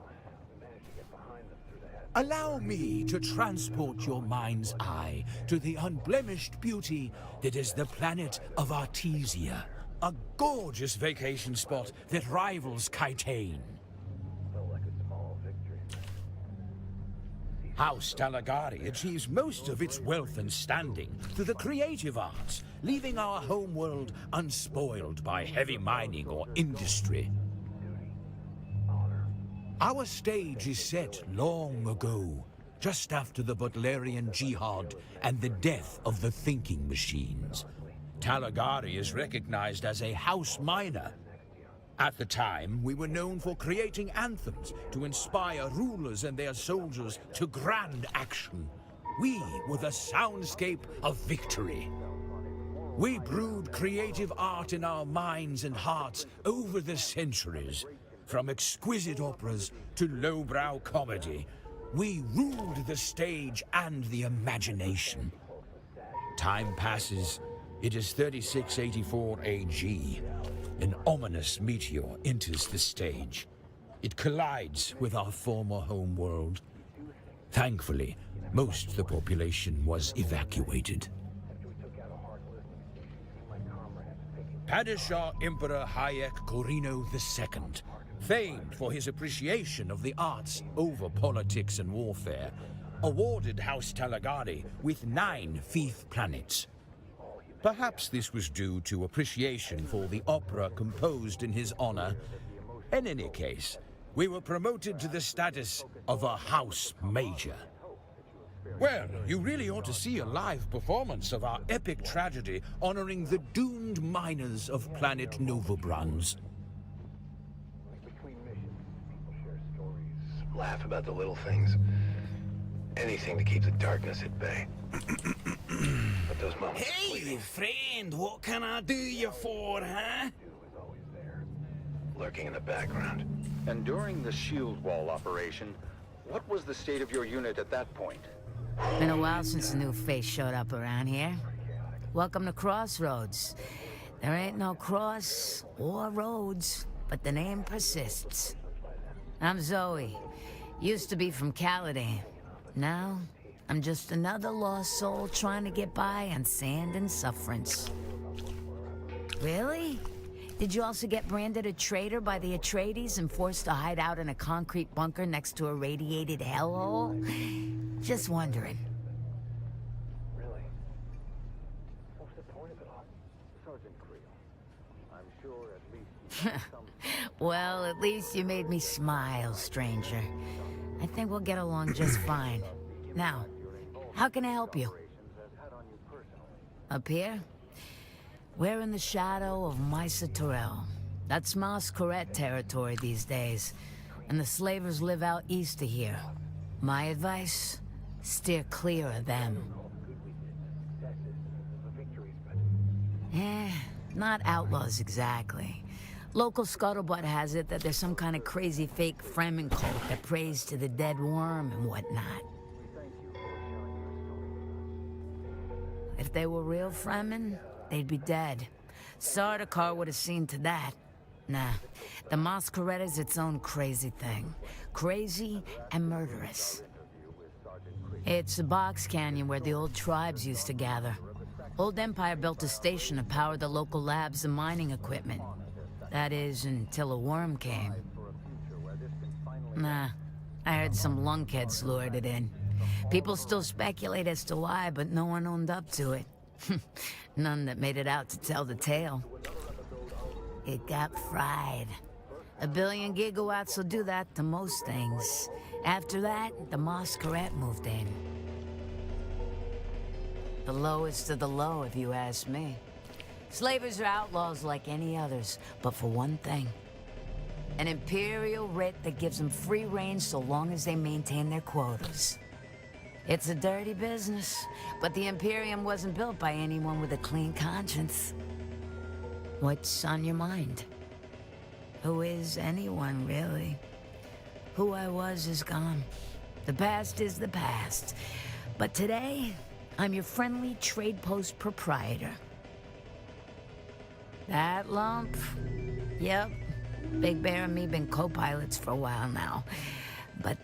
Allow me to transport your mind's eye to the unblemished beauty that is the planet of Artesia, a gorgeous vacation spot that rivals Kitane. House Talagari achieves most of its wealth and standing through the creative arts, leaving our homeworld unspoiled by heavy mining or industry. Our stage is set long ago, just after the Butlerian Jihad and the death of the thinking machines. Talagari is recognized as a house miner. At the time, we were known for creating anthems to inspire rulers and their soldiers to grand action. We were the soundscape of victory. We brewed creative art in our minds and hearts over the centuries. From exquisite operas to lowbrow comedy, we ruled the stage and the imagination. Time passes. It is 3684 AG. An ominous meteor enters the stage. It collides with our former homeworld. Thankfully, most of the population was evacuated. Padishah Emperor Hayek Corino II, famed for his appreciation of the arts over politics and warfare, awarded House Talagari with 9 fief planets. Perhaps this was due to appreciation for the opera composed in his honor. In any case, we were promoted to the status of a house major. Well, you really ought to see a live performance of our epic tragedy honoring the doomed miners of planet Novobranz. Laugh about the little things. Anything to keep the darkness at bay. But those moments of Hey, fleeting, friend, what can I do you for, huh? lurking in the background. And during the shield wall operation, what was the state of your unit at that point? Been a while since a new face showed up around here. Welcome to Crossroads. There ain't no cross or roads, but the name persists. I'm Zoe. Used to be from Caladan. Now, I'm just another lost soul trying to get by on sand and sufferance. Really? Did you also get branded a traitor by the Atreides and forced to hide out in a concrete bunker next to a radiated hellhole? Just wondering. Really? What's the point of it all? Sergeant Creel, I'm sure at least Well, at least you made me smile, stranger. I think we'll get along just fine. Now, how can I help you? Up here? We're in the shadow of Mysa Torel. That's Masquerette territory these days, and the slavers live out east of here. My advice? Steer clear of them. Not outlaws exactly. Local scuttlebutt has it that there's some kind of crazy fake Fremen cult that prays to the dead worm and whatnot. If they were real Fremen, they'd be dead. Sardaukar would have seen to that. Nah, the Masquerette is its own crazy thing. Crazy and murderous. It's a box canyon where the old tribes used to gather. Old Empire built a station to power the local labs and mining equipment. That is, until a worm came. Nah, I heard some lunkheads lured it in. People still speculate as to why, but no one owned up to it. None that made it out to tell the tale. It got fried. 1 billion gigawatts will do that to most things. After that, the Masquerette moved in. The lowest of the low, if you ask me. Slavers are outlaws like any others, but for one thing. An imperial writ that gives them free reign so long as they maintain their quotas. It's a dirty business, but the Imperium wasn't built by anyone with a clean conscience. What's on your mind? Who is anyone, really? Who I was is gone. The past is the past. But today, I'm your friendly trade post proprietor. That lump? Yep. Big Bear and me been co-pilots for a while now. But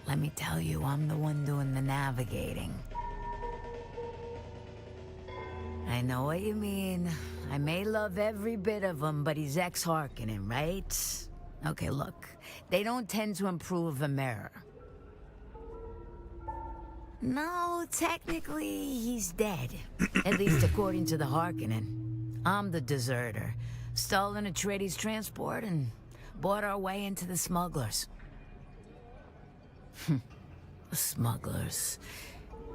let me tell you, I'm the one doing the navigating. I know what you mean. I may love every bit of him, but he's ex-Harkonnen, right? Okay, look. They don't tend to improve a mirror. No, technically, he's dead. At least according to the Harkonnen. I'm the deserter. Stolen Atreides' transport and bought our way into the smugglers. The smugglers.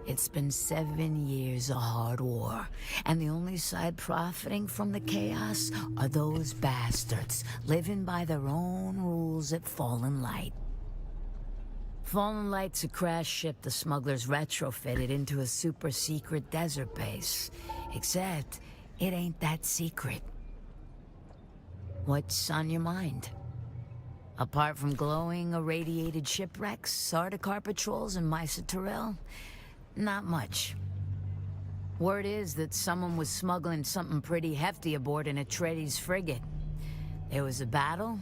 It's been 7 years of hard war, and the only side profiting from the chaos are those bastards living by their own rules at Fallen Light. Fallen Light's a crash ship the smugglers retrofitted into a super-secret desert base. Except, it ain't that secret. What's on your mind? Apart from glowing, irradiated shipwrecks, Sardaukar patrols, and Mysa Tyrell, not much. Word is that someone was smuggling something pretty hefty aboard an Atreides frigate. There was a battle,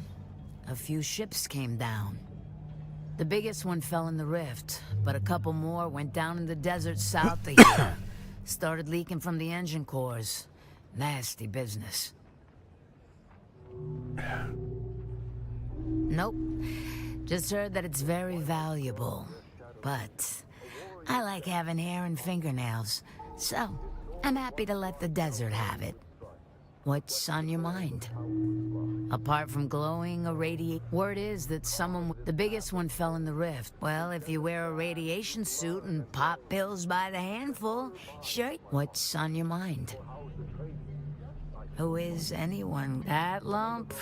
a few ships came down. The biggest one fell in the rift, but a couple more went down in the desert south of here. Started leaking from the engine cores. Nasty business. Nope. Just heard that it's very valuable. But I like having hair and fingernails, so I'm happy to let the desert have it. What's on your mind? Apart from glowing, irradiate... Word is that someone... The biggest one fell in the rift. Well, if you wear a radiation suit and pop pills by the handful, sure. What's on your mind? Who is anyone? That lump?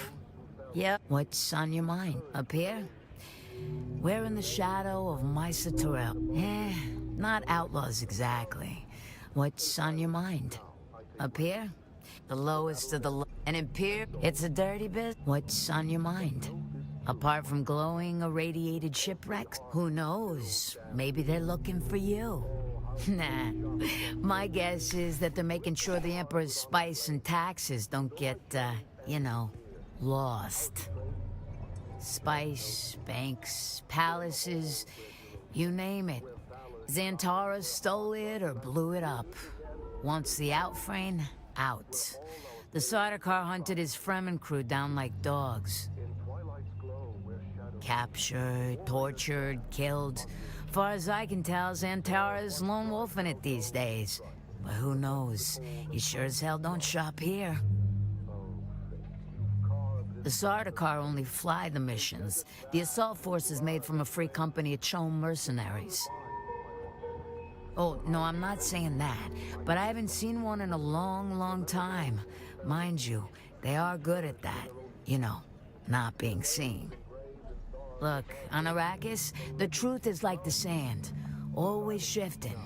Yep. What's on your mind? Up here? We're in the shadow of Mysa Tyrell. Not outlaws exactly. What's on your mind? Up here? The lowest of the low. And in Pier, it's a dirty bit. What's on your mind? Apart from glowing, irradiated shipwrecks? Who knows? Maybe they're looking for you. Nah. My guess is that they're making sure the Emperor's spice and taxes don't get, lost. Spice, banks, palaces, you name it. Xantara stole it or blew it up. Once the outframe, out. The Sardaukar hunted his Fremen crew down like dogs. Captured, tortured, killed. Far as I can tell, Xantara's lone wolfing it these days. But who knows? You sure as hell don't shop here. The Sardaukar only fly the missions. The assault force is made from a free company of Chone mercenaries. Oh, no, I'm not saying that, but I haven't seen one in a long, long time. Mind you, they are good at that. Not being seen. Look, on Arrakis, the truth is like the sand, always shifting.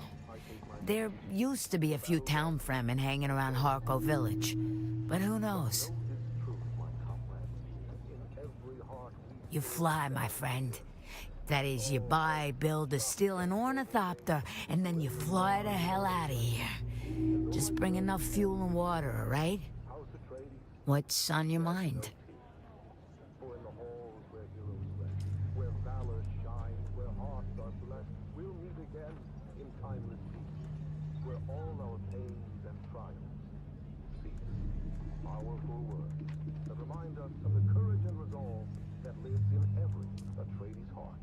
There used to be a few town Fremen hanging around Harko village, but who knows? You fly, my friend. That is, you buy, build, or steal an ornithopter, and then you fly the hell out of here. Just bring enough fuel and water, all right? What's on your mind? Powerful words that remind us of the courage and resolve that lives in every Atreides heart.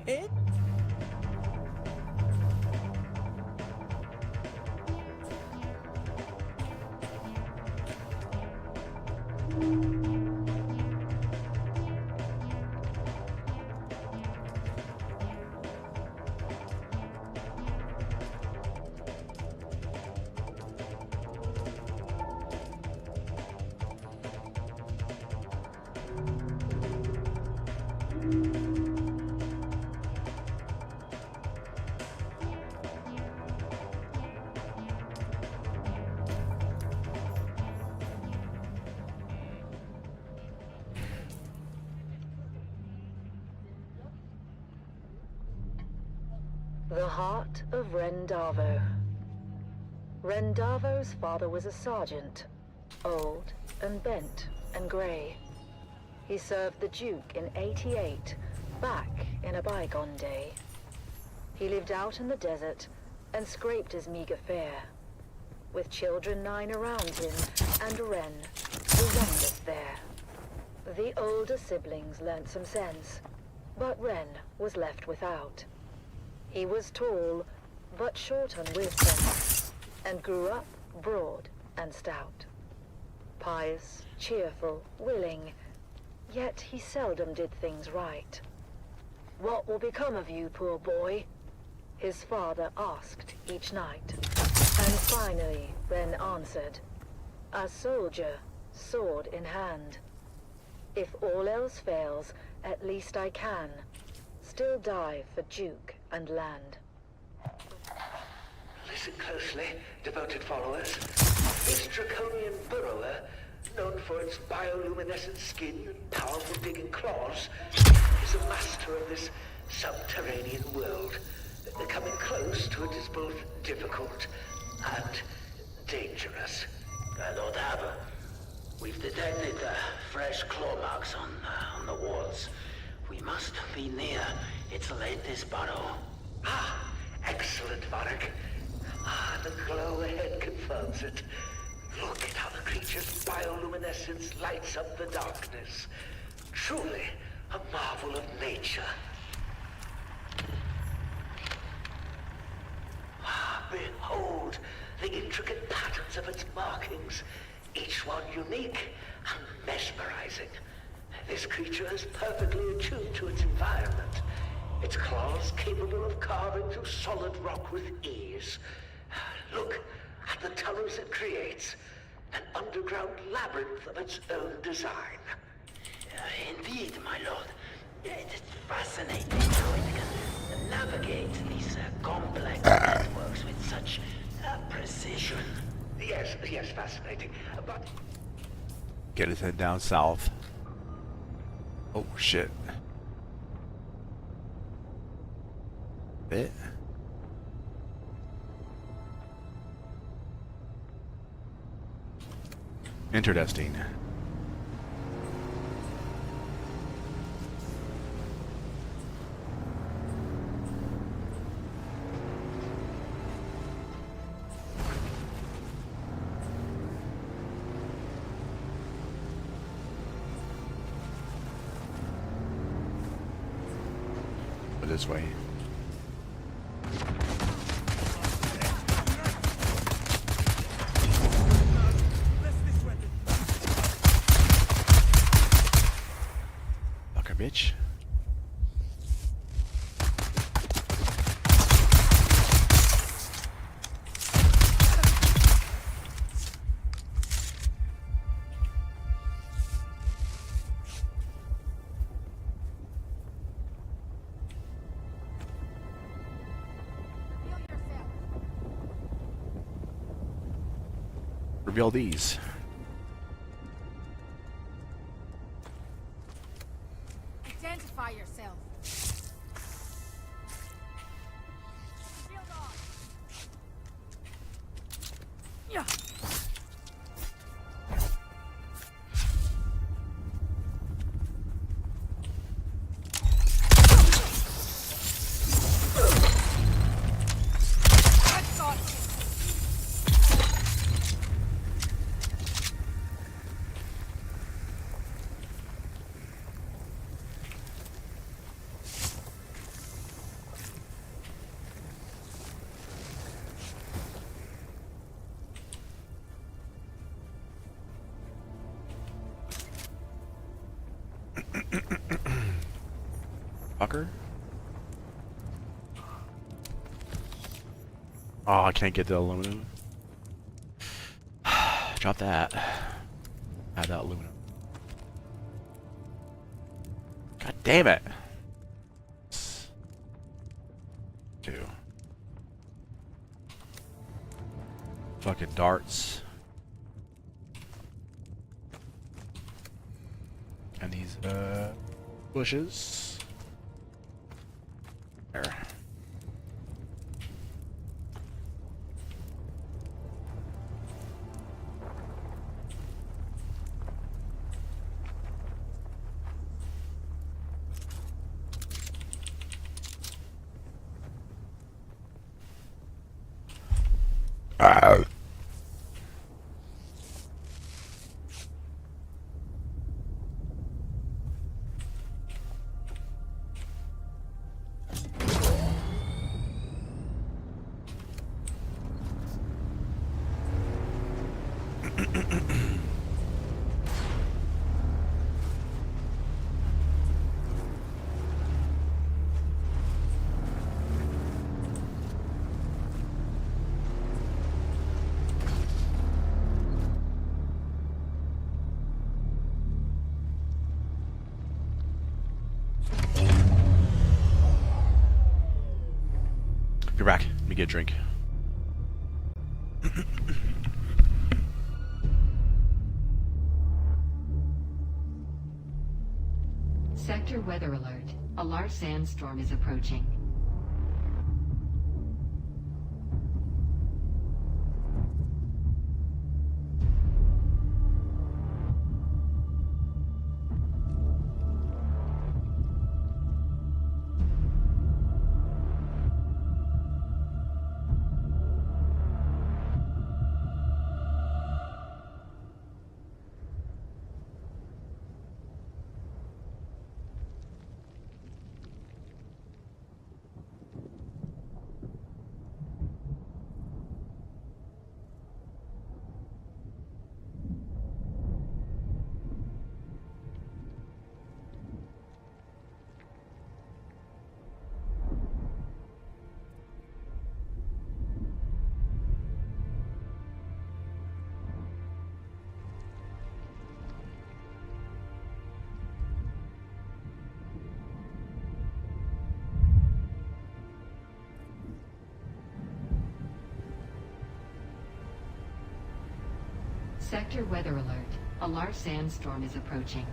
It? The heart of Rendavo. Rendavo's father was a sergeant, old and bent and grey. He served the Duke in '88, back in a bygone day. He lived out in the desert and scraped his meager fare, with children 9 around him and Ren, the youngest there. The older siblings learnt some sense, but Ren was left without. He was tall, but short on wisdom, and grew up broad and stout. Pious, cheerful, willing, yet he seldom did things right. "What will become of you, poor boy?" his father asked each night. And finally, Ren answered, "A soldier, sword in hand. If all else fails, at least I can still die for Duke and land." Listen closely, devoted followers. This draconian burrower, known for its bioluminescent skin and powerful digging claws, is a master of this subterranean world. Coming close to it is both difficult and dangerous. Lord Haber, we've detected fresh claw marks on the walls. We must be near its latest burrow. Ah, excellent, Varric. The glow ahead confirms it. Look at how the creature's bioluminescence lights up the darkness. Truly a marvel of nature. Behold the intricate patterns of its markings, each one unique and mesmerizing. This creature is perfectly attuned to its environment, its claws capable of carving through solid rock with ease. Look at the tunnels it creates, an underground labyrinth of its own design. Indeed, my lord. It is fascinating how it can navigate these complex networks with such precision. Yes, fascinating. But Get his head down south. Oh shit. Bit. Interesting. This way. Fucker, bitch. Reveal these. Identify yourself. Yeah. Fucker. Oh, I can't get the aluminum. Drop that. Add that aluminum. God damn it. 2. Fucking darts. And these bushes. There. Be back. Let me get a drink. Sector weather alert. A large sandstorm is approaching. Sector weather alert. A large sandstorm is approaching.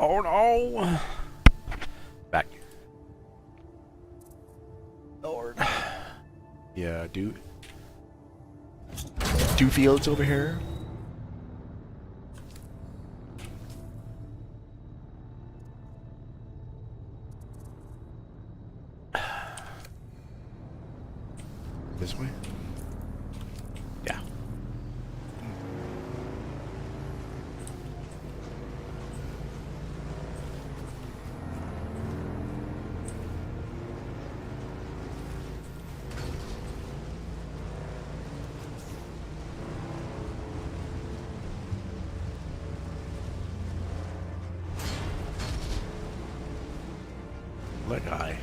Oh no! Back. Lord. Yeah, dude. Two fields over here. This way? Yeah. Leg eye.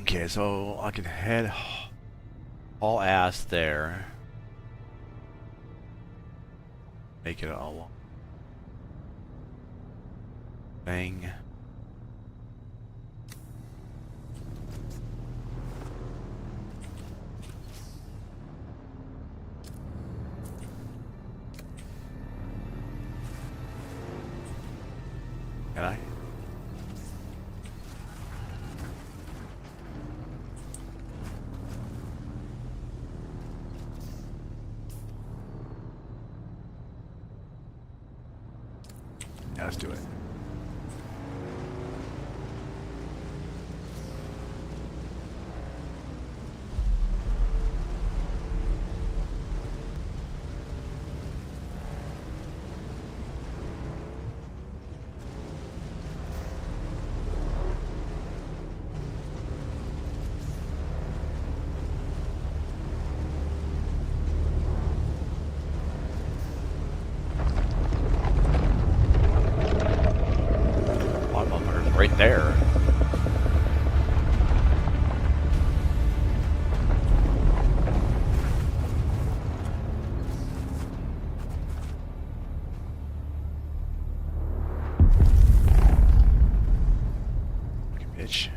Okay, so I can head all ass there. Make it all bang. Can I? Yeah, let's do it. Right there. Bitch.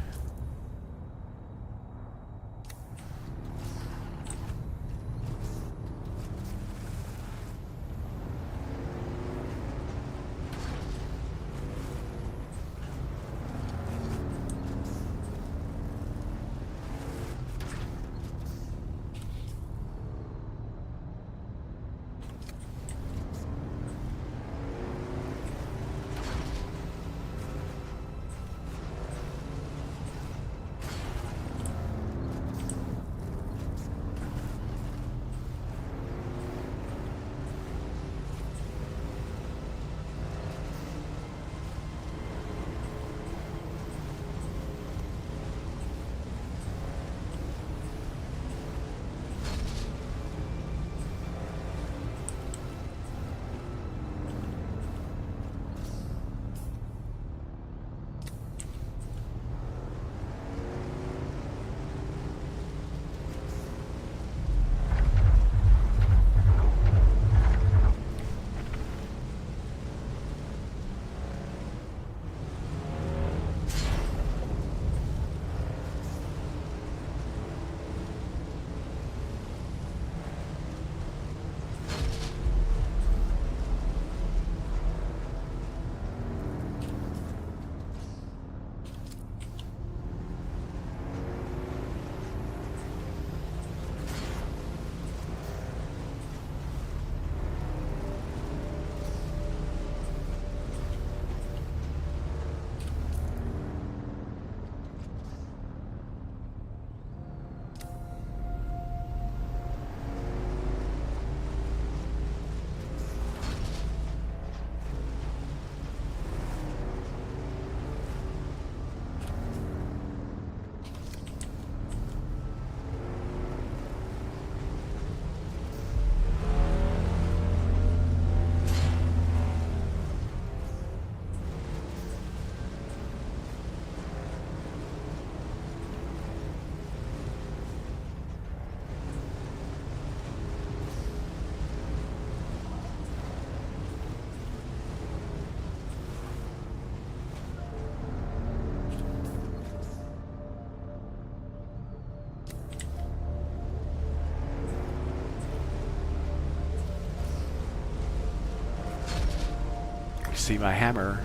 see my hammer.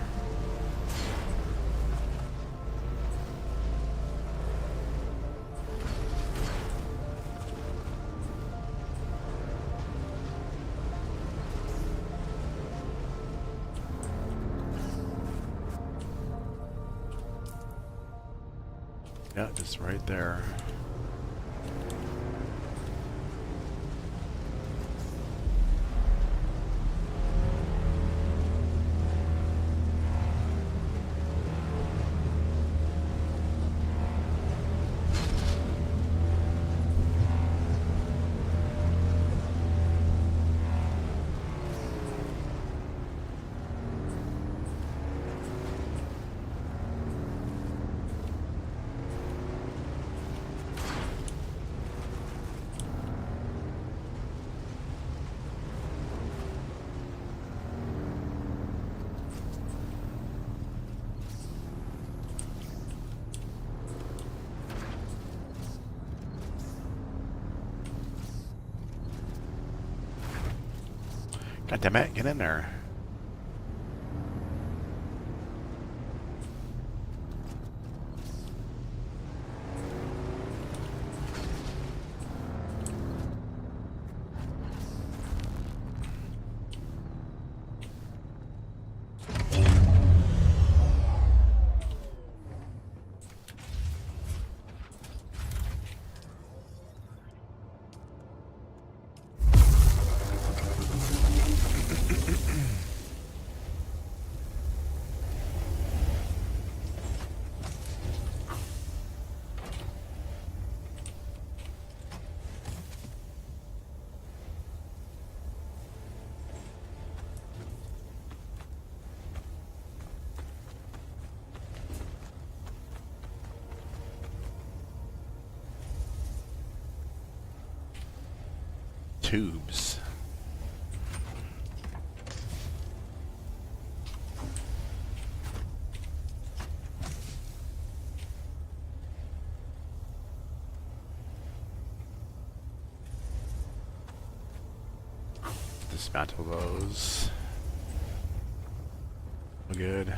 Yeah, just right there. God damn it, get in there. Tubes. Dismantle those. Good.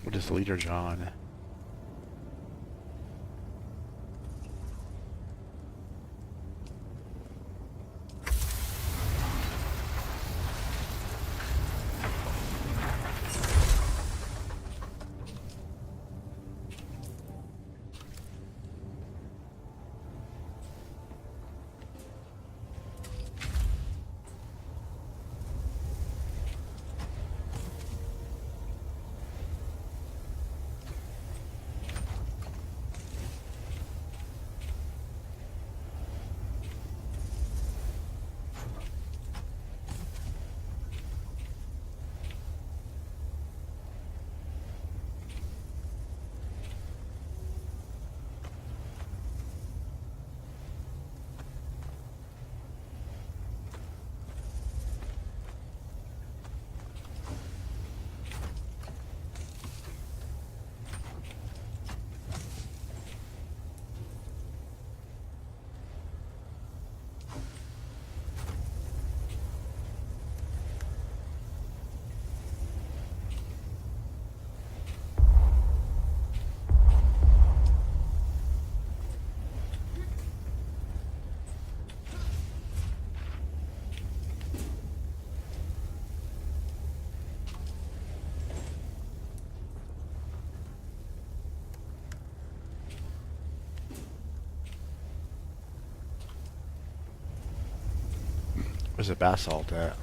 What is the leader, John? Where's the basalt at?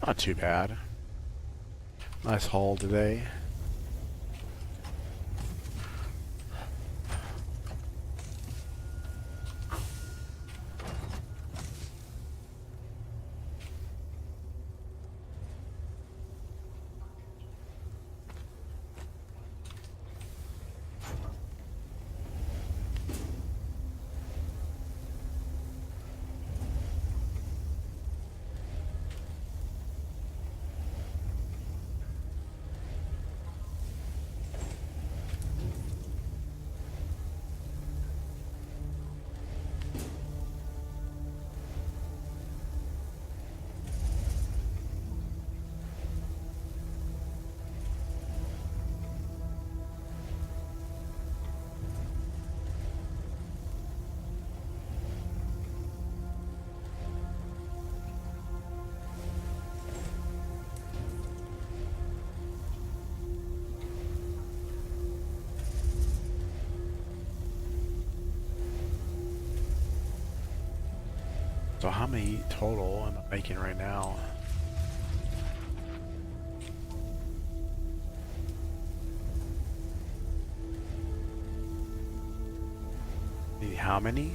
Not too bad. Nice haul today. So how many total am I making right now? How many?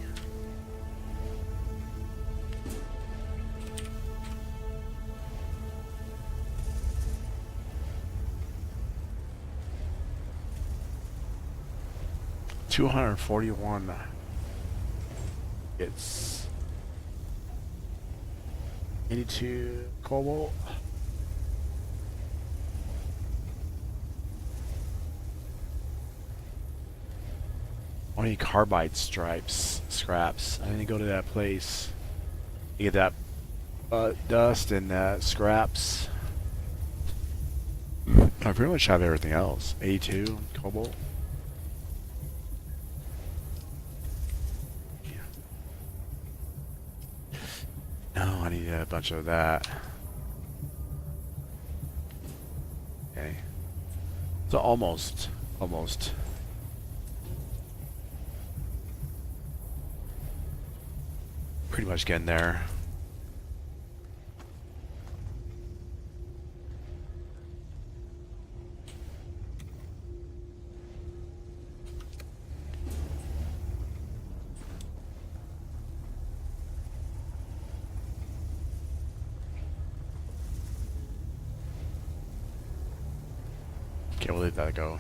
$241. It's 82 cobalt. I need carbide scraps. I need to go to that place to get that dust and scraps. I pretty much have everything else. 82 cobalt. No, I need a bunch of that. Okay. So almost Almost. Pretty much getting there. Okay, we'll let that go.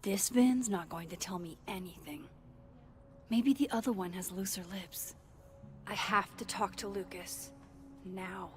This Vin's not going to tell me anything. Maybe the other one has looser lips. I have to talk to Lucas. Now.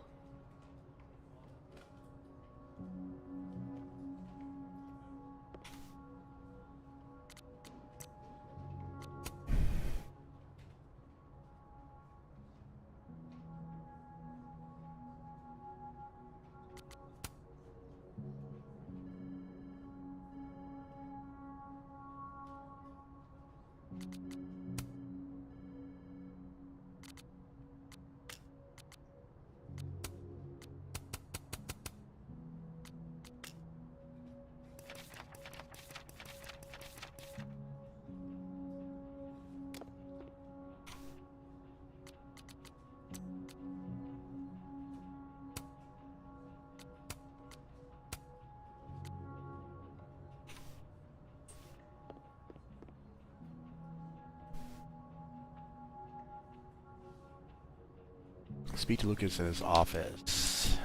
Speak to Lucas in his office.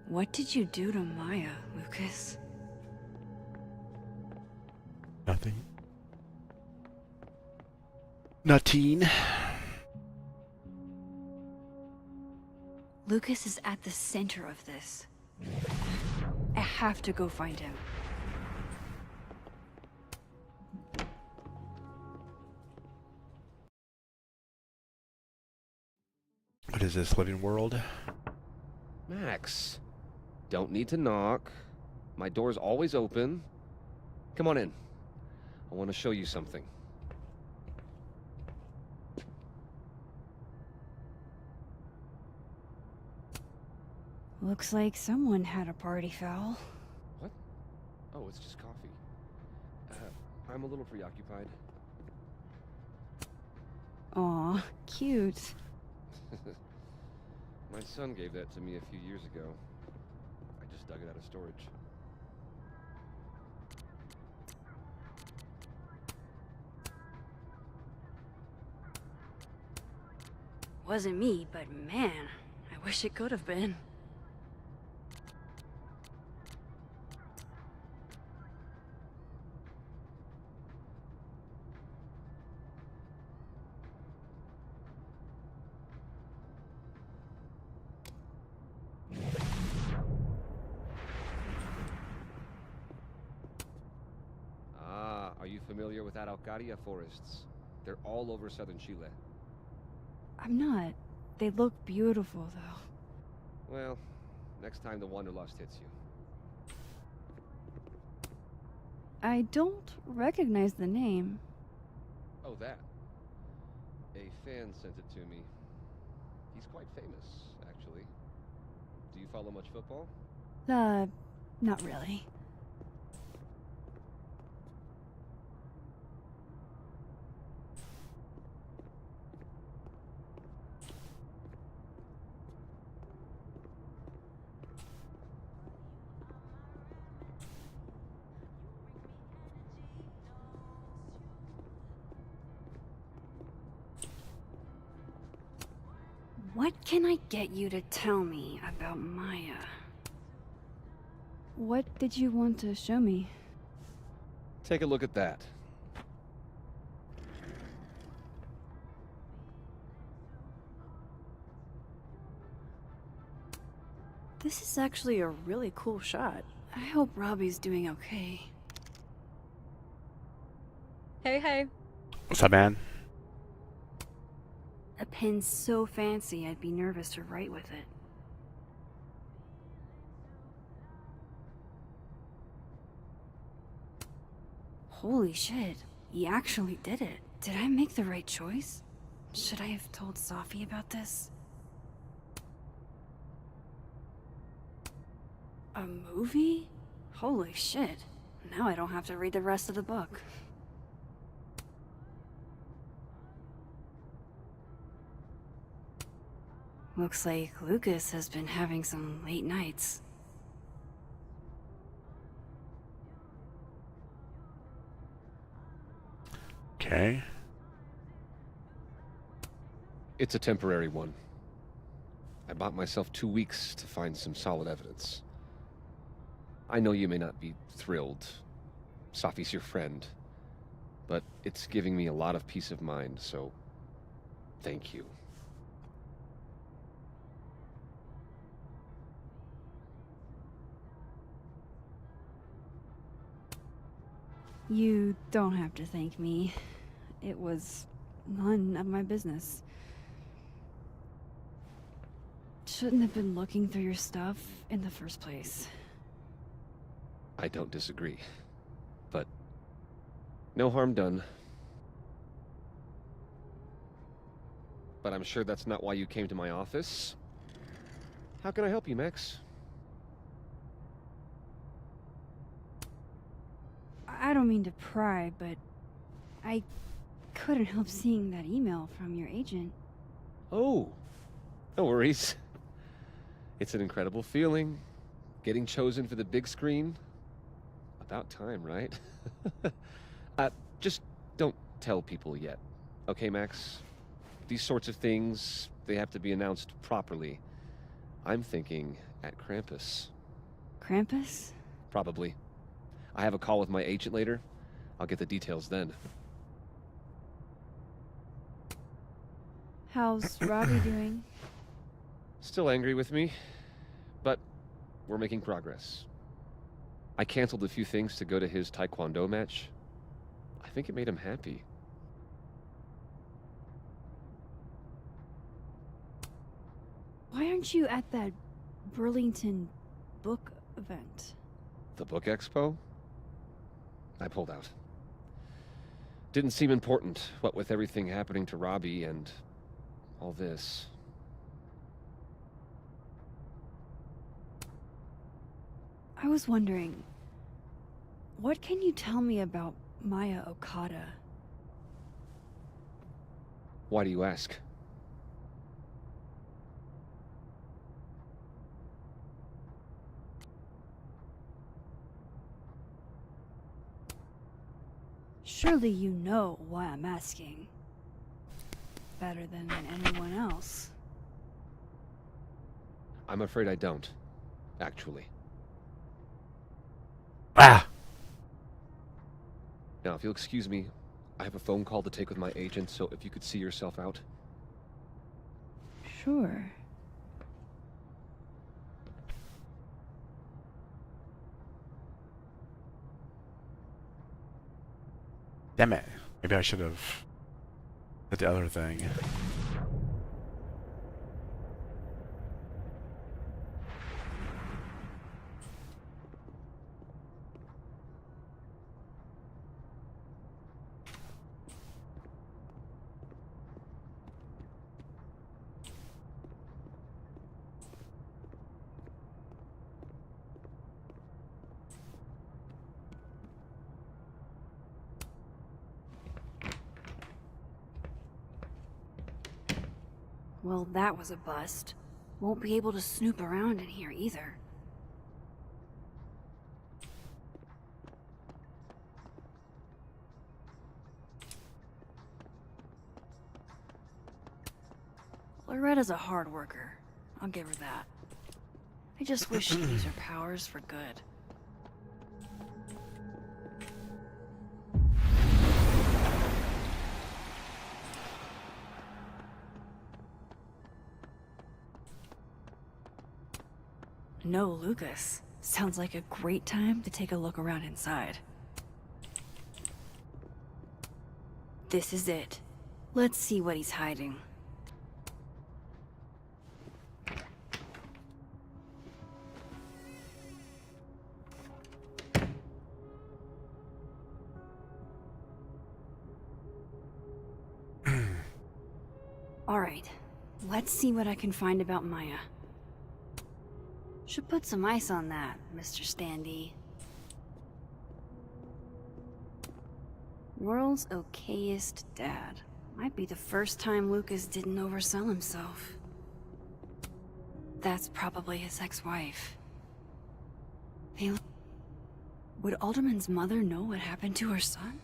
What did you do to Maya, Lucas? Nothing. Nothing. Lucas is at the center of this. I have to go find him. What is this, living world? Max, don't need to knock. My door's always open. Come on in. I want to show you something. Looks like someone had a party foul. What? Oh, it's just coffee. I'm a little preoccupied. Aw, cute. My son gave that to me a few years ago. I just dug it out of storage. Wasn't me, but man, I wish it could have been. Are you familiar with Araucaria forests? They're all over southern Chile. I'm not. They look beautiful, though. Well, next time the Wanderlust hits you. I don't recognize the name. Oh, that. A fan sent it to me. He's quite famous, actually. Do you follow much football? Not really. What can I get you to tell me about Maya? What did you want to show me? Take a look at that. This is actually a really cool shot. I hope Robbie's doing okay. Hey. What's up, man? A pen so fancy I'd be nervous to write with it. Holy shit, he actually did it. Did I make the right choice? Should I have told Safi about this? A movie? Holy shit. Now I don't have to read the rest of the book. Looks like Lucas has been having some late nights. Okay. It's a temporary one. I bought myself 2 weeks to find some solid evidence. I know you may not be thrilled. Safi's your friend. But it's giving me a lot of peace of mind, so thank you. You don't have to thank me. It was none of my business. Shouldn't have been looking through your stuff in the first place. I don't disagree. But no harm done. But I'm sure that's not why you came to my office. How can I help you, Max? I don't mean to pry, but I couldn't help seeing that email from your agent. Oh, no worries. It's an incredible feeling. Getting chosen for the big screen. About time, right? Just don't tell people yet. Okay, Max? These sorts of things, they have to be announced properly. I'm thinking at Krampus. Krampus? Probably. I have a call with my agent later. I'll get the details then. How's Robbie doing? Still angry with me, but we're making progress. I canceled a few things to go to his taekwondo match. I think it made him happy. Why aren't you at that Burlington book event? The book expo? I pulled out. Didn't seem important, what with everything happening to Robbie and all this. I was wondering, what can you tell me about Maya Okada? Why do you ask? Surely you know why I'm asking. Better than anyone else. I'm afraid I don't, actually. Ah! Now, if you'll excuse me, I have a phone call to take with my agent, so if you could see yourself out. Sure. Damn it. Maybe I should have did the other thing. Well, that was a bust. Won't be able to snoop around in here either. Loretta's a hard worker. I'll give her that. I just wish she'd use her powers for good. No, Lucas. Sounds like a great time to take a look around inside. This is it. Let's see what he's hiding. Alright, let's see what I can find about Maya. Should put some ice on that, Mr. Standy. World's okayest dad. Might be the first time Lucas didn't oversell himself. That's probably his ex-wife. Hey, would Alderman's mother know what happened to her son?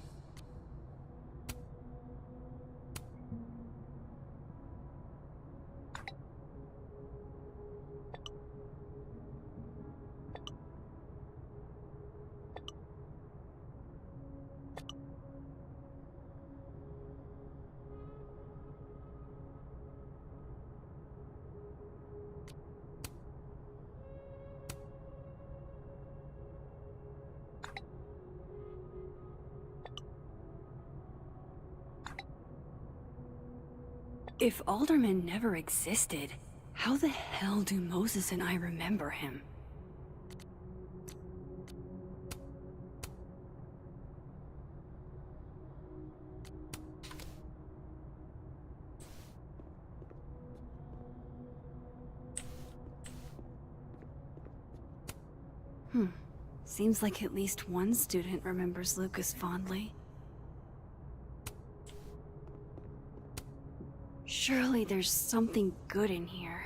If Alderman never existed, how the hell do Moses and I remember him? Seems like at least one student remembers Lucas fondly. Surely there's something good in here.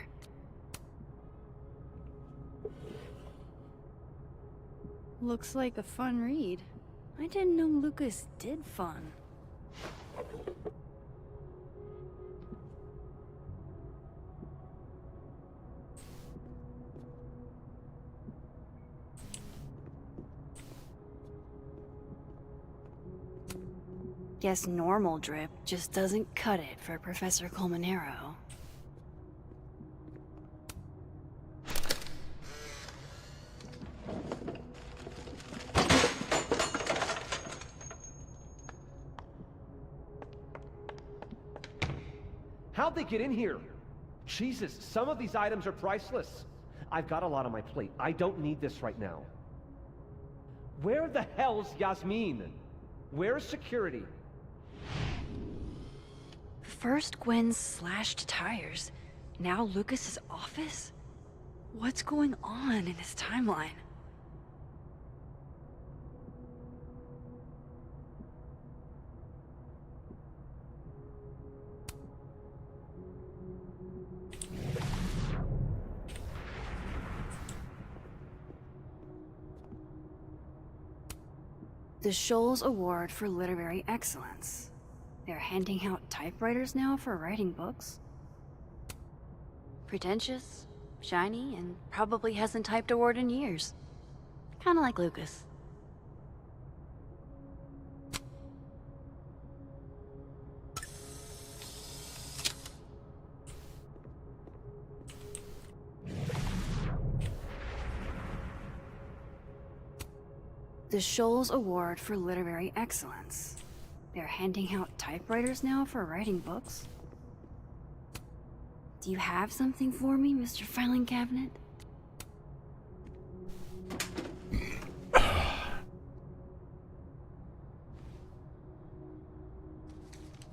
Looks like a fun read. I didn't know Lucas did fun. Guess normal drip just doesn't cut it for Professor Colmenero. How'd they get in here? Jesus, some of these items are priceless. I've got a lot on my plate. I don't need this right now. Where the hell's Yasmin? Where's security? First Gwen's slashed tires, now Lucas's office? What's going on in his timeline? The Shoals Award for Literary Excellence. They're handing out typewriters now for writing books? Pretentious, shiny, and probably hasn't typed a word in years. Kinda like Lucas. The Shoals Award for Literary Excellence. They're handing out typewriters now for writing books? Do you have something for me, Mr. Filing Cabinet?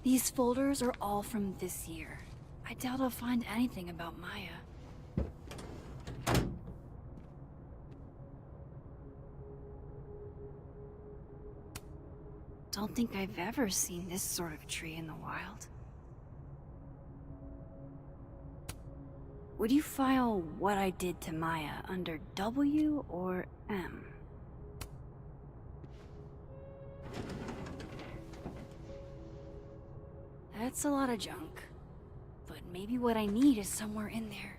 These folders are all from this year. I doubt I'll find anything about Maya. Don't think I've ever seen this sort of tree in the wild. Would you file what I did to Maya under W or M? That's a lot of junk, but maybe what I need is somewhere in there.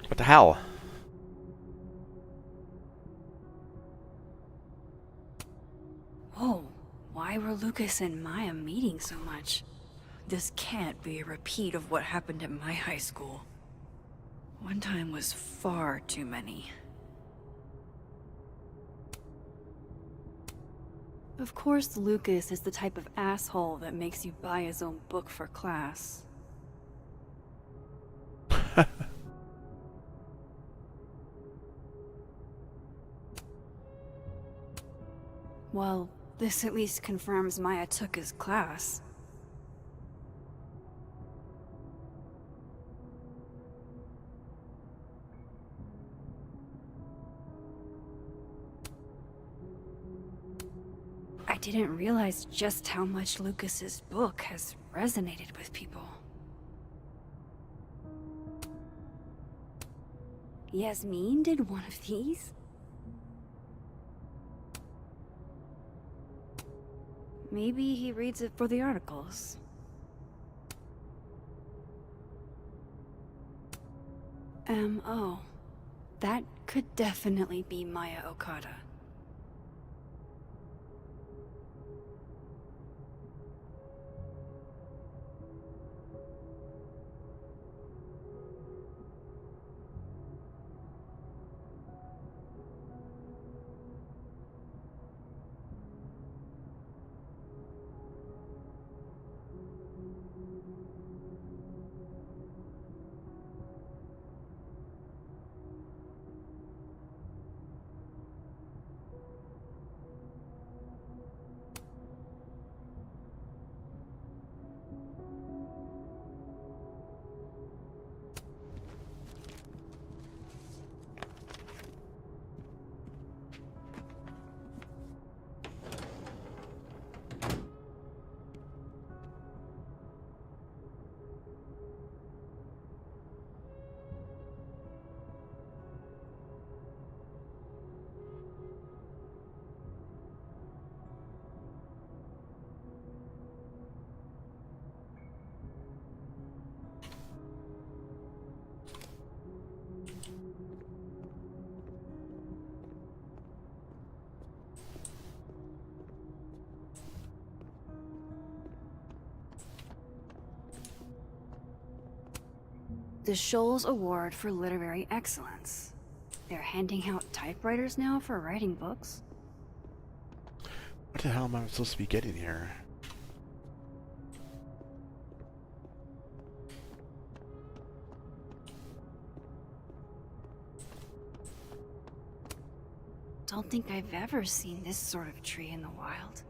What the hell? Whoa, why were Lucas and Maya meeting so much? This can't be a repeat of what happened at my high school. One time was far too many. Of course, Lucas is the type of asshole that makes you buy his own book for class. Well, this at least confirms Maya took his class. I didn't realize just how much Lucas's book has resonated with people. Yasmin did one of these? Maybe he reads it for the articles. M.O. That could definitely be Maya Okada. The Shoals Award for Literary Excellence. They're handing out typewriters now for writing books. What the hell am I supposed to be getting here? Don't think I've ever seen this sort of tree in the wild.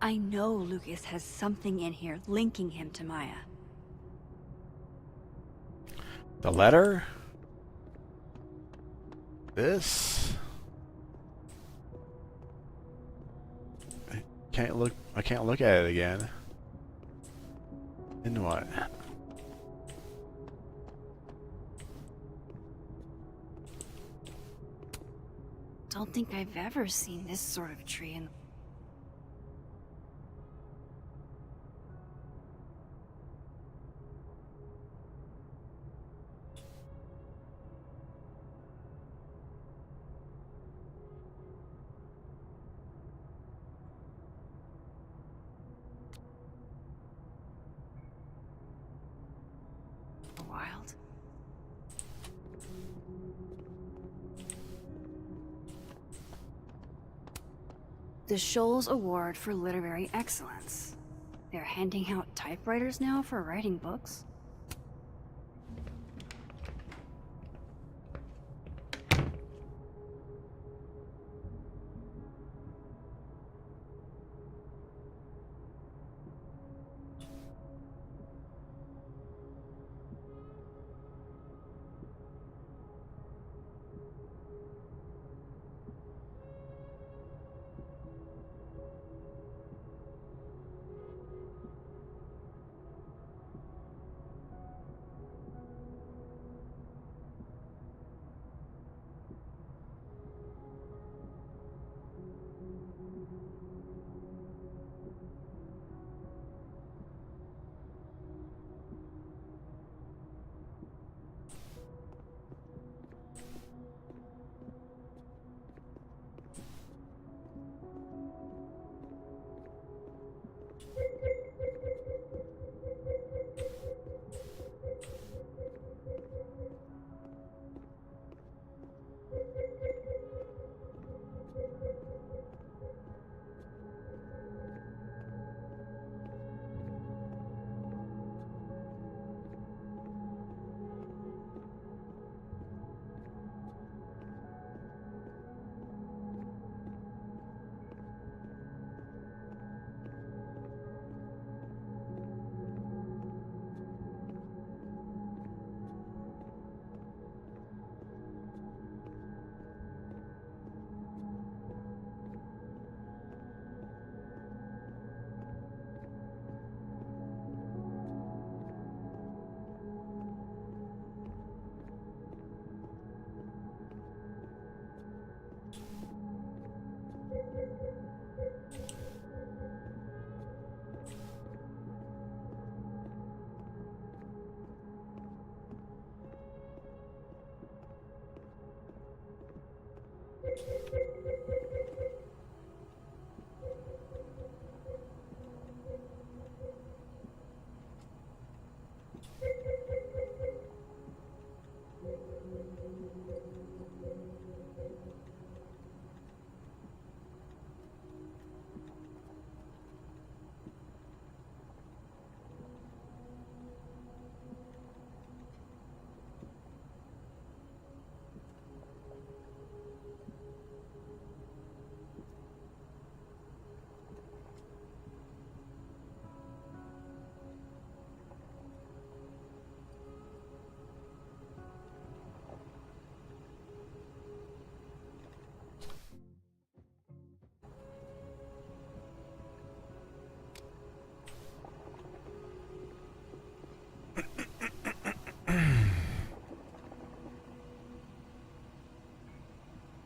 I know Lucas has something in here linking him to Maya. The letter? This? I can't look at it again. And what? Don't think I've ever seen this sort of tree in... wild. The Shoals Award for Literary Excellence. They're handing out typewriters now for writing books.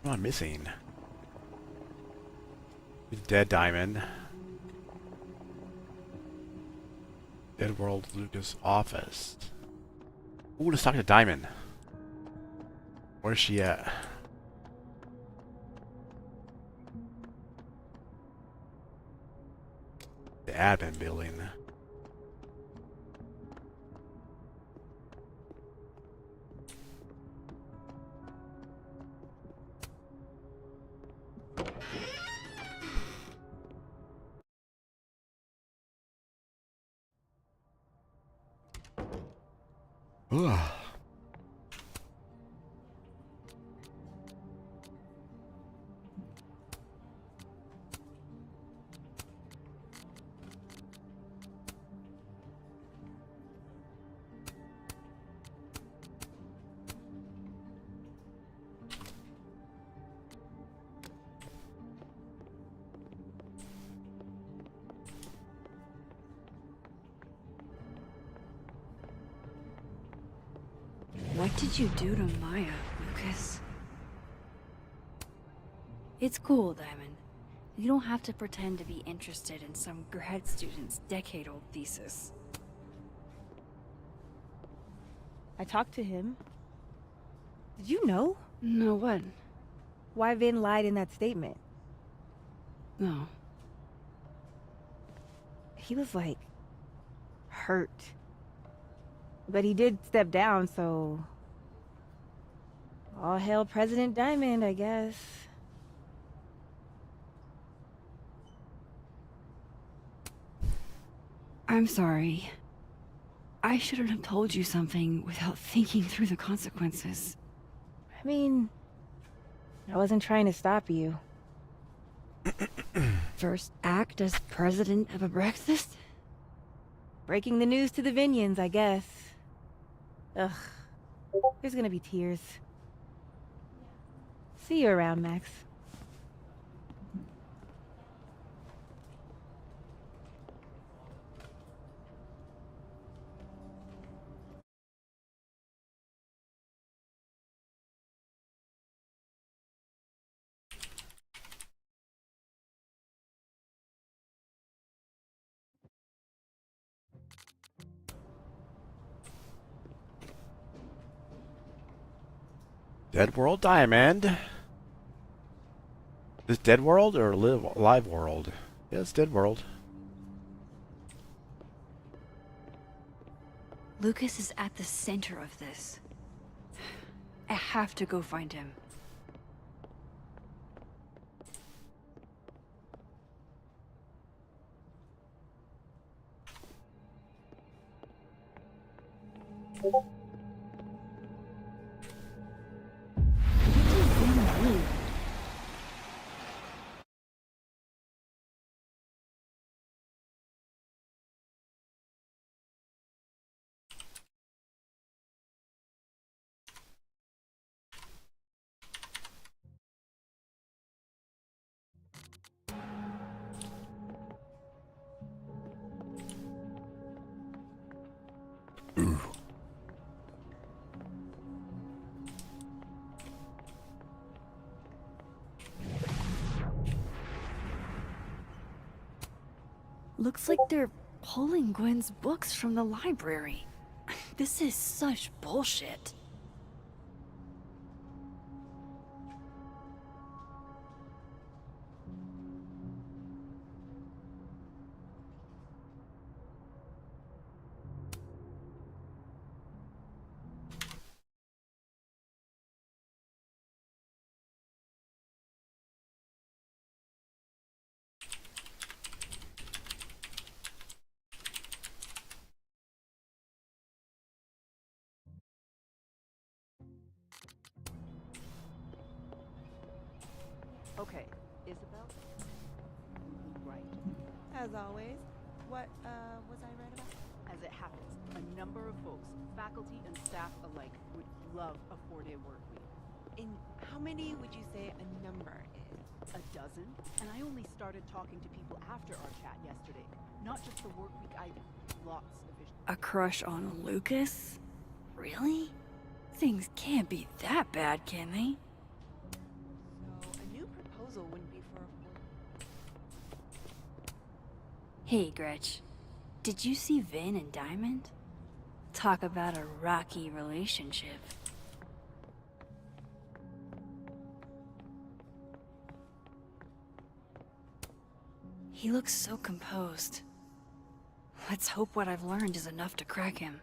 What am I missing? Dead Diamond. Dead World Lucas office. Ooh, let's talk to Diamond. Where's she at? admin building. Ugh. What did you do to Maya, Lucas? It's cool, Diamond. You don't have to pretend to be interested in some grad student's decade-old thesis. I talked to him. Did you know? No, what? Why Vin lied in that statement. No. He was like hurt. But he did step down, so all hail President Diamond, I guess. I'm sorry. I shouldn't have told you something without thinking through the consequences. I mean, I wasn't trying to stop you. First act as president of a breakfast? Breaking the news to the Vinians, I guess. Ugh. There's gonna be tears. See you around, Max. Dead World Diamond. This Dead World or Live World? Yeah, it's Dead World. Lucas is at the center of this. I have to go find him. Looks like they're pulling Gwen's books from the library. This is such bullshit. Okay, Isabel? Right. As always. What, was I right about? As it happens, a number of folks, faculty and staff alike, would love a 4-day work week. And how many would you say a number is? A dozen? And I only started talking to people after our chat yesterday. Not just the work week item. Lots of issues. A crush on Lucas? Really? Things can't be that bad, can they? So, a new proposal wouldn't be for a Hey, Gretch. Did you see Vin and Diamond? Talk about a rocky relationship. He looks so composed. Let's hope what I've learned is enough to crack him.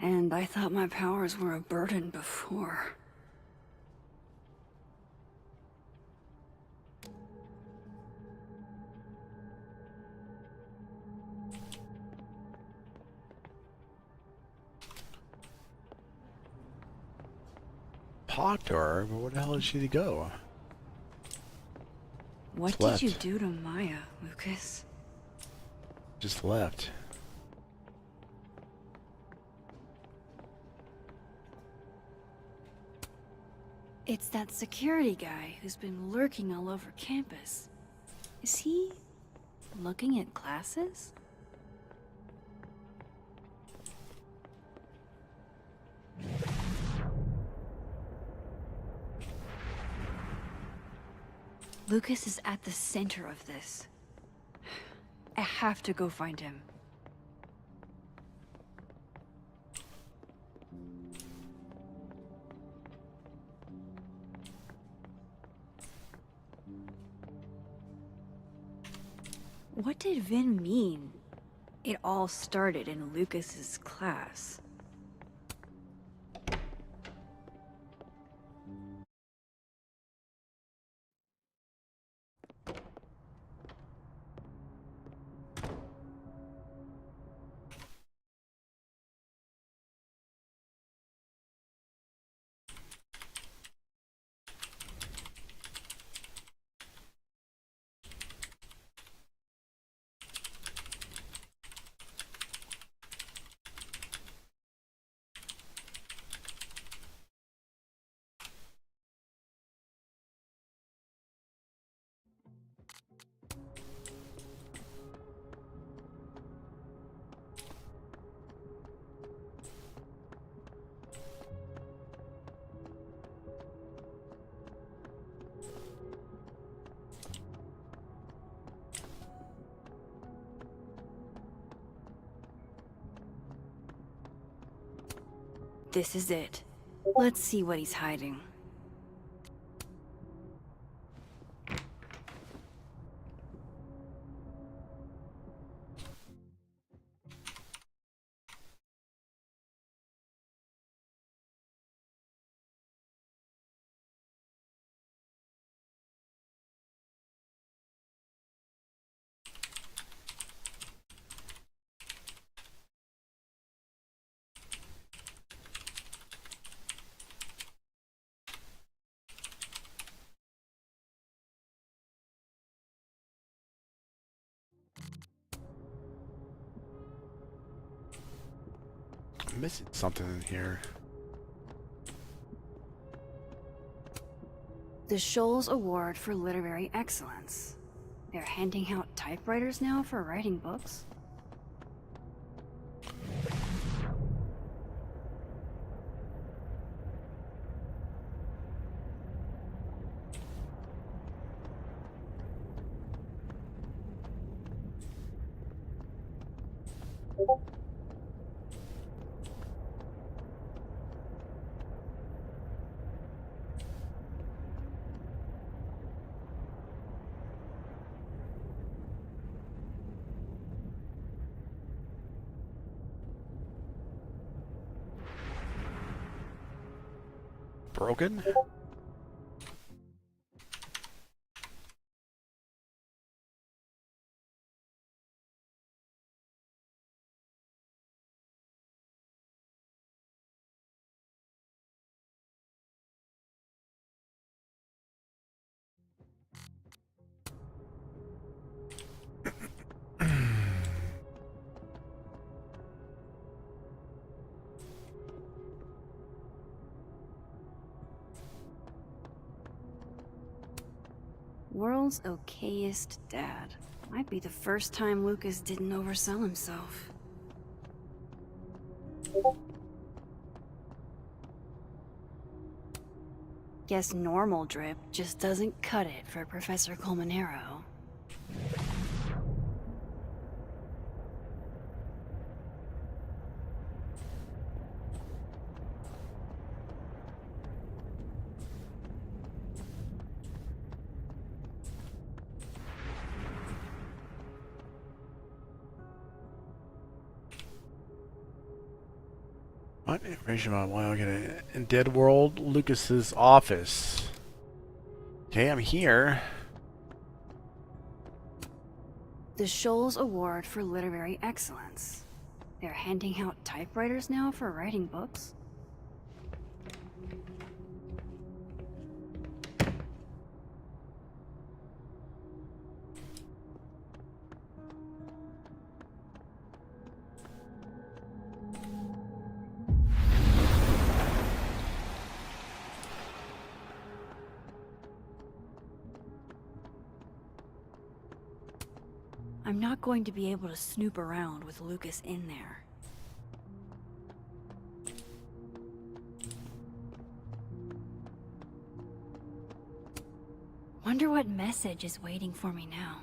And I thought my powers were a burden before. Potter? But where the hell did she go? What Just did you left. do to Maya, Lucas? Just left. It's that security guy who's been lurking all over campus. Is he looking at classes? Lucas is at the center of this. I have to go find him. What did Vin mean? It all started in Lucas's class. This is it. Let's see what he's hiding. I'm missing something in here. The Shoals Award for Literary Excellence. They're handing out typewriters now for writing books? Broken? World's okayest dad. Might be the first time Lucas didn't oversell himself. Guess normal drip just doesn't cut it for Professor Colmenero. What information about why I get it in Dead World Lucas's office? Okay, I'm here. The Shoals Award for Literary Excellence. They're handing out typewriters now for writing books? I'm not going to be able to snoop around with Lucas in there. Wonder what message is waiting for me now.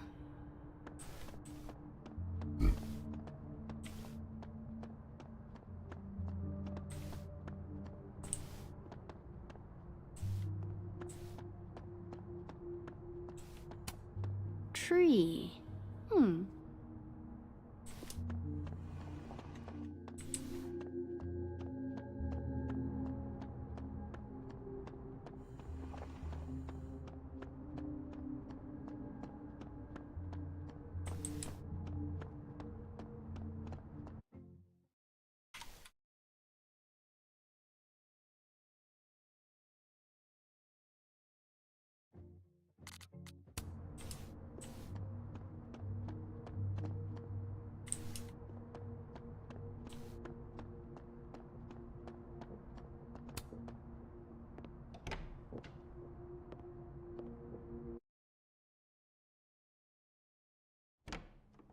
Tree.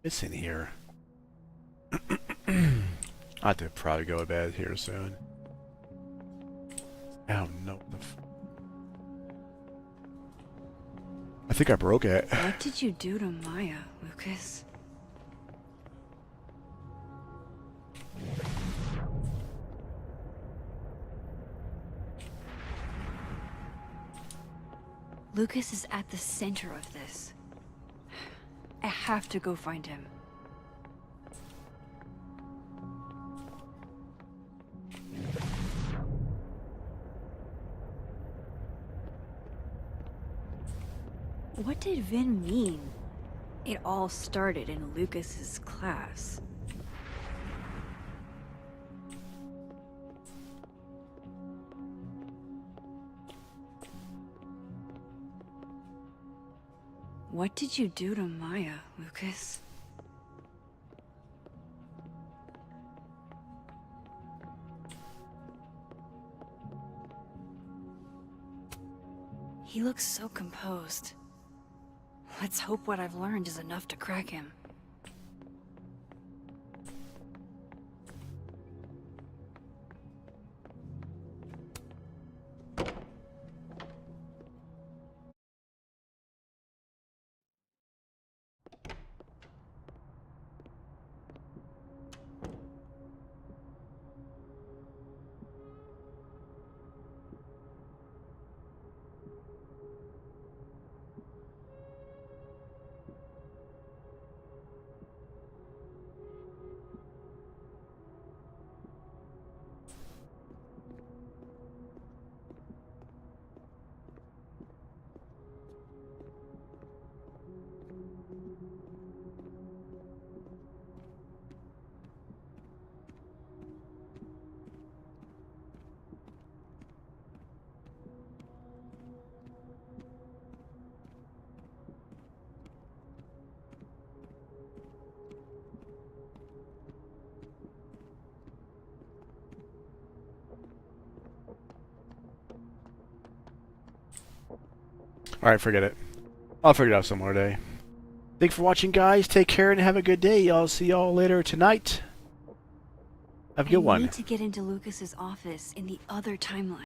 It's in here. I have to probably go to bed here soon. Oh no. I think I broke it. What did you do to Maya, Lucas? Lucas is at the center of this. I have to go find him. What did Vin mean? It all started in Lucas's class. What did you do to Maya, Lucas? He looks so composed. Let's hope what I've learned is enough to crack him. Alright, forget it. I'll figure it out some more day. Thanks for watching, guys. Take care and have a good day. I'll see y'all later tonight. Have a good one. I need to get into Lucas's office in the other timeline.